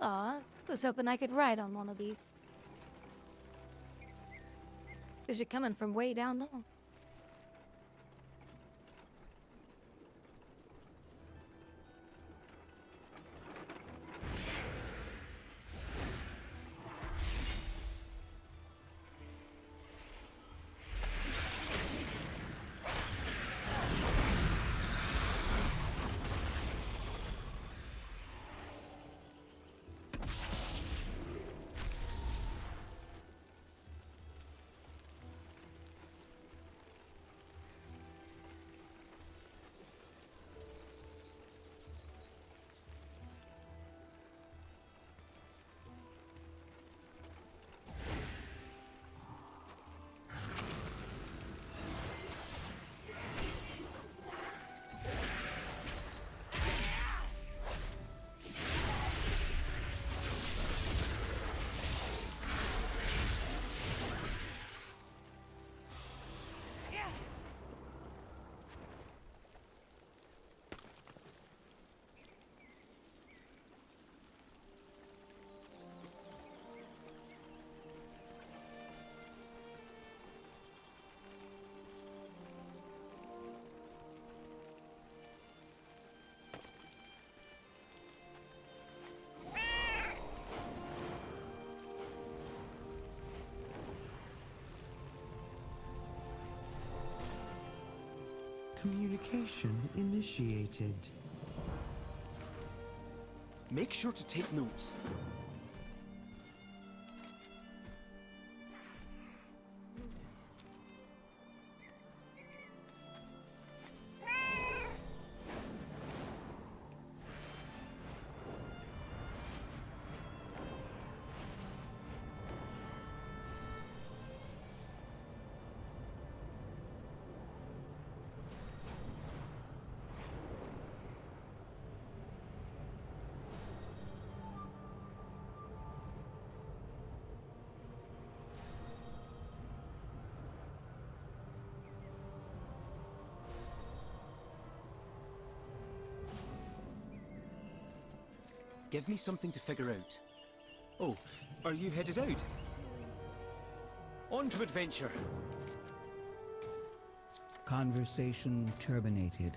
Aw, was hoping I could ride on one of these. Is it coming from way down low? Communication initiated. Make sure to take notes. Give me something to figure out. Oh, are you headed out? On to adventure. Conversation terminated.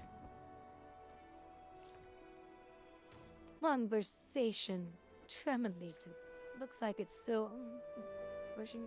Conversation terminated. Looks like it's still pushing.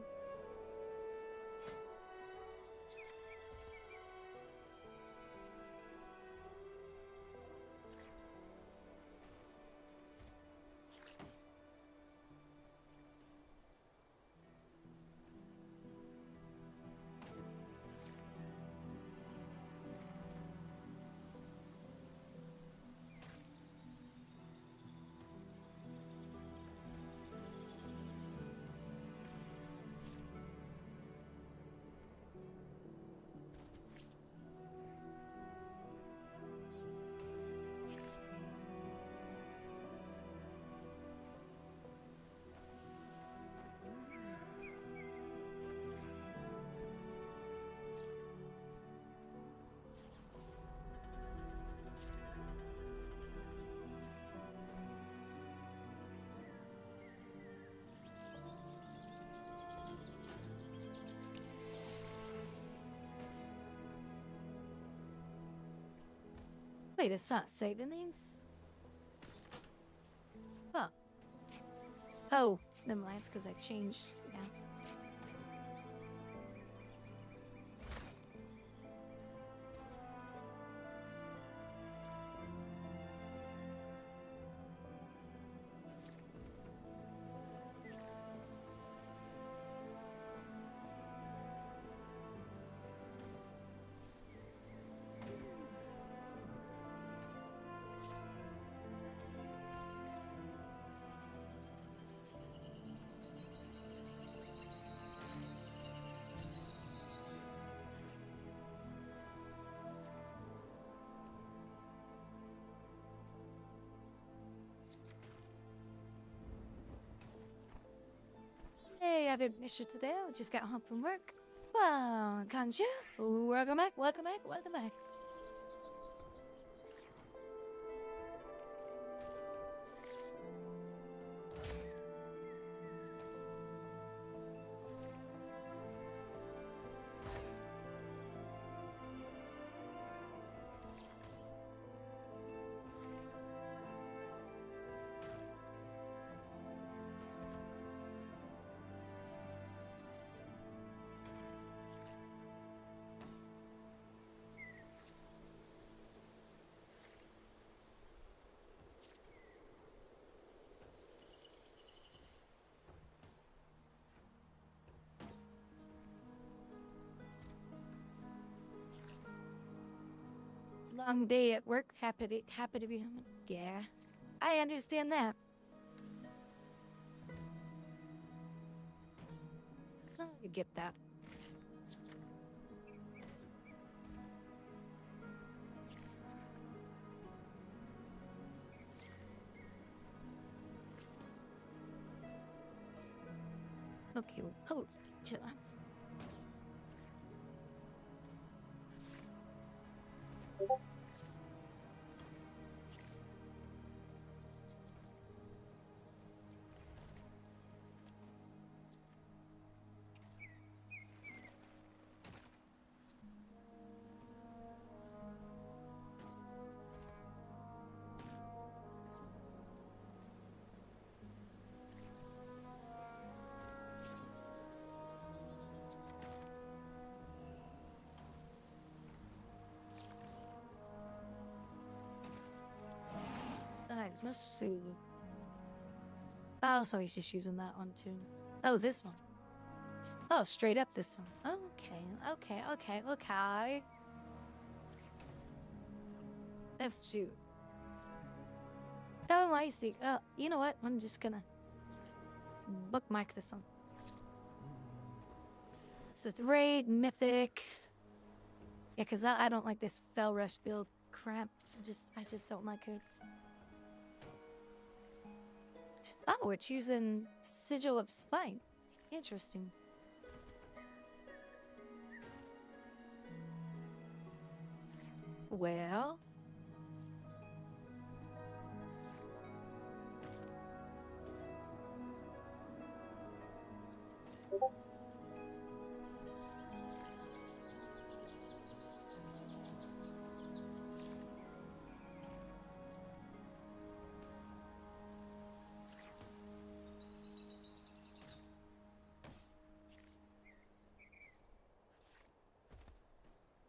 Wait, it's not saving these? Huh. Oh, never mind, it's because I changed. Yeah. Hey, I have admission today. I just got home from work. Well, can't you? Welcome back, welcome back, welcome back. Long day at work. Happy to be home. Yeah, I understand that. I get that. Okay, hold. Chill out. Let's see. Oh, so he's just using that one too. Oh, this one. Oh, straight up this one. Okay. Let's shoot. Oh, I see. You know what? I'm just gonna bookmark this one. So the raid, mythic. Yeah, because I don't like this Fell Rush build crap. I just don't like it. Oh, it's using Sigil of Spine. Interesting. Well...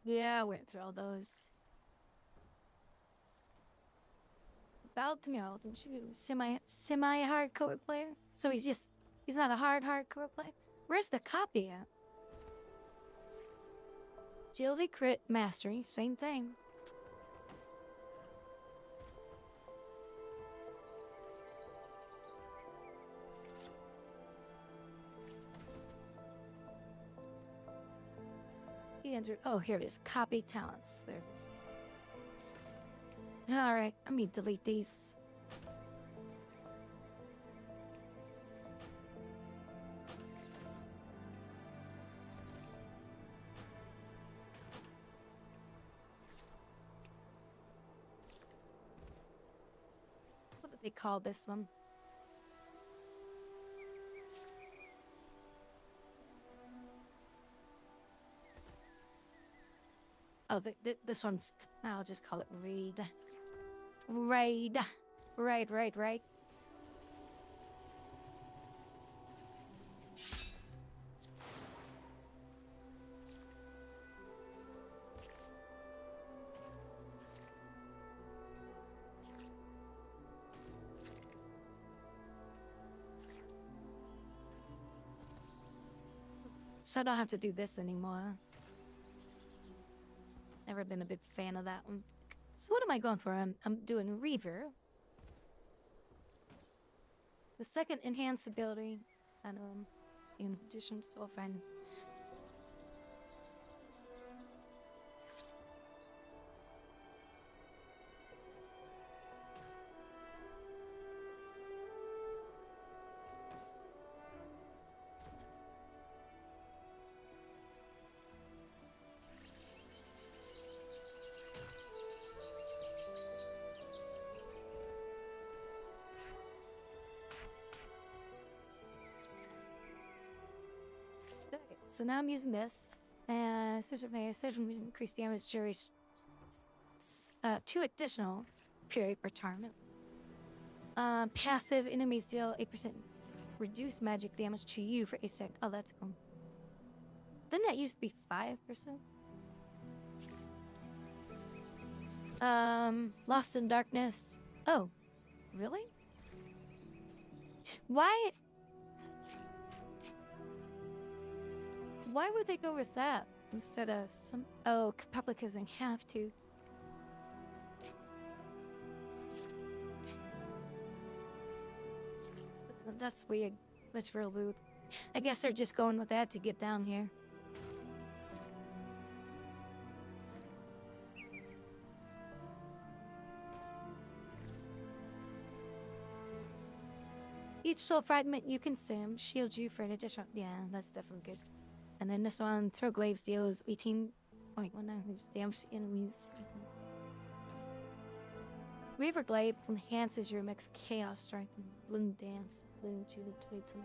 Yeah, I went through all those. About to me, didn't you? Semi-hardcore player? So he's not a hardcore player? Where's the copy at? Agility, crit, mastery, same thing. He entered. Oh, here it is. Copy talents. There it is. Alright, let me delete these. What did they call this one? Oh, this one's... I'll just call it Raid. Raid. Right. So I don't have to do this anymore. Never been a big fan of that one. So what am I going for? I'm doing Reaver. The second enhanced ability, and in addition, so fine. So now I'm using this, and surgeon increase damage juries 2 additional period retirement. Passive enemies deal 8% reduced magic damage to you for 8 seconds. Oh, that's cool. Didn't that used to be 5%? Lost in Darkness. Oh, really? Why would they go with that instead of some... Oh, probably because they have to. That's weird. That's real weird. I guess they're just going with that to get down here. Each soul fragment you consume shields you for an additional... Yeah, that's definitely good. And then this one, throw glaives deals 18.19 damage to enemies. Reaver Glaive enhances your mix Chaos Strike and Bloom Dance. Bloom 2 to 22.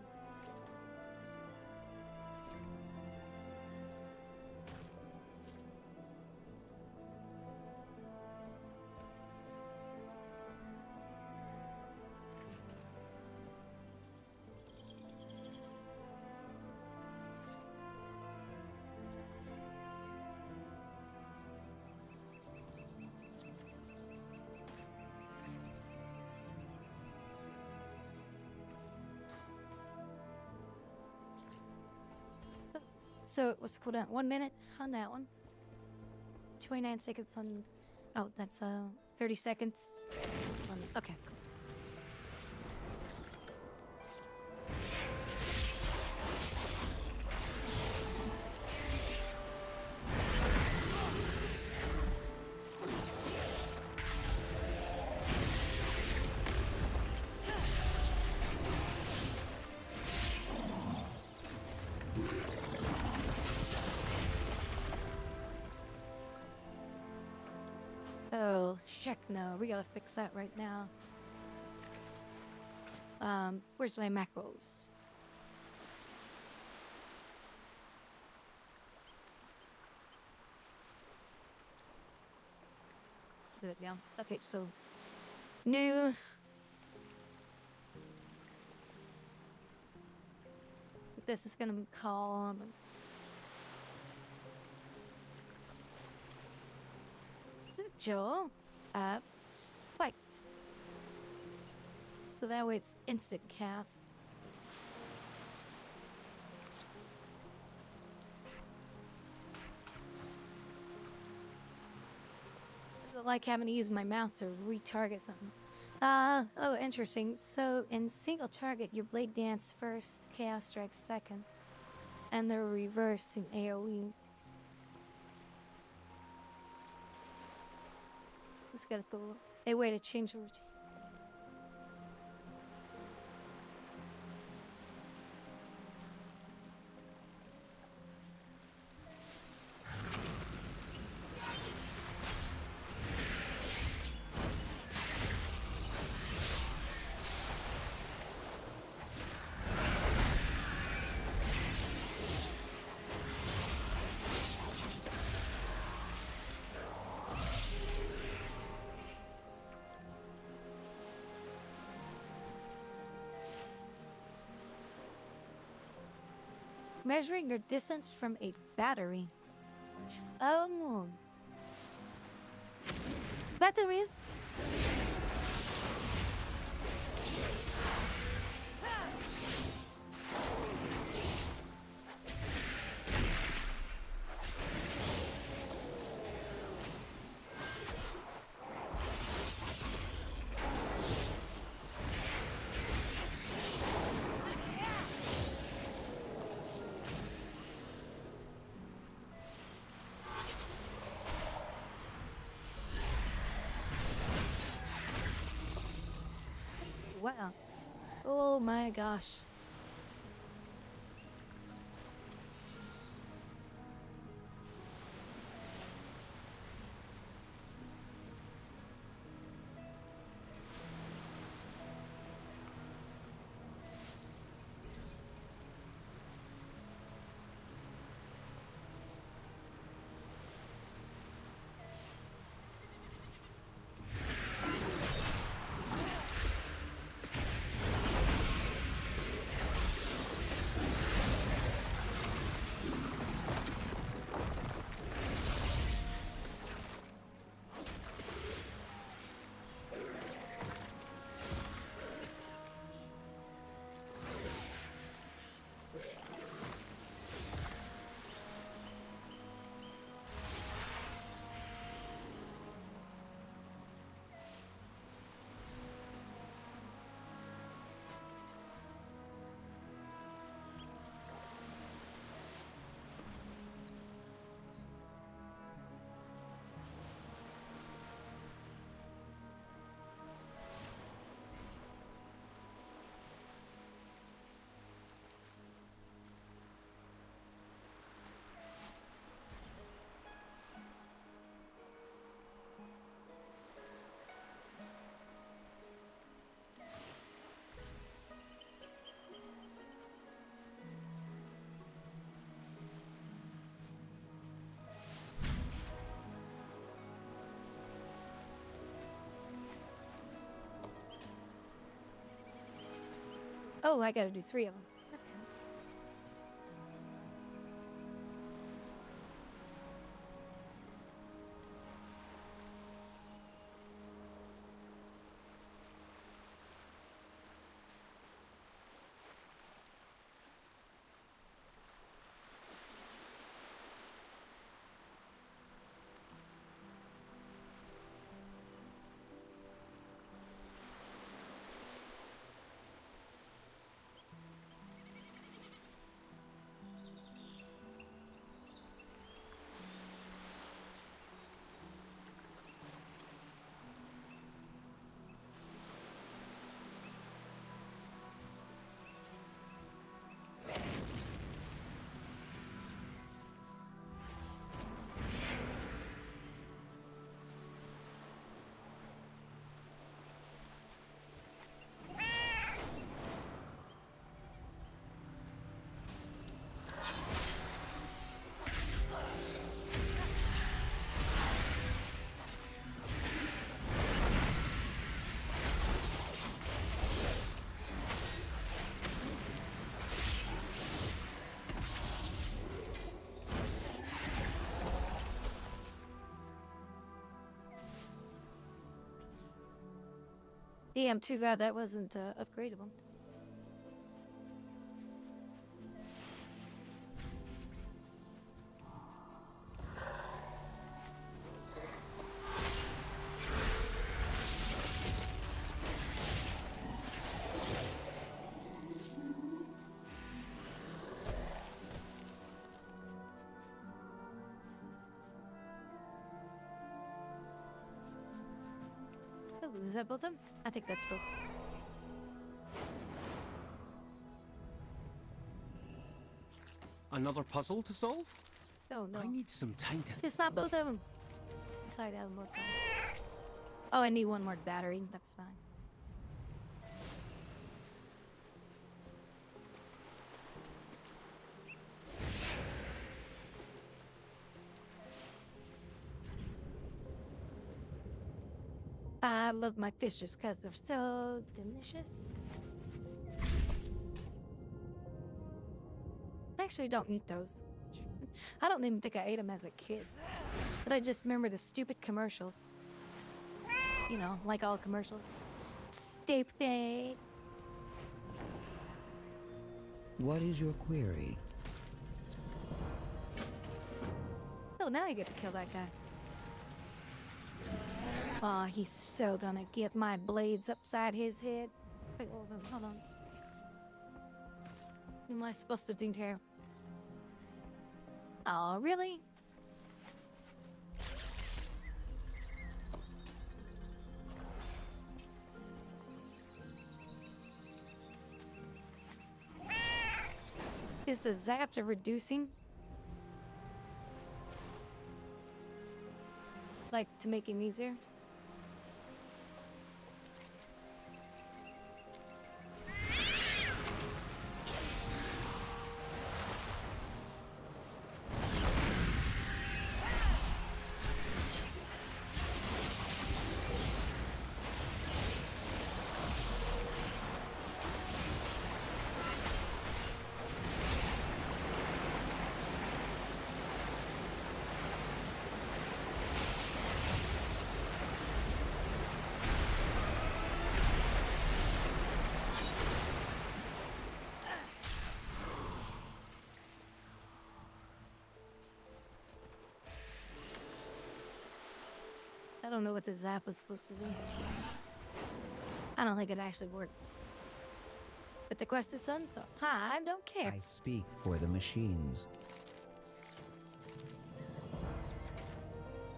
So what's the cooldown? 1 minute on that one. 29 seconds on. Oh, that's 30 seconds. Okay. Cool. Oh, heck no. We gotta fix that right now. Where's my macros? There we go. Okay, so new. This is gonna call. Joel, spiked. So that way it's instant cast. I like having to use my mouth to retarget something. Oh, interesting. So in single target, your blade dance first, chaos strikes second, and they're reversed in AoE. Let's get a way to change the routine. Measuring your distance from a battery. Batteries. Wow. Oh my gosh. Oh, I gotta do 3 of them. Okay. Damn, too bad that wasn't upgradable. Oh, is that both of them? I think that's both. Another puzzle to solve? Oh no. I need some time to. It's not both of them. I thought I'd have them both done. Oh, I need one more battery. That's fine. I love my fishes because they're so delicious. I actually don't eat those. I don't even think I ate them as a kid. But I just remember the stupid commercials. You know, like all commercials. Stupid. What is your query? Oh, now I get to kill that guy. Aw, he's so gonna get my blades upside his head. Wait, hold on. What am I supposed to do here? Oh, really? Is the zap reducing? Like, to make him easier? I don't know what the zap was supposed to do. I don't think it actually worked. But the quest is done, so I don't care. I speak for the machines.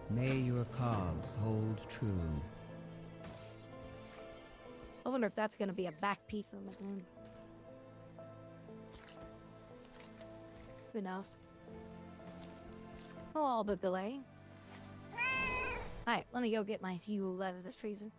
May your cogs hold true. I wonder if that's gonna be a back piece on the game. Who knows? Oh, all but delay. Alright, let me go get my fuel out of the freezer.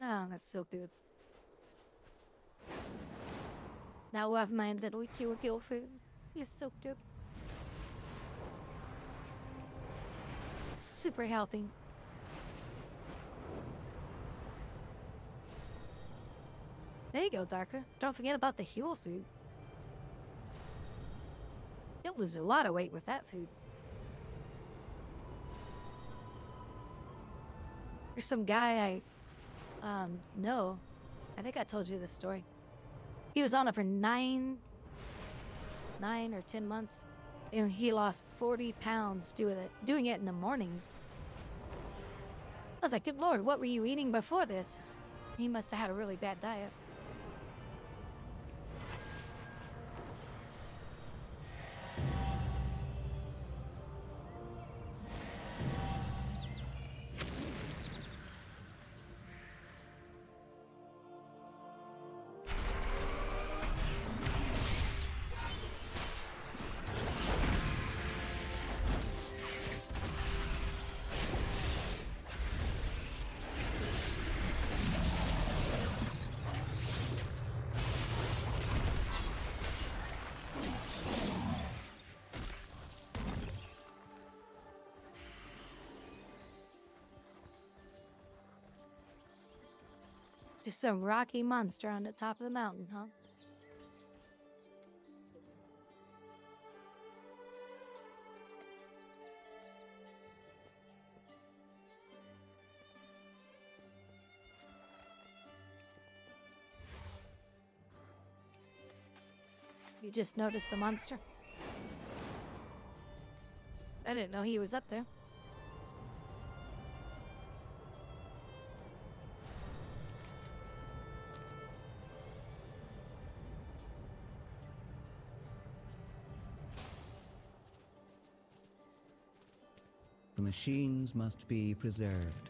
Oh, that's so good. Now I have my little kill food. It's so good. Super healthy. There you go, Darker. Don't forget about the heal food. You'll lose a lot of weight with that food. There's some guy no. I think I told you this story. He was on it for 9 or 10 months. And he lost 40 pounds doing it in the morning. I was like, good Lord, what were you eating before this? He must have had a really bad diet. Just some rocky monster on the top of the mountain, huh? You just noticed the monster? I didn't know he was up there. The machines must be preserved.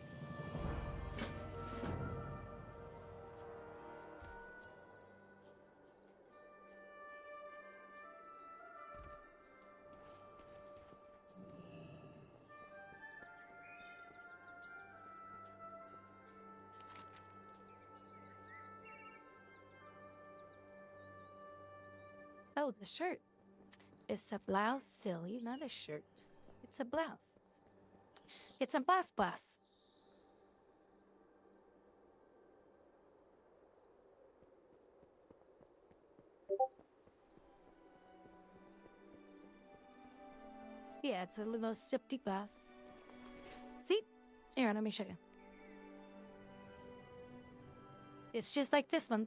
Oh, the shirt. It's a blouse, silly, not a shirt. It's a blouse. It's a blouse. Yeah, it's a little stupid blouse. See? Here, let me show you. It's just like this one.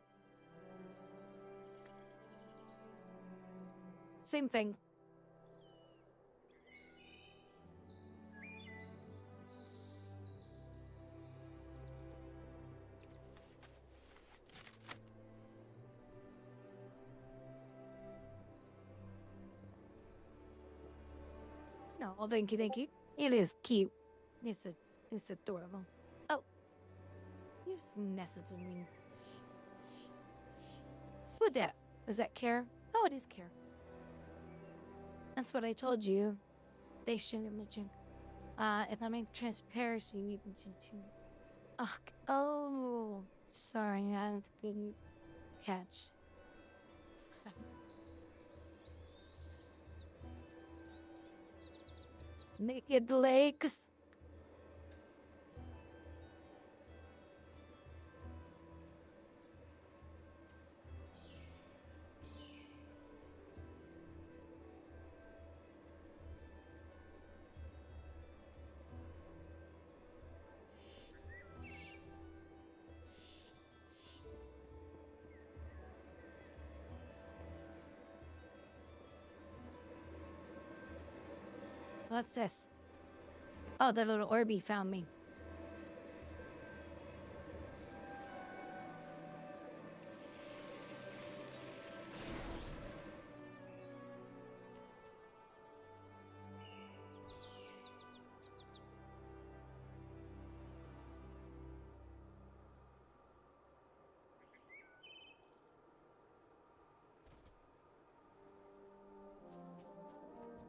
Same thing. No, thank you, thank you. It is cute. It's adorable. Oh, you messaging me. Who that? Is that Care? Oh, it is Care. That's what I told you. They shouldn't mention. If I make transparency, we can do too. Oh, sorry, I didn't catch. Naked legs. What's this? Oh, the little Orby found me.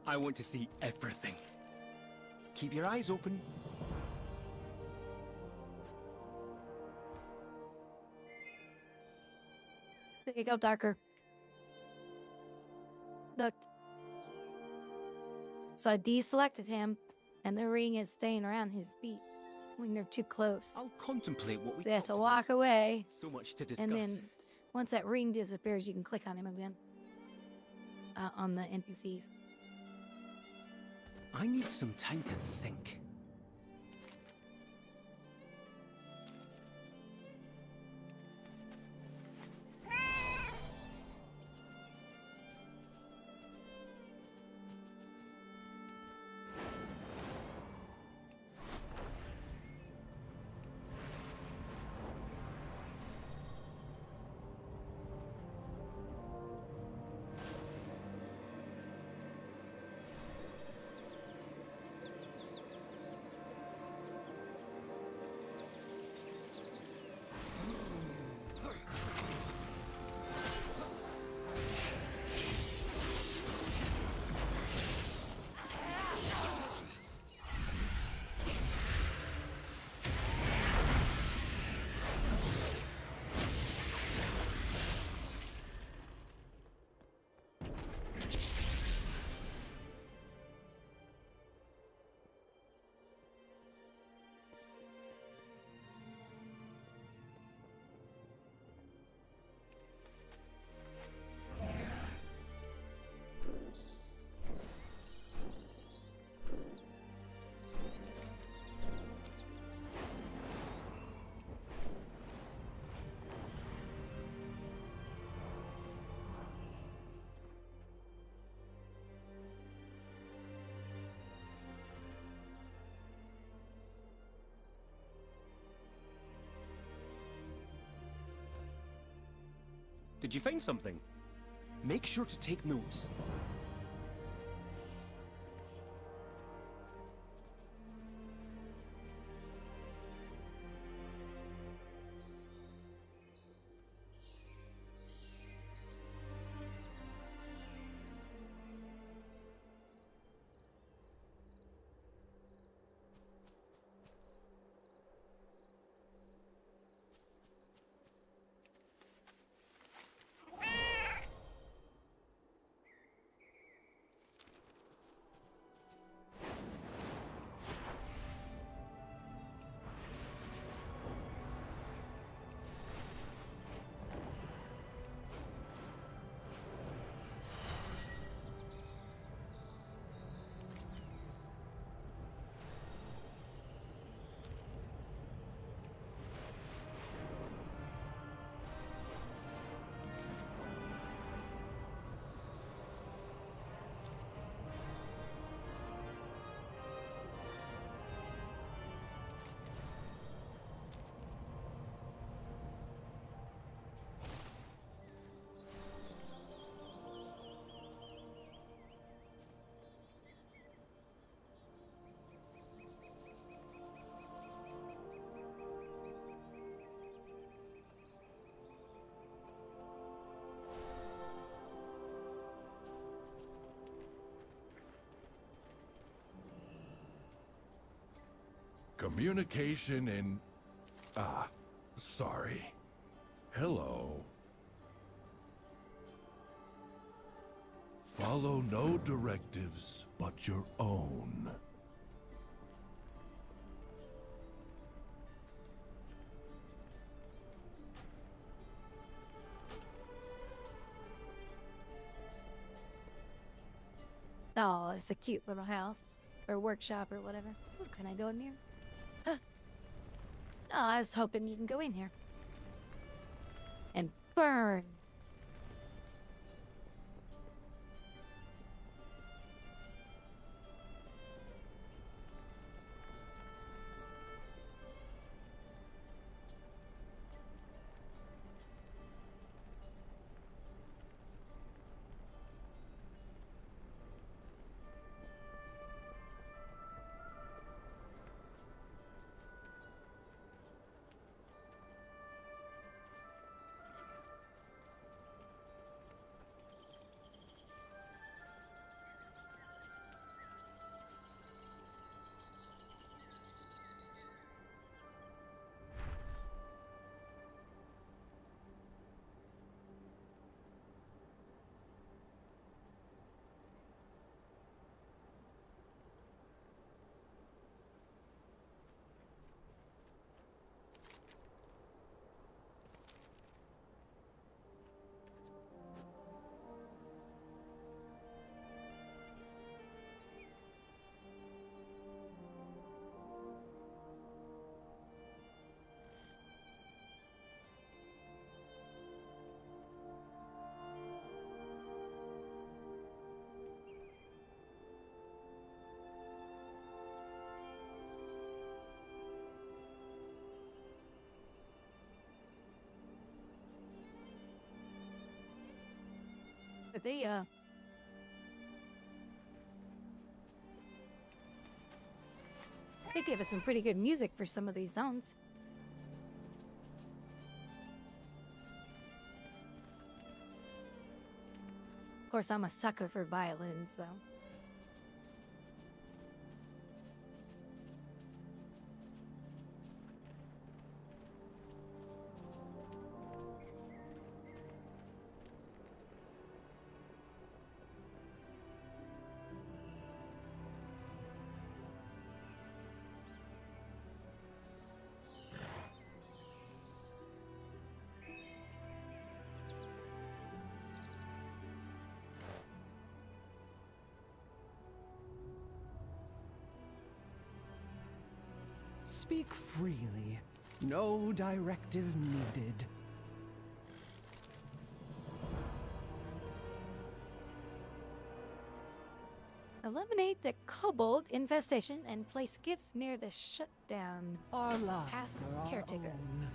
I want to see everything. Keep your eyes open. There you go, darker. Look. So I deselected him, and the ring is staying around his feet when they're too close. I'll contemplate what we So you have to walk away. So much to discuss. And then once that ring disappears, you can click on him again. On the NPCs. I need some time to think. Did you find something? Make sure to take notes. Communication in... sorry. Hello. Follow no directives but your own. Oh, it's a cute little house. Or workshop or whatever. Ooh, can I go in here? Huh. Oh, I was hoping you can go in here. And burn. But they gave us some pretty good music for some of these zones. Of course, I'm a sucker for violins, so. Speak freely. No directive needed. Eliminate the kobold infestation and place gifts near the shutdown. Our lives Past are our caretakers. own.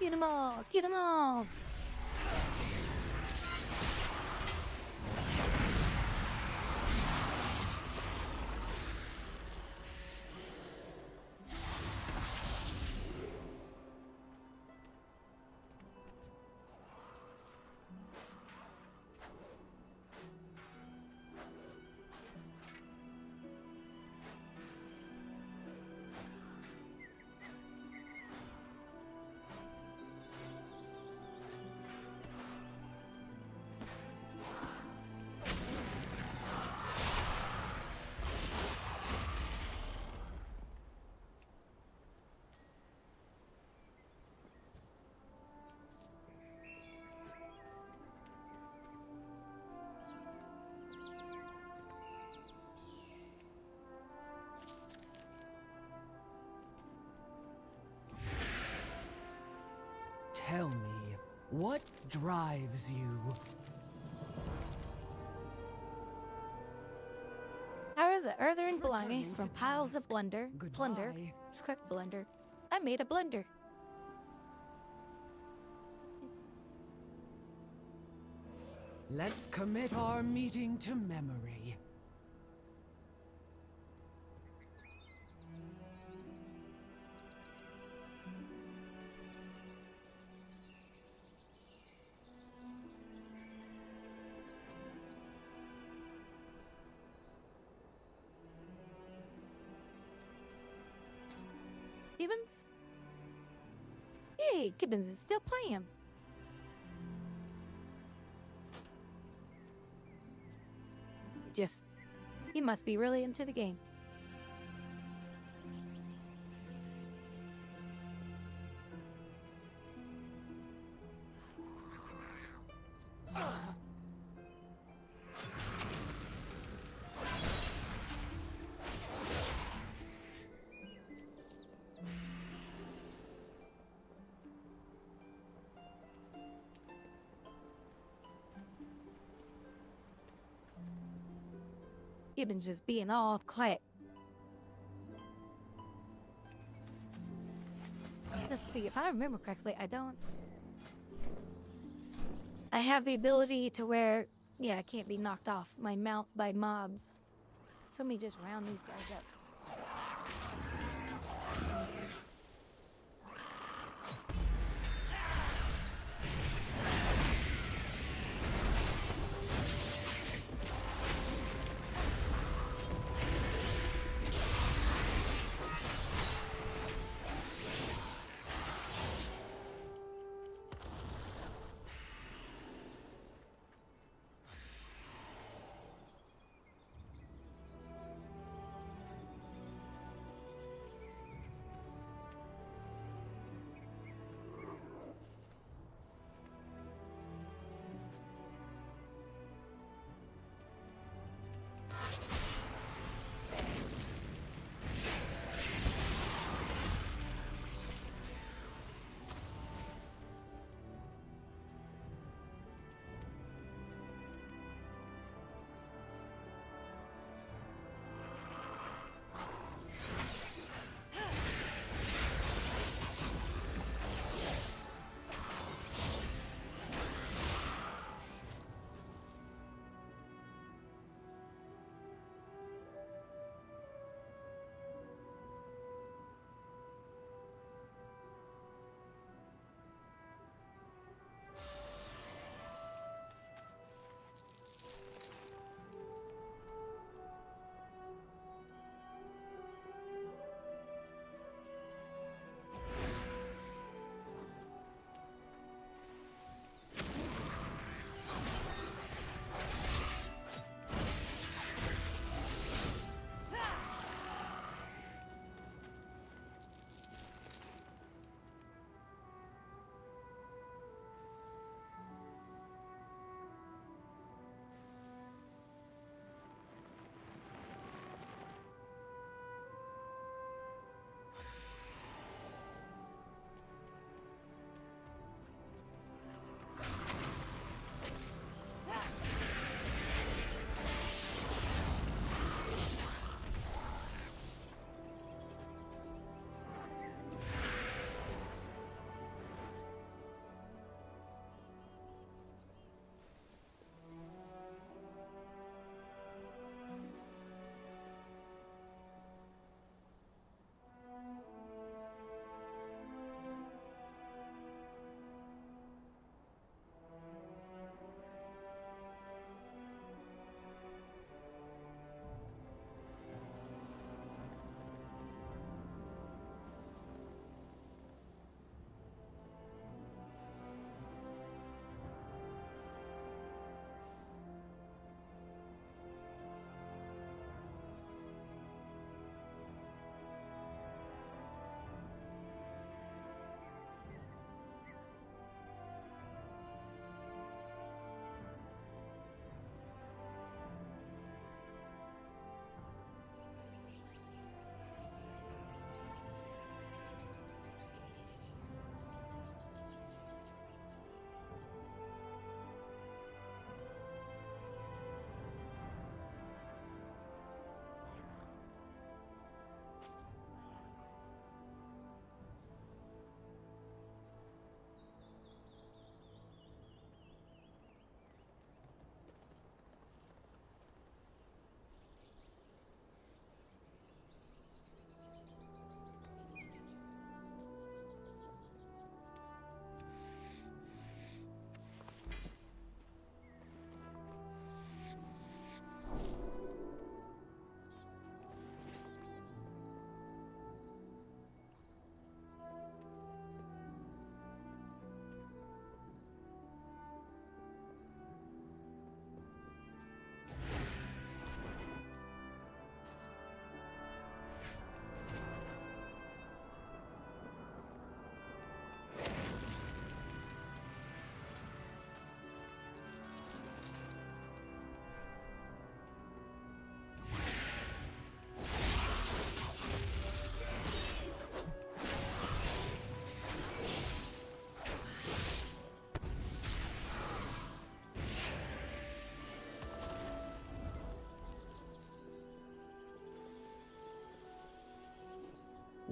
Get them all! Get them all! Tell me, what drives you? Towers of earthen belongings from piles of plunder. Correct, blunder. I made a blunder. Let's commit our meeting to memory. Gibbons? Hey, Gibbons is still playing. He must be really into the game. Gibbons just being all quiet. Let's see, if I remember correctly, I have the ability to where, yeah, I can't be knocked off my mount by mobs. So let me just round these guys up.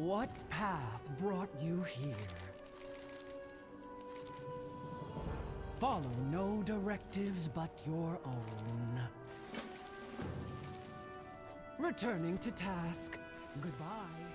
What path brought you here? Follow no directives but your own. Returning to task. Goodbye.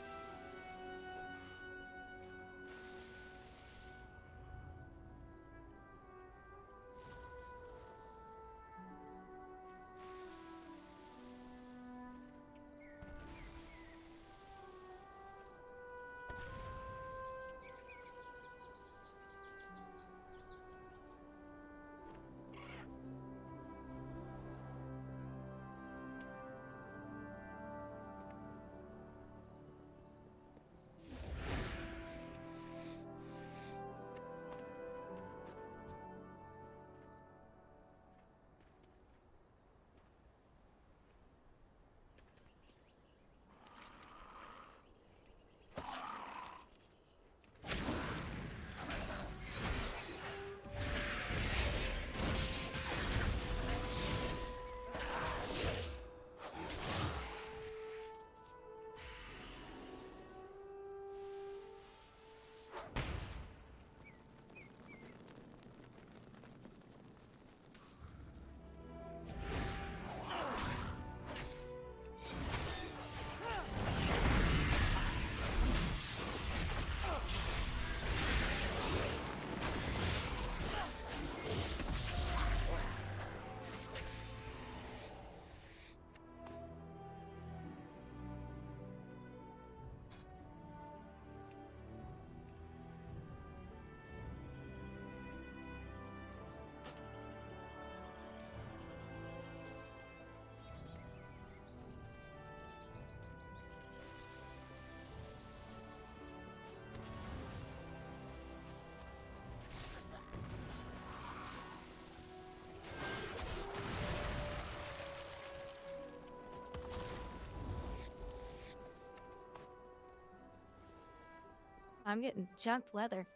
I'm getting junk leather.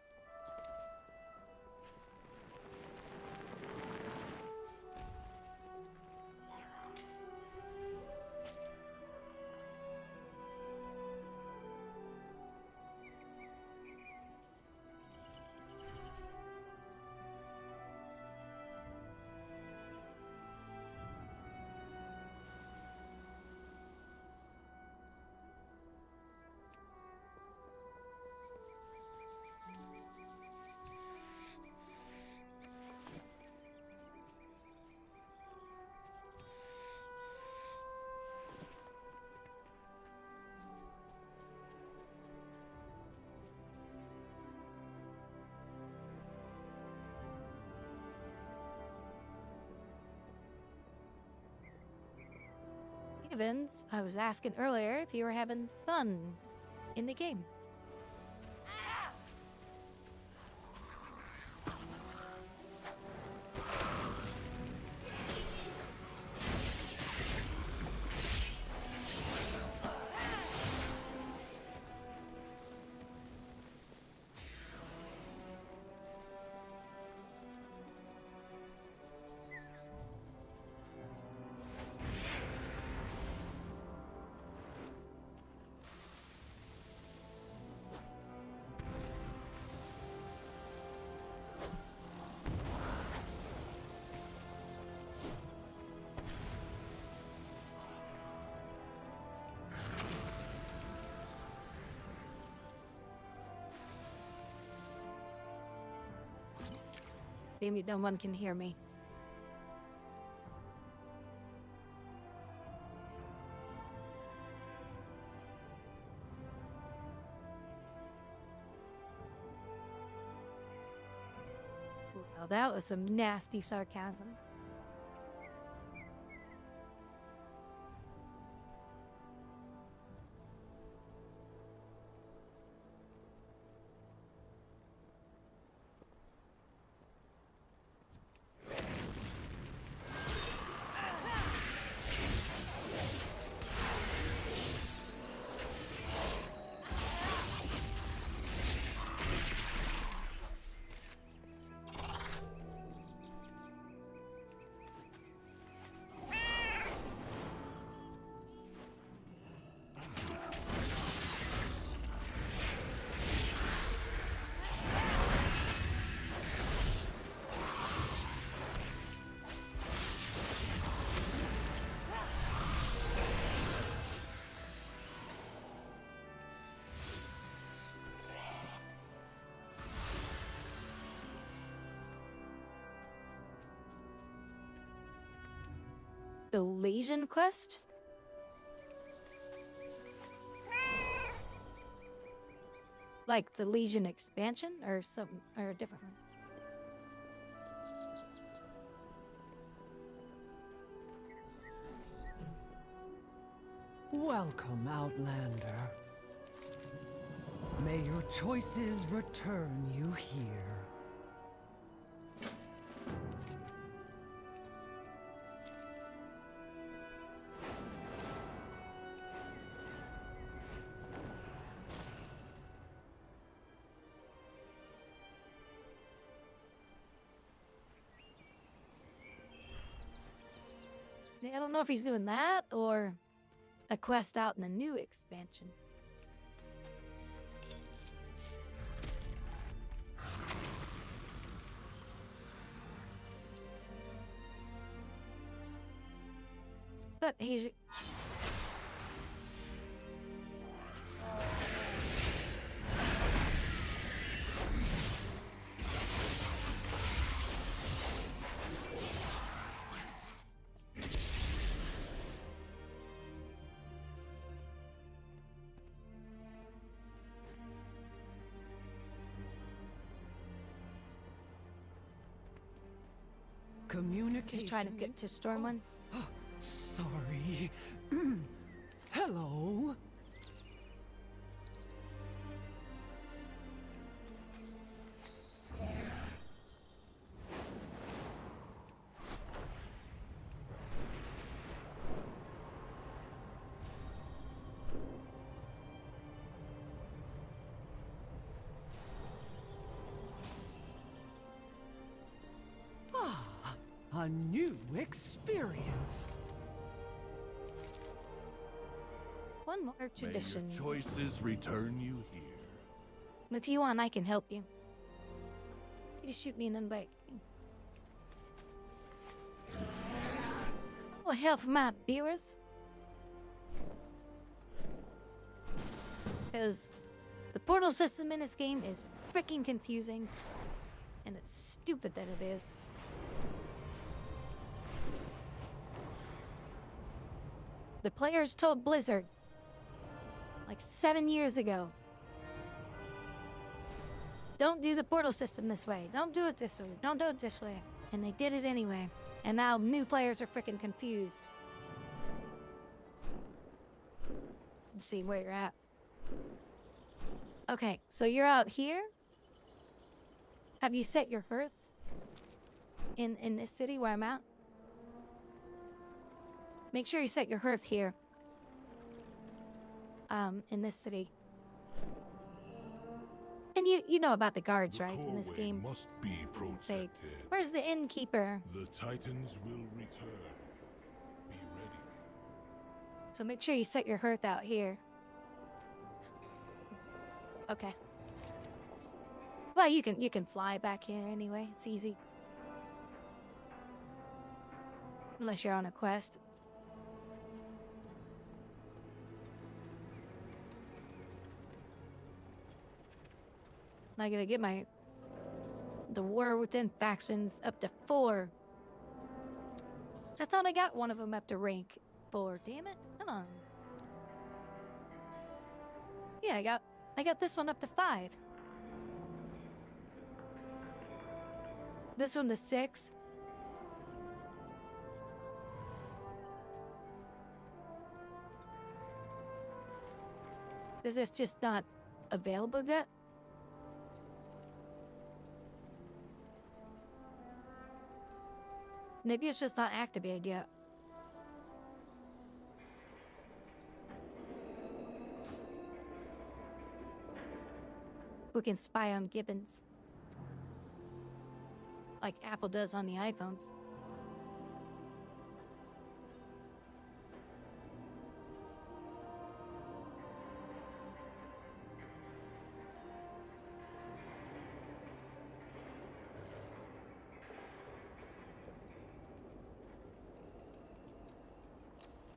Evans, I was asking earlier if you were having fun in the game. Maybe no one can hear me. Well, that was some nasty sarcasm. The Legion quest? Like the Legion expansion or something, or a different one? Welcome, Outlander. May your choices return you here. I don't know if he's doing that or a quest out in the new expansion. But he's... Communication. He's trying to get to Storm One. Sorry. Hello? A new experience. One more tradition. May your choices return you here. If you want, I can help you. You just shoot me an invite. Oh, hell for my viewers. Because the portal system in this game is freaking confusing. And it's stupid that it is. The players told Blizzard, like 7 years ago, don't do the portal system this way. Don't do it this way. Don't do it this way. And they did it anyway. And now new players are freaking confused. Let's see where you're at. Okay, so you're out here. Have you set your hearth in this city where I'm at? Make sure you set your hearth here. In this city. And you know about the guards, right? In this game. Must be protected. Say, where's the innkeeper? The Titans will return. Be ready. So make sure you set your hearth out here. Okay. Well, you can fly back here anyway. It's easy. Unless you're on a quest. I gotta get the war within factions up to 4. I thought I got one of them up to rank 4. Damn it! Come on. Yeah, I got this one up to 5. This one to 6. Is this just not available yet? Maybe it's just not activated yet. We can spy on Gibbons. Like Apple does on the iPhones.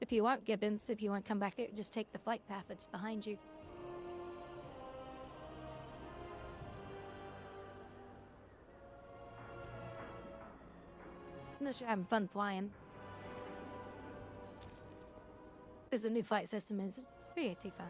If you want Gibbons, if you want to come back here, just take the flight path that's behind you. Unless you're having fun flying. Because the new fight system is pretty fun.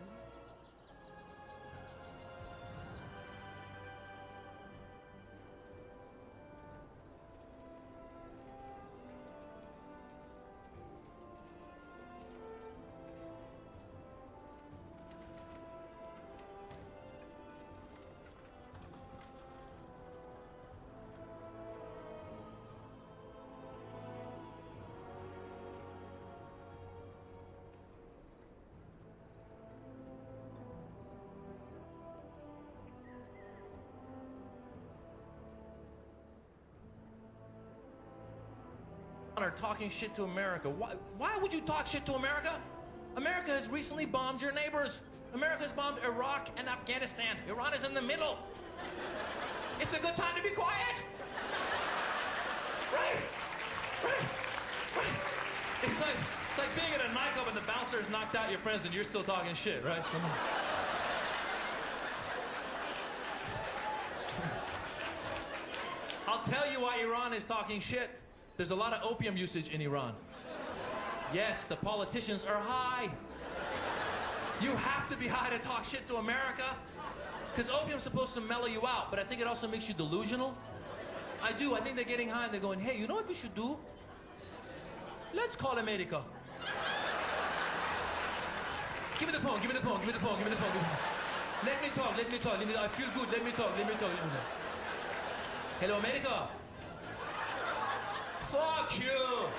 Are talking shit to America. Why would you talk shit to America? America has recently bombed your neighbors. America has bombed Iraq and Afghanistan. Iran is in the middle. It's a good time to be quiet. Right? It's like being at a nightclub and the bouncer has knocked out your friends and you're still talking shit, right? Come on. I'll tell you why Iran is talking shit. There's a lot of opium usage in Iran. Yes, the politicians are high. You have to be high to talk shit to America. Because opium's supposed to mellow you out, but I think it also makes you delusional. I do. I think they're getting high and they're going, hey, you know what we should do? Let's call America. Give me the phone, give me the phone, give me the phone, give me the phone. Give me the phone. Let me talk, let me talk, let me talk. I feel good, let me talk, let me talk, let me talk. Hello, America. Fuck you!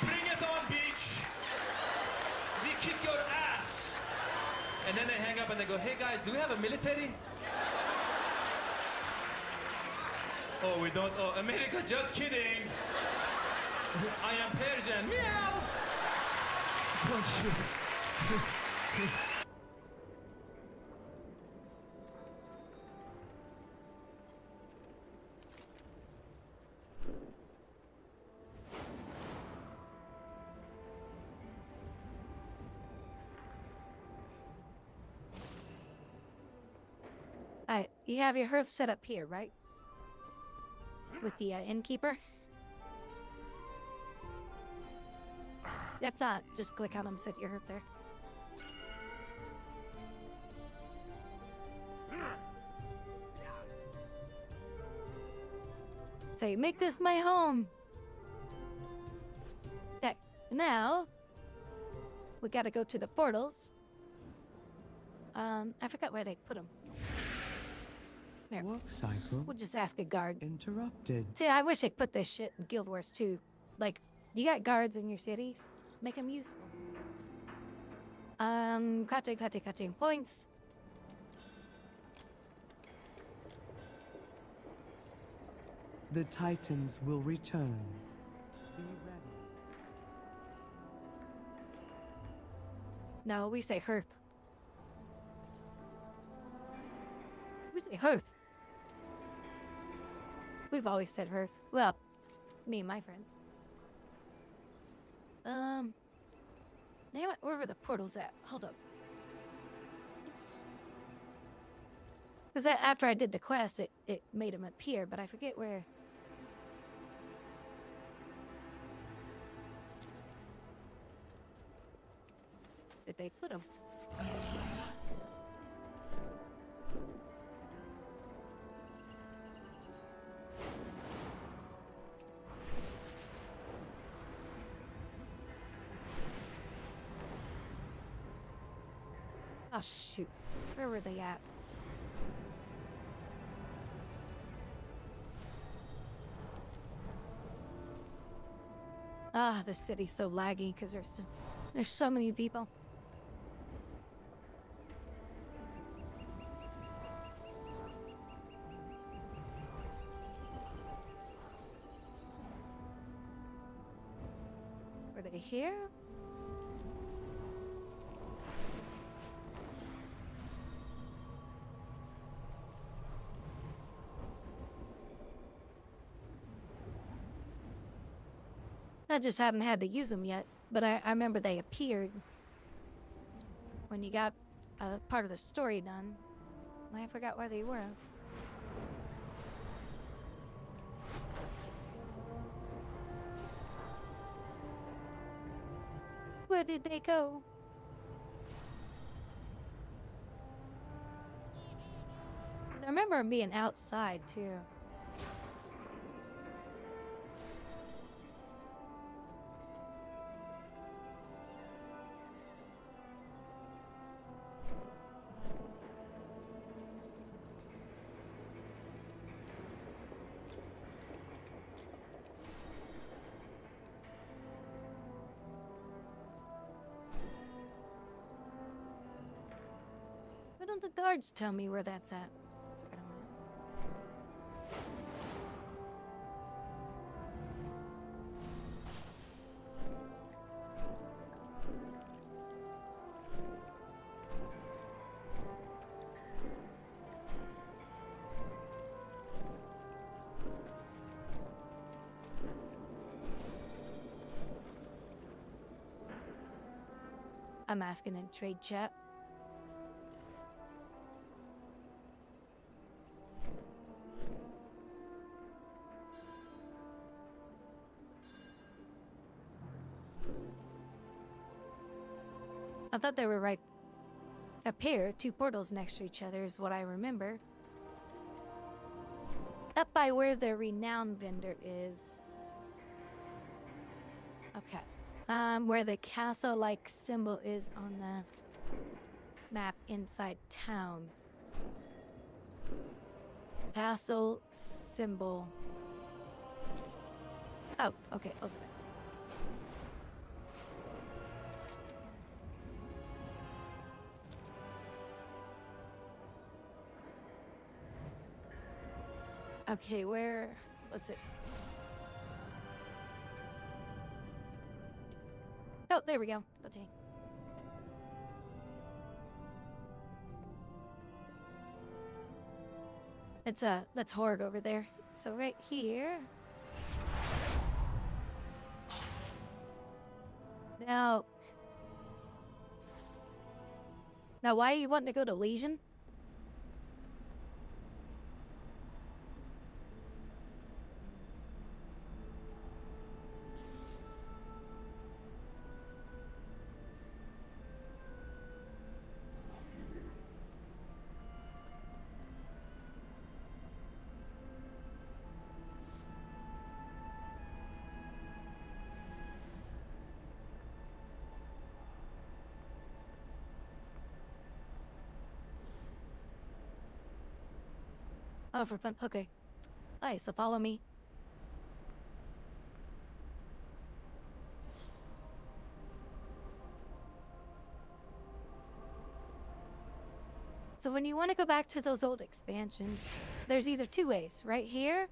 Bring it on, beach! We kick your ass! And then they hang up and they go, hey guys, do we have a military? Oh, we don't. Oh, America, just kidding! I am Persian. Meow! Oh, shit. You have your hearth set up here, right? With the innkeeper? If not, just click on him, set your hearth there. Say, make this my home! Okay, now, we gotta go to the portals. I forgot where they put them. There. Work cycle. We'll just ask a guard. Interrupted. See, I wish they'd put this shit in Guild Wars too. Like, you got guards in your cities? Make them useful. Cutting points. The Titans will return. Be ready. No, we say hearth. We say hearth. We've always said hearth. Well, me and my friends. Now, where were the portals at? Hold up. Because after I did the quest, it made them appear, but I forget where. Did they put them? Oh, shoot. Where were they at? Ah, the city's so laggy because there's so many people. Were they here? I just haven't had to use them yet, but I remember they appeared when you got a part of the story done. I forgot where they were. Where did they go? I remember them being outside too. Why don't the guards tell me where that's at? That's what I want. I'm asking in trade chat. I thought they were right up here, two portals next to each other is what I remember. Up by where the renowned vendor is. Okay. Where the castle-like symbol is on the map inside town. Castle symbol. Oh, okay, over there. Okay, where? What's it? Oh, there we go. Okay. It's that's Horde over there. So right here. Now, why are you wanting to go to Legion? Oh, for fun. Okay. Alright, so follow me. So when you want to go back to those old expansions, there's either two ways. Right here,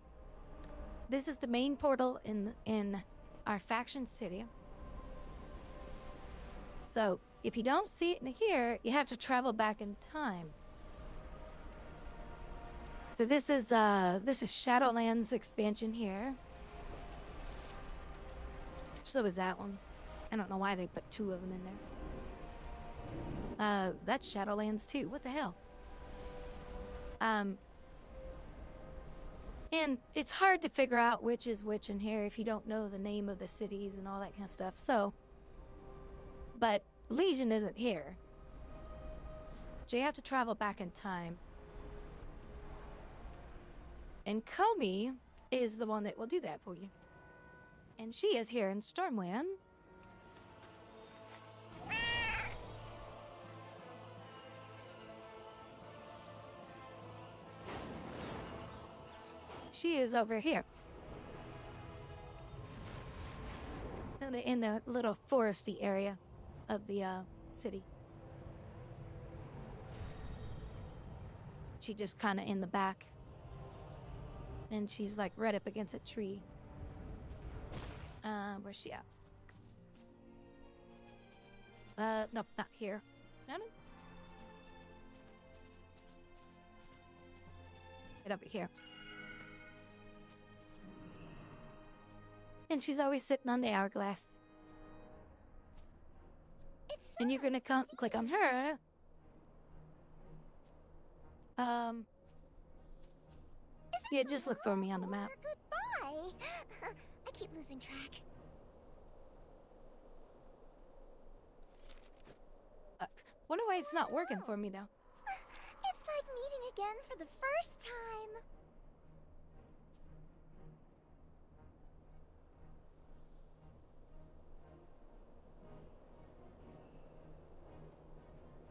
this is the main portal in our faction city. So if you don't see it in here, you have to travel back in time. So this is Shadowlands expansion here. So is that one. I don't know why they put two of them in there. That's Shadowlands too. What the hell? And it's hard to figure out which is which in here if you don't know the name of the cities and all that kind of stuff. So, but Legion isn't here. So you have to travel back in time. And Comey is the one that will do that for you. And she is here in Stormwind. She is over here. In the little foresty area of the city. She just kind of in the back. And she's like right up against a tree. Where's she at? Nope, not here. No. Get over here. And she's always sitting on the hourglass. And you're gonna click on her. Yeah, just look for me on the map. Goodbye. I keep losing track. Wonder why it's not working for me though. It's like meeting again for the first time.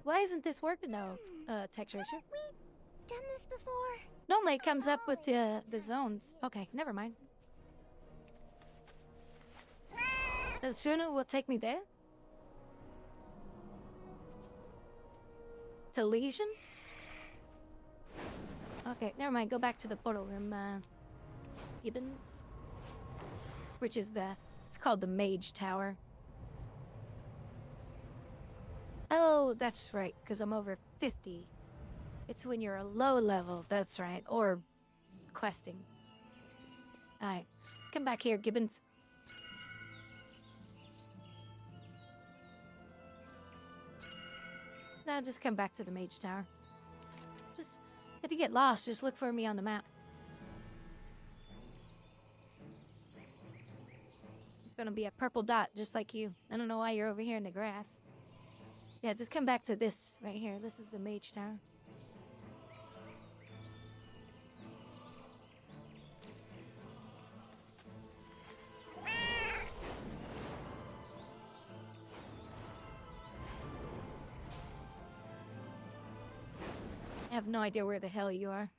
Why isn't this working though, Text Racer? We've done this before. Normally it comes up with the zones. Okay, never mind. The schooner will take me there? To Legion? Okay, never mind. Go back to the portal room, Gibbons. Which is it's called the Mage Tower. Oh, that's right, because I'm over 50. It's when you're a low level, that's right, or questing. Alright, come back here, Gibbons. Now just come back to the Mage Tower. Just, if you get lost, just look for me on the map. Gonna be a purple dot, just like you. I don't know why you're over here in the grass. Yeah, just come back to this right here. This is the Mage Tower. I have no idea where the hell you are.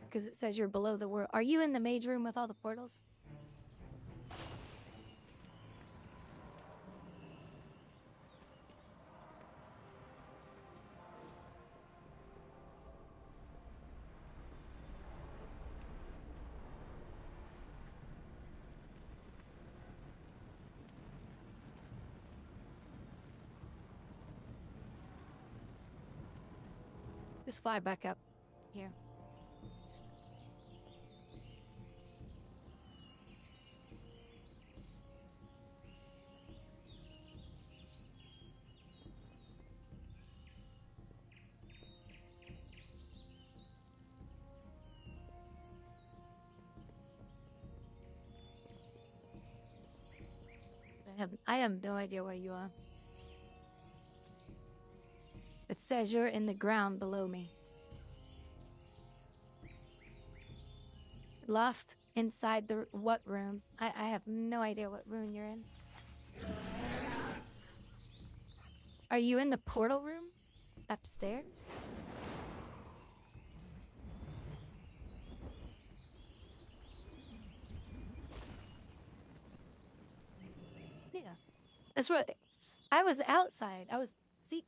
Because it says you're below the world. Are you in the mage room with all the portals? Just fly back up here. I have no idea where you are. It says you're in the ground below me. Lost inside the what room? I have no idea what room you're in. Are you in the portal room? Upstairs? Yeah. That's what I was outside. See,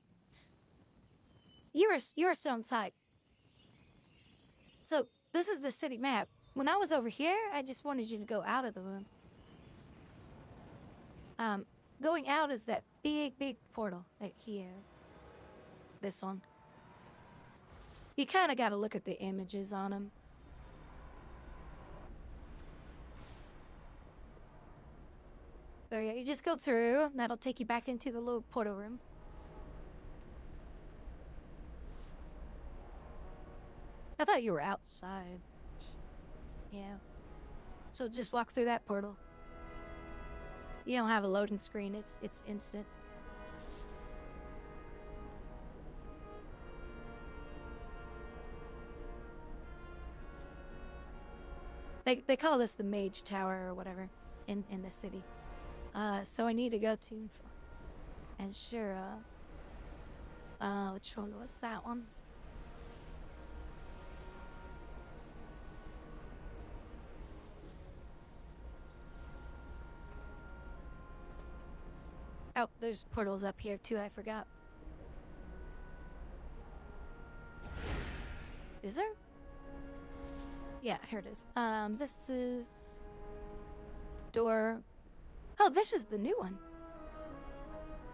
you were still inside. So this is the city map. When I was over here, I just wanted you to go out of the room. Going out is that big portal right here. This one. You kind of got to look at the images on them. So yeah, you just go through. That'll take you back into the little portal room. I thought you were outside. Yeah. So just walk through that portal. You don't have a loading screen. It's instant. They call this the Mage Tower or whatever in the city. So I need to go to Ashura. Which one was that one? Oh, there's portals up here too, I forgot. Is there? Yeah, here it is. This is... door... Oh, this is the new one.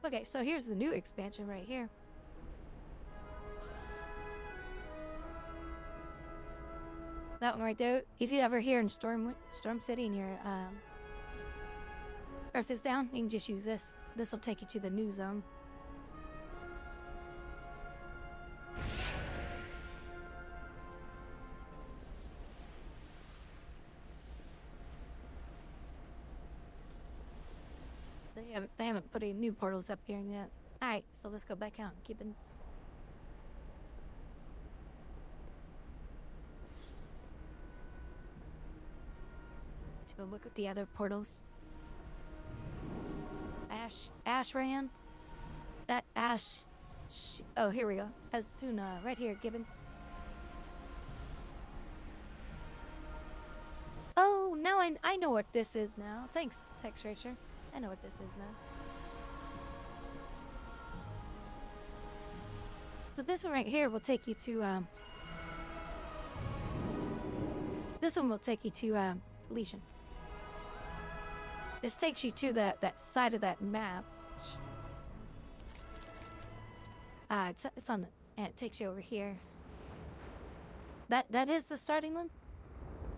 Okay, so here's the new expansion right here. That one right there. If you ever here in Storm City and your Earth is down, you can just use this. This will take you to the new zone. They haven't put any new portals up here yet. Alright, so let's go back out. Gibbons. To go look at the other portals. Ash ran. That Ash. Oh, here we go. Azuna, right here, Gibbons. Oh, now I know what this is now. Thanks, Text Racer. I know what this is now. So this one right here will take you to, this one will take you to, Legion. This takes you to that side of that map. It's on, and it takes you over here. That is the starting one?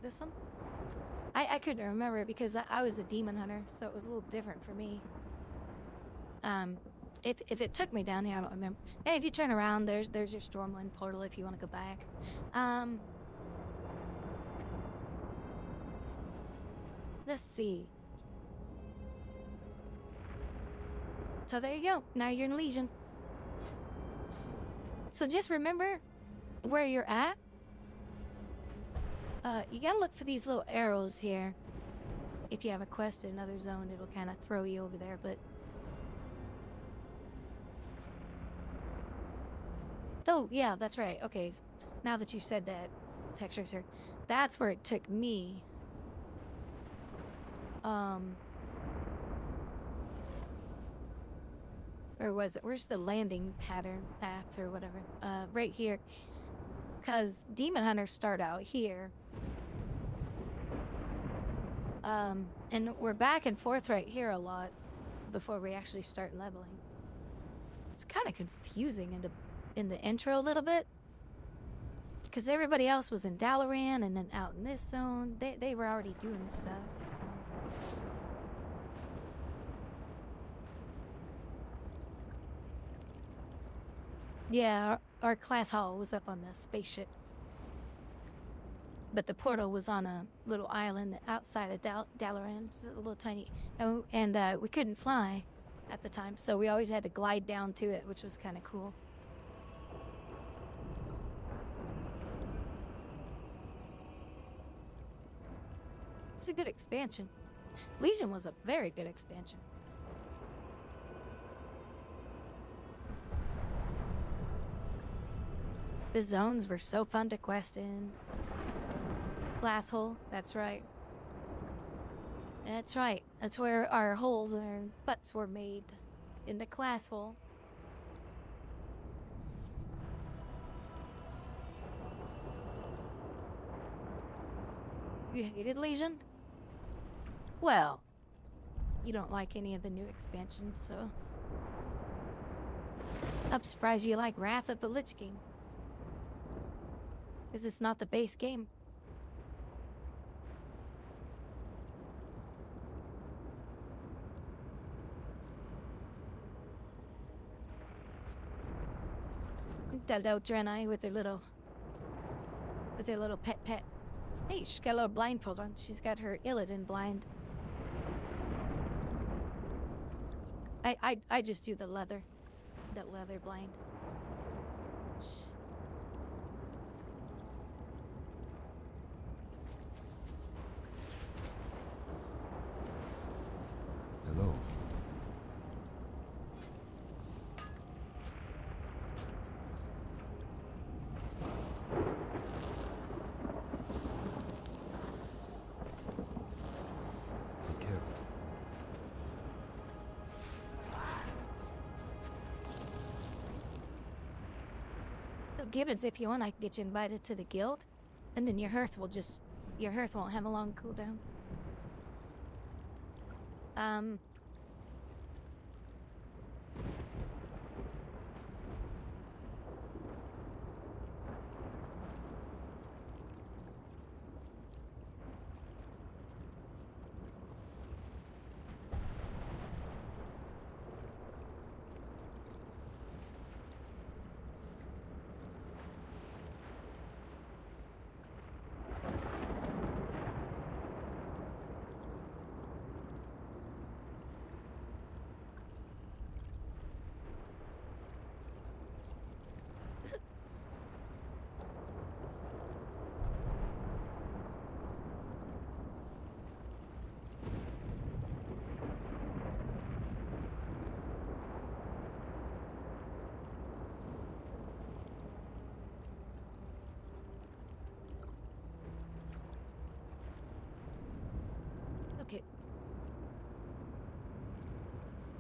This one? I couldn't remember because I was a demon hunter, so it was a little different for me. If it took me down here, I don't remember. Hey, if you turn around, there's your Stormwind portal if you want to go back. Let's see. So there you go. Now you're in Legion. So just remember where you're at. You gotta look for these little arrows here. If you have a quest in another zone, it'll kind of throw you over there, but... Oh, yeah, that's right. Okay, now that you said that, Text Racer, that's where it took me. Where was it? Where's the landing path or whatever? Right here. Because Demon Hunters start out here. And we're back and forth right here a lot before we actually start leveling. It's kind of confusing in the intro a little bit. Because everybody else was in Dalaran and then out in this zone. They were already doing stuff, so... Yeah, our class hall was up on the spaceship. But the portal was on a little island outside of Dalaran. It was a little tiny... Oh, and we couldn't fly at the time, so we always had to glide down to it, which was kind of cool. It's a good expansion. Legion was a very good expansion. The zones were so fun to quest in. Glass hole, that's right. That's right. That's where our holes and our butts were made. In the glass hole. You hated Legion? Well, you don't like any of the new expansions, so... I'm surprised you like Wrath of the Lich King. Is this not the base game? Hello, Draenei with her little pet. Hey, she's got a little blindfold on. She's got her Illidan blind. I just do the leather blind. Shh. Hello. Be careful. So Gibbons, if you want, I can get you invited to the guild, and then your hearth won't have a long cooldown.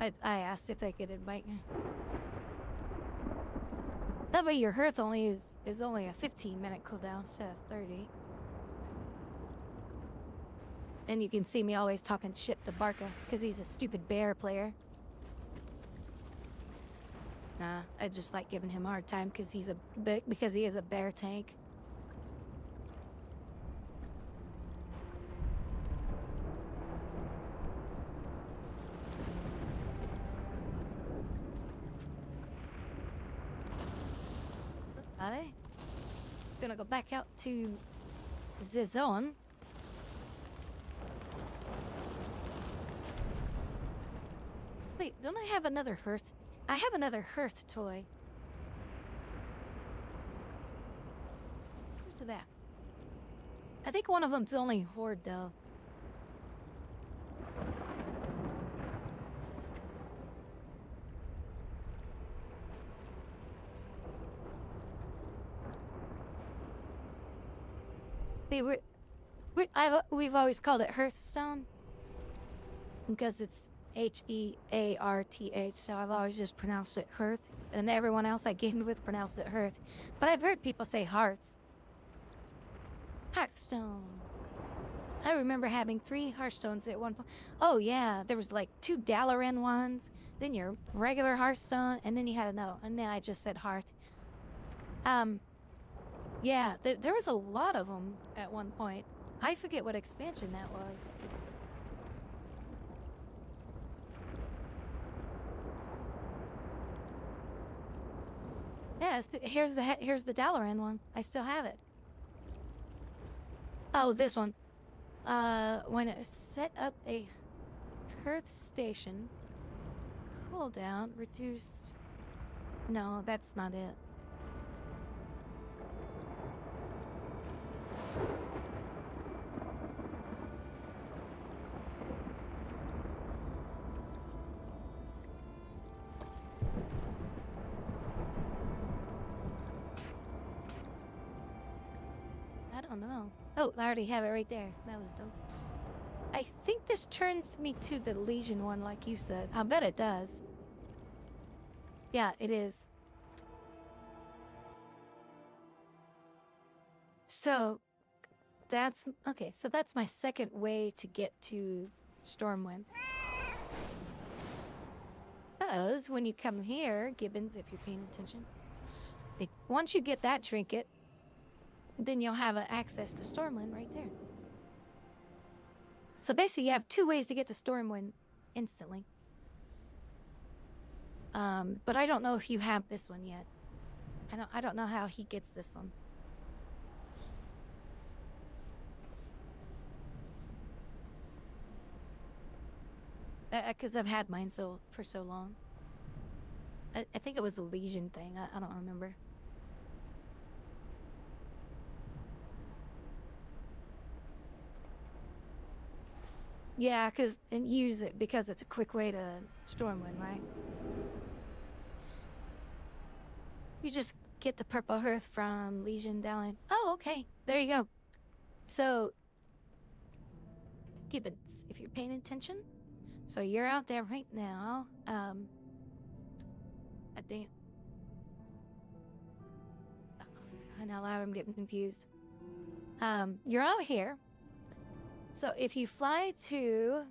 I asked if they could invite me. That way your hearth only is only a 15-minute cooldown instead of 30. And you can see me always talking shit to Barca because he's a stupid bear player. Nah, I just like giving him a hard time because he is a bear tank. Alright. Gonna go back out to the zone. Wait, don't I have another hearth? I have another hearth toy. Where's that? I think one of them's only horde though. We've always called it Hearthstone because it's Hearth, so I've always just pronounced it Hearth, and everyone else I gamed with pronounced it Hearth. But I've heard people say Hearth. Hearthstone. I remember having 3 Hearthstones at one point. Oh yeah, there was like 2 Dalaran ones, then your regular Hearthstone, and then you had another, and then I just said Hearth. Yeah, there was a lot of them at one point. I forget what expansion that was. Yeah, here's the Dalaran one. I still have it. Oh, this one. When it set up a Hearth station, cooldown reduced. No, that's not it. I don't know. Oh, I already have it right there. That was dope. I think this turns me to the Legion one, like you said. I bet it does. Yeah, it is. So, that's... Okay, so that's my second way to get to Stormwind. Because when you come here, Gibbons, if you're paying attention, once you get that trinket, then you'll have access to Stormwind right there. So basically, you have 2 ways to get to Stormwind instantly. But I don't know if you have this one yet. I don't know how he gets this one. Because I've had mine for so long. I think it was a Legion thing. I don't remember. Yeah, and use it because it's a quick way to Stormwind, right? You just get the purple hearth from Legion down. Oh, okay. There you go. So, Gibbons, if you're paying attention, so you're out there right now. Damn. I know I'm getting confused. You're out here. So if you fly to...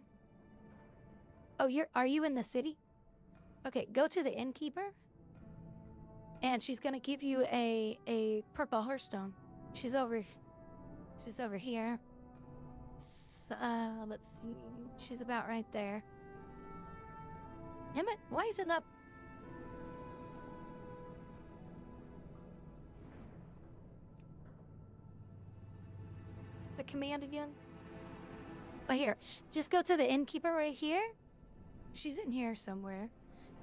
Oh, are you in the city? Okay, go to the innkeeper. And she's gonna give you a purple hearthstone. She's over here. So, let's see. She's about right there. Damn it, why is it up? What's the command again? Oh, here. Just go to the innkeeper right here. She's in here somewhere.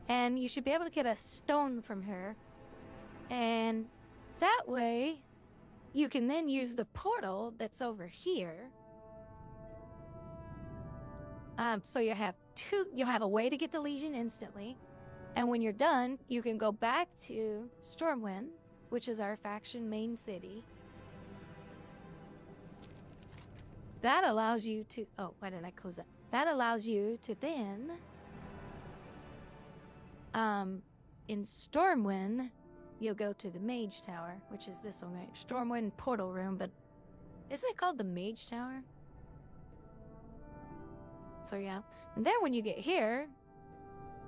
And you should be able to get a stone from her. And that way, you can then use the portal that's over here. So you'll have a way to get the Legion instantly. And when you're done, you can go back to Stormwind, which is our faction main city. That allows you to... Oh, why didn't I close that? That allows you to then In Stormwind, you'll go to the Mage Tower, which is this one, right? Stormwind Portal Room, but is it called the Mage Tower? So yeah. And then when you get here,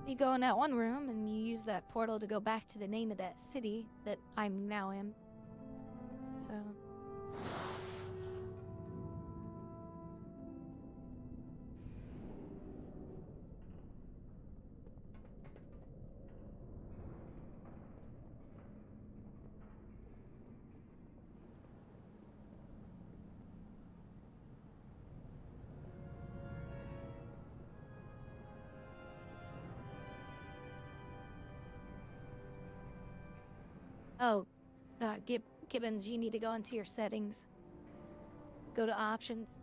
you go in that one room and you use that portal to go back to the name of that city that I'm now in. So... Oh, Gibbons, you need to go into your settings. Go to options.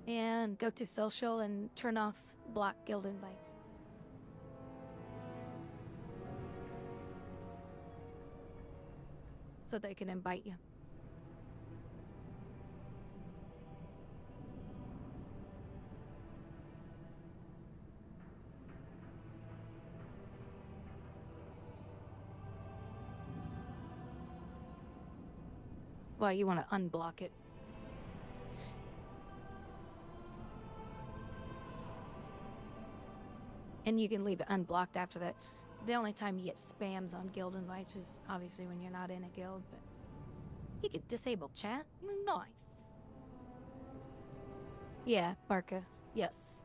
And go to social and turn off block guild invites. So they can invite you. Well, you want to unblock it. And you can leave it unblocked after that. The only time you get spams on guild invites is obviously when you're not in a guild, but you could disable chat. Nice. Yeah, Barca. Yes.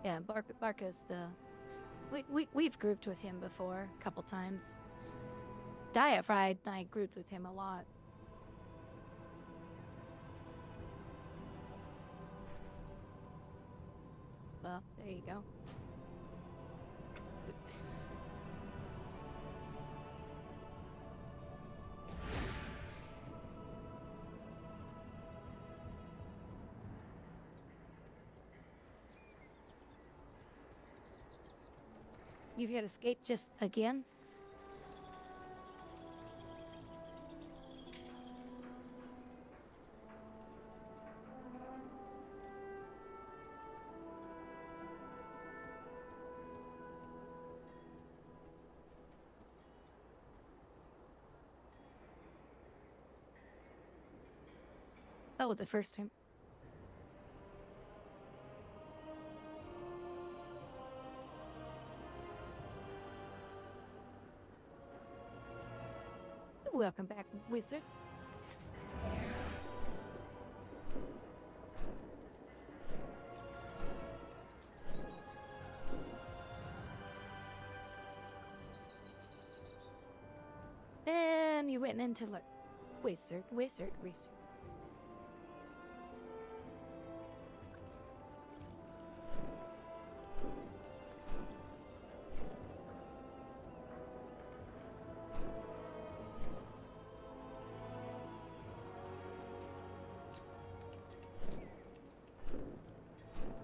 Yeah, Barca's the... We've grouped with him before, a couple times. Diet Fried, I grouped with him a lot. Well, there you go. You've hit escape just again? Oh, the first time. Welcome back, wizard. And you went into like wizard.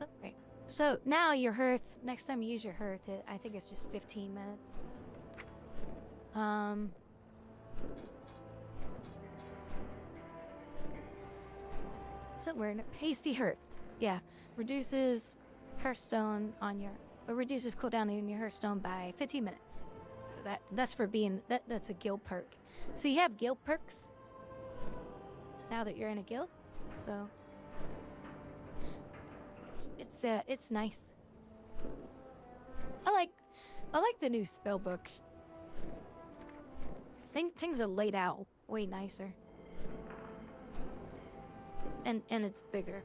Okay. So now your hearth, next time you use your hearth, I think it's just 15 minutes. Somewhere in a pasty hearth. Yeah. Reduces hearthstone on your, or reduces cooldown on your hearthstone by 15 minutes. That's for being, that's a guild perk. So you have guild perks now that you're in a guild. So it's nice. I like the new spell book. Things are laid out way nicer. And it's bigger.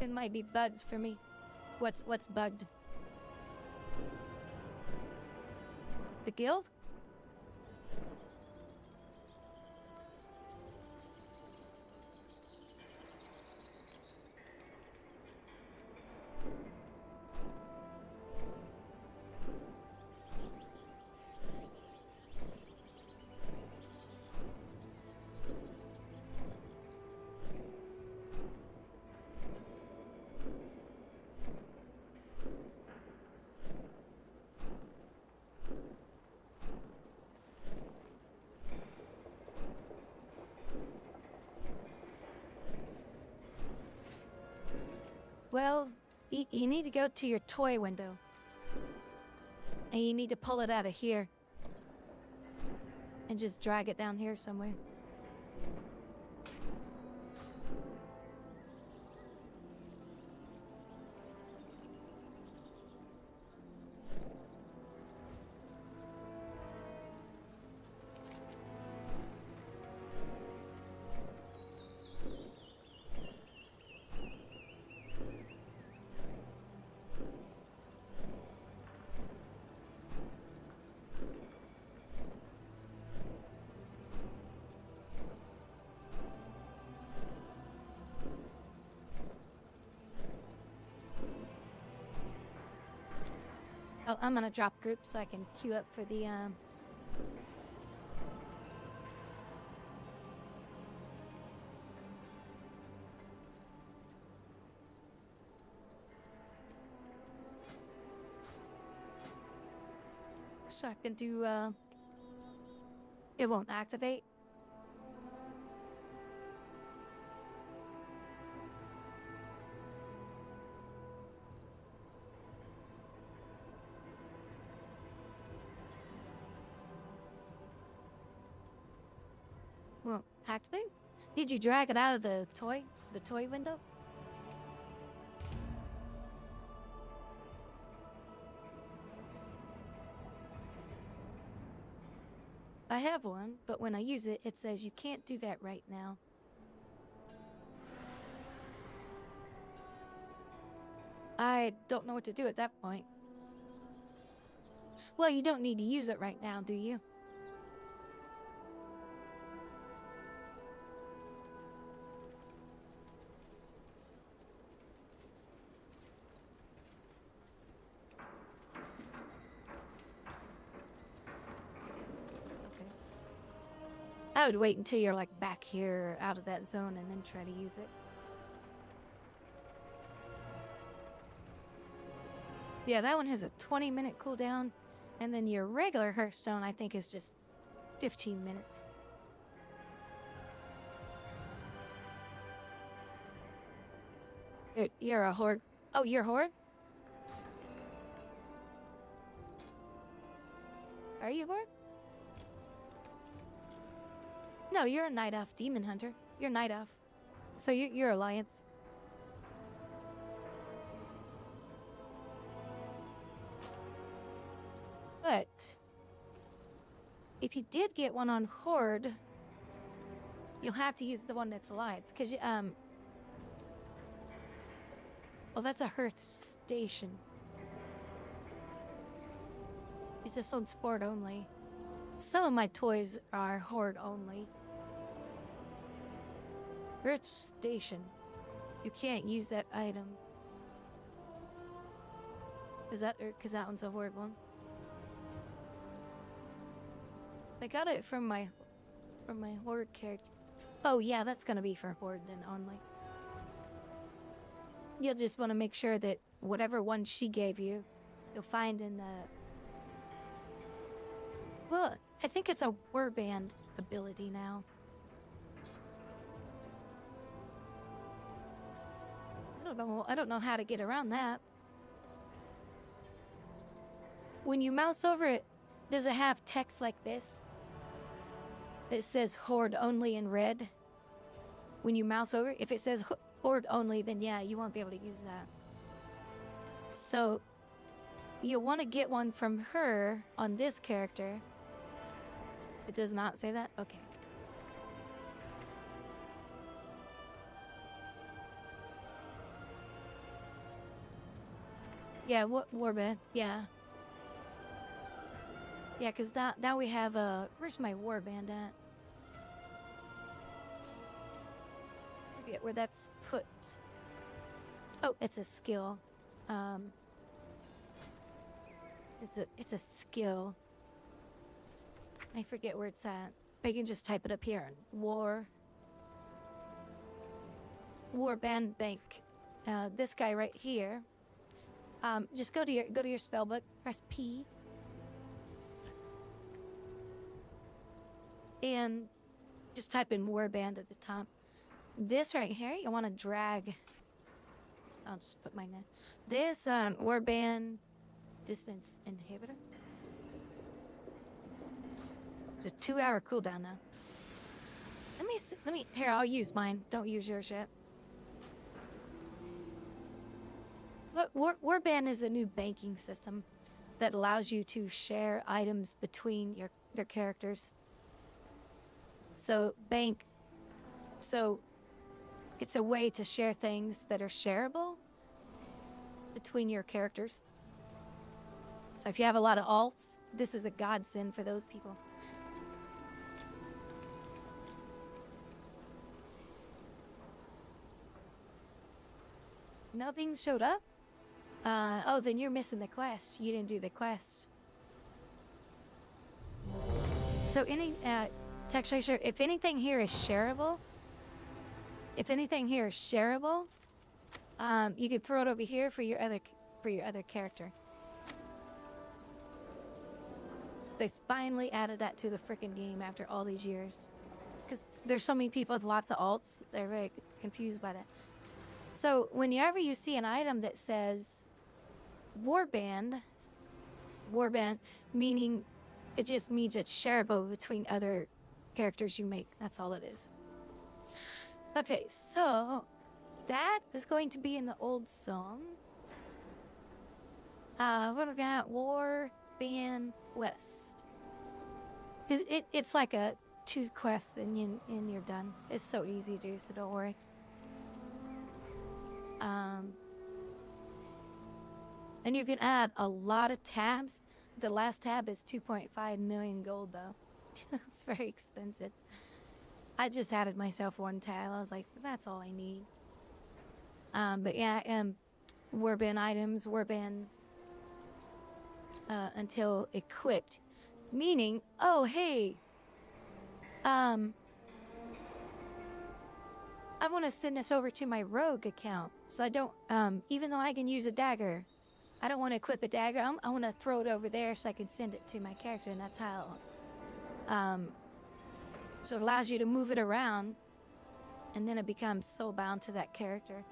It might be bugged for me. What's bugged? The guild? Well, you need to go to your toy window. And you need to pull it out of here. And just drag it down here somewhere. Oh, I'm gonna drop group so I can queue up for the so I can do it won't activate. Well, activate? Did you drag it out of the toy window? I have one, but when I use it, it says you can't do that right now. I don't know what to do at that point. Well, you don't need to use it right now, do you? I would wait until you're like back here out of that zone and then try to use it. Yeah, that one has a 20-minute cooldown, and then your regular Hearthstone I think is just 15 minutes. You're a horde. Oh, you're a horde? Are you a horde? No, you're a Night Elf Demon Hunter. You're Night Elf. So you're Alliance. But if you did get one on Horde, you'll have to use the one that's Alliance. Because, well, that's a Hearth Station. This one's Horde only. Some of my toys are Horde only. Hearth Station. You can't use that item. Is that, because that one's a Horde one. I got it from my Horde character. Oh yeah, that's gonna be for Horde then only. You'll just want to make sure that whatever one she gave you, you'll find in the... Well, I think it's a warband ability now. I don't know how to get around that. When you mouse over it, does it have text like this? It says Horde only in red. When you mouse over it, if it says Horde only, then yeah, you won't be able to use that. So, you'll want to get one from her on this character. It does not say that? Okay. Yeah, warband. Yeah. Yeah, because now we have where's my warband at? Forget where that's put. Oh, it's a skill. It's a skill. I forget where it's at. But you can just type it up here. Warband bank. This guy right here. Just go to your spell book. Press P. And just type in warband at the top. This right here, you want to drag. I'll just put my name. This warband distance inhibitor. It's a 2-hour cooldown now. Let me. Here, I'll use mine. Don't use yours yet. Look, warband is a new banking system that allows you to share items between your characters. So it's a way to share things that are shareable between your characters. So if you have a lot of alts, this is a godsend for those people. Nothing showed up? Oh, then you're missing the quest. You didn't do the quest. So any text tracer, if anything here is shareable, you could throw it over here for your other character. They finally added that to the frickin' game after all these years. Because there's so many people with lots of alts, they're very confused by that. So whenever you see an item that says warband, meaning it just means it's shareable between other characters you make. That's all it is. Okay, so that is going to be in the old song. What do we got? Warband West. It's like a 2 quests and you're done. It's so easy to do, so don't worry. And you can add a lot of tabs. The last tab is 2.5 million gold, though. It's very expensive. I just added myself 1 tab. I was like, that's all I need. But yeah, warband items, warband until equipped. Meaning, oh, hey, I want to send this over to my rogue account. So I don't, even though I can use a dagger, I don't want to equip a dagger. I want to throw it over there so I can send it to my character, and that's how. So it allows you to move it around, and then it becomes soul bound to that character.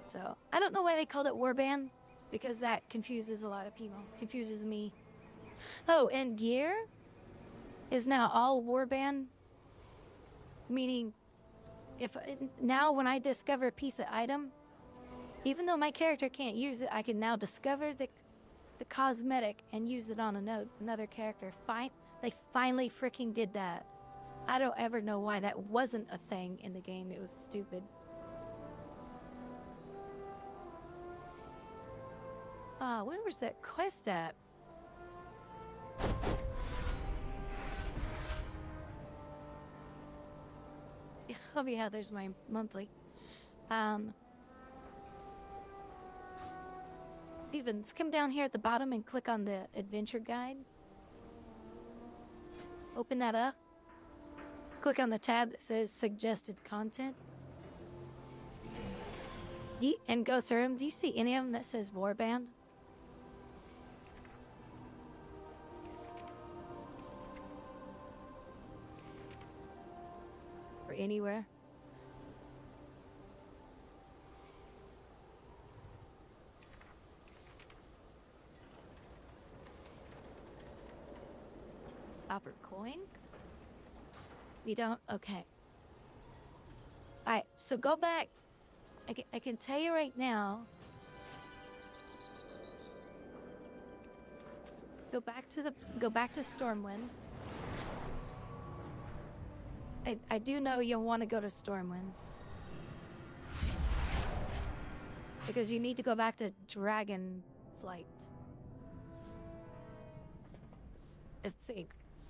So I don't know why they called it warband, because that confuses a lot of people. Confuses me. Oh, and gear is now all warband, meaning now when I discover a piece of item, even though my character can't use it, I can now discover the cosmetic and use it on another character. They finally freaking did that. I don't ever know why that wasn't a thing in the game. It was stupid. Where was that quest at? Oh yeah, there's my monthly. Stevens, come down here at the bottom and click on the adventure guide. Open that up. Click on the tab that says suggested content. And go through them. Do you see any of them that says warband? Or anywhere? Copper coin? You don't? Okay. Alright, so go back. I can tell you right now. Go back to Stormwind. I do know you'll want to go to Stormwind. Because you need to go back to Dragon Flight. Let's see.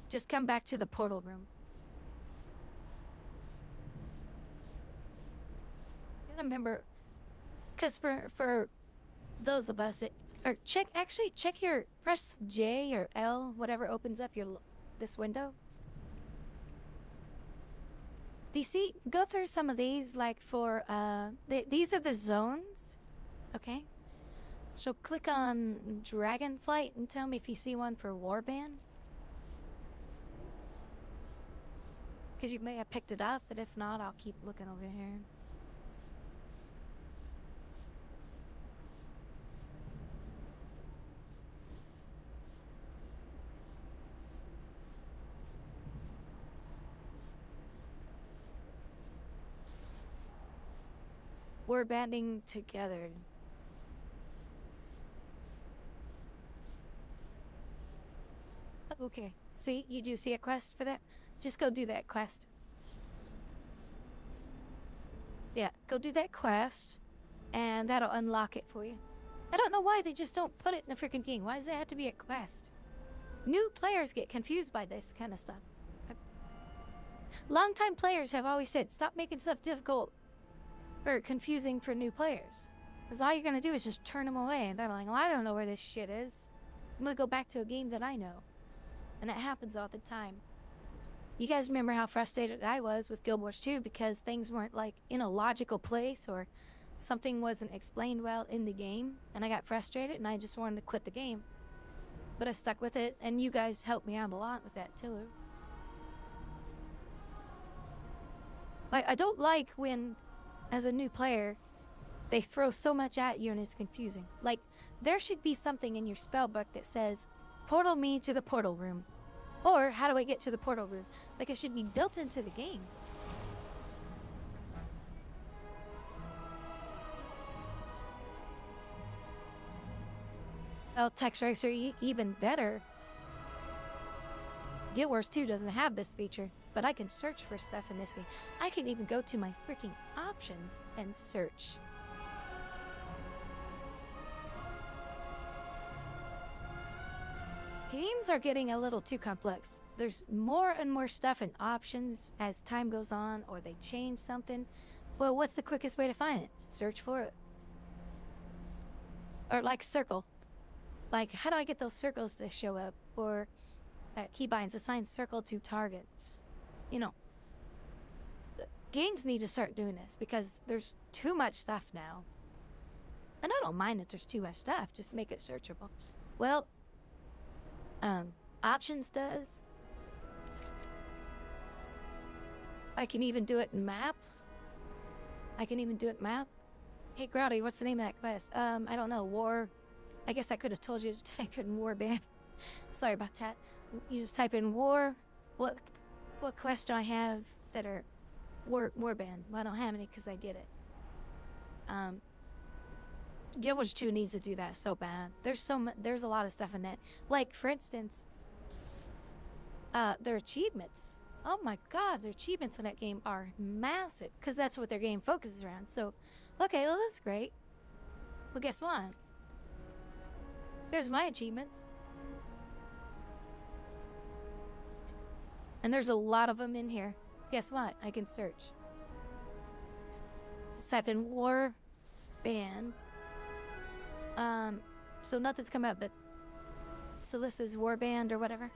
Just come back to the portal room. I remember, because for those of us that, or check your, press J or L, whatever opens up this window. Do you see, go through some of these, like for, these are the zones, okay? So click on Dragonflight and tell me if you see one for Warband. Because you may have picked it up, but if not, I'll keep looking over here. We're banding together. Okay. See, you do see a quest for that? Just go do that quest. Yeah, go do that quest, and that'll unlock it for you. I don't know why they just don't put it in the freaking game. Why does it have to be a quest? New players get confused by this kind of stuff. Longtime players have always said, stop making stuff difficult or confusing for new players. Because all you're going to do is just turn them away. And they're like, well, I don't know where this shit is. I'm going to go back to a game that I know. And that happens all the time. You guys remember how frustrated I was with Guild Wars 2 because things weren't like in a logical place or something wasn't explained well in the game. And I got frustrated and I just wanted to quit the game. But I stuck with it and you guys helped me out a lot with that too. I don't like when, as a new player, they throw so much at you and it's confusing. Like, there should be something in your spellbook that says, portal me to the portal room. Or, how do I get to the portal room? Like, it should be built into the game. Well, text racer even better. Guild Wars 2 doesn't have this feature, but I can search for stuff in this game. I can even go to my freaking options and search. Games are getting a little too complex. There's more and more stuff in options as time goes on, or they change something. Well, what's the quickest way to find it? Search for it. Or like circle. Like, how do I get those circles to show up? Or keybinds, assign circle to target. You know, games need to start doing this because there's too much stuff now. And I don't mind that there's too much stuff, just make it searchable. Well, options does. I can even do it in map. Hey, Grouwdi, what's the name of that quest? I don't know, war. I guess I could have told you to type in warband. Sorry about that. You just type in war. What quests do I have that are warband? Well, I don't have any because I did it. Guild Wars 2 needs to do that so bad. There's a lot of stuff in that. Like, for instance, their achievements. Oh my god, their achievements in that game are massive because that's what their game focuses around. So, okay, well, that's great. Well, guess what? There's my achievements. And there's a lot of them in here. Guess what? I can search. Just type in war band. So nothing's come up, but Salissa's warband or whatever.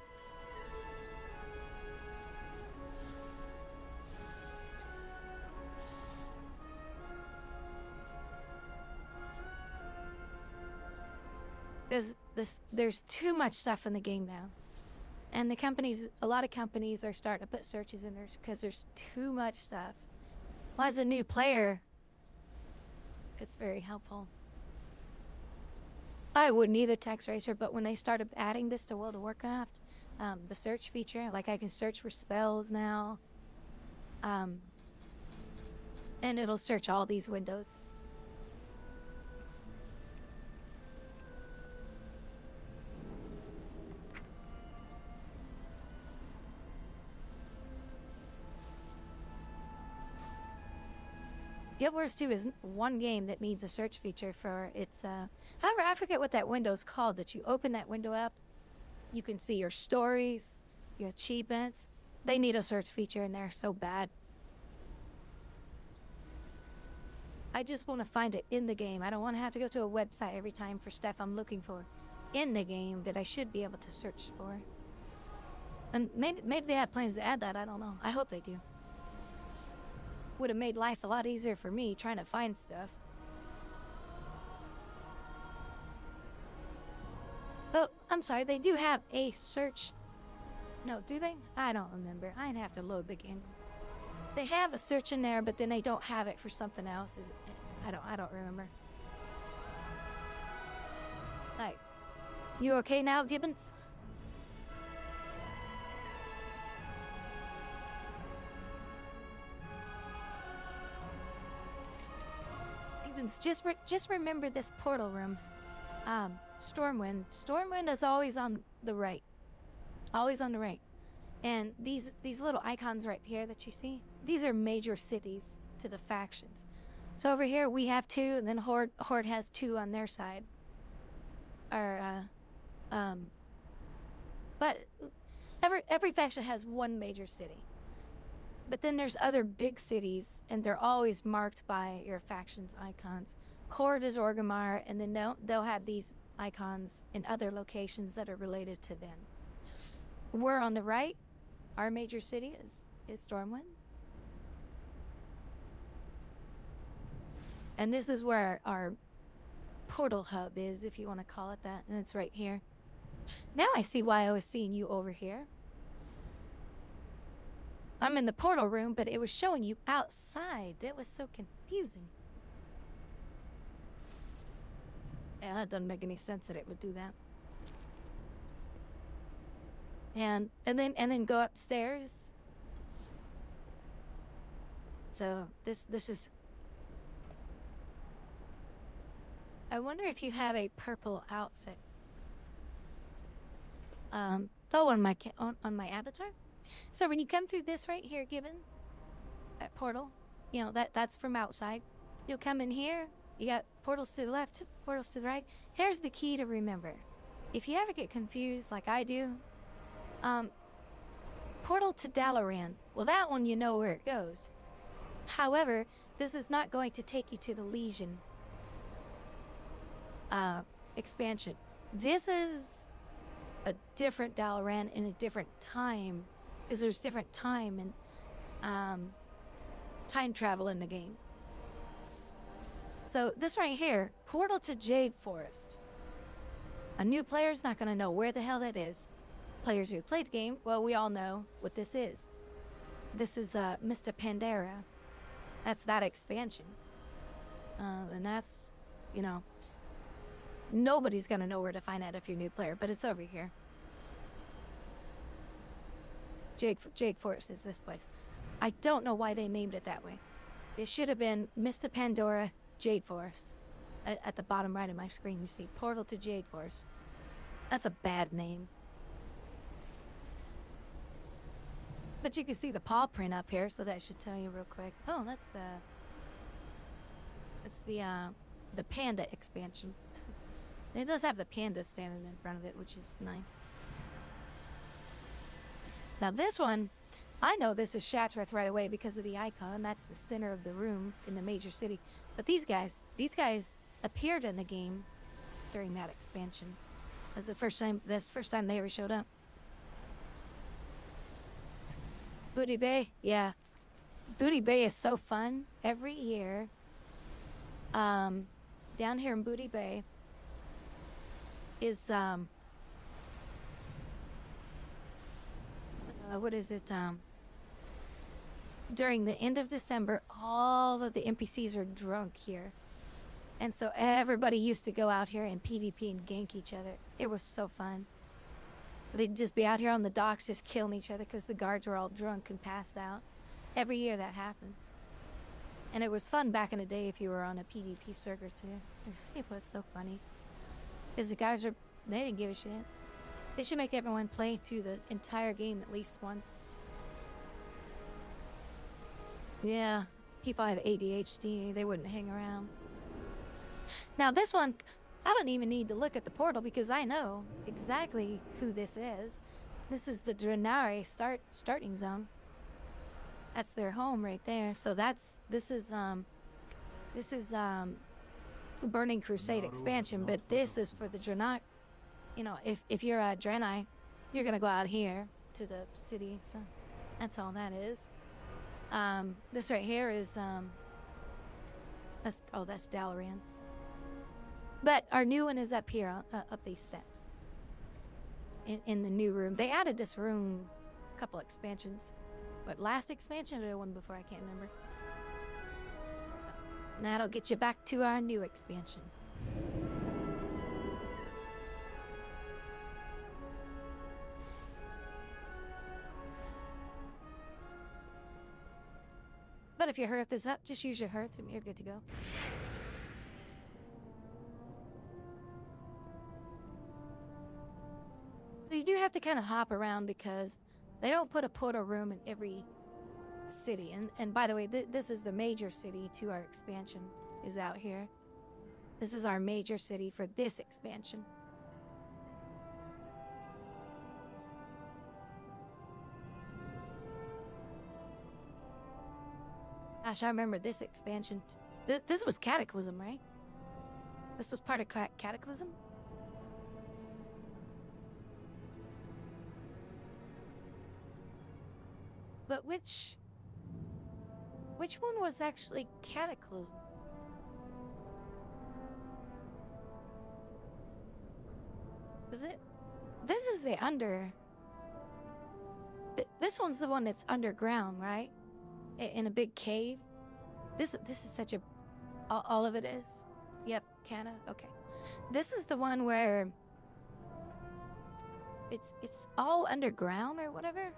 There's too much stuff in the game now. And the companies, a lot of companies are starting to put searches in there because there's too much stuff. Well, as a new player, it's very helpful. I wouldn't either, Text Racer, but when they started adding this to World of Warcraft, the search feature, like I can search for spells now, and it'll search all these windows. Guild Wars 2 is one game that needs a search feature for its, however, I forget what that window's called, that you open that window up, you can see your stories, your achievements. They need a search feature in there so bad. I just want to find it in the game. I don't want to have to go to a website every time for stuff I'm looking for in the game that I should be able to search for. And maybe they have plans to add that, I don't know. I hope they do. Would have made life a lot easier for me trying to find stuff. Oh, I'm sorry, they do have a search. No, do they? I don't remember. I'd have to load the game. They have a search in there, but then they don't have it for something else. I don't remember. Like, you okay now, Gibbons? Gibbons, just remember this portal room. Stormwind. Stormwind is always on the right. Always on the right. And these little icons right here that you see, these are major cities to the factions. So over here we have 2, and then Horde has 2 on their side. But every faction has one major city. But then there's other big cities, and they're always marked by your faction's icons. Horde is Orgrimmar, and then they'll have these icons in other locations that are related to them. We're on the right. Our major city is Stormwind. And this is where our portal hub is, if you want to call it that, and it's right here. Now I see why I was seeing you over here. I'm in the portal room, but it was showing you outside. That was so confusing. Yeah, that doesn't make any sense that it would do that. And then go upstairs. So this is. I wonder if you had a purple outfit. Though on my avatar. So when you come through this right here, Gibbons, that portal, you know that's from outside. You'll come in here. You got portals to the left, portals to the right. Here's the key to remember. If you ever get confused like I do, portal to Dalaran. Well, that one you know where it goes. However, this is not going to take you to the Legion expansion. This is a different Dalaran in a different time, because there's different time and time travel in the game. So this right here, portal to Jade Forest. A new player's not going to know where the hell that is. Players who played the game, well, we all know what this is. This is Mr. Pandera. That's that expansion. And that's, you know, nobody's going to know where to find that if you're a new player, but it's over here. Jade Forest is this place. I don't know why they named it that way. It should have been Mr. Pandora Jade Forest. At the bottom right of my screen, you see Portal to Jade Forest. That's a bad name. But you can see the paw print up here, so that should tell you real quick. Oh, that's the panda expansion. It does have the panda standing in front of it, which is nice. Now this one, I know this is Shattrath right away because of the icon. That's the center of the room in the major city. But these guys appeared in the game during that expansion. That's the first time they ever showed up. Booty Bay, yeah. Booty Bay is so fun. Every year, down here in Booty Bay is, what is it, during the end of December, all of the NPCs are drunk here. And so everybody used to go out here and PvP and gank each other. It was so fun. They'd just be out here on the docks just killing each other because the guards were all drunk and passed out. Every year that happens. And it was fun back in the day if you were on a PvP server too. It was so funny. Because the guys they didn't give a shit. They should make everyone play through the entire game at least once. Yeah, people had ADHD, they wouldn't hang around. Now this one, I don't even need to look at the portal because I know exactly who this is. This is the Draenei starting zone. That's their home right there. So this is Burning Crusade expansion, but this is for the Draenei. You know, if you're a Draenei, you're gonna go out here to the city. So that's all that is. This right here is that's Dalaran. But our new one is up here, up these steps. In the new room. They added this room a couple expansions. But last expansion or the one before, I can't remember. So that'll get you back to our new expansion. But if your hearth is up, just use your hearth and you're good to go. So you do have to kind of hop around because they don't put a portal room in every city. And by the way, this is the major city to our expansion, is out here. This is our major city for this expansion. Gosh, I remember this expansion. This was Cataclysm, right? This was part of Cataclysm? But which one was actually Cataclysm? Is it? This is the under. This one's the one that's underground, right? In a big cave. This is such a. All of it is. Yep, Canna. Okay. This is the one where it's all underground or whatever.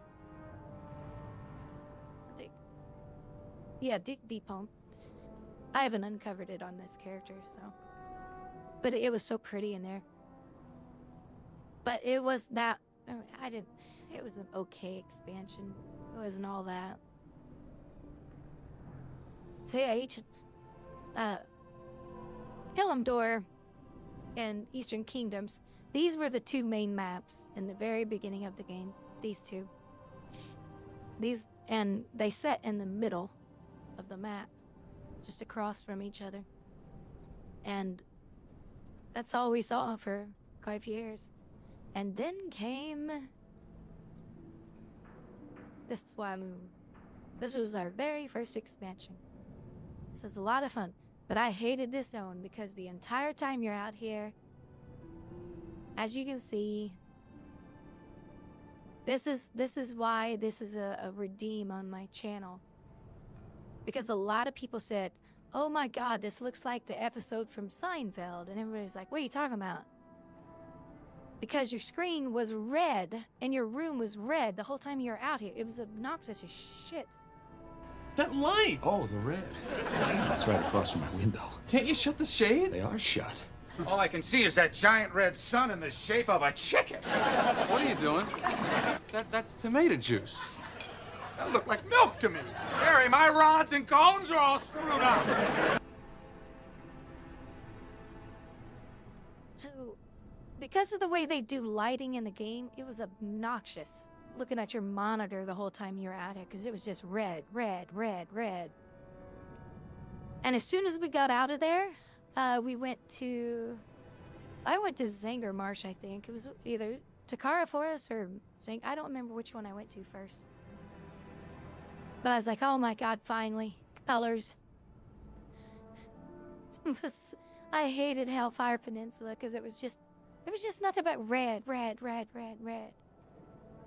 Yeah, deep home. I haven't uncovered it on this character, so. But it was so pretty in there. But it was that. It was an okay expansion. It wasn't all that. So yeah, Hilumdor and Eastern Kingdoms, these were the two main maps in the very beginning of the game. These two. And they set in the middle of the map, just across from each other. And that's all we saw for quite a few years. And then came the Swamu. This was our very first expansion. This was a lot of fun, but I hated this zone because the entire time you're out here, as you can see, this is why this is a redeem on my channel. Because a lot of people said, oh my god, this looks like the episode from Seinfeld. And everybody's like, what are you talking about? Because your screen was red and your room was red the whole time you were out here. It was obnoxious as shit. That light! Oh, the red. It's right across from my window. Can't you shut the shades? They are shut. All I can see is that giant red sun in the shape of a chicken. What are you doing? That's tomato juice. That looked like milk to me. Harry, my rods and cones are all screwed up. So, because of the way they do lighting in the game, it was obnoxious looking at your monitor the whole time you were out here, because it was just red, red, red, red. And as soon as we got out of there, I went to Zanger Marsh, I think. It was either Takara Forest or Zanger. I don't remember which one I went to first. But I was like, oh my god, finally. Colors. I hated Hellfire Peninsula because it was just nothing but red, red, red, red, red.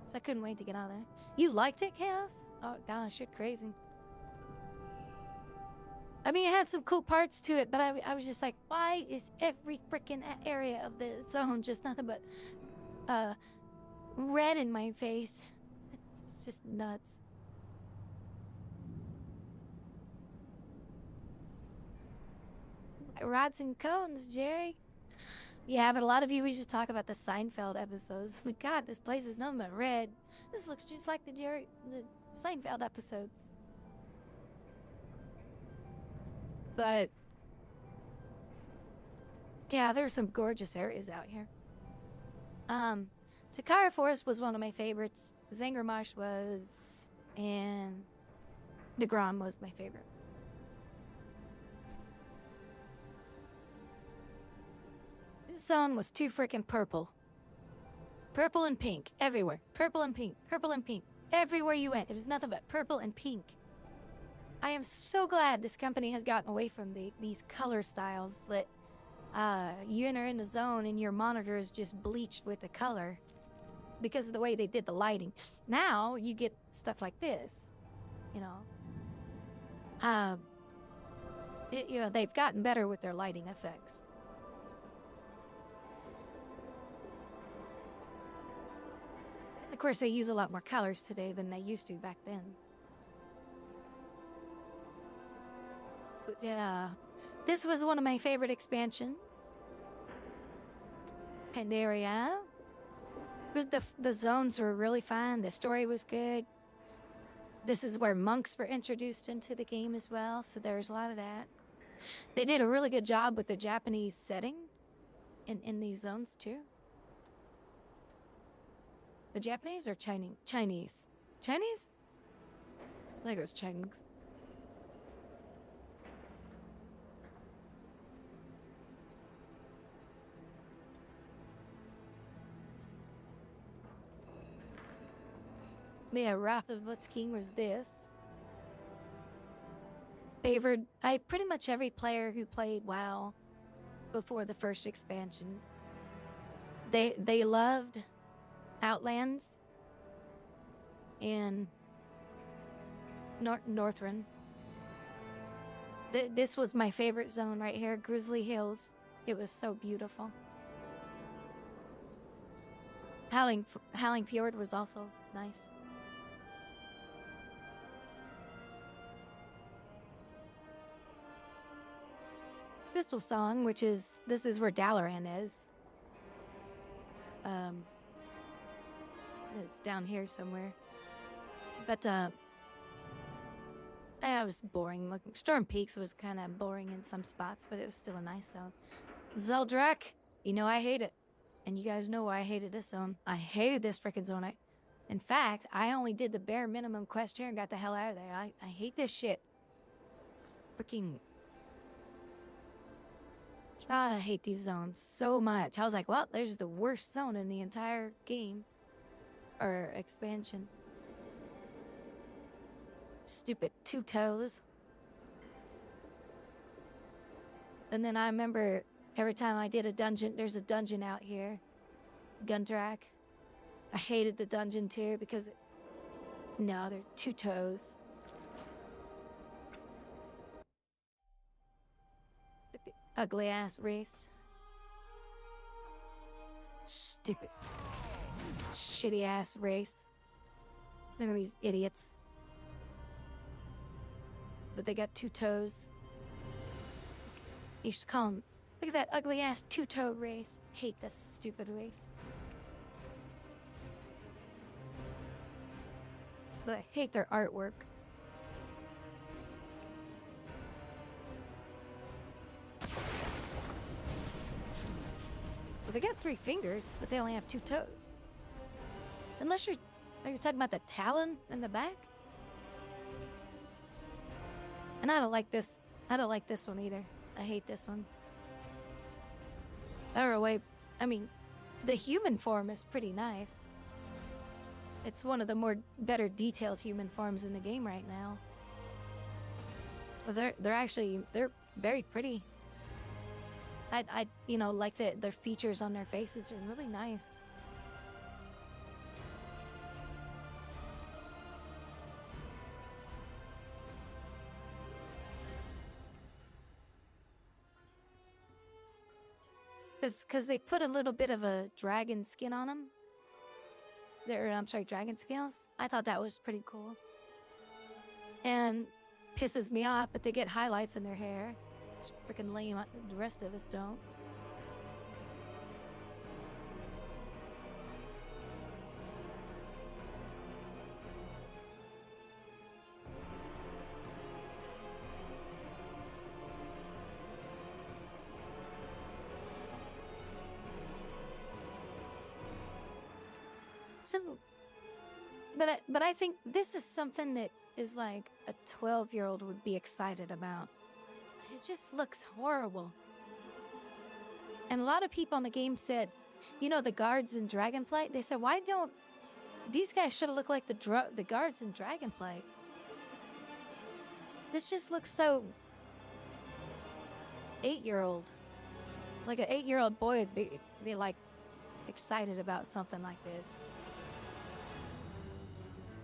So I couldn't wait to get out of there. You liked it, Chaos? Oh gosh, you're crazy. I mean, it had some cool parts to it, but I was just like, why is every freaking area of the zone just nothing but red in my face? It's just nuts. Rods and cones, Jerry. Yeah, but a lot of you used to talk about the Seinfeld episodes. My god, this place is nothing but red. This looks just like the Seinfeld episode. But yeah, there's some gorgeous areas out here. Takara Forest was one of my favorites. Zanger Marsh was, and DeGrom was my favorite. This zone was too freaking purple. Purple and pink everywhere. Purple and pink. Purple and pink. Everywhere you went, it was nothing but purple and pink. I am so glad this company has gotten away from these color styles that you enter in the zone and your monitor is just bleached with the color because of the way they did the lighting. Now you get stuff like this, you know. You know, they've gotten better with their lighting effects. Of course, they use a lot more colors today than they used to back then. But yeah, this was one of my favorite expansions. Pandaria. The zones were really fun. The story was good. This is where monks were introduced into the game as well, so there's a lot of that. They did a really good job with the Japanese setting in these zones too. The Japanese or Chinese? Chinese? Chinese? I think it was Chinese. Yeah, Wrath of What's King was this. Favored pretty much every player who played WoW before the first expansion. They loved Outlands and Northrend. This was my favorite zone right here, Grizzly Hills. It was so beautiful. Howling Fjord was also nice. Pistol Song, this is where Dalaran is. It's down here somewhere. But that was boring. Storm Peaks was kind of boring in some spots, but it was still a nice zone. Zeldrak, you know I hate it. And you guys know why I hated this zone. I hated this frickin' zone. In fact, I only did the bare minimum quest here and got the hell out of there. I hate this shit. Freaking... God, I hate these zones so much. I was like, well, there's the worst zone in the entire game. Or expansion. Stupid two toes. And then I remember every time I did a dungeon, there's a dungeon out here. Gundrak. I hated the dungeon too because no, they're two toes. Ugly ass race. Stupid. Shitty ass race. Look at these idiots. But they got two toes. You should call them. Look at that ugly ass two-toed race. Hate this stupid race. But I hate their artwork. Well, they got 3 fingers, but they only have 2 toes. Unless are you talking about the talon in the back? And I don't like this. I don't like this one either. I hate this one. I don't know why. I mean, the human form is pretty nice. It's one of the better detailed human forms in the game right now. Well, they're very pretty. I you know, like their features on their faces are really nice. Because they put a little bit of a dragon skin on them. I'm sorry, dragon scales. I thought that was pretty cool. And pisses me off, but they get highlights in their hair. It's freaking lame. The rest of us don't. So, but I think this is something that is like a 12-year-old would be excited about. It just looks horrible. And a lot of people on the game said, you know, the guards in Dragonflight, they said, why don't these guys should have looked like the guards in Dragonflight? This just looks so 8-year-old. Like an 8-year-old boy would be like excited about something like this.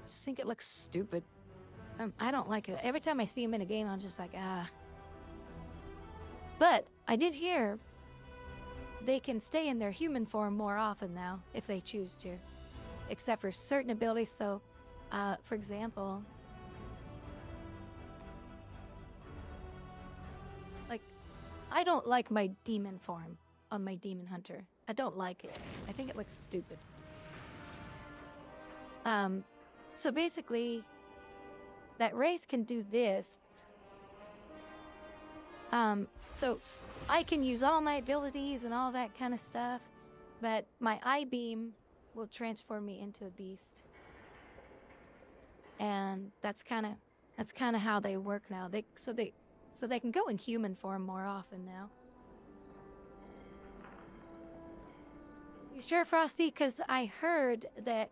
Just think it looks stupid. I don't like it. Every time I see him in a game, I'm just like, ah. But I did hear they can stay in their human form more often now, if they choose to. Except for certain abilities, so, for example... like, I don't like my demon form on my demon hunter. I don't like it. I think it looks stupid. So basically, that race can do this. So I can use all my abilities and all that kind of stuff, but my eye beam will transform me into a beast. And that's kind of how they work now. So they can go in human form more often now. You sure, Frosty? Because I heard that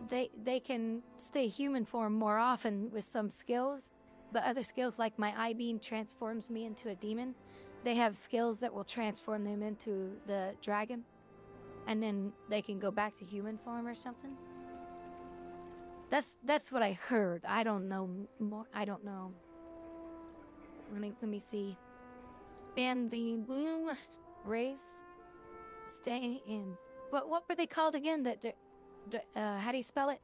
they can stay human form more often with some skills, but other skills like my eye beam transforms me into a demon. They have skills that will transform them into the dragon, and then they can go back to human form or something. That's what I heard. I don't know more. I don't know. Let me see. And the blue race stay in. What were they called again? How do you spell it?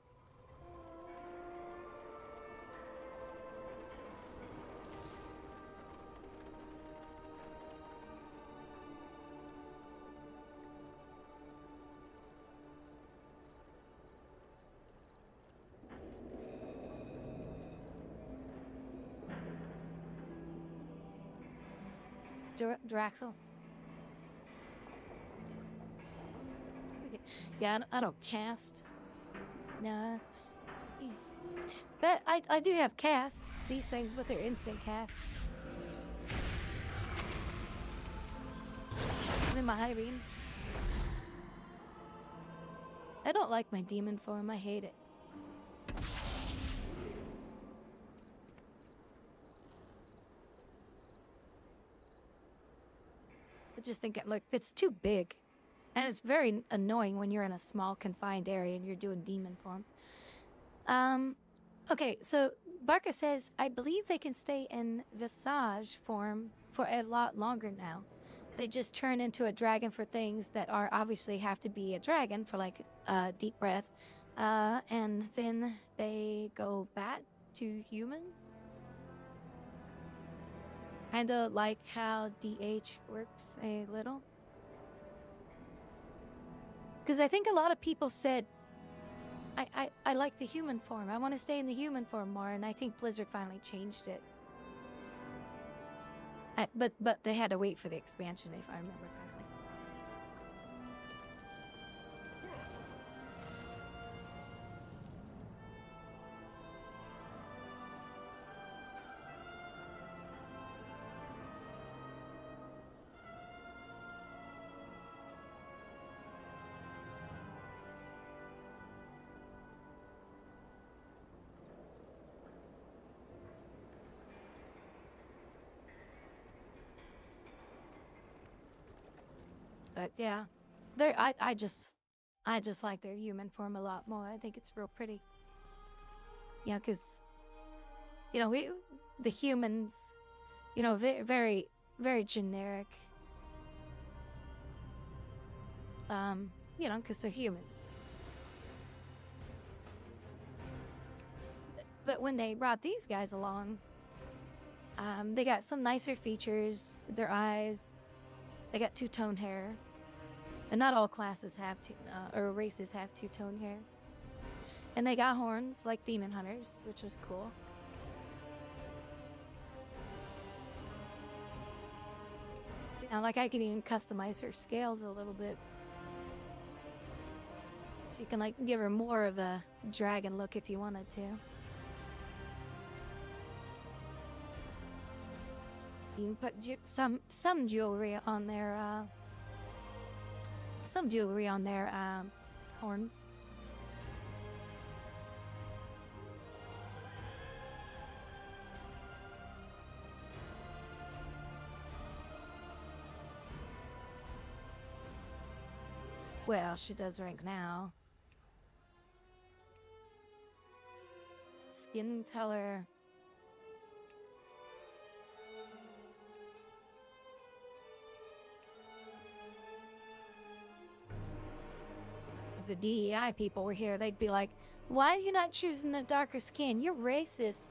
Draxel. Okay. Yeah, I don't cast. No. But I do have casts, these things, but they're instant cast. And then my high beam. I don't like my demon form, I hate it. I just think, look, it's too big. And it's very annoying when you're in a small, confined area and you're doing demon form. Okay, so Barker says, I believe they can stay in Visage form for a lot longer now. They just turn into a dragon for things that are obviously have to be a dragon for like deep breath. And then they go back to human. Kinda like how DH works a little. Because I think a lot of people said, I like the human form. I want to stay in the human form more, and I think Blizzard finally changed it. But they had to wait for the expansion, if I remember correctly. But yeah, I just like their human form a lot more. I think it's real pretty. Yeah, because, you know, the humans, you know, very, very generic. You know, because they're humans. But when they brought these guys along, they got some nicer features. Their eyes, they got two-tone hair. And not all classes have or races have two-tone hair. And they got horns like demon hunters, which was cool. You know, like I can even customize her scales a little bit. So you can like give her more of a dragon look if you wanted to. You can put some jewelry on their horns. Well, she does rank now. Skin color. If the DEI people were here, they'd be like, why are you not choosing a darker skin? You're racist.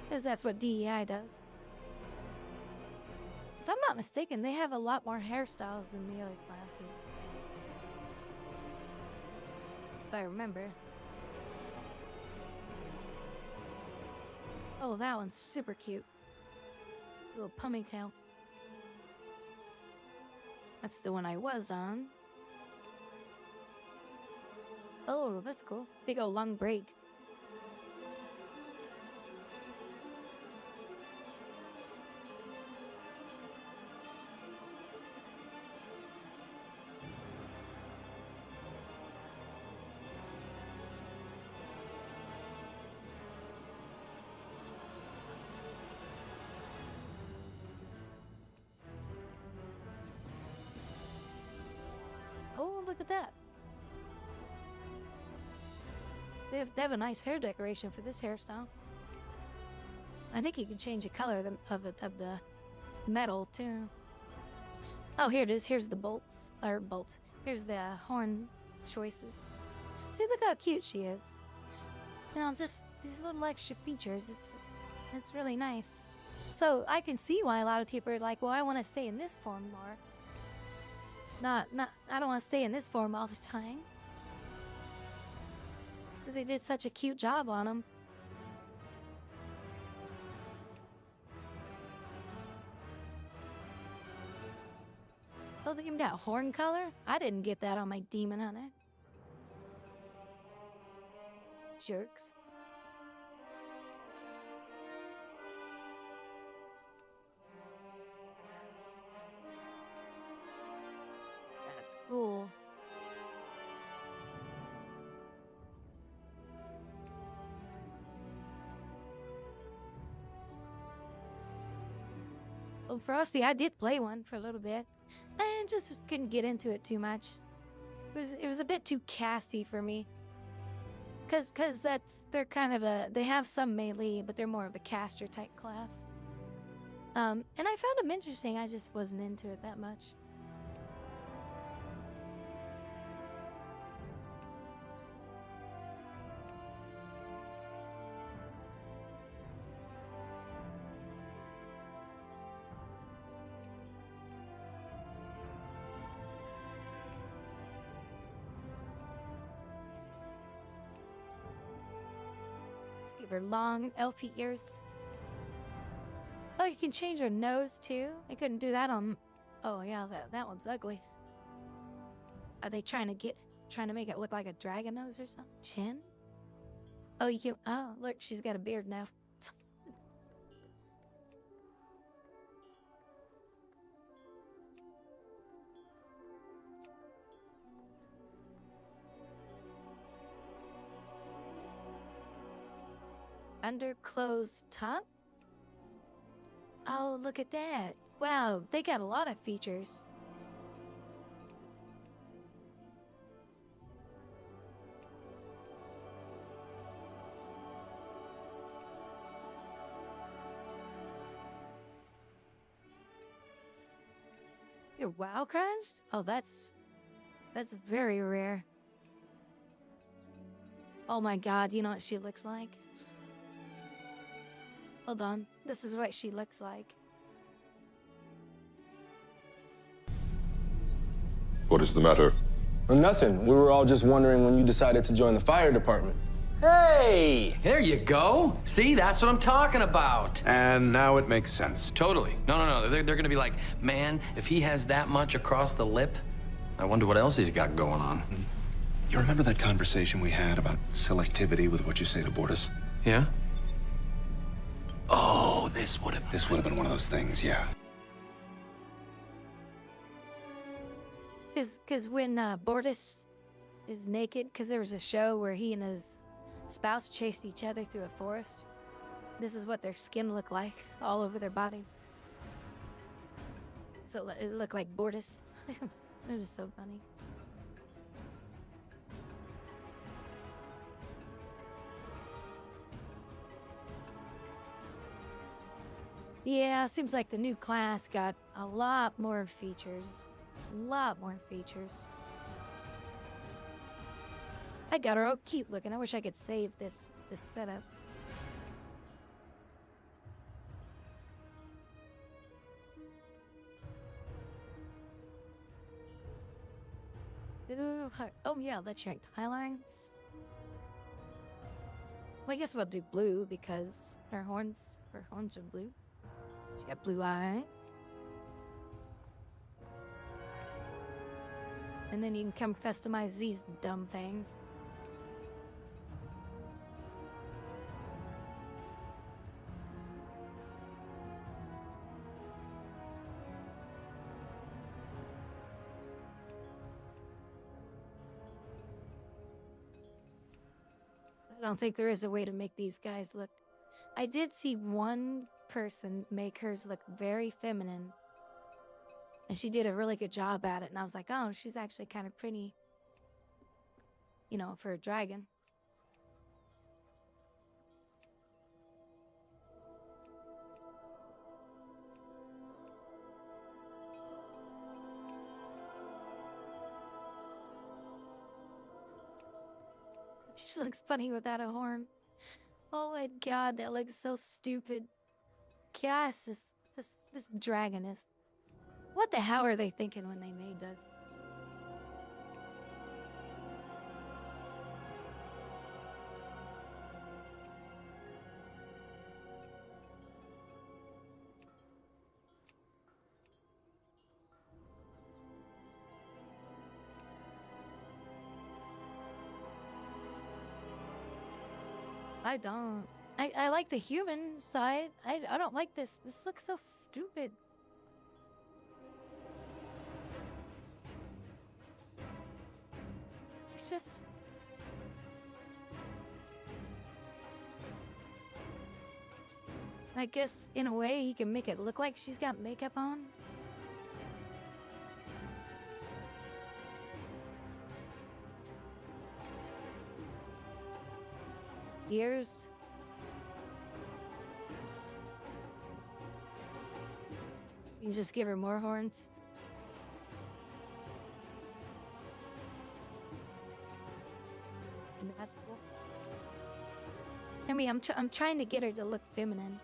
Because that's what DEI does. If I'm not mistaken, they have a lot more hairstyles than the other classes. If I remember. Oh, that one's super cute. Little ponytail. That's the one I was on. Oh, that's cool. Big old long braid. Oh, look at that. They have a nice hair decoration for this hairstyle. I think you can change the color of the metal too. Oh, here it is. Here's the bolts. Here's the horn choices. See, look how cute she is. You know, just these little extra features. It's really nice. So I can see why a lot of people are like, well, I want to stay in this form more. I don't want to stay in this form all the time. Because they did such a cute job on him. Oh, they gave me that horn color? I didn't get that on my demon hunter. Jerks. That's cool. Well, Frosty, I did play one for a little bit. I just couldn't get into it too much. It was a bit too casty for me. Cause they're kind of they have some melee, but they're more of a caster type class. And I found them interesting, I just wasn't into it that much. Give her long, elfy ears. Oh, you can change her nose too. I couldn't do that on. Oh yeah, that one's ugly. Are they trying to make it look like a dragon nose or something? Chin? Oh, you can. Oh, look, she's got a beard now. Underclothes top? Oh, look at that. Wow, they got a lot of features. You're WoW crunched? Oh, that's very rare. Oh my god, you know what she looks like? Hold on, this is what she looks like. What is the matter? Well, nothing. We were all just wondering when you decided to join the fire department. Hey, there you go. See, that's what I'm talking about. And now it makes sense. Totally. No. They're gonna be like, man, if he has that much across the lip, I wonder what else he's got going on. You remember that conversation we had about selectivity with what you say to Bortus? Yeah? Oh, this would have been one of those things, yeah. Because when Bortus is naked, because there was a show where he and his spouse chased each other through a forest. This is what their skin looked like all over their body. So it looked like Bortus. It was so funny. Yeah, seems like the new class got a lot more features. A lot more features. I got her all cute looking. I wish I could save this setup. Oh yeah, that's right. Highlines. Well, I guess we'll do blue because her horns are blue. She got blue eyes. And then you can come customize these dumb things. I don't think there is a way to make these guys look... I did see one person make hers look very feminine. And she did a really good job at it. And I was like, oh, she's actually kind of pretty. You know, for a dragon. She looks funny without a horn. Oh my god, that looks so stupid. Chaos is this dragon is. What the hell are they thinking when they made this? I don't. I like the human side. I don't like this. This looks so stupid. It's just... I guess, in a way, he can make it look like she's got makeup on. Ears. You can just give her more horns. Magical. I mean, I'm trying to get her to look feminine.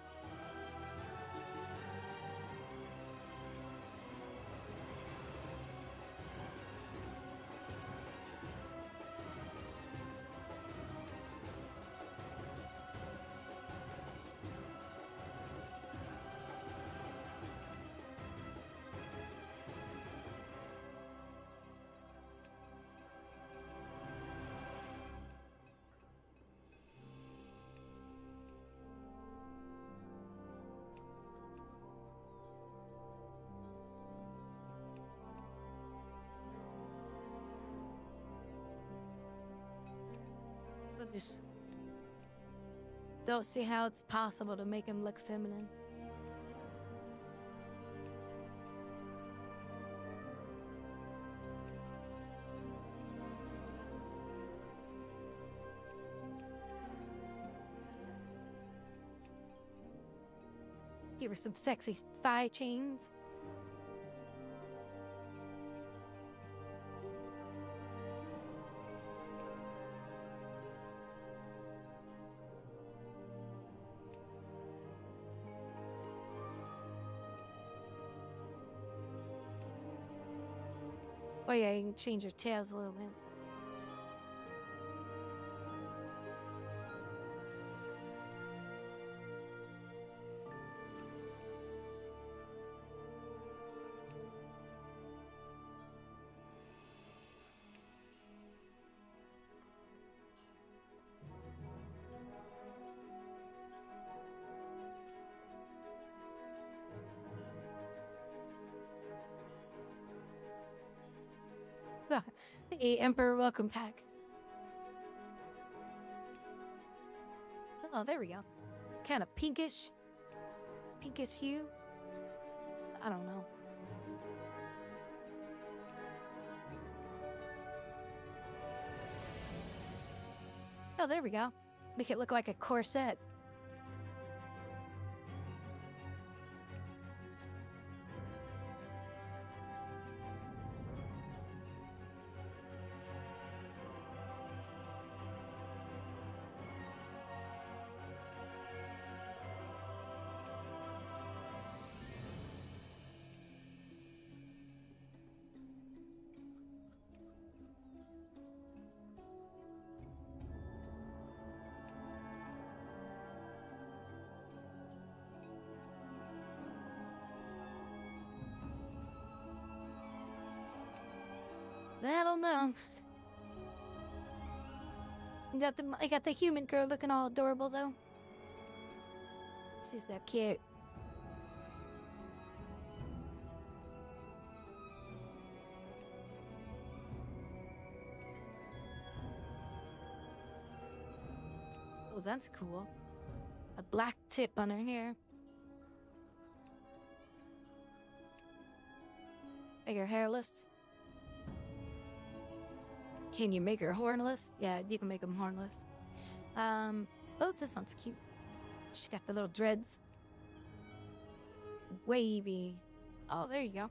Just don't see how it's possible to make him look feminine. Give her some sexy thigh chains. Oh yeah, you can change your tails a little bit. The Emperor Welcome Pack. Oh, there we go. Kind of pinkish hue. I don't know. Oh, there we go. Make it look like a corset. I don't know. I got the human girl looking all adorable though. She's so cute. Oh, that's cool. A black tip on her hair. Make her hairless. Can you make her hornless? Yeah, you can make them hornless. Oh, this one's cute. She got the little dreads. Wavy. Oh, there you go.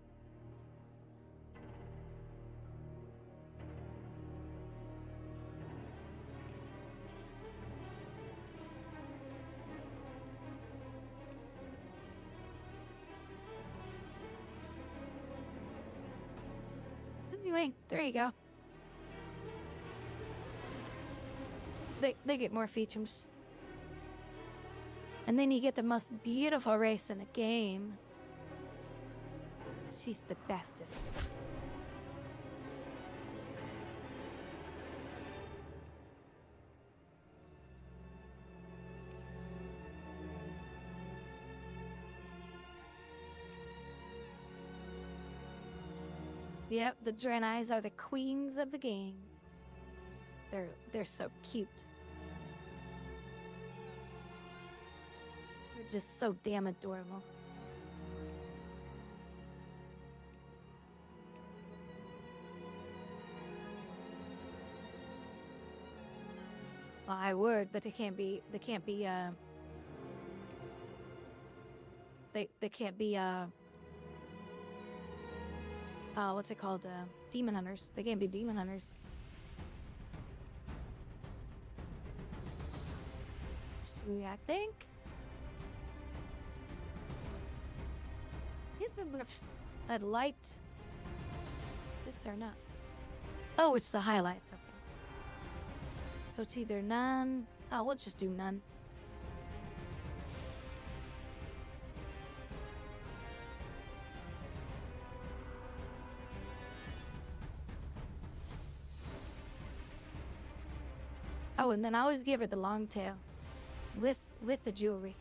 Anyway, there you go. They get more features. And then you get the most beautiful race in a game. She's the bestest. Yep, the Draenei's are the queens of the game. They're so cute. They're just so damn adorable. Well, I would, but they can't be they can't be what's it called? Demon hunters. They can't be demon hunters. I think. I'd light this or not. Oh, it's the highlights. Okay. So it's either none. Oh, we'll just do none. Oh, and then I always give her the long tail with the jewelry.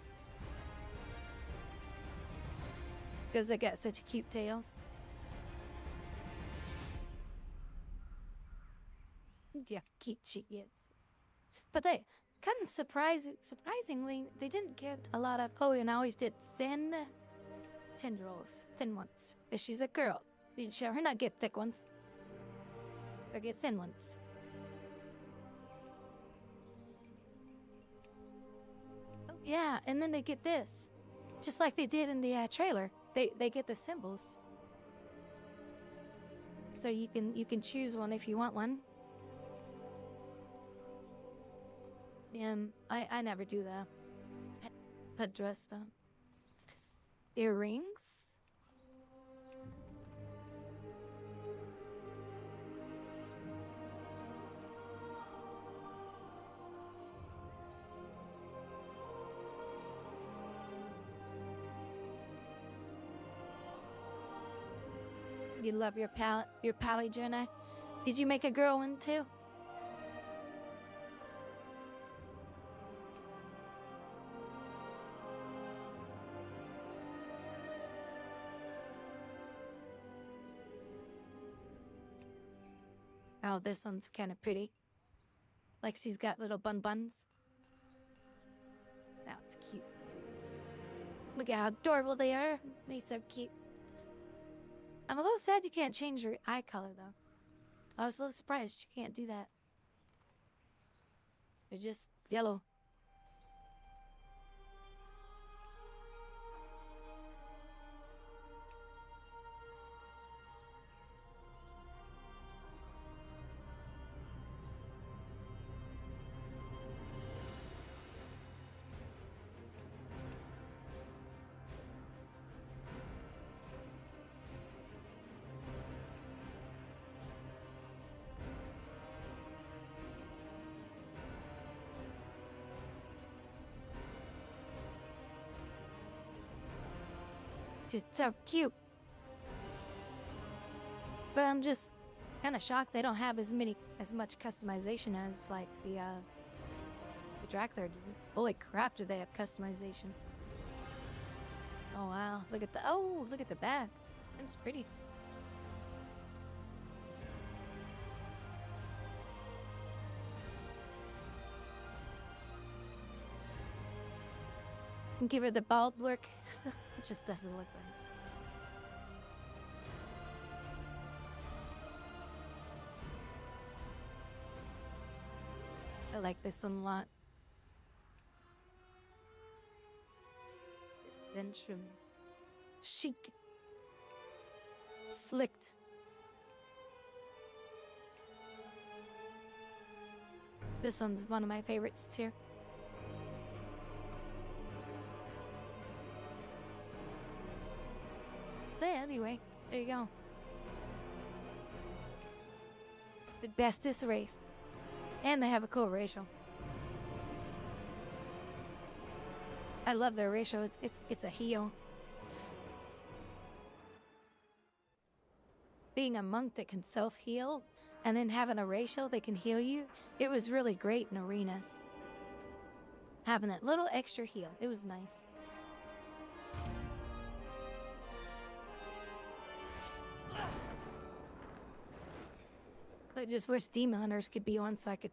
Because they got such cute tails. Yeah, cute she is. But they kind of surprisingly, they didn't get a lot of. Oh, and I always did thin tendrils, thin ones. But she's a girl. You show her not get thick ones, or get thin ones. Oh yeah, and then they get this, just like they did in the trailer. They get the symbols, so you can choose one if you want one. I never do that. I put dressed up. Earrings. You love your pally journey. Did you make a girl one too? Oh, this one's kind of pretty. Like she's got little buns. That's cute. Look at how adorable they are. They're so cute. I'm a little sad you can't change your eye color, though. I was a little surprised you can't do that. They're just yellow. Just so cute. But I'm just kind of shocked they don't have as much customization as like the Dracula did. Holy crap, do they have customization? Oh wow, look at the back. It's pretty. Give her the bald look. It just doesn't look right. I like this one a lot. Ventrum. Chic. Slicked. This one's one of my favorites too. Anyway, there you go. The bestest race. And they have a cool ratio. I love their ratio. It's a heal. Being a monk that can self-heal and then having a ratio that can heal you, it was really great in arenas. Having that little extra heal, it was nice. I just wish Demon Hunters could be on so I could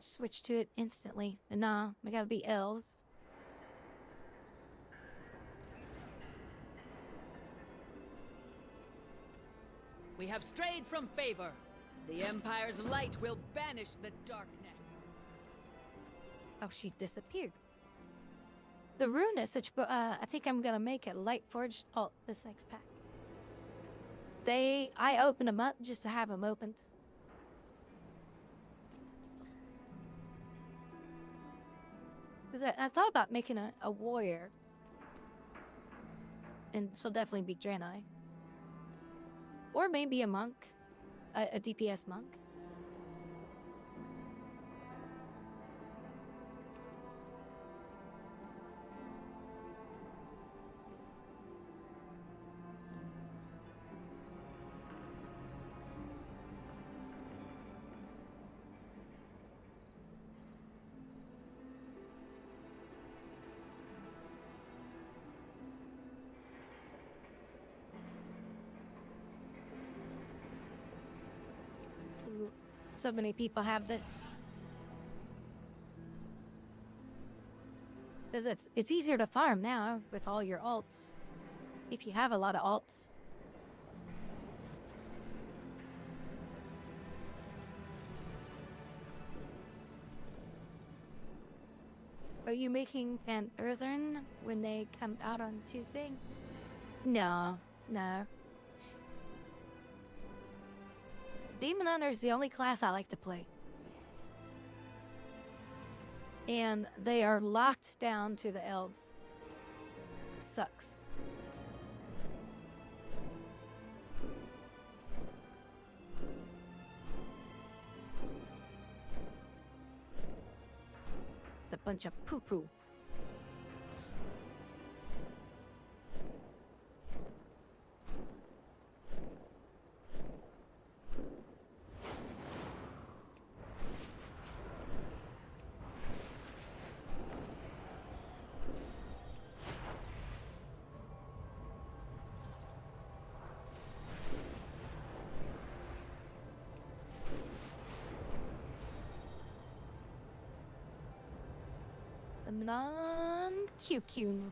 switch to it instantly. But nah, they gotta be elves. We have strayed from favor. The Empire's light will banish the darkness. Oh, she disappeared. The rune is such. I think I'm gonna make a light forged alt this next pack. I opened them up just to have them opened. Because I thought about making a warrior. And she'll definitely be Draenei. Or maybe a monk. A DPS monk. So many people have this. Because it's easier to farm now with all your alts. If you have a lot of alts. Are you making an Earthern when they come out on Tuesday? No. Demon Hunter is the only class I like to play. And they are locked down to the elves. It sucks. It's a bunch of poo-poo. non-QQ.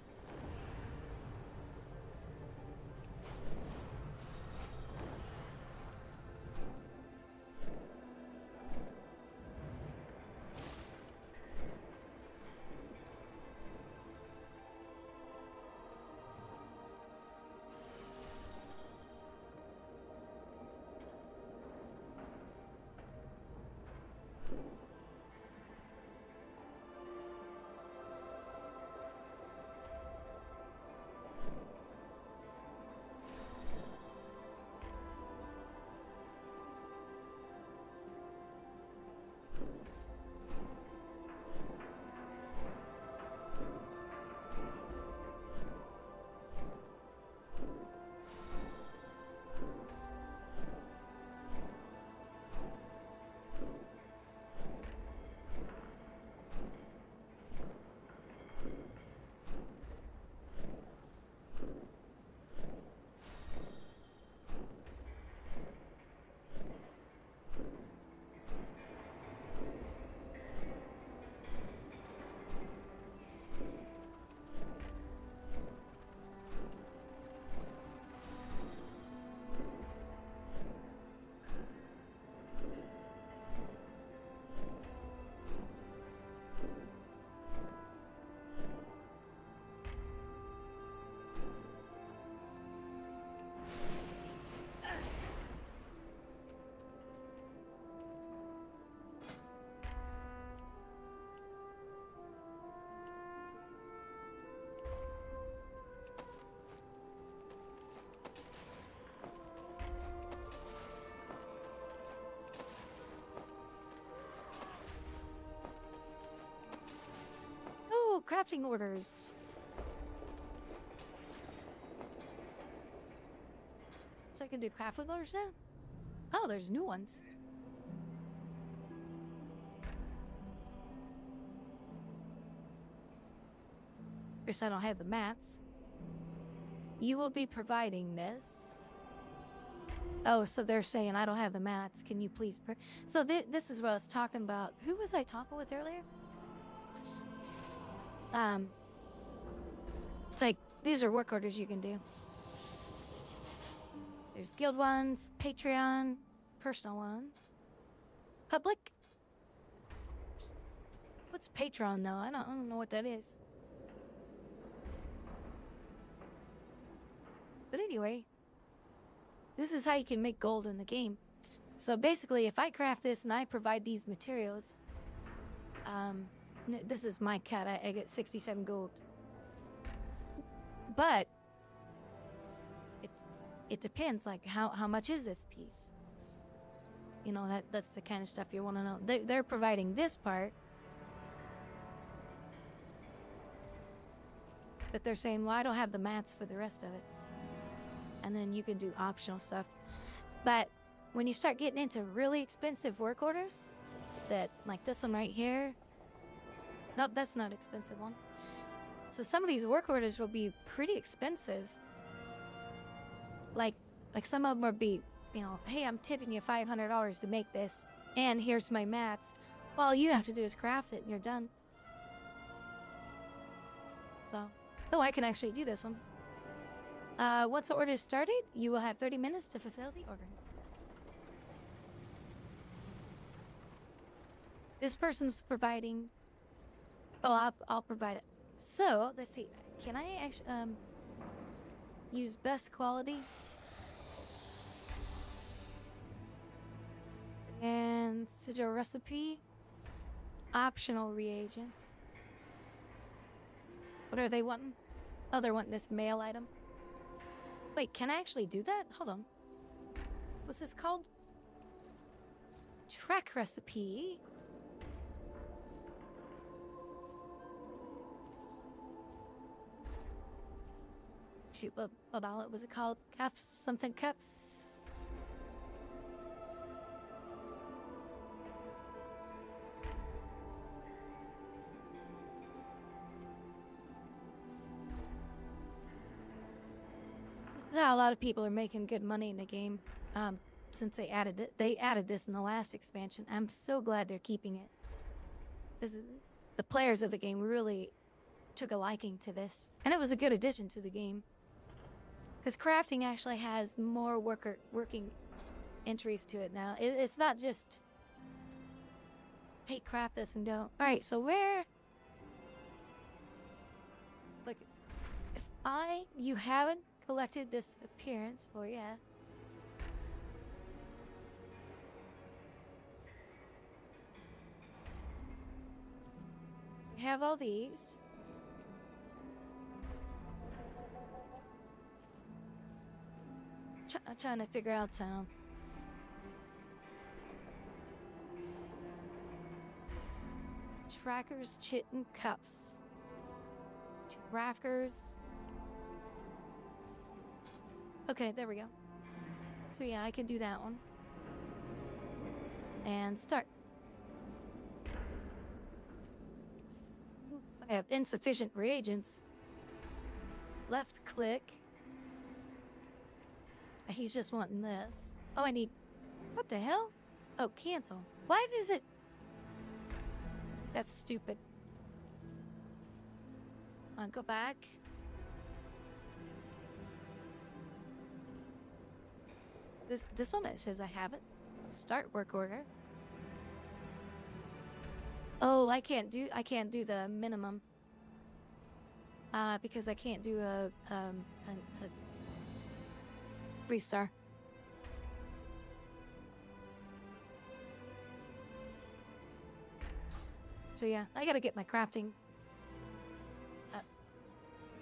Oh, crafting orders. So I can do crafting orders now? Oh, there's new ones. Guess I don't have the mats. You will be providing this. Oh, so they're saying I don't have the mats. Can you please? So this is what I was talking about. Who was I talking with earlier? It's like these are work orders you can do. There's guild ones, Patreon, personal ones, public. What's Patreon though? I don't know what that is. But anyway, this is how you can make gold in the game. So basically, if I craft this and I provide these materials, this is my cat. I get 67 gold. But it depends, like how much is this piece? You know, that's the kind of stuff you want to know. They're providing this part, but they're saying, well, I don't have the mats for the rest of it. And then you can do optional stuff. But when you start getting into really expensive work orders, that like this one right here, nope, that's not an expensive one. So some of these work orders will be pretty expensive. Like some of them will be, you know, hey, I'm tipping you $500 to make this, and here's my mats. All you have to do is craft it, and you're done. So, oh, I can actually do this one. Once the order is started, you will have 30 minutes to fulfill the order. This person's providing. Oh, I'll provide it. So let's see. Can I actually use best quality? And sigil recipe. Optional reagents. What are they wanting? Oh, they're wanting this mail item. Wait, can I actually do that? Hold on. What's this called? Track recipe. Shoot, what was it called? Caps? Something caps? This is how a lot of people are making good money in the game. Since they added it. They added this in the last expansion. I'm so glad they're keeping it. the players of the game really took a liking to this. And it was a good addition to the game. Because crafting actually has more working entries to it now. It's not just, hey, craft this and don't. Alright, so where... Like, if you haven't collected this appearance for you. Have all these. I'm trying to figure out town. Trackers, chit, and cuffs. Trackers. Okay, there we go. So yeah, I can do that one. And start. I have insufficient reagents. Left click. He's just wanting this. Oh, I need... What the hell? Oh, cancel. Why does it... That's stupid. Go back. This one, it says I have it. Start work order. Oh, I can't do the minimum. Because I can't do a 3-star. So yeah, I gotta get my crafting.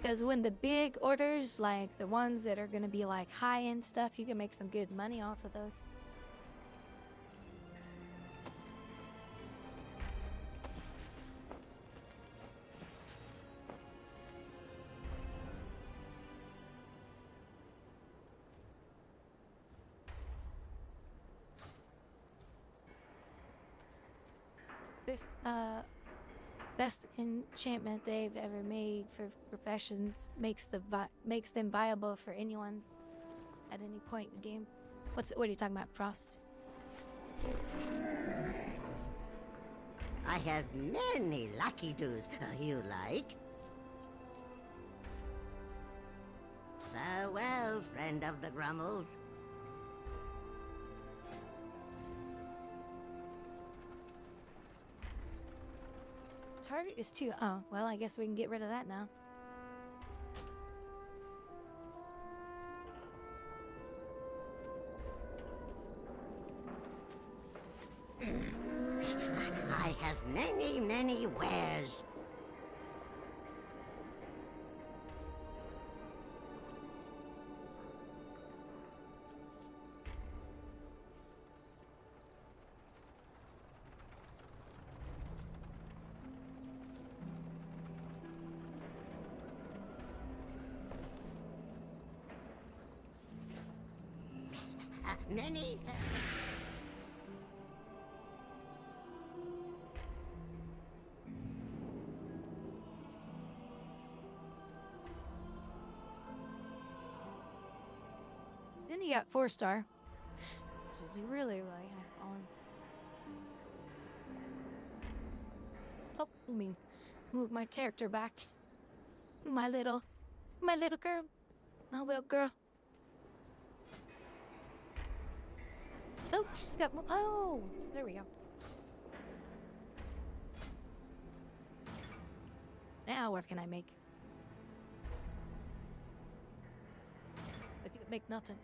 Because when the big orders, like the ones that are gonna be like high-end stuff, you can make some good money off of those. This, best enchantment they've ever made for professions makes them viable for anyone at any point in the game. What are you talking about, Frost? I have many lucky doos you like. Farewell, friend of the Grummels. Target is 2. Oh, well, I guess we can get rid of that now. I have many, many wares. Many. Then you got 4-star, which is really, really high on. Oh, let me move my character back. My little girl, my little girl. Oh, she's got more. Oh, there we go. Now what can I make? I can't make nothing.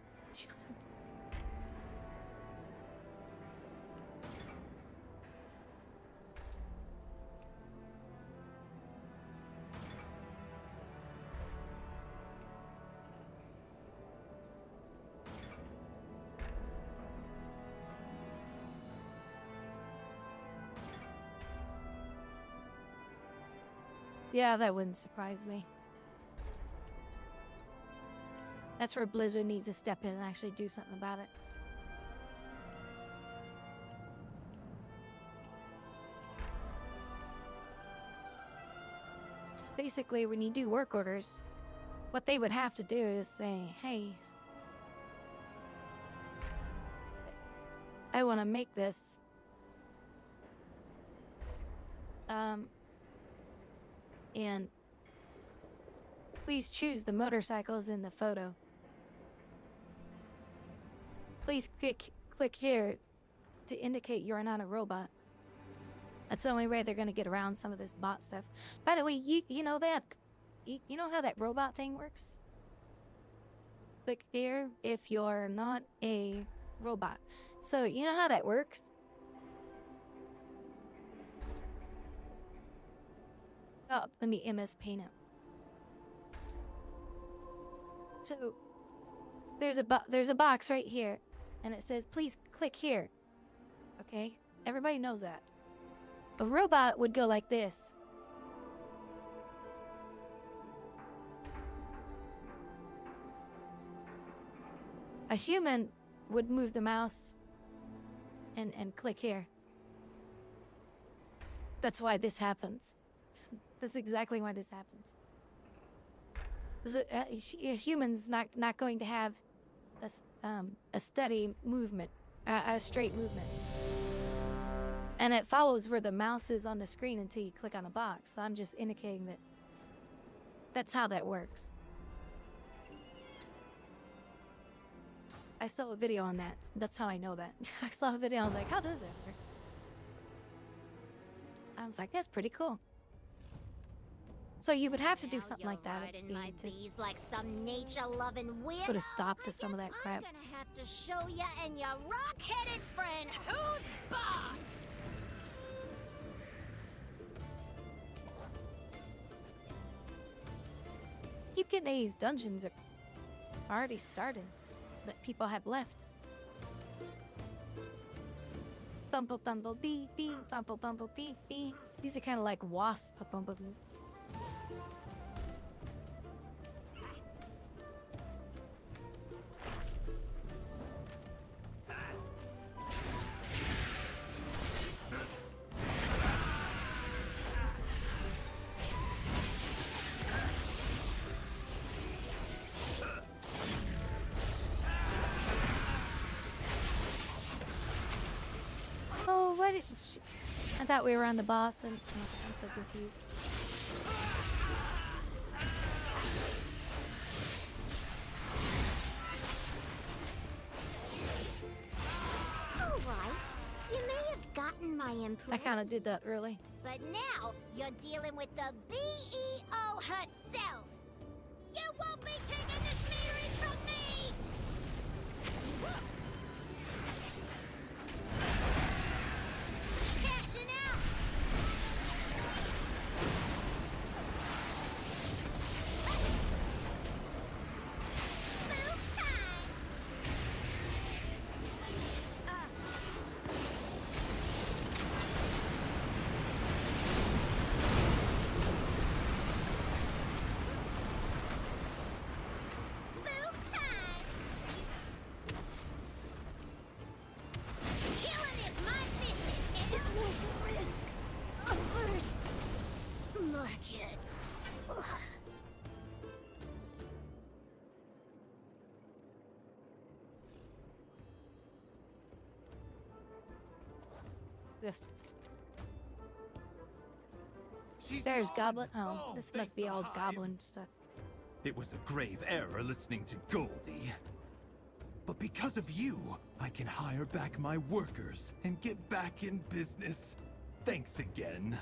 Yeah, that wouldn't surprise me. That's where Blizzard needs to step in and actually do something about it. Basically, when you do work orders, what they would have to do is say, hey, I want to make this. And please choose the motorcycles in the photo. Please click here to indicate you're not a robot. That's the only way they're gonna get around some of this bot stuff. By the way, you know that you know how that robot thing works? Click here if you're not a robot. So you know how that works? Oh, let me MS Paint it. So there's a box right here, and it says please click here. Okay, everybody knows that. A robot would go like this. A human would move the mouse and click here. That's why this happens. That's exactly why this happens. A human's not going to have a steady movement, a straight movement. And it follows where the mouse is on the screen until you click on a box. So I'm just indicating that that's how that works. I saw a video on that. That's how I know that. I saw a video, I was like, how does that work? I was like, that's pretty cool. So you would have to do something like that at the game to like some nature-loving weirdo. put a stop to some of that crap. I'm gonna have to show ya and your rock-headed friend who's boss. Keep getting these dungeons are already started that people have left. Bumble bumble bee bee bumble bumble bee bee. These are kind of like wasp bumblebees. Oh, what did she... I thought we were on the boss and I'm so confused. Alright, you may have gotten my input. I kind of did that early. But now you're dealing with the BEO herself. You won't be taking this metering from me. Cashing out. Move time. Killing is my business, and I was risk-averse market. Yes. There's Goblin. Oh, this must be all Goblin stuff. It was a grave error listening to Grouwdi. But because of you, I can hire back my workers and get back in business. Thanks again.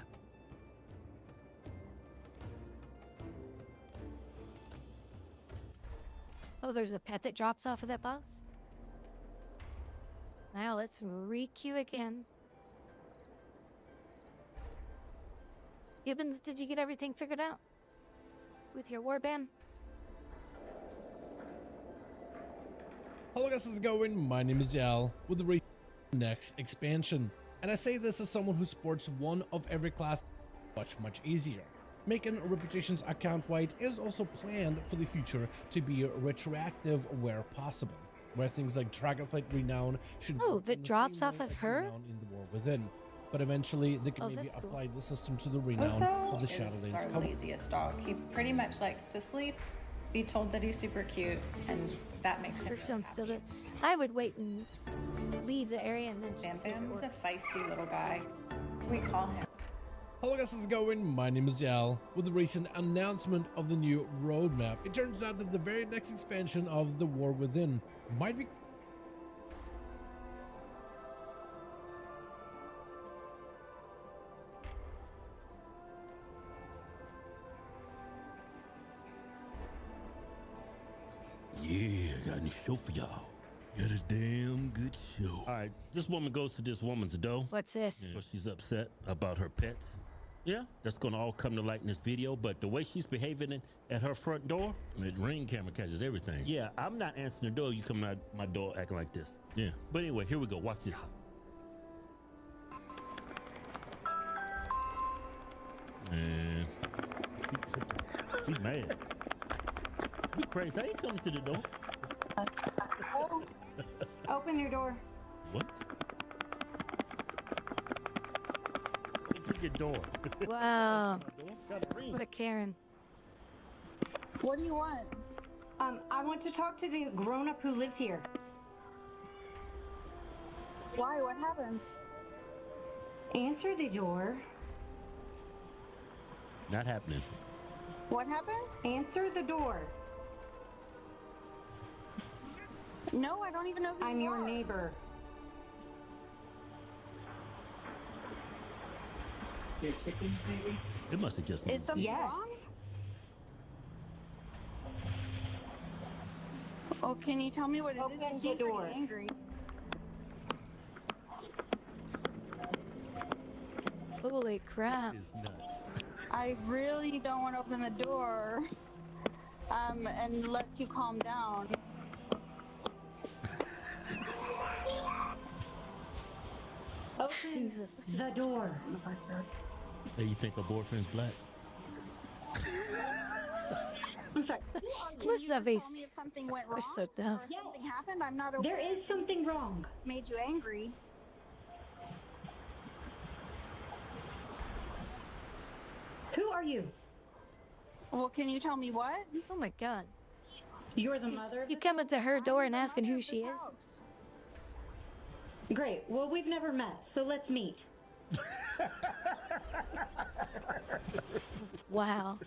Oh, there's a pet that drops off of that boss. Now let's re-queue again. Gibbons, did you get everything figured out with your warband? Hello guys, how's it going? My name is Yal with the next expansion, and I say this as someone who sports one of every class much easier. Making Reputation's account wide is also planned for the future to be retroactive where possible, where things like Dragonflight Renown should that drops off of her in the War Within. But eventually, they can maybe apply the system to the renown of the Shadowlands our laziest dog. He pretty much likes to sleep, be told that he's super cute, and that makes him really happy. I would wait and leave the area and then Bam Bam's a feisty little guy. We call him Hello guys, how's it going? My name is Yal. With the recent announcement of the new roadmap, it turns out that the very next expansion of The War Within might be Yeah, I got a new show for y'all. Got a damn good show. All right, this woman goes to this woman's door. What's this? Yeah, she's upset about her pets. Yeah, that's gonna all come to light in this video, but the way she's behaving at her front door, the ring camera catches everything. Yeah, I'm not answering the door. You come out my door acting like this. Yeah, but anyway, here we go. Watch this. Man, she's mad. You crazy? I ain't coming to the door. Oh, open your door. What? Pick your door. Wow. What a Karen. What do you want? I want to talk to the grown-up who lives here. Why? What happened? Answer the door. Not happening. What happened? Answer the door. No, I don't even know who I'm you your are. neighbor. Your chickens, baby? It must have just Is something wrong? Oh, can you tell me what it is? Open the door. Angry. Holy crap. It's nuts. I really don't want to open the door. And let you calm down. Open Jesus. the door. Hey, you think her boyfriend's black? I'm sorry. What's that face? Tell me if something went wrong. They're so dumb. Or if something happened. I'm not aware. There is something wrong. Made you angry. Who are you? Well, can you tell me what? Oh my god. You're the mother? You come into her door and asking who she is? Great. Well, we've never met, so let's meet. Wow.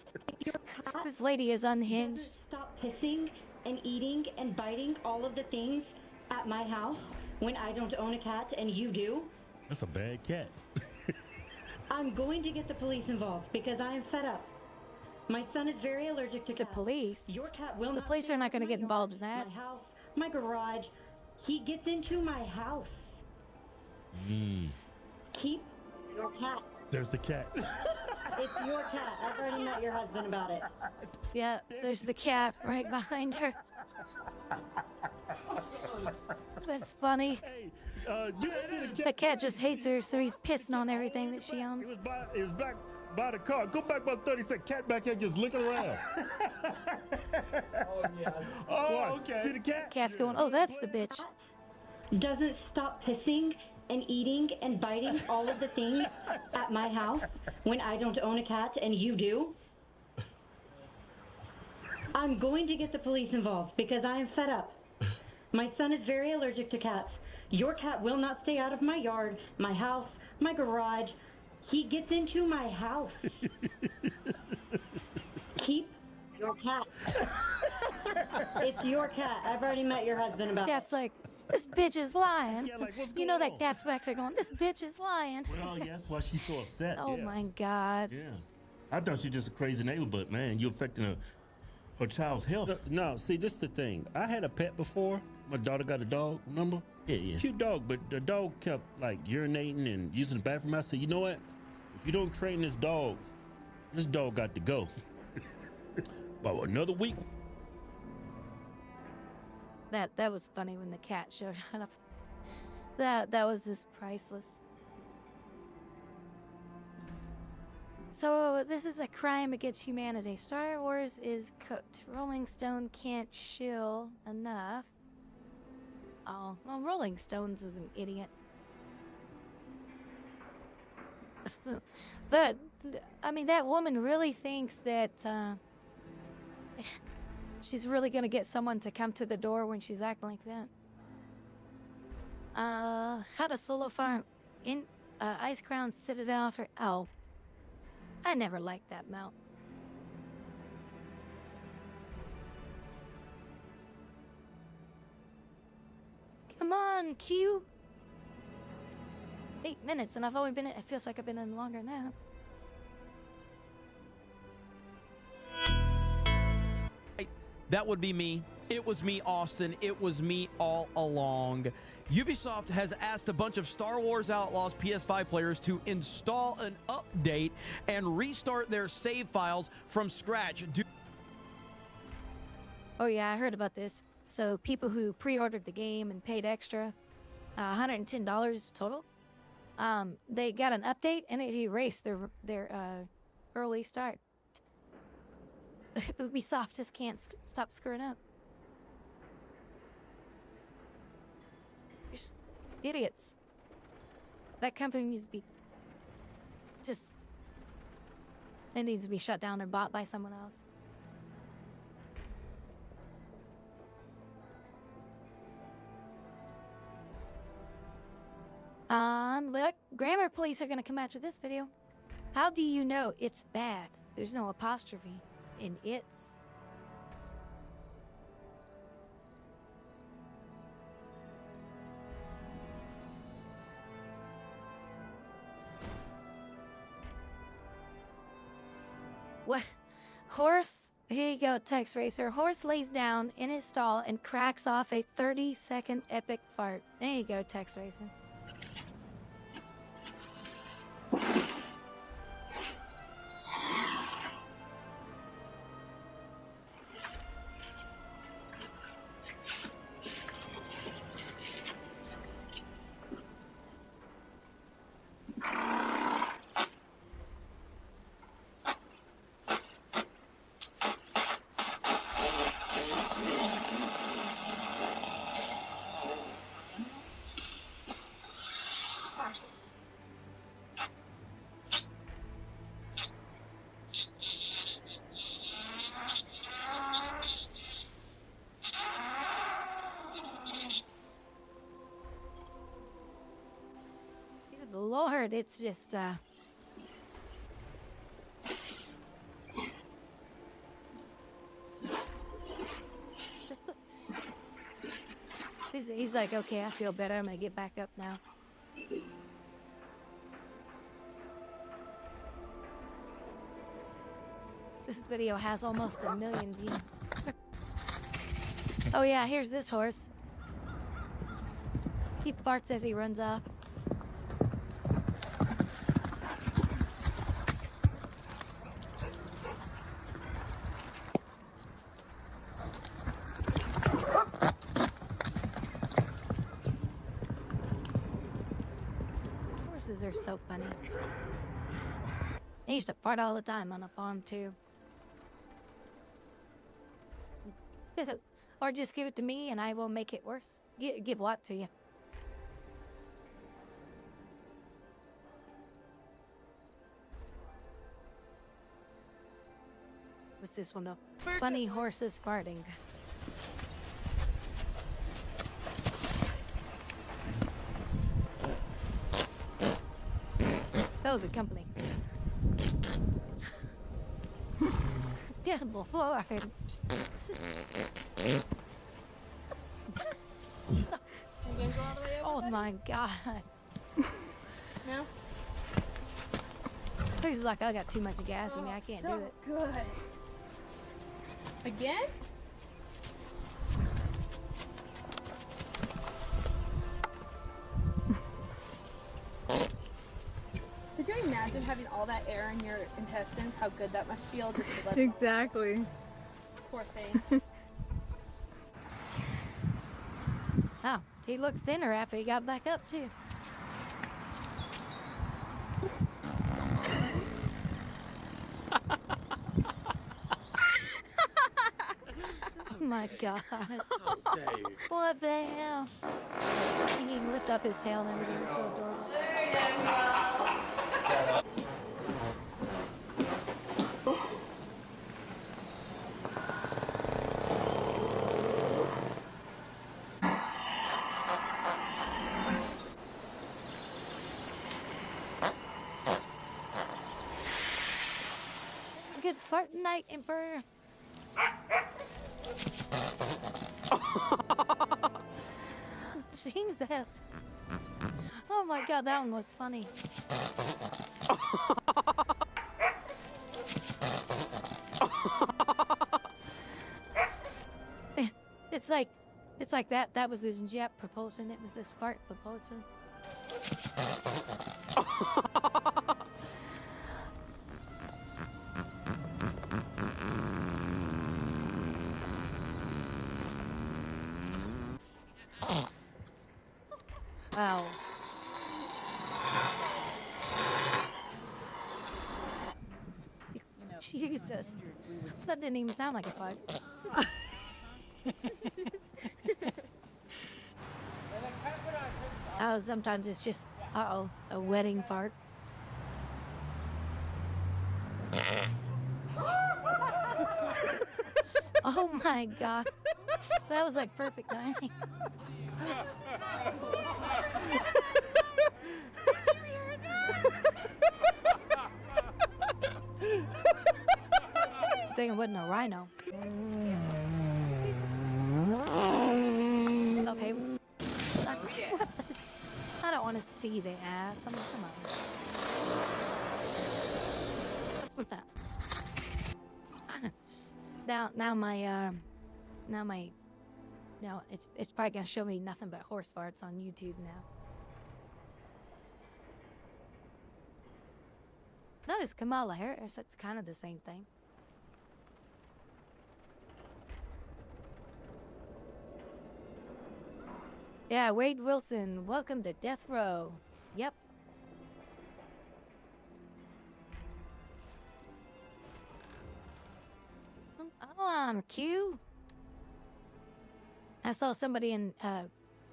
This lady is unhinged. Stop pissing and eating and biting all of the things at my house when I don't own a cat and you do. That's a bad cat. I'm going to get the police involved because I am fed up. My son is very allergic to cats. The police? Your cat will The not police stay are not out going to of my get involved in yard, that. My house, my garage. He gets into my house. Keep your cat. There's the cat. It's your cat. I've already met your husband about it. Yeah, there's the cat right behind her. That's funny. The cat just hates her, so he's pissing on everything that she owns. It was back by the car. Go back about 30 seconds. Cat back here just looking around. Oh, okay. See the cat? Cat's going, oh, that's the bitch. Doesn't stop pissing and eating and biting all of the things at my house when I don't own a cat and you do. I'm going to get the police involved because I am fed up. My son is very allergic to cats. Your cat will not stay out of my yard, my house, my garage. He gets into my house. Keep your cat. It's your cat. I've already met your husband about it. Cat's like, this bitch is lying. Yeah, like, what's You know going that on? cat's back there going, this bitch is lying. Well, yeah, that's why she's so upset. Oh yeah. my god. Yeah. I thought she was just a crazy neighbor, but man, you're affecting her child's health. No, see, this is the thing. I had a pet before. My daughter got a dog, remember? Yeah. Cute dog, but the dog kept like urinating and using the bathroom. I said, you know what? If you don't train this dog got to go. About another week. That was funny when the cat showed up. That was just priceless. So this is a crime against humanity. Star Wars is cooked. Rolling Stone can't chill enough. Oh, well, Rolling Stones is an idiot. But I mean, that woman really thinks that she's really gonna get someone to come to the door when she's acting like that. How to solo farm in Ice Crown Citadel for I never liked that mount. Come on, Q. 8 minutes, and I've only been in, it feels like I've been in longer now. That would be me. It was me, Austin. It was me all along. Ubisoft has asked a bunch of Star Wars Outlaws PS5 players to install an update and restart their save files from scratch. Oh yeah, I heard about this. So people who pre-ordered the game and paid extra, $110 total, they got an update and it erased their early start. Ubisoft just can't stop screwing up. Just idiots. That company needs to be it needs to be shut down or bought by someone else. Look, grammar police are gonna come after this video. How do you know it's bad? There's no apostrophe in it's. What? Horse, here you go, Text Racer. Horse lays down in his stall and cracks off a 30-second epic fart. There you go, Text Racer. Good Lord, it's just, He's like, okay, I feel better. I'm gonna get back up now. This video has almost 1 million views. Oh yeah, here's this horse. He farts as he runs off. Horses are so funny. They used to fart all the time on a farm too. Or just give it to me and I will make it worse. Give what to you? What's this one though? Funny horses farting. Oh, the company. Yeah, Lord. Oh my God. No? He's like, I got too much gas in me. I can't do it. Good. Again? Could you imagine having all that air in your intestines? How good that must feel just to let it Exactly. Poor thing. Oh, he looks thinner after he got back up too. Oh my gosh. What the hell? He can lift up his tail and everything. It's so adorable. Fortnite Emperor. Jesus. Oh my god, that one was funny. It's like that was his jet propulsion. It was this fart propulsion. Wow. Jesus. That didn't even sound like a fart. Oh, sometimes it's just, uh-oh, a wedding fart. Oh my god. That was like perfect timing. Did you hear that? I think it wasn't a rhino. Okay. What this? I don't want to see the ass. I mean, come on. Now it's probably gonna show me nothing but horse farts on YouTube now. No, it's Kamala Harris. That's kind of the same thing. Yeah, Wade Wilson, welcome to Death Row. Yep. Oh, I'm Q. I saw somebody in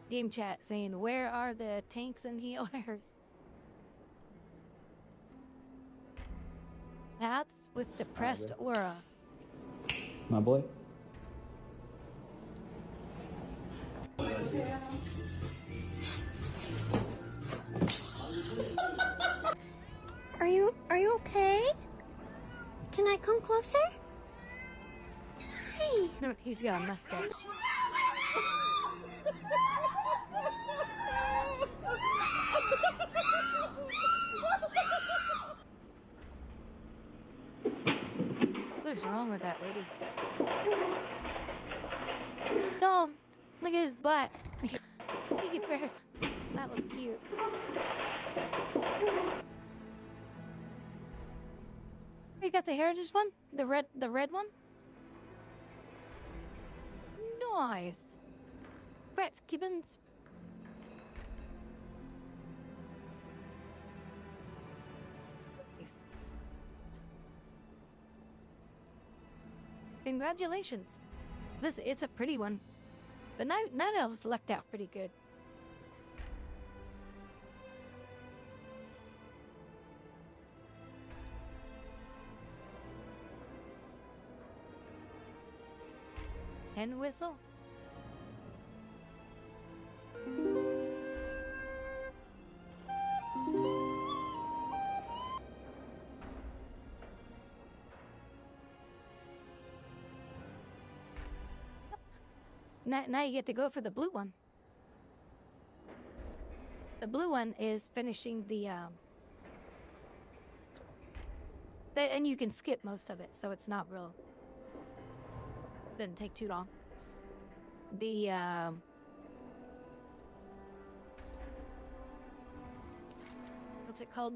game chat saying, "Where are the tanks and healers?" That's with depressed aura. My boy. Are you okay? Can I come closer? Hey. No, he's got a mustache. What's wrong with that lady? No, look at his butt. He get better. That was cute. You got the heritage one? The red one? Nice. Brett Gibbons. Nice. Congratulations. It's a pretty one. But Night Elves lucked out pretty good. Hen whistle? Now you get to go for the blue one. The blue one is finishing the and you can skip most of it, so it's not real. Didn't take too long. The what's it called?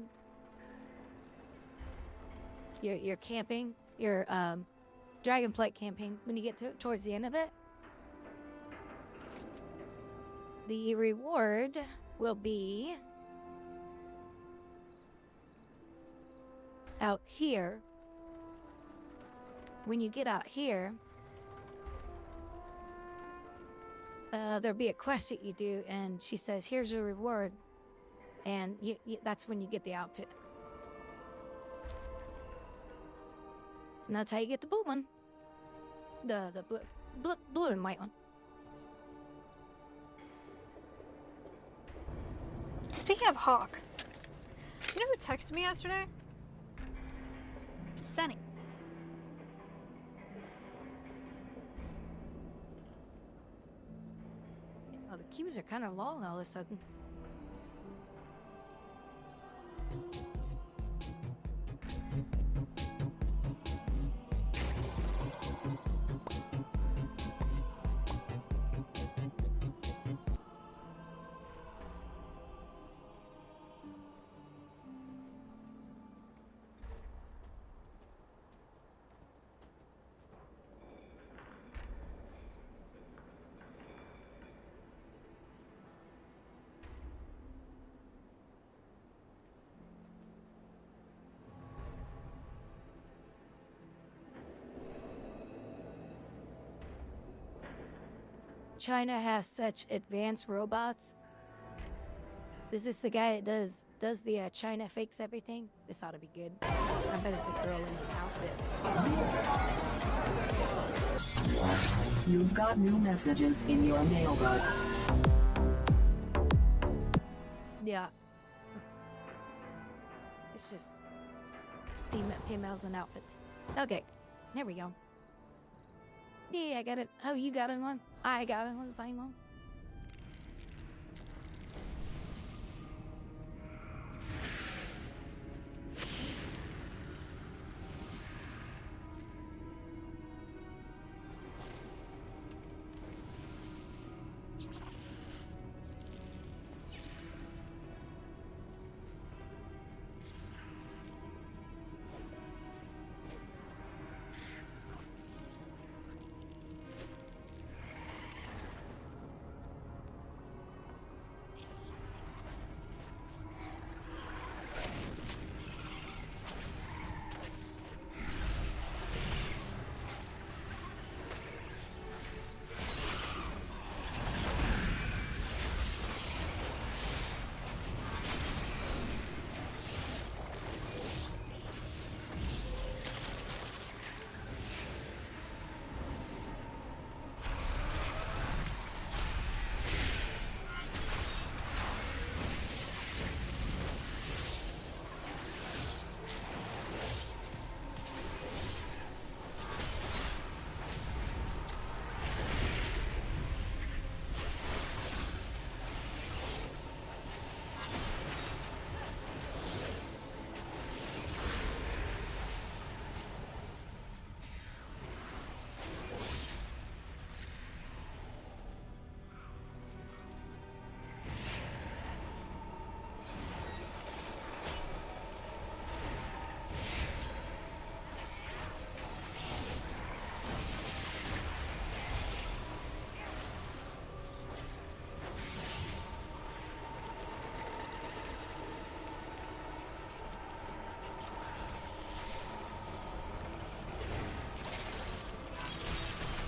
Your camping, your Dragonflight campaign. When you get towards the end of it, the reward will be out here. When you get out here, there'll be a quest that you do, and she says, "Here's your reward," and that's when you get the outfit. And that's how you get the blue one, the blue and white one. Speaking of Hawk, you know who texted me yesterday? Senny. queues are kind of long all of a sudden. China has such advanced robots. Is this the guy that does the China fakes everything? This ought to be good. I bet it's a girl in an outfit. You've got new messages in your mailbox. Yeah. It's just females in outfits. Okay, there we go. Yeah, I got it. Oh, you got it one? I got it one, fine one.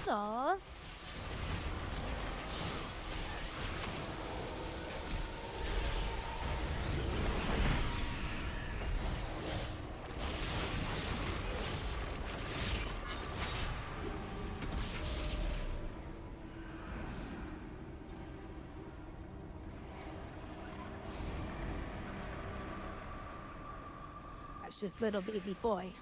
Aww. That's just little baby boy.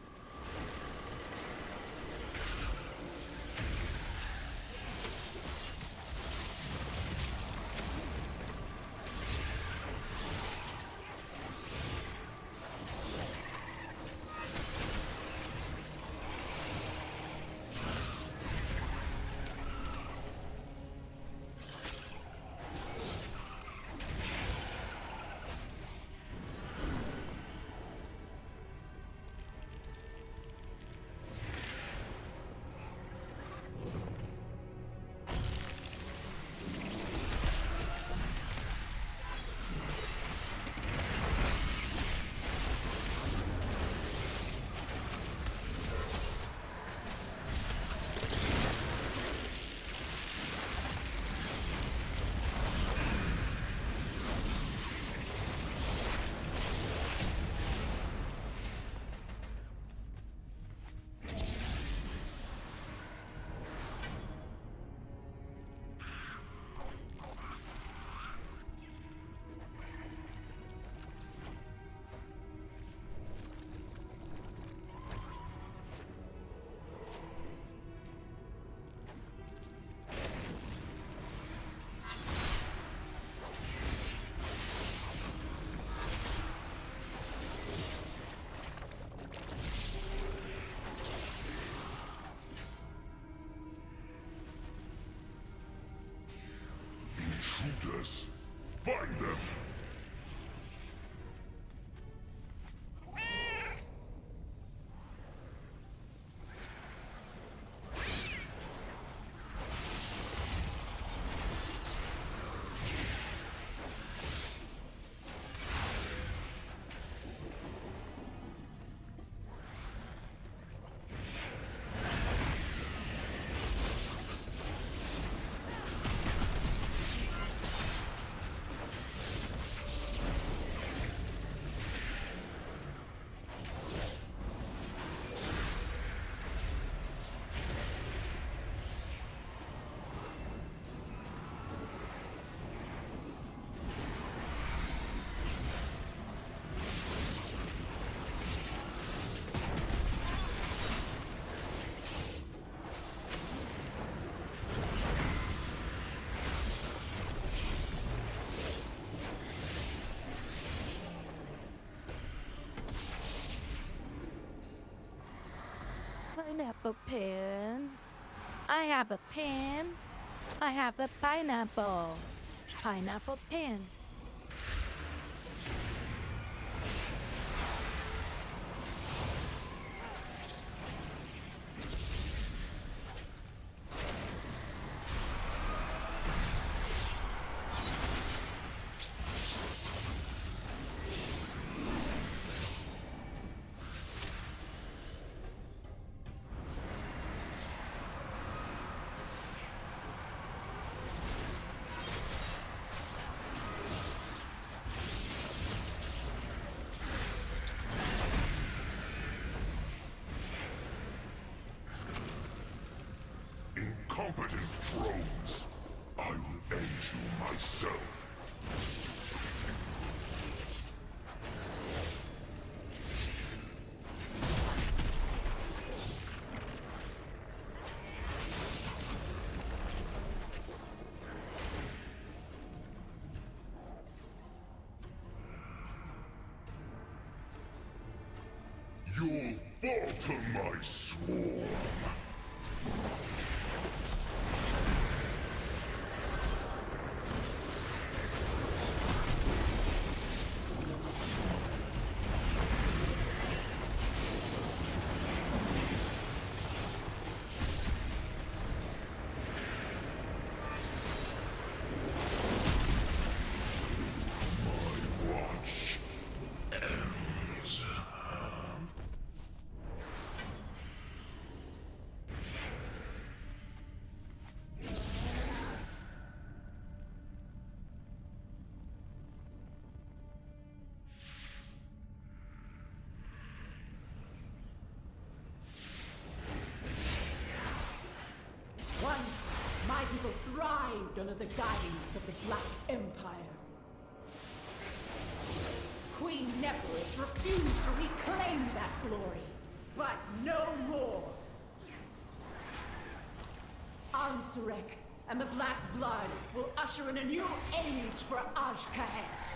Hunters, find them! Pineapple pen. I have a pen. I have a pineapple. Pineapple pen. Incompetent drones! I will end you myself! You'll falter, my swarm! Once, my people thrived under the guidance of the Black Empire. Queen Nephris refused to reclaim that glory, but no more. Ansarek and the Black Blood will usher in a new age for Ashkahet.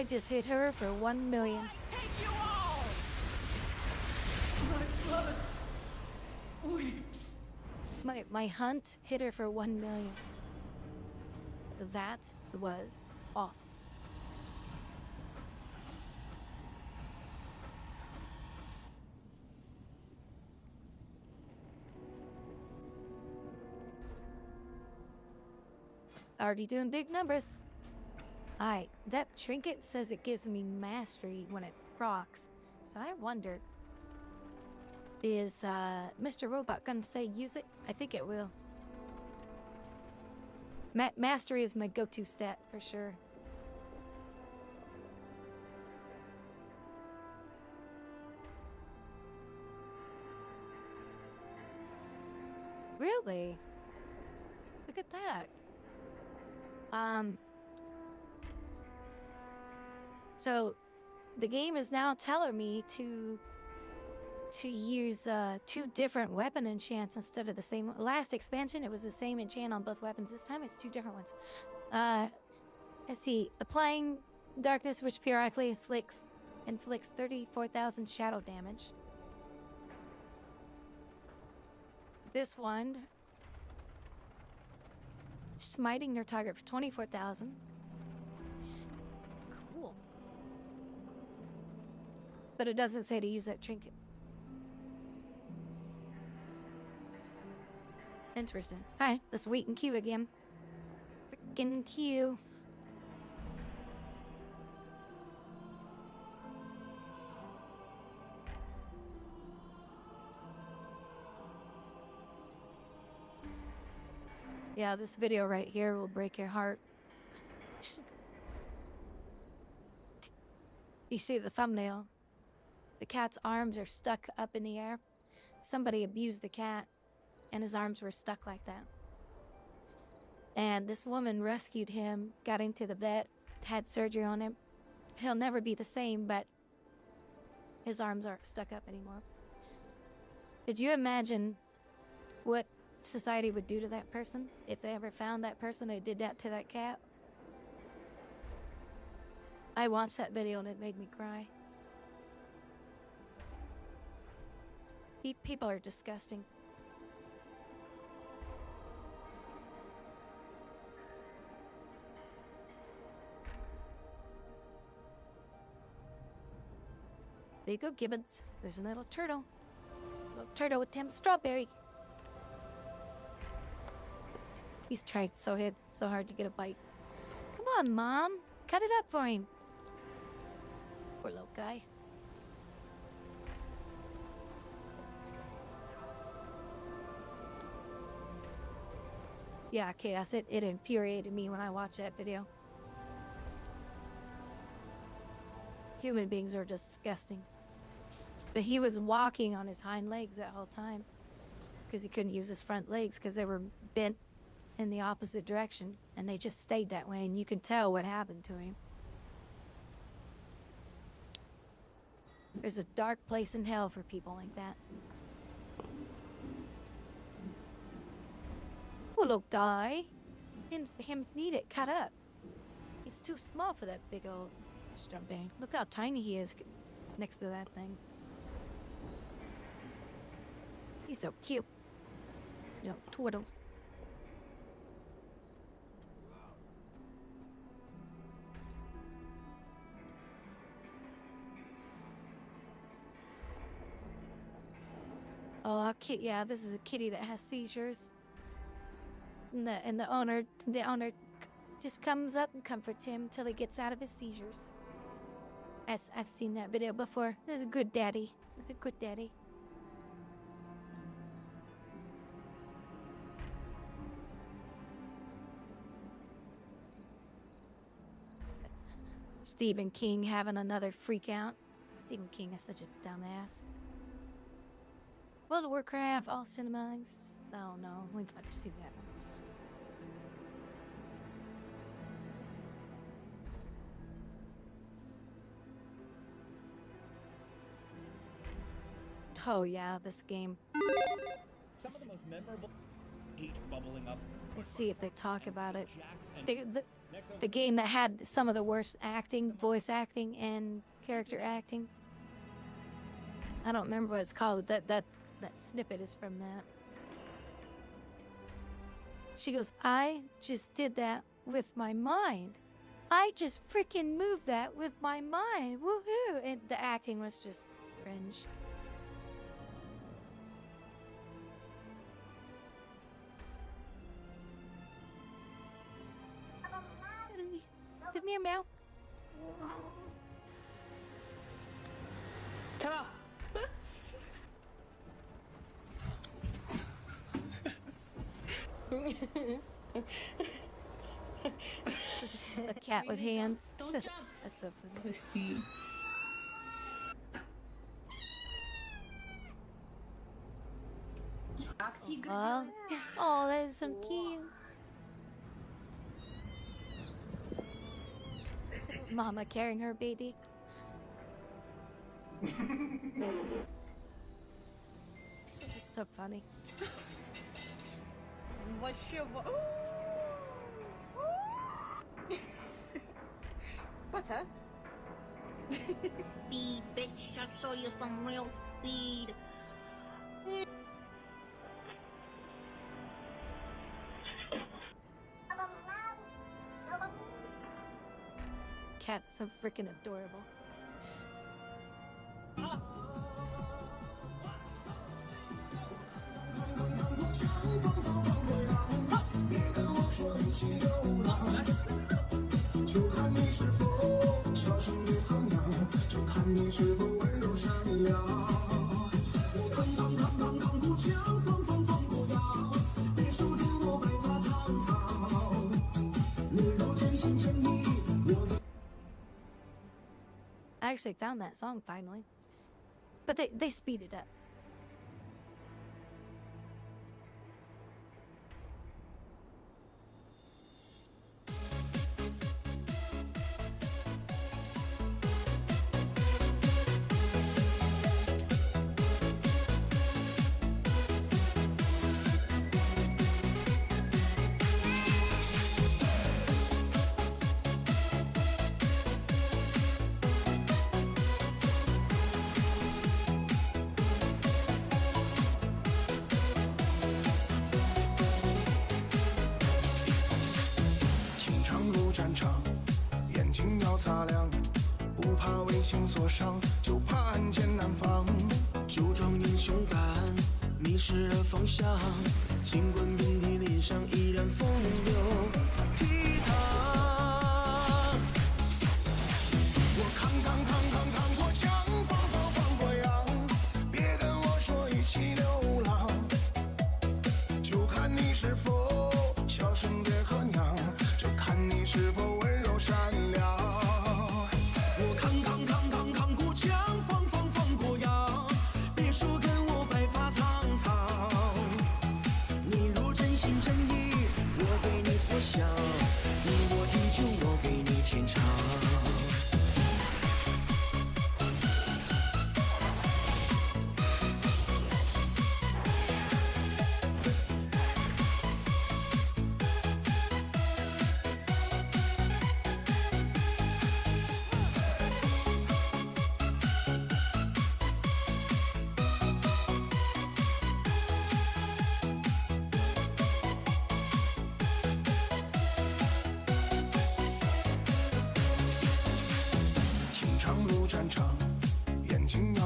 I just hit her for 1 million. Take you all! My blood weeps. My hunt hit her for 1 million. That was awesome. Already doing big numbers. Alright, that trinket says it gives me mastery when it procs. So I wonder, is Mr. Robot gonna say use it? I think it will. Mastery is my go-to stat for sure. Really? Look at that. So the game is now telling me to use 2 different weapon enchants instead of the same. Last expansion, it was the same enchant on both weapons. This time, it's 2 different ones. Let's see. Applying darkness, which periodically inflicts 34,000 shadow damage. This one, smiting your target for 24,000. Cool. But it doesn't say to use that trinket. Interesting. Alright, let's wait in queue again. Freaking queue. Yeah, this video right here will break your heart. You see the thumbnail? The cat's arms are stuck up in the air. Somebody abused the cat, and his arms were stuck like that. And this woman rescued him, got him to the vet, had surgery on him. He'll never be the same, but his arms aren't stuck up anymore. Could you imagine what society would do to that person if they ever found that person who did that to that cat? I watched that video and it made me cry. People are disgusting. There you go, Gibbons. There's a little turtle. Little turtle with Tim Strawberry. He's trying so hard to get a bite. Come on, Mom. Cut it up for him. Poor little guy. Yeah, Chaos, it infuriated me when I watched that video. Human beings are disgusting. But he was walking on his hind legs that whole time. Because he couldn't use his front legs because they were bent in the opposite direction. And they just stayed that way, and you can tell what happened to him. There's a dark place in hell for people like that. Oh, look, die. Hims need it cut up. It's too small for that big old strawberry. Look how tiny he is next to that thing. He's so cute. You know, twiddle. Oh, yeah, this is a kitty that has seizures. And the owner just comes up and comforts him till he gets out of his seizures. I've seen that video before. This is a good daddy. It's a good daddy. Stephen King having another freak out. Stephen King is such a dumbass. World of Warcraft, all cinemas. Oh no, we can pursue that. Oh yeah, this game. Some of the most memorable hate bubbling up. Let's see if they talk about it. the game that had some of the worst acting, voice acting, and character acting. I don't remember what it's called. That snippet is from that. She goes, I just did that with my mind. I just freaking moved that with my mind. Woohoo! And the acting was just cringe. Did me a meow? Come on. A cat with hands. That's so funny. Let's see. Oh, that is so cute. Mama carrying her baby. It's so funny. What's your Butter? Speed, bitch. I'll show you some real speed. Cat's so freaking adorable. I actually found that song finally, but they speed it up.擦亮，不怕为情所伤，就怕暗箭难防。酒壮英雄胆，迷失了方向。尽管遍体鳞伤，依然风流倜傥。我扛过枪，放过羊，别跟我说一起流浪，就看你是否孝顺爹和娘，就看你是否温柔善良。我扛过枪，放过羊，别说跟我白发苍苍。你若真心真意，我给你所想，你我地久，我给你天长。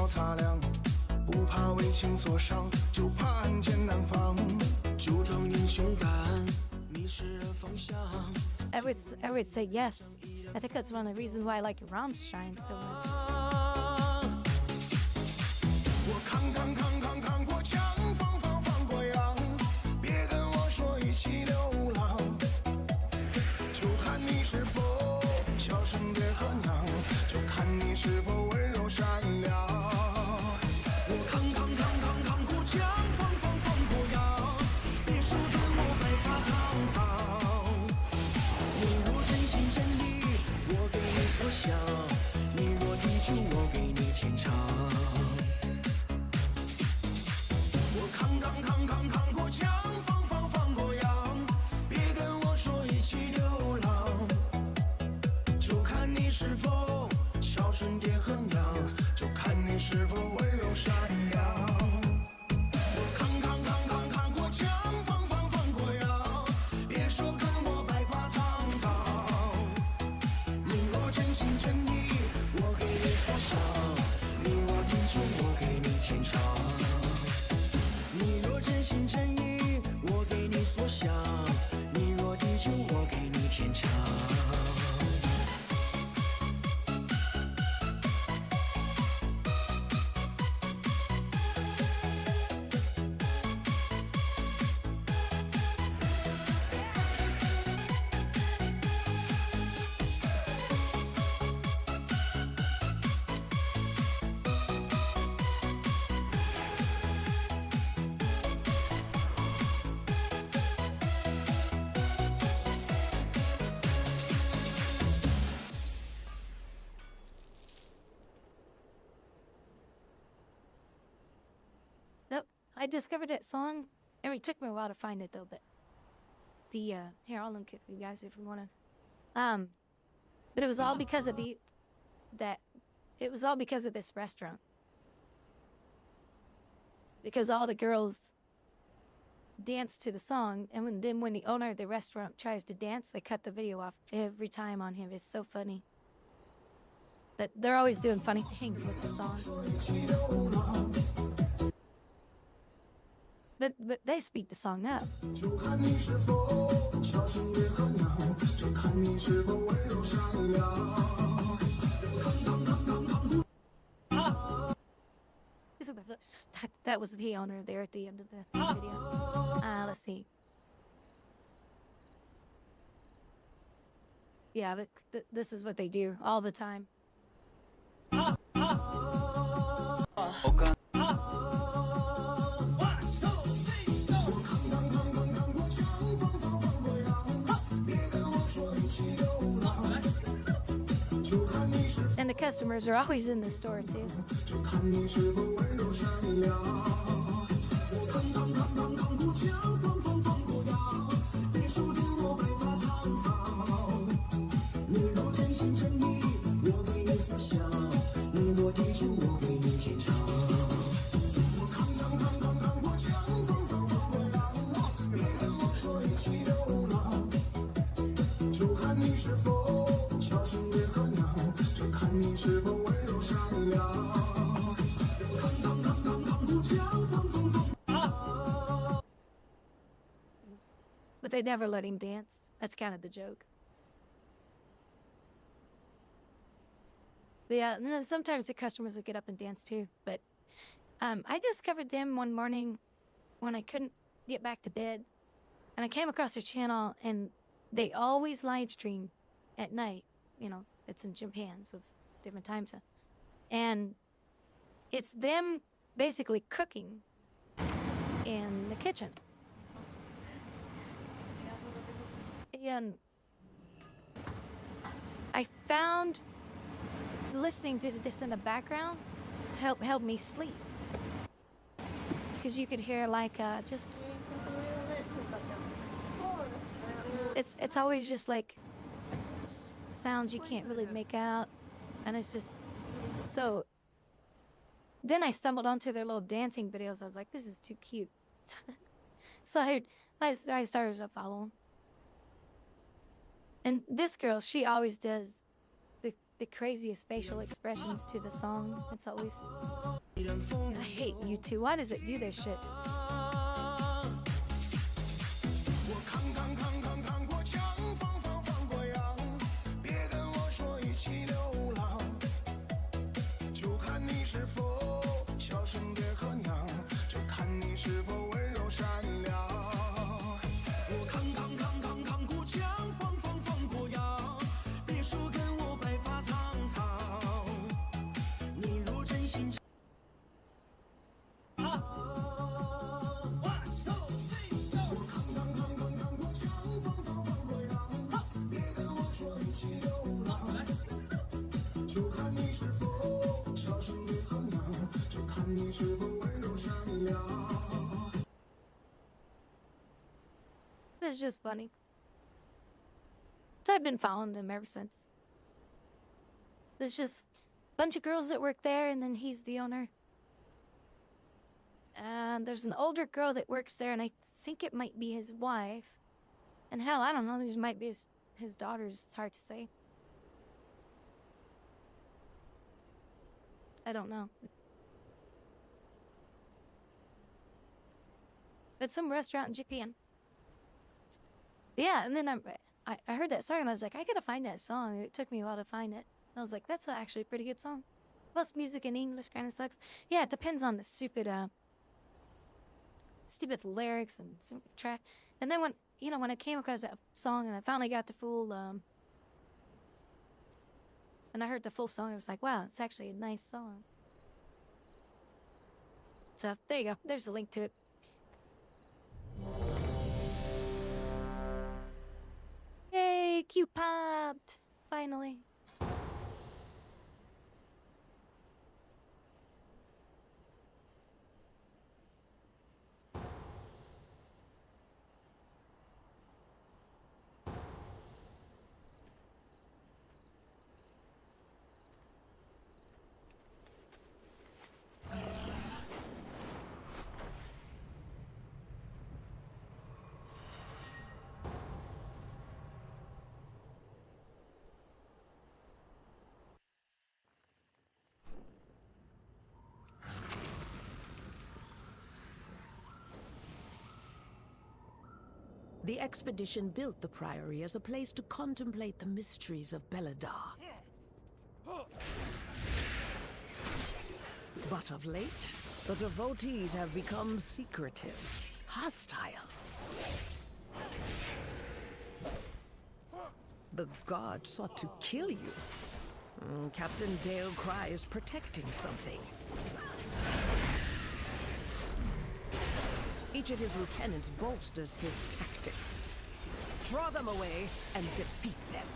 擦亮，不怕为情所伤，就怕暗箭难防。酒壮英雄胆，迷失了方向。I would say yes. I think that's one of the reasons why I like Rammstein so much. 我扛过枪，放过羊，别跟我说一起流浪，就看你是否孝顺爹和娘，就看你是否温柔善良。扛过枪，放过羊，别说跟我白发苍苍。你若真心真意，我给你所想，你若地久，顺爹和娘，就看你是否温柔善良。我扛过枪，放过羊，别说跟我白发苍苍。你若真心真意，我给你所想；你若地久，我给你天长。你若真心真意，我给你所想；你若地久，我给你天长。Nope. I discovered that song. It took me a while to find it though, but the here I'll link it for you guys if you wanna. But it was all because of this restaurant. Because all the girls dance to the song, and then when the owner of the restaurant tries to dance, they cut the video off every time on him. It's so funny. But they're always doing funny things with the song. But they speak the song up. That was the owner there at the end of the video. Let's see. Yeah, this is what they do all the time. Okay. And the customers are always in the store too. But they never let him dance. That's kind of the joke. But yeah, and then sometimes the customers would get up and dance too. But I discovered them one morning when I couldn't get back to bed. And I came across their channel, and they always live stream at night. You know, it's in Japan, so it's different time zone. And it's them basically cooking in the kitchen. And I found listening to this in the background helped me sleep, because you could hear like just it's always just like sounds you can't really make out, and it's just so. Then I stumbled onto their little dancing videos. I was like, this is too cute. So I started to follow them. And this girl, she always does the craziest facial expressions to the song. It's always... I hate YouTube. Why does it do this shit? It's just funny. So I've been following them ever since. It's just bunch of girls that work there, and then he's the owner. And there's an older girl that works there, and I think it might be his wife. And hell, I don't know, these might be his daughters. It's hard to say. I don't know. But some restaurant in Japan. Yeah, and then I heard that song, and I was like, I gotta find that song. And it took me a while to find it. And I was like, that's actually a pretty good song. Plus, music in English kind of sucks. Yeah, it depends on the stupid lyrics and track. And then when I came across that song and I finally got the full and I heard the full song, I was like, wow, it's actually a nice song. So there you go. There's a link to it. Yay, Q popped! Finally. The expedition built the Priory as a place to contemplate the mysteries of Belladar. But of late, the devotees have become secretive, hostile. The god sought to kill you. Captain Dale Cry is protecting something. Each of his lieutenants bolsters his tactics. Draw them away and defeat them.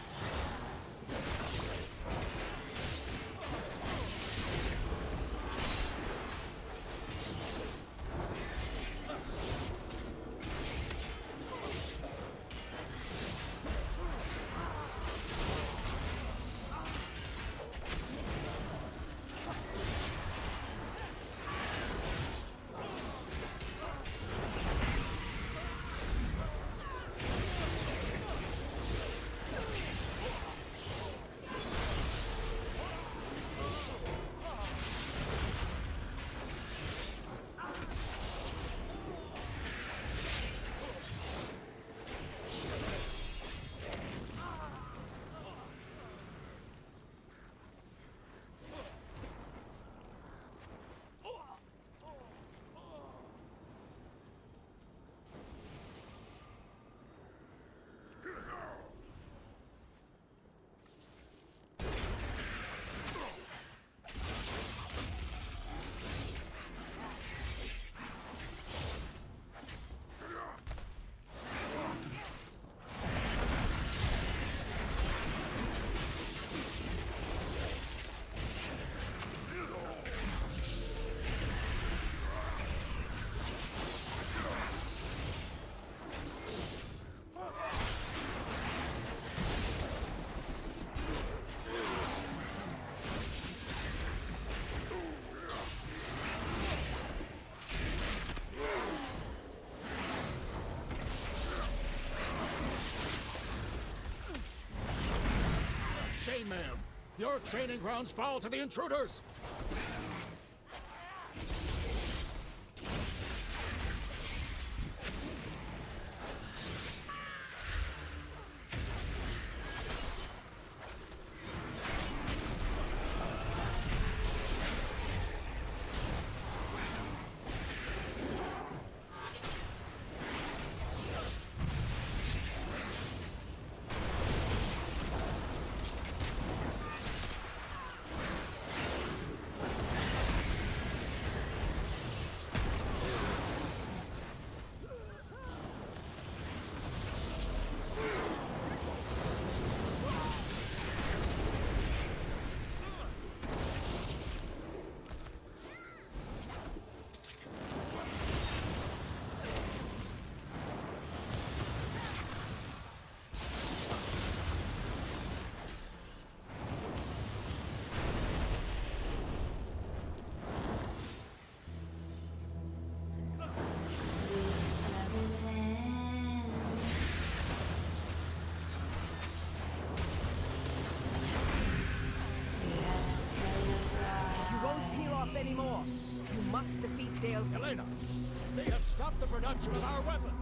Shame, ma'am. Your training grounds fall to the intruders. anymore. You must defeat Dale. Elena, they have stopped the production of our weapons.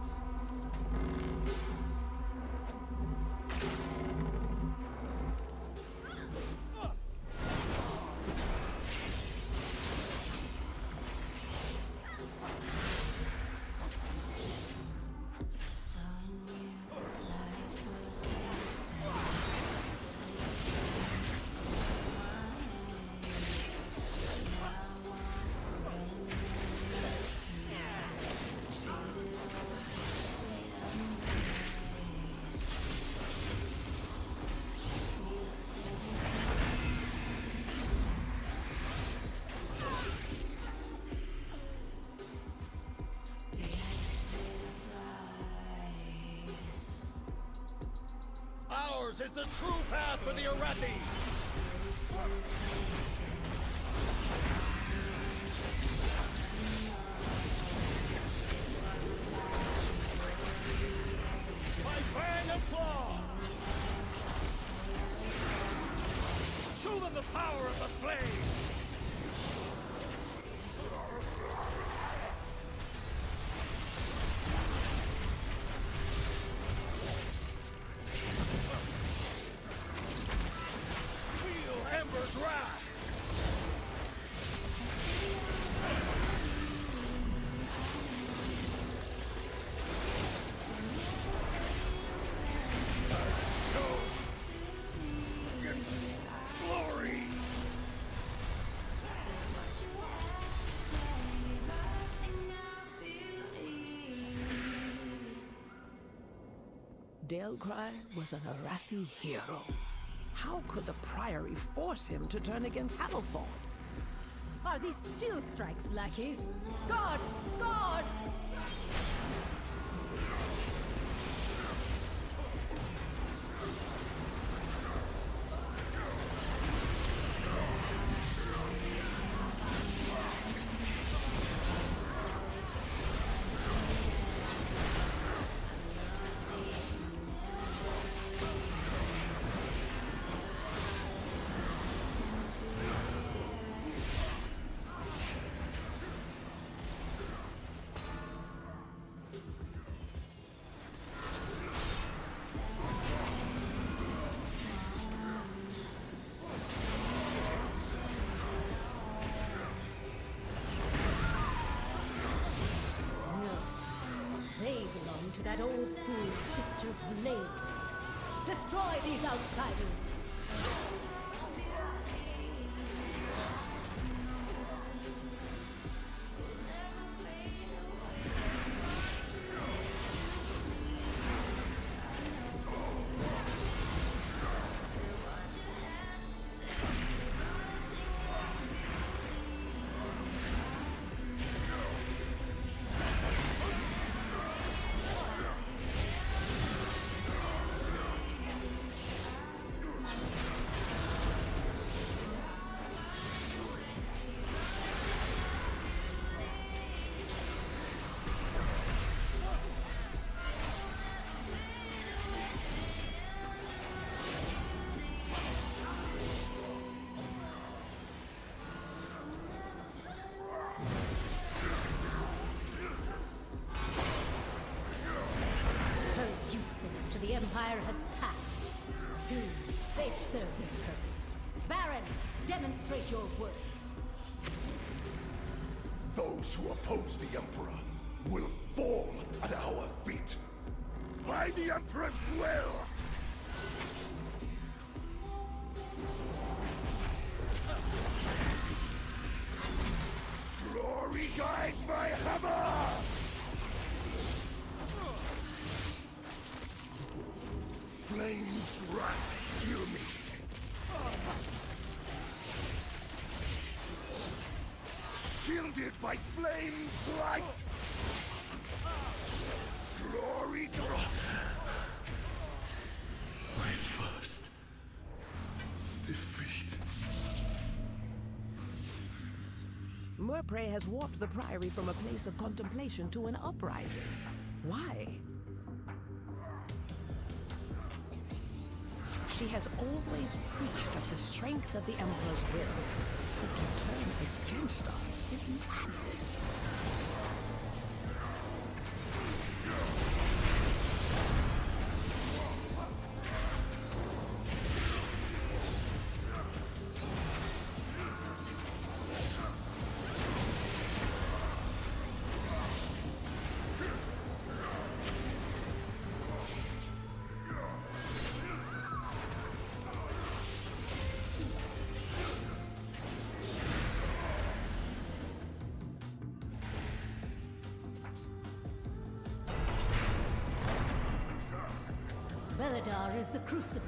Ours is the true path for the Arathi! My fang and claw! Show them the power of the flame! Ember's wrath! Glory! Dalcry was an Arathi hero. How could the Priory force him to turn against Hamilthorne? Are these still strikes, lackeys? Guard! Guard! To that old fool, Sister Blaze. Destroy these outsiders! The Empire has passed. Soon, they've served their purpose. Baron, demonstrate your worth. Those who oppose the Emperor will fall at our feet. By the Emperor's will! Glory guides my hammer! Flames wrath, hear me. Shielded by flames light. Glory to my first defeat. Murpray has warped the Priory from a place of contemplation to an uprising. Why? She has always preached of the strength of the Emperor's will, but to turn against us. Zeladar is the crucible.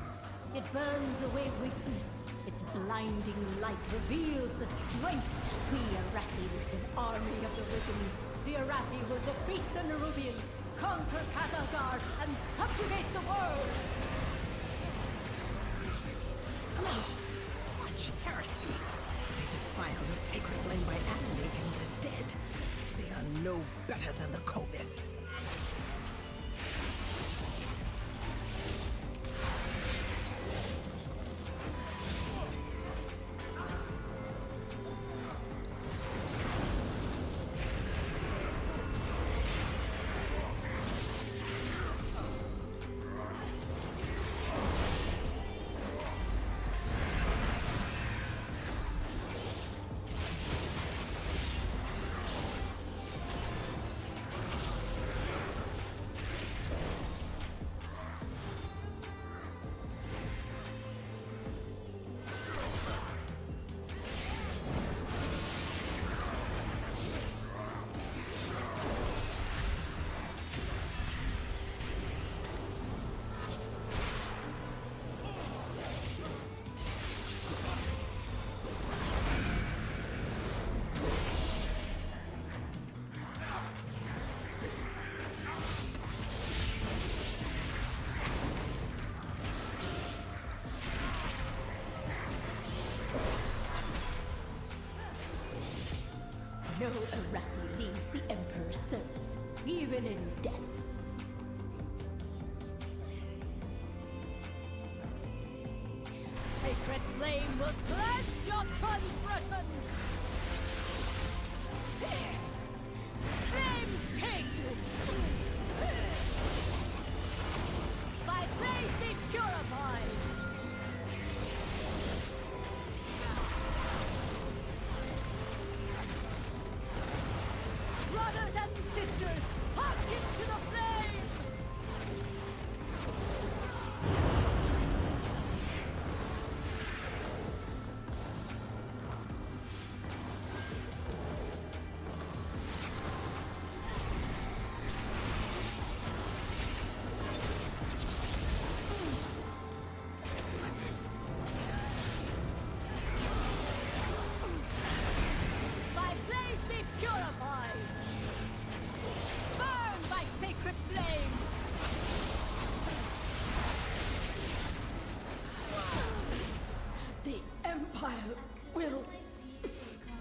It burns away weakness. Its blinding light reveals the strength. We Arathi, an army of the Risen. The Arathi will defeat the Nerubians, conquer Kazagar, and subjugate the world! Oh, such heresy! They defile the sacred flame by animating the dead. They are no better than the Kovis. No Arathi leaves the Emperor's service, even in death. Sacred flame will cleanse your transgressions! Flames take you! By grace be purified! Brothers and sisters, hearken to the flame! By blaze be purified! Burn by sacred flame! The Empire will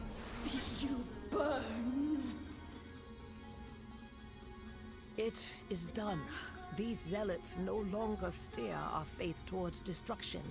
see you burn. It is done. These zealots no longer steer our faith towards destruction.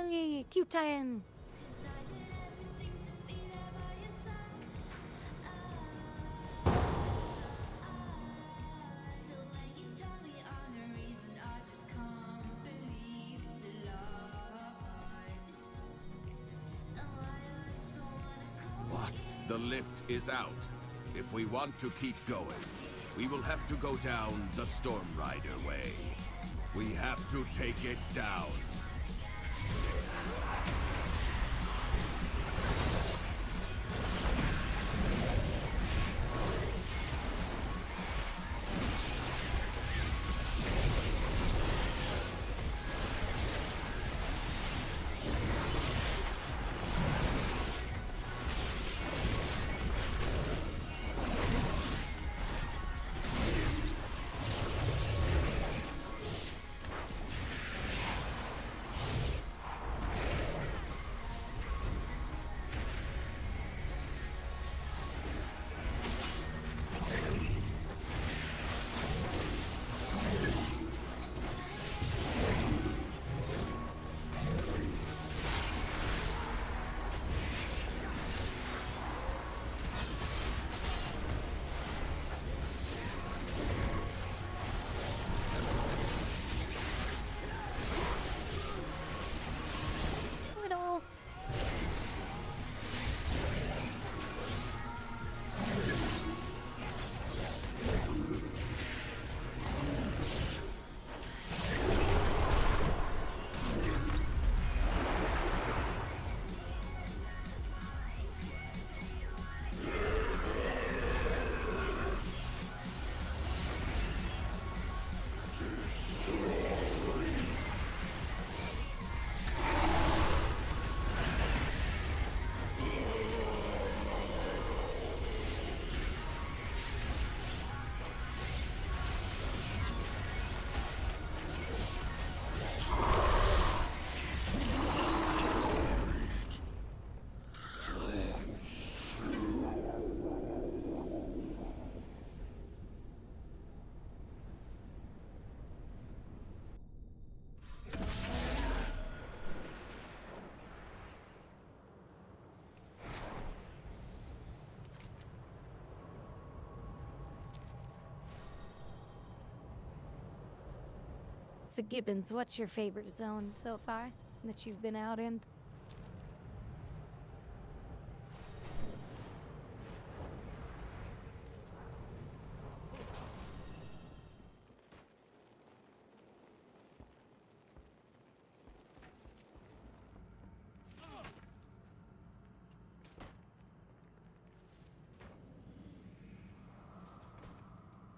Finally, cute tie-in. What? The lift is out. If we want to keep going, We will have to go down the Storm Rider way. We have to take it down. So Gibbons, what's your favorite zone so far that you've been out in?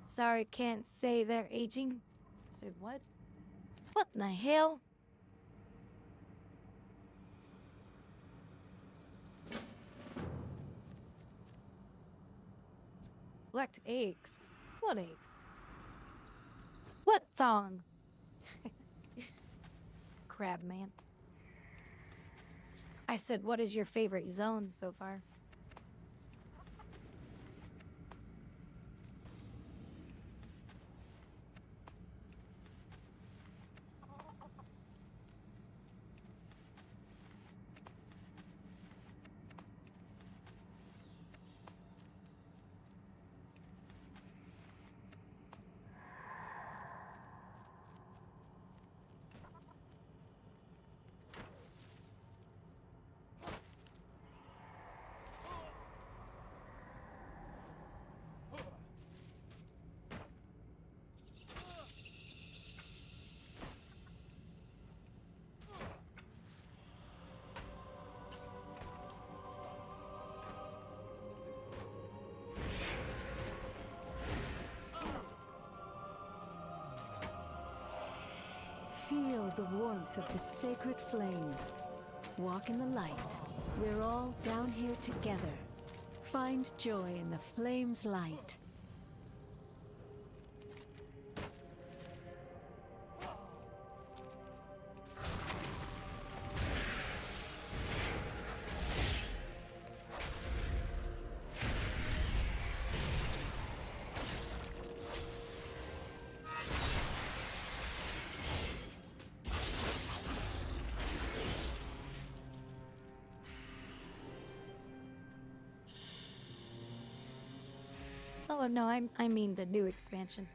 Sorry, can't say they're aging. Said what? What in the hell? Collect eggs. What eggs? What thong? Crab man. I said, what is your favorite zone so far? Feel the warmth of the sacred flame. Walk in the light. We're all down here together. Find joy in the flame's light. Oh no, I mean the new expansion.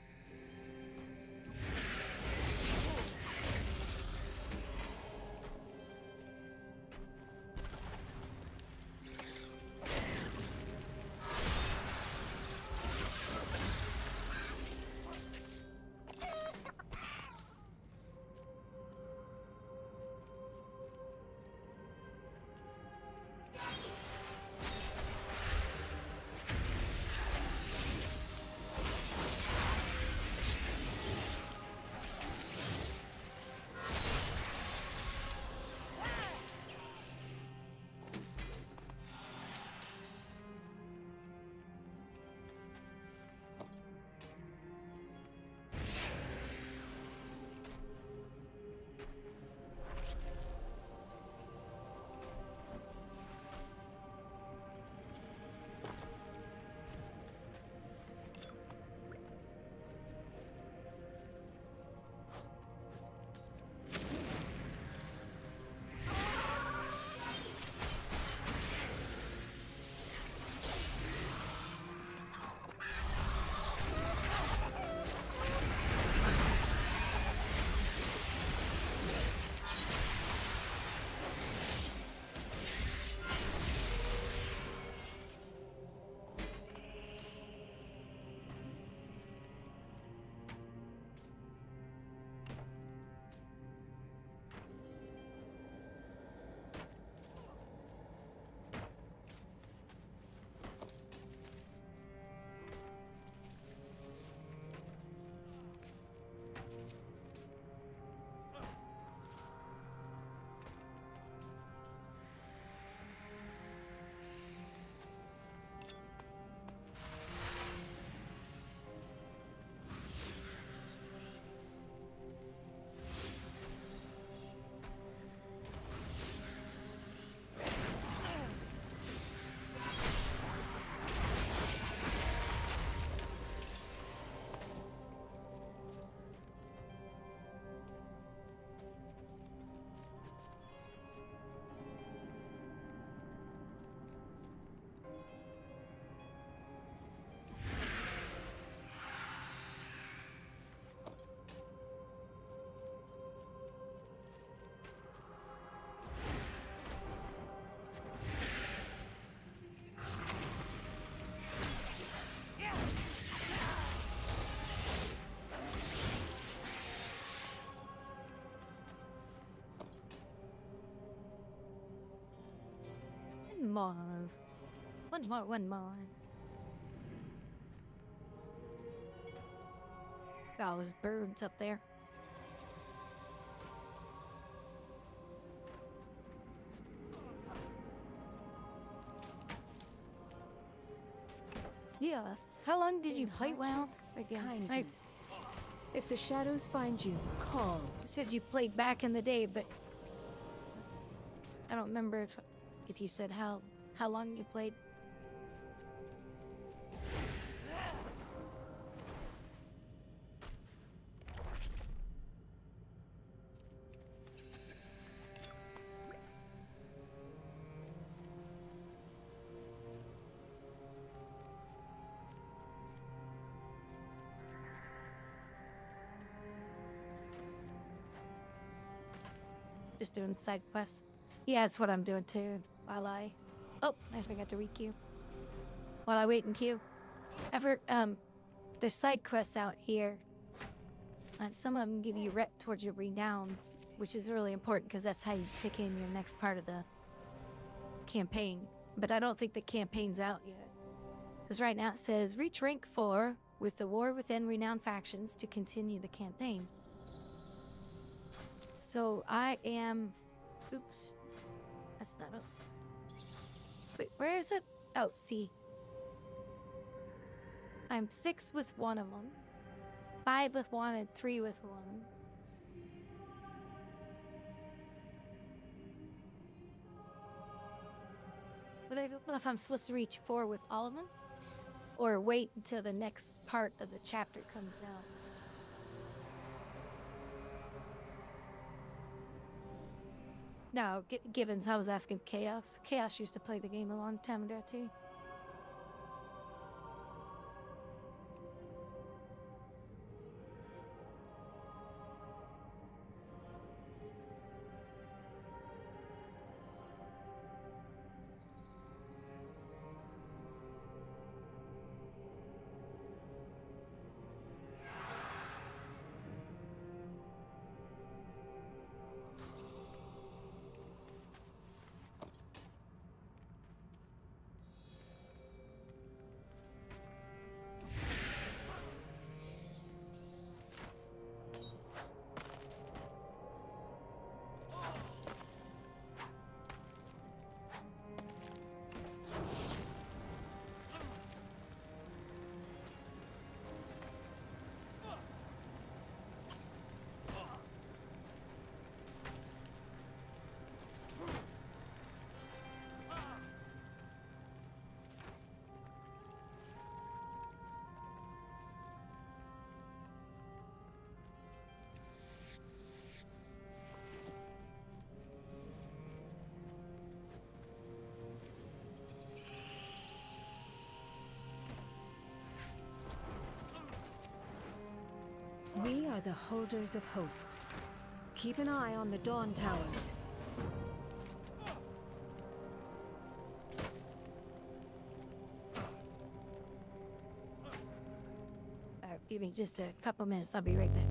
more. One more. Oh, those birds up there. Yes. How long did you play WoW again? If the shadows find you, call. You said you played back in the day, but I don't remember if you said how long you played. Just doing side quests. Yeah, that's what I'm doing too. While I forgot to re-queue. While I wait in queue. There's side quests out here. And some of them give you rep towards your renowns, which is really important because that's how you pick in your next part of the campaign. But I don't think the campaign's out yet. Because right now it says, reach rank 4 with the war within renowned factions to continue the campaign. So I am... Oops. That's not up. Wait, where is it? Oh, see. I'm 6 with one of them. 5 with one and 3 with one. But I don't know if I'm supposed to reach 4 with all of them. Or wait until the next part of the chapter comes out. No, Gibbons, I was asking Chaos. Chaos used to play the game a long time ago, too. We are the holders of hope. Keep an eye on the Dawn Towers. Alright, give me just a couple minutes. I'll be right back.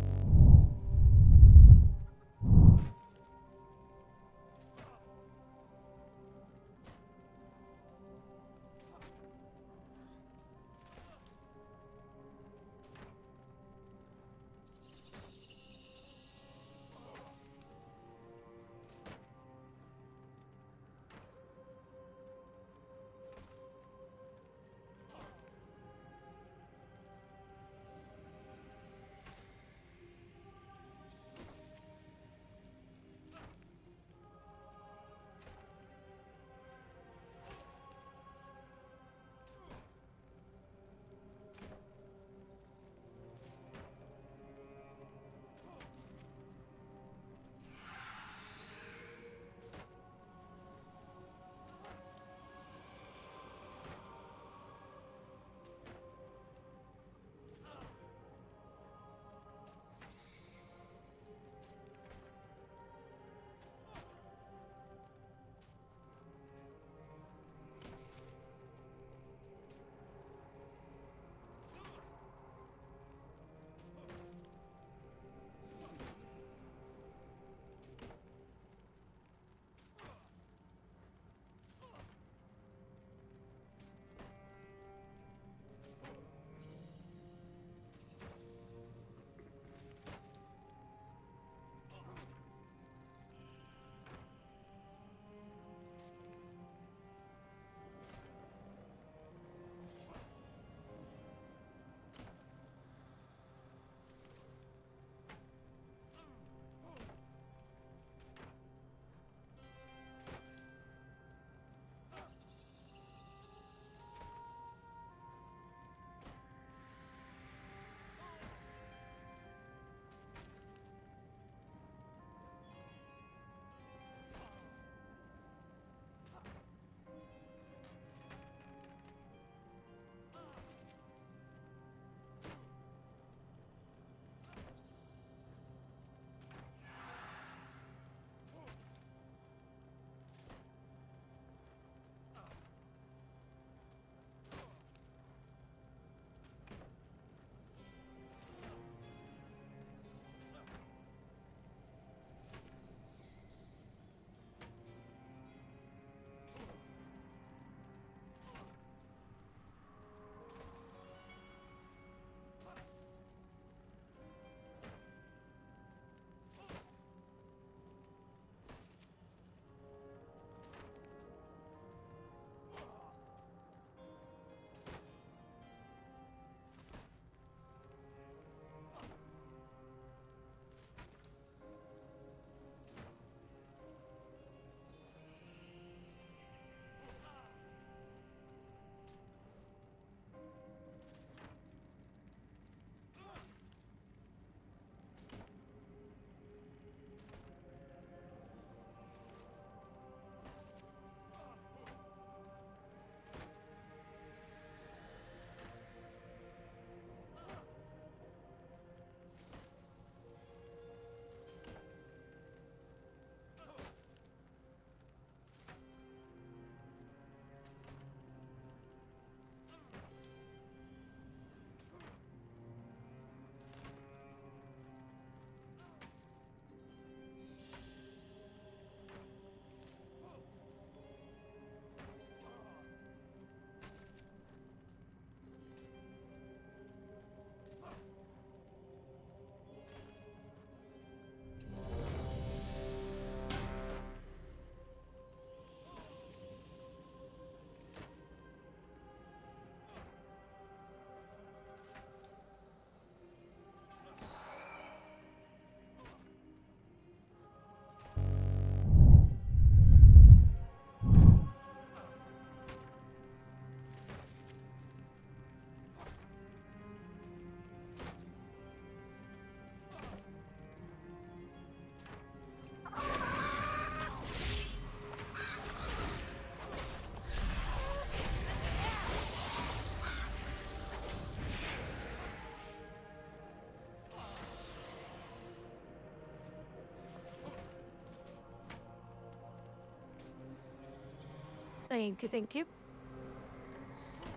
Thank you, thank you.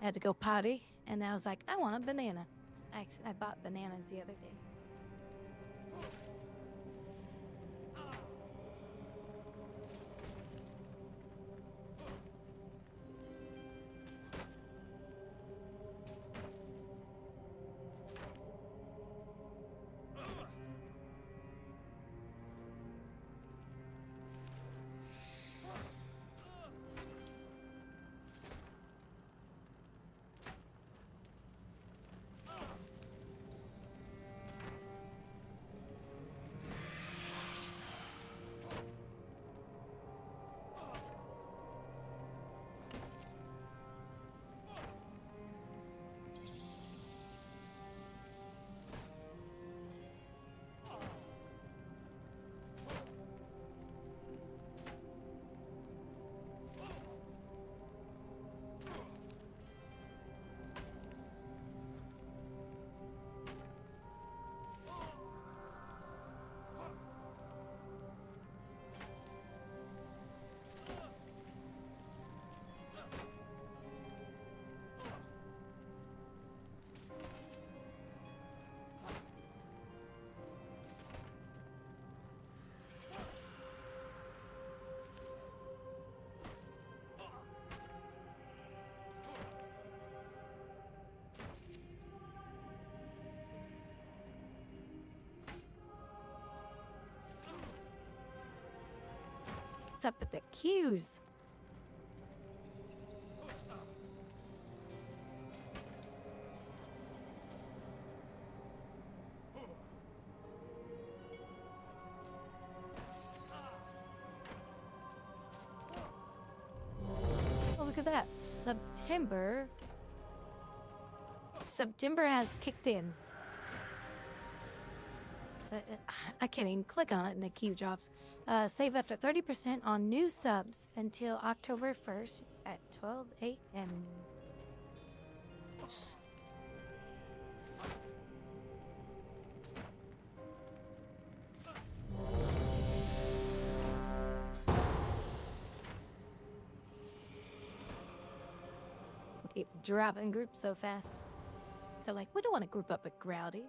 I had to go potty, and I was like, I want a banana. I bought bananas the other day. What's up with the queues? Oh, look at that. September has kicked in. I can't even click on it and the queue drops. Save up to 30% on new subs until October 1st at 12 a.m. Keep dropping groups so fast. They're like, we don't want to group up with Grouwdi.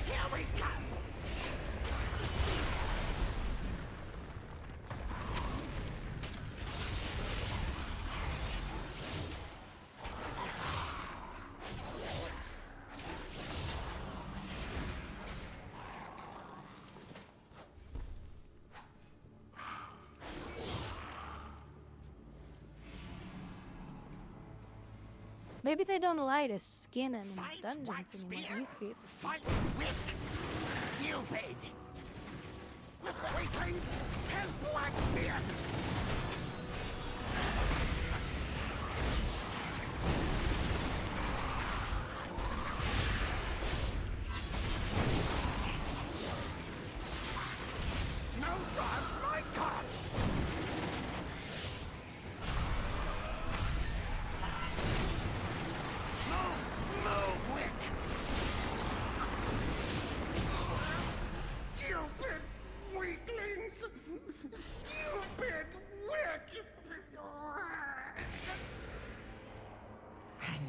Here we come! Maybe they don't allow you to skin them in dungeons anymore. It used to be. Fight with stupid! Weaklings and Blackbeard!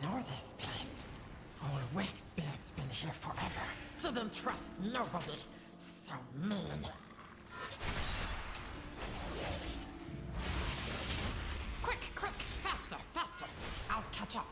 know this place. Old Wakesbeard's been here forever. Didn't trust nobody. So mean. Quick, quick, faster, faster. I'll catch up.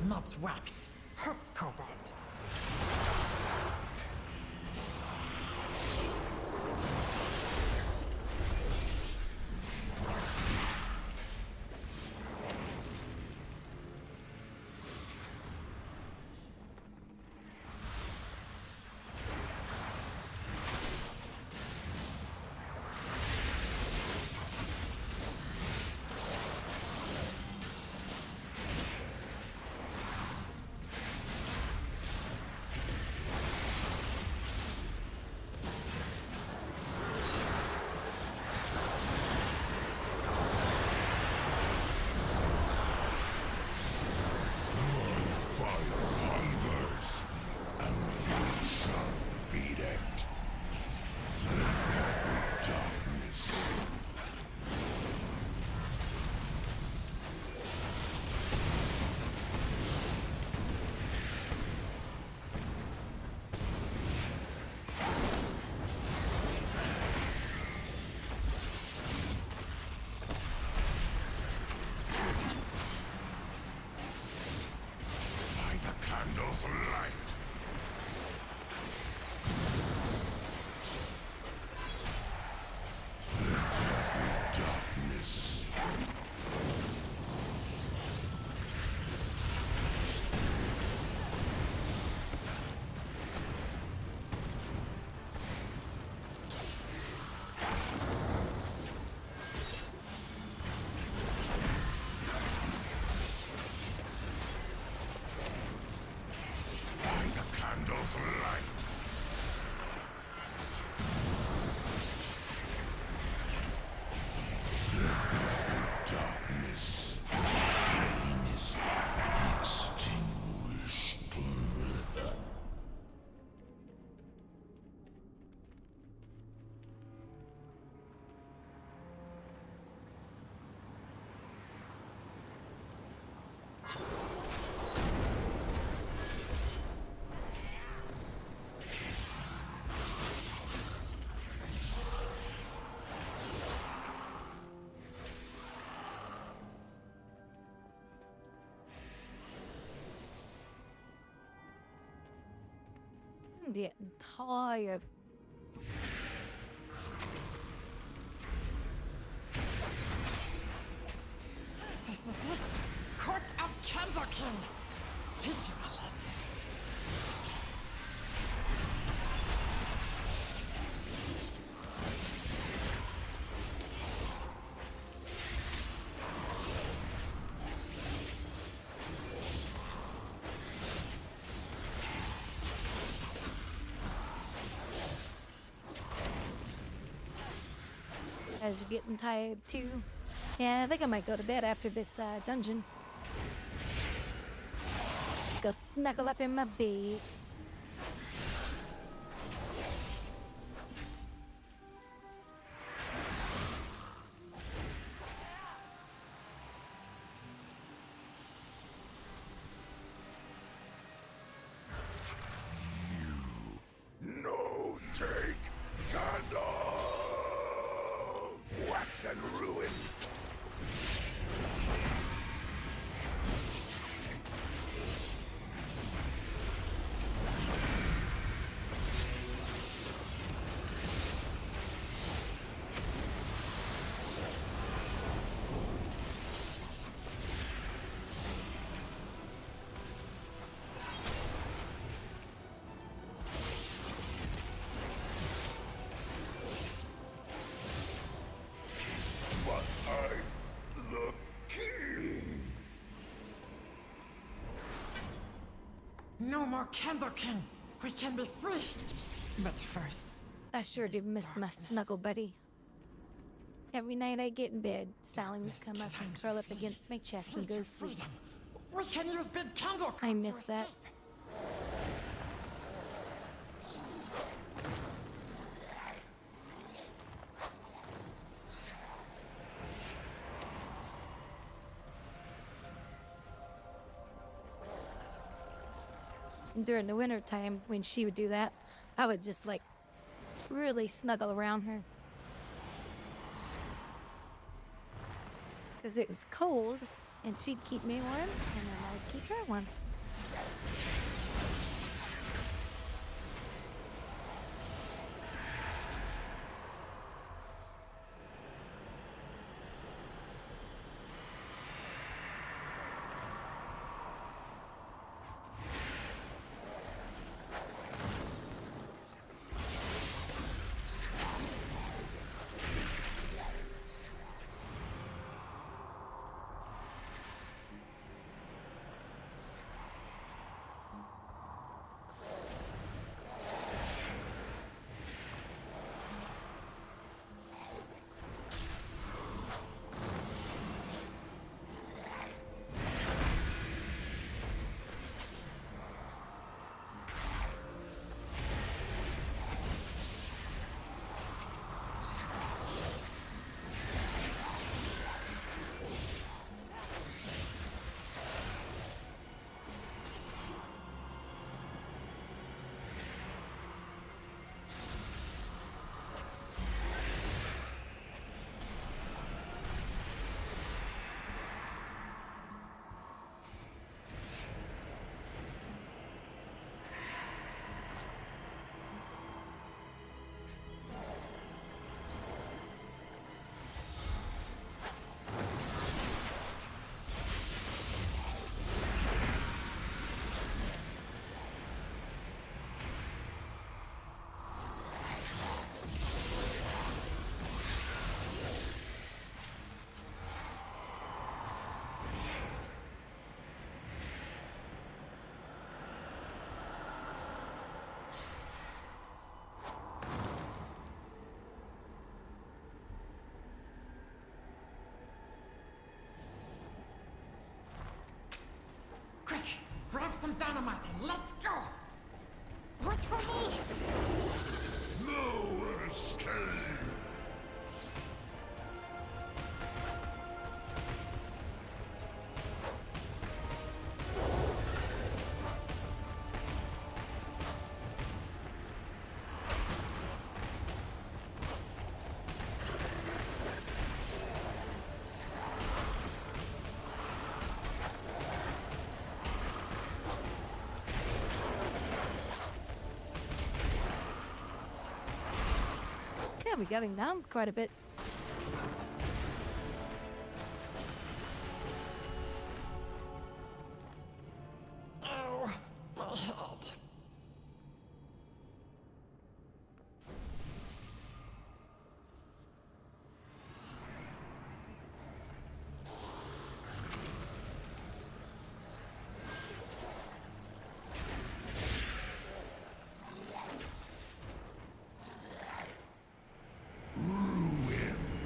Not wax. Hurts cobalt. Candles light. Darkness. Candles light. Darkness. Flame is extinguished. I'm getting tired. This is it. Court of Candlekin. Teach you a lesson. Guys are getting tired too. Yeah, I think I might go to bed after this dungeon. Go snuggle up in my bed. No take candle. Wax and ruin. No more Candle King. We can be free. But first, I sure do miss my snuggle buddy. Every night I get in bed, Sally would come up and curl up against my chest and go to sleep. we can use Big Candle I miss that. During the winter time, when she would do that, I would just like really snuggle around her. Because it was cold, and she'd keep me warm, and then I'd keep her warm. quick, grab some dynamite and let's go. Wait for me. No escape! Yeah, we got him down quite a bit. Oh, my head. Ruin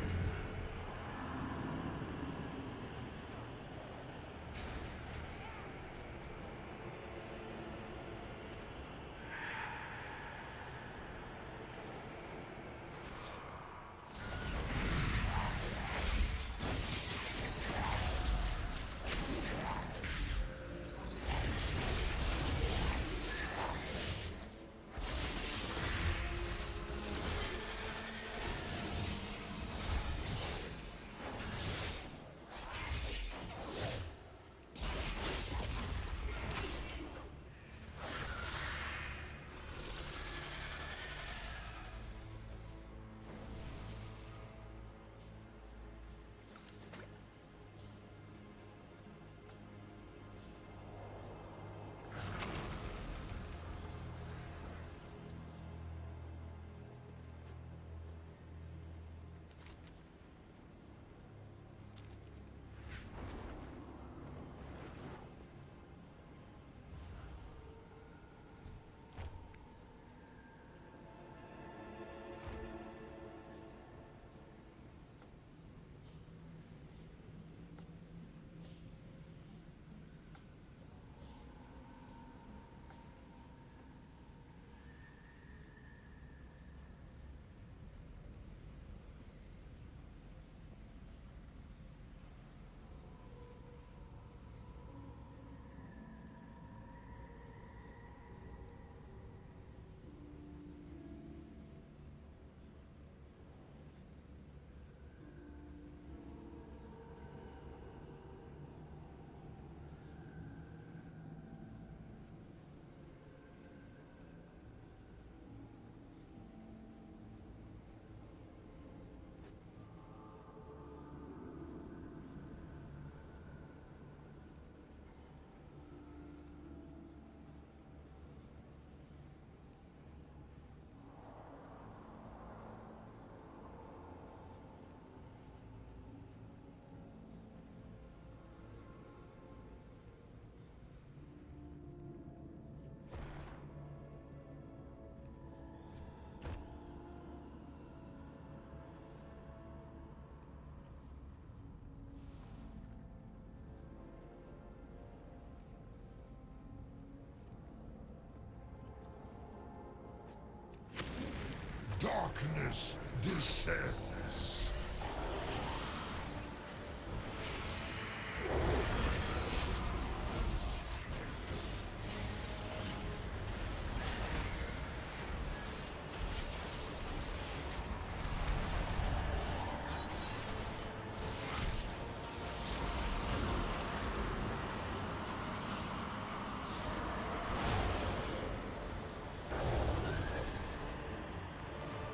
Darkness descends.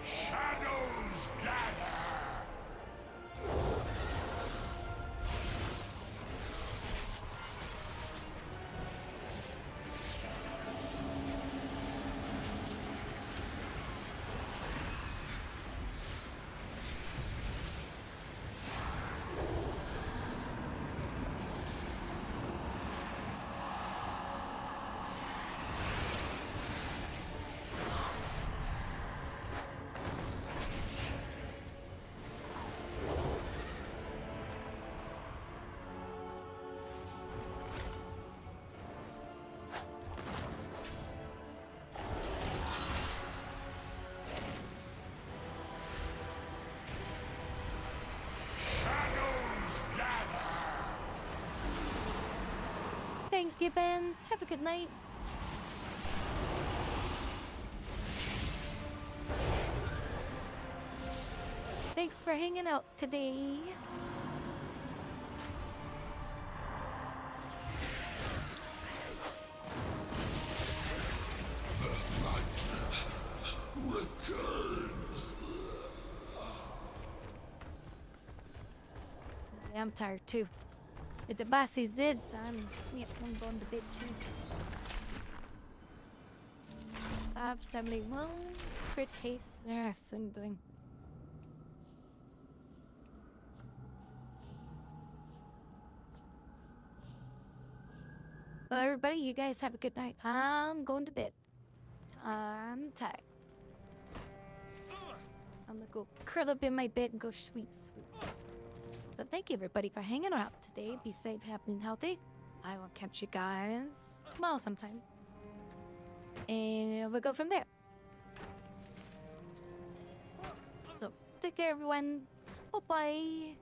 Shadows gather! Thank you, Benz. Have a good night. Thanks for hanging out today. Yeah, I'm tired too. But the bossies did, so I'm going to bed too. 571 crit haste. Yes, I'm doing. Well, everybody, you guys have a good night. I'm going to bed. I'm tired. I'm gonna go curl up in my bed and go sweep. So thank you everybody for hanging out today. Be safe, happy, and healthy. I will catch you guys tomorrow sometime. And we'll go from there. So take care everyone. Bye-bye.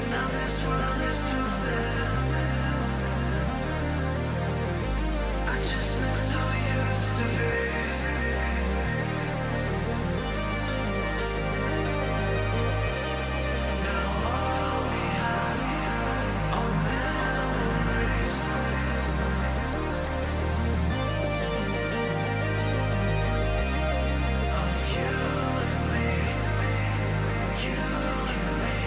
Now this world is twisted. just miss how we used to be. Now all we have are memories of you and me, you and me.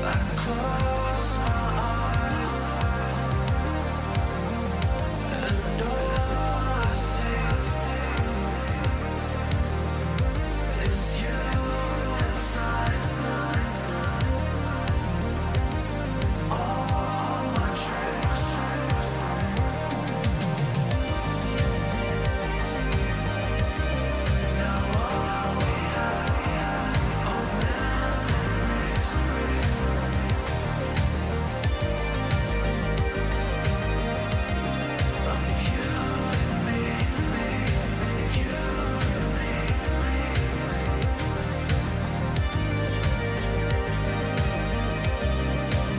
I close my eyes, and all I see is you inside all my dreams. Now all we have are memories of you and me, you and me.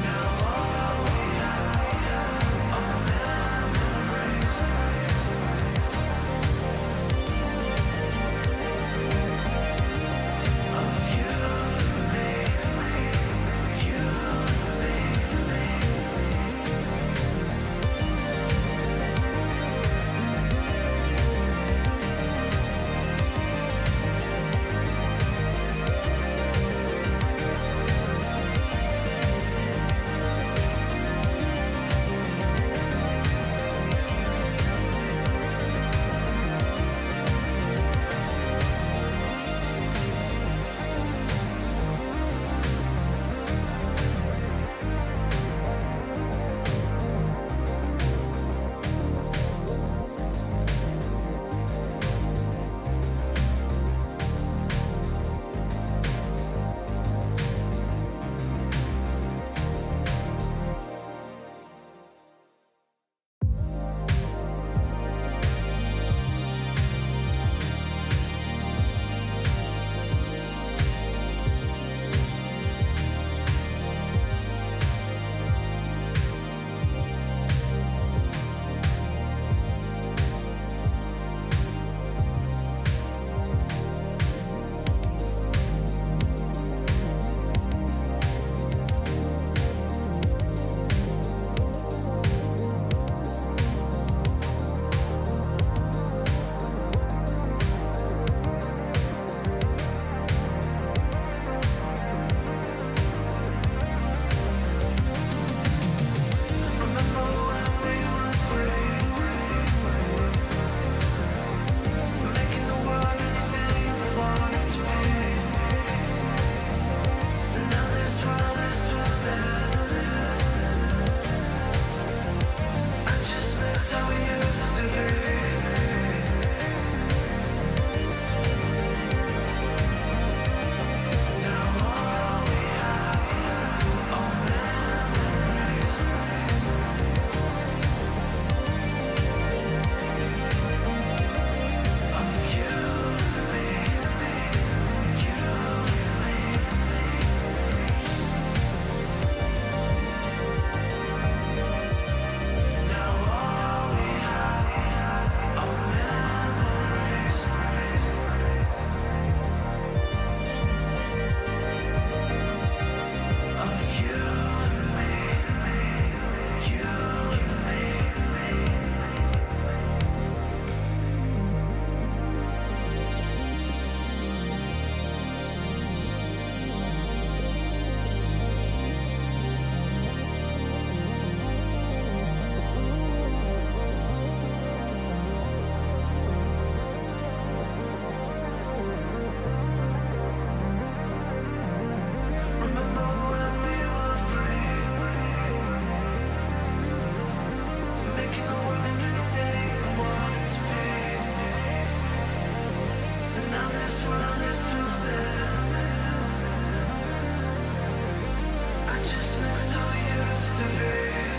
Now all we have are memories of you and me, you and remember when we were free, making the world anything we wanted to be. Now this world is twisted. I just miss how we used to be. Now all we have are memories of you and me, you and me. Now all we have are memories of you and me, you and me. Remember when we were free, making the world anything we wanted to be. Now this world is twisted. I just miss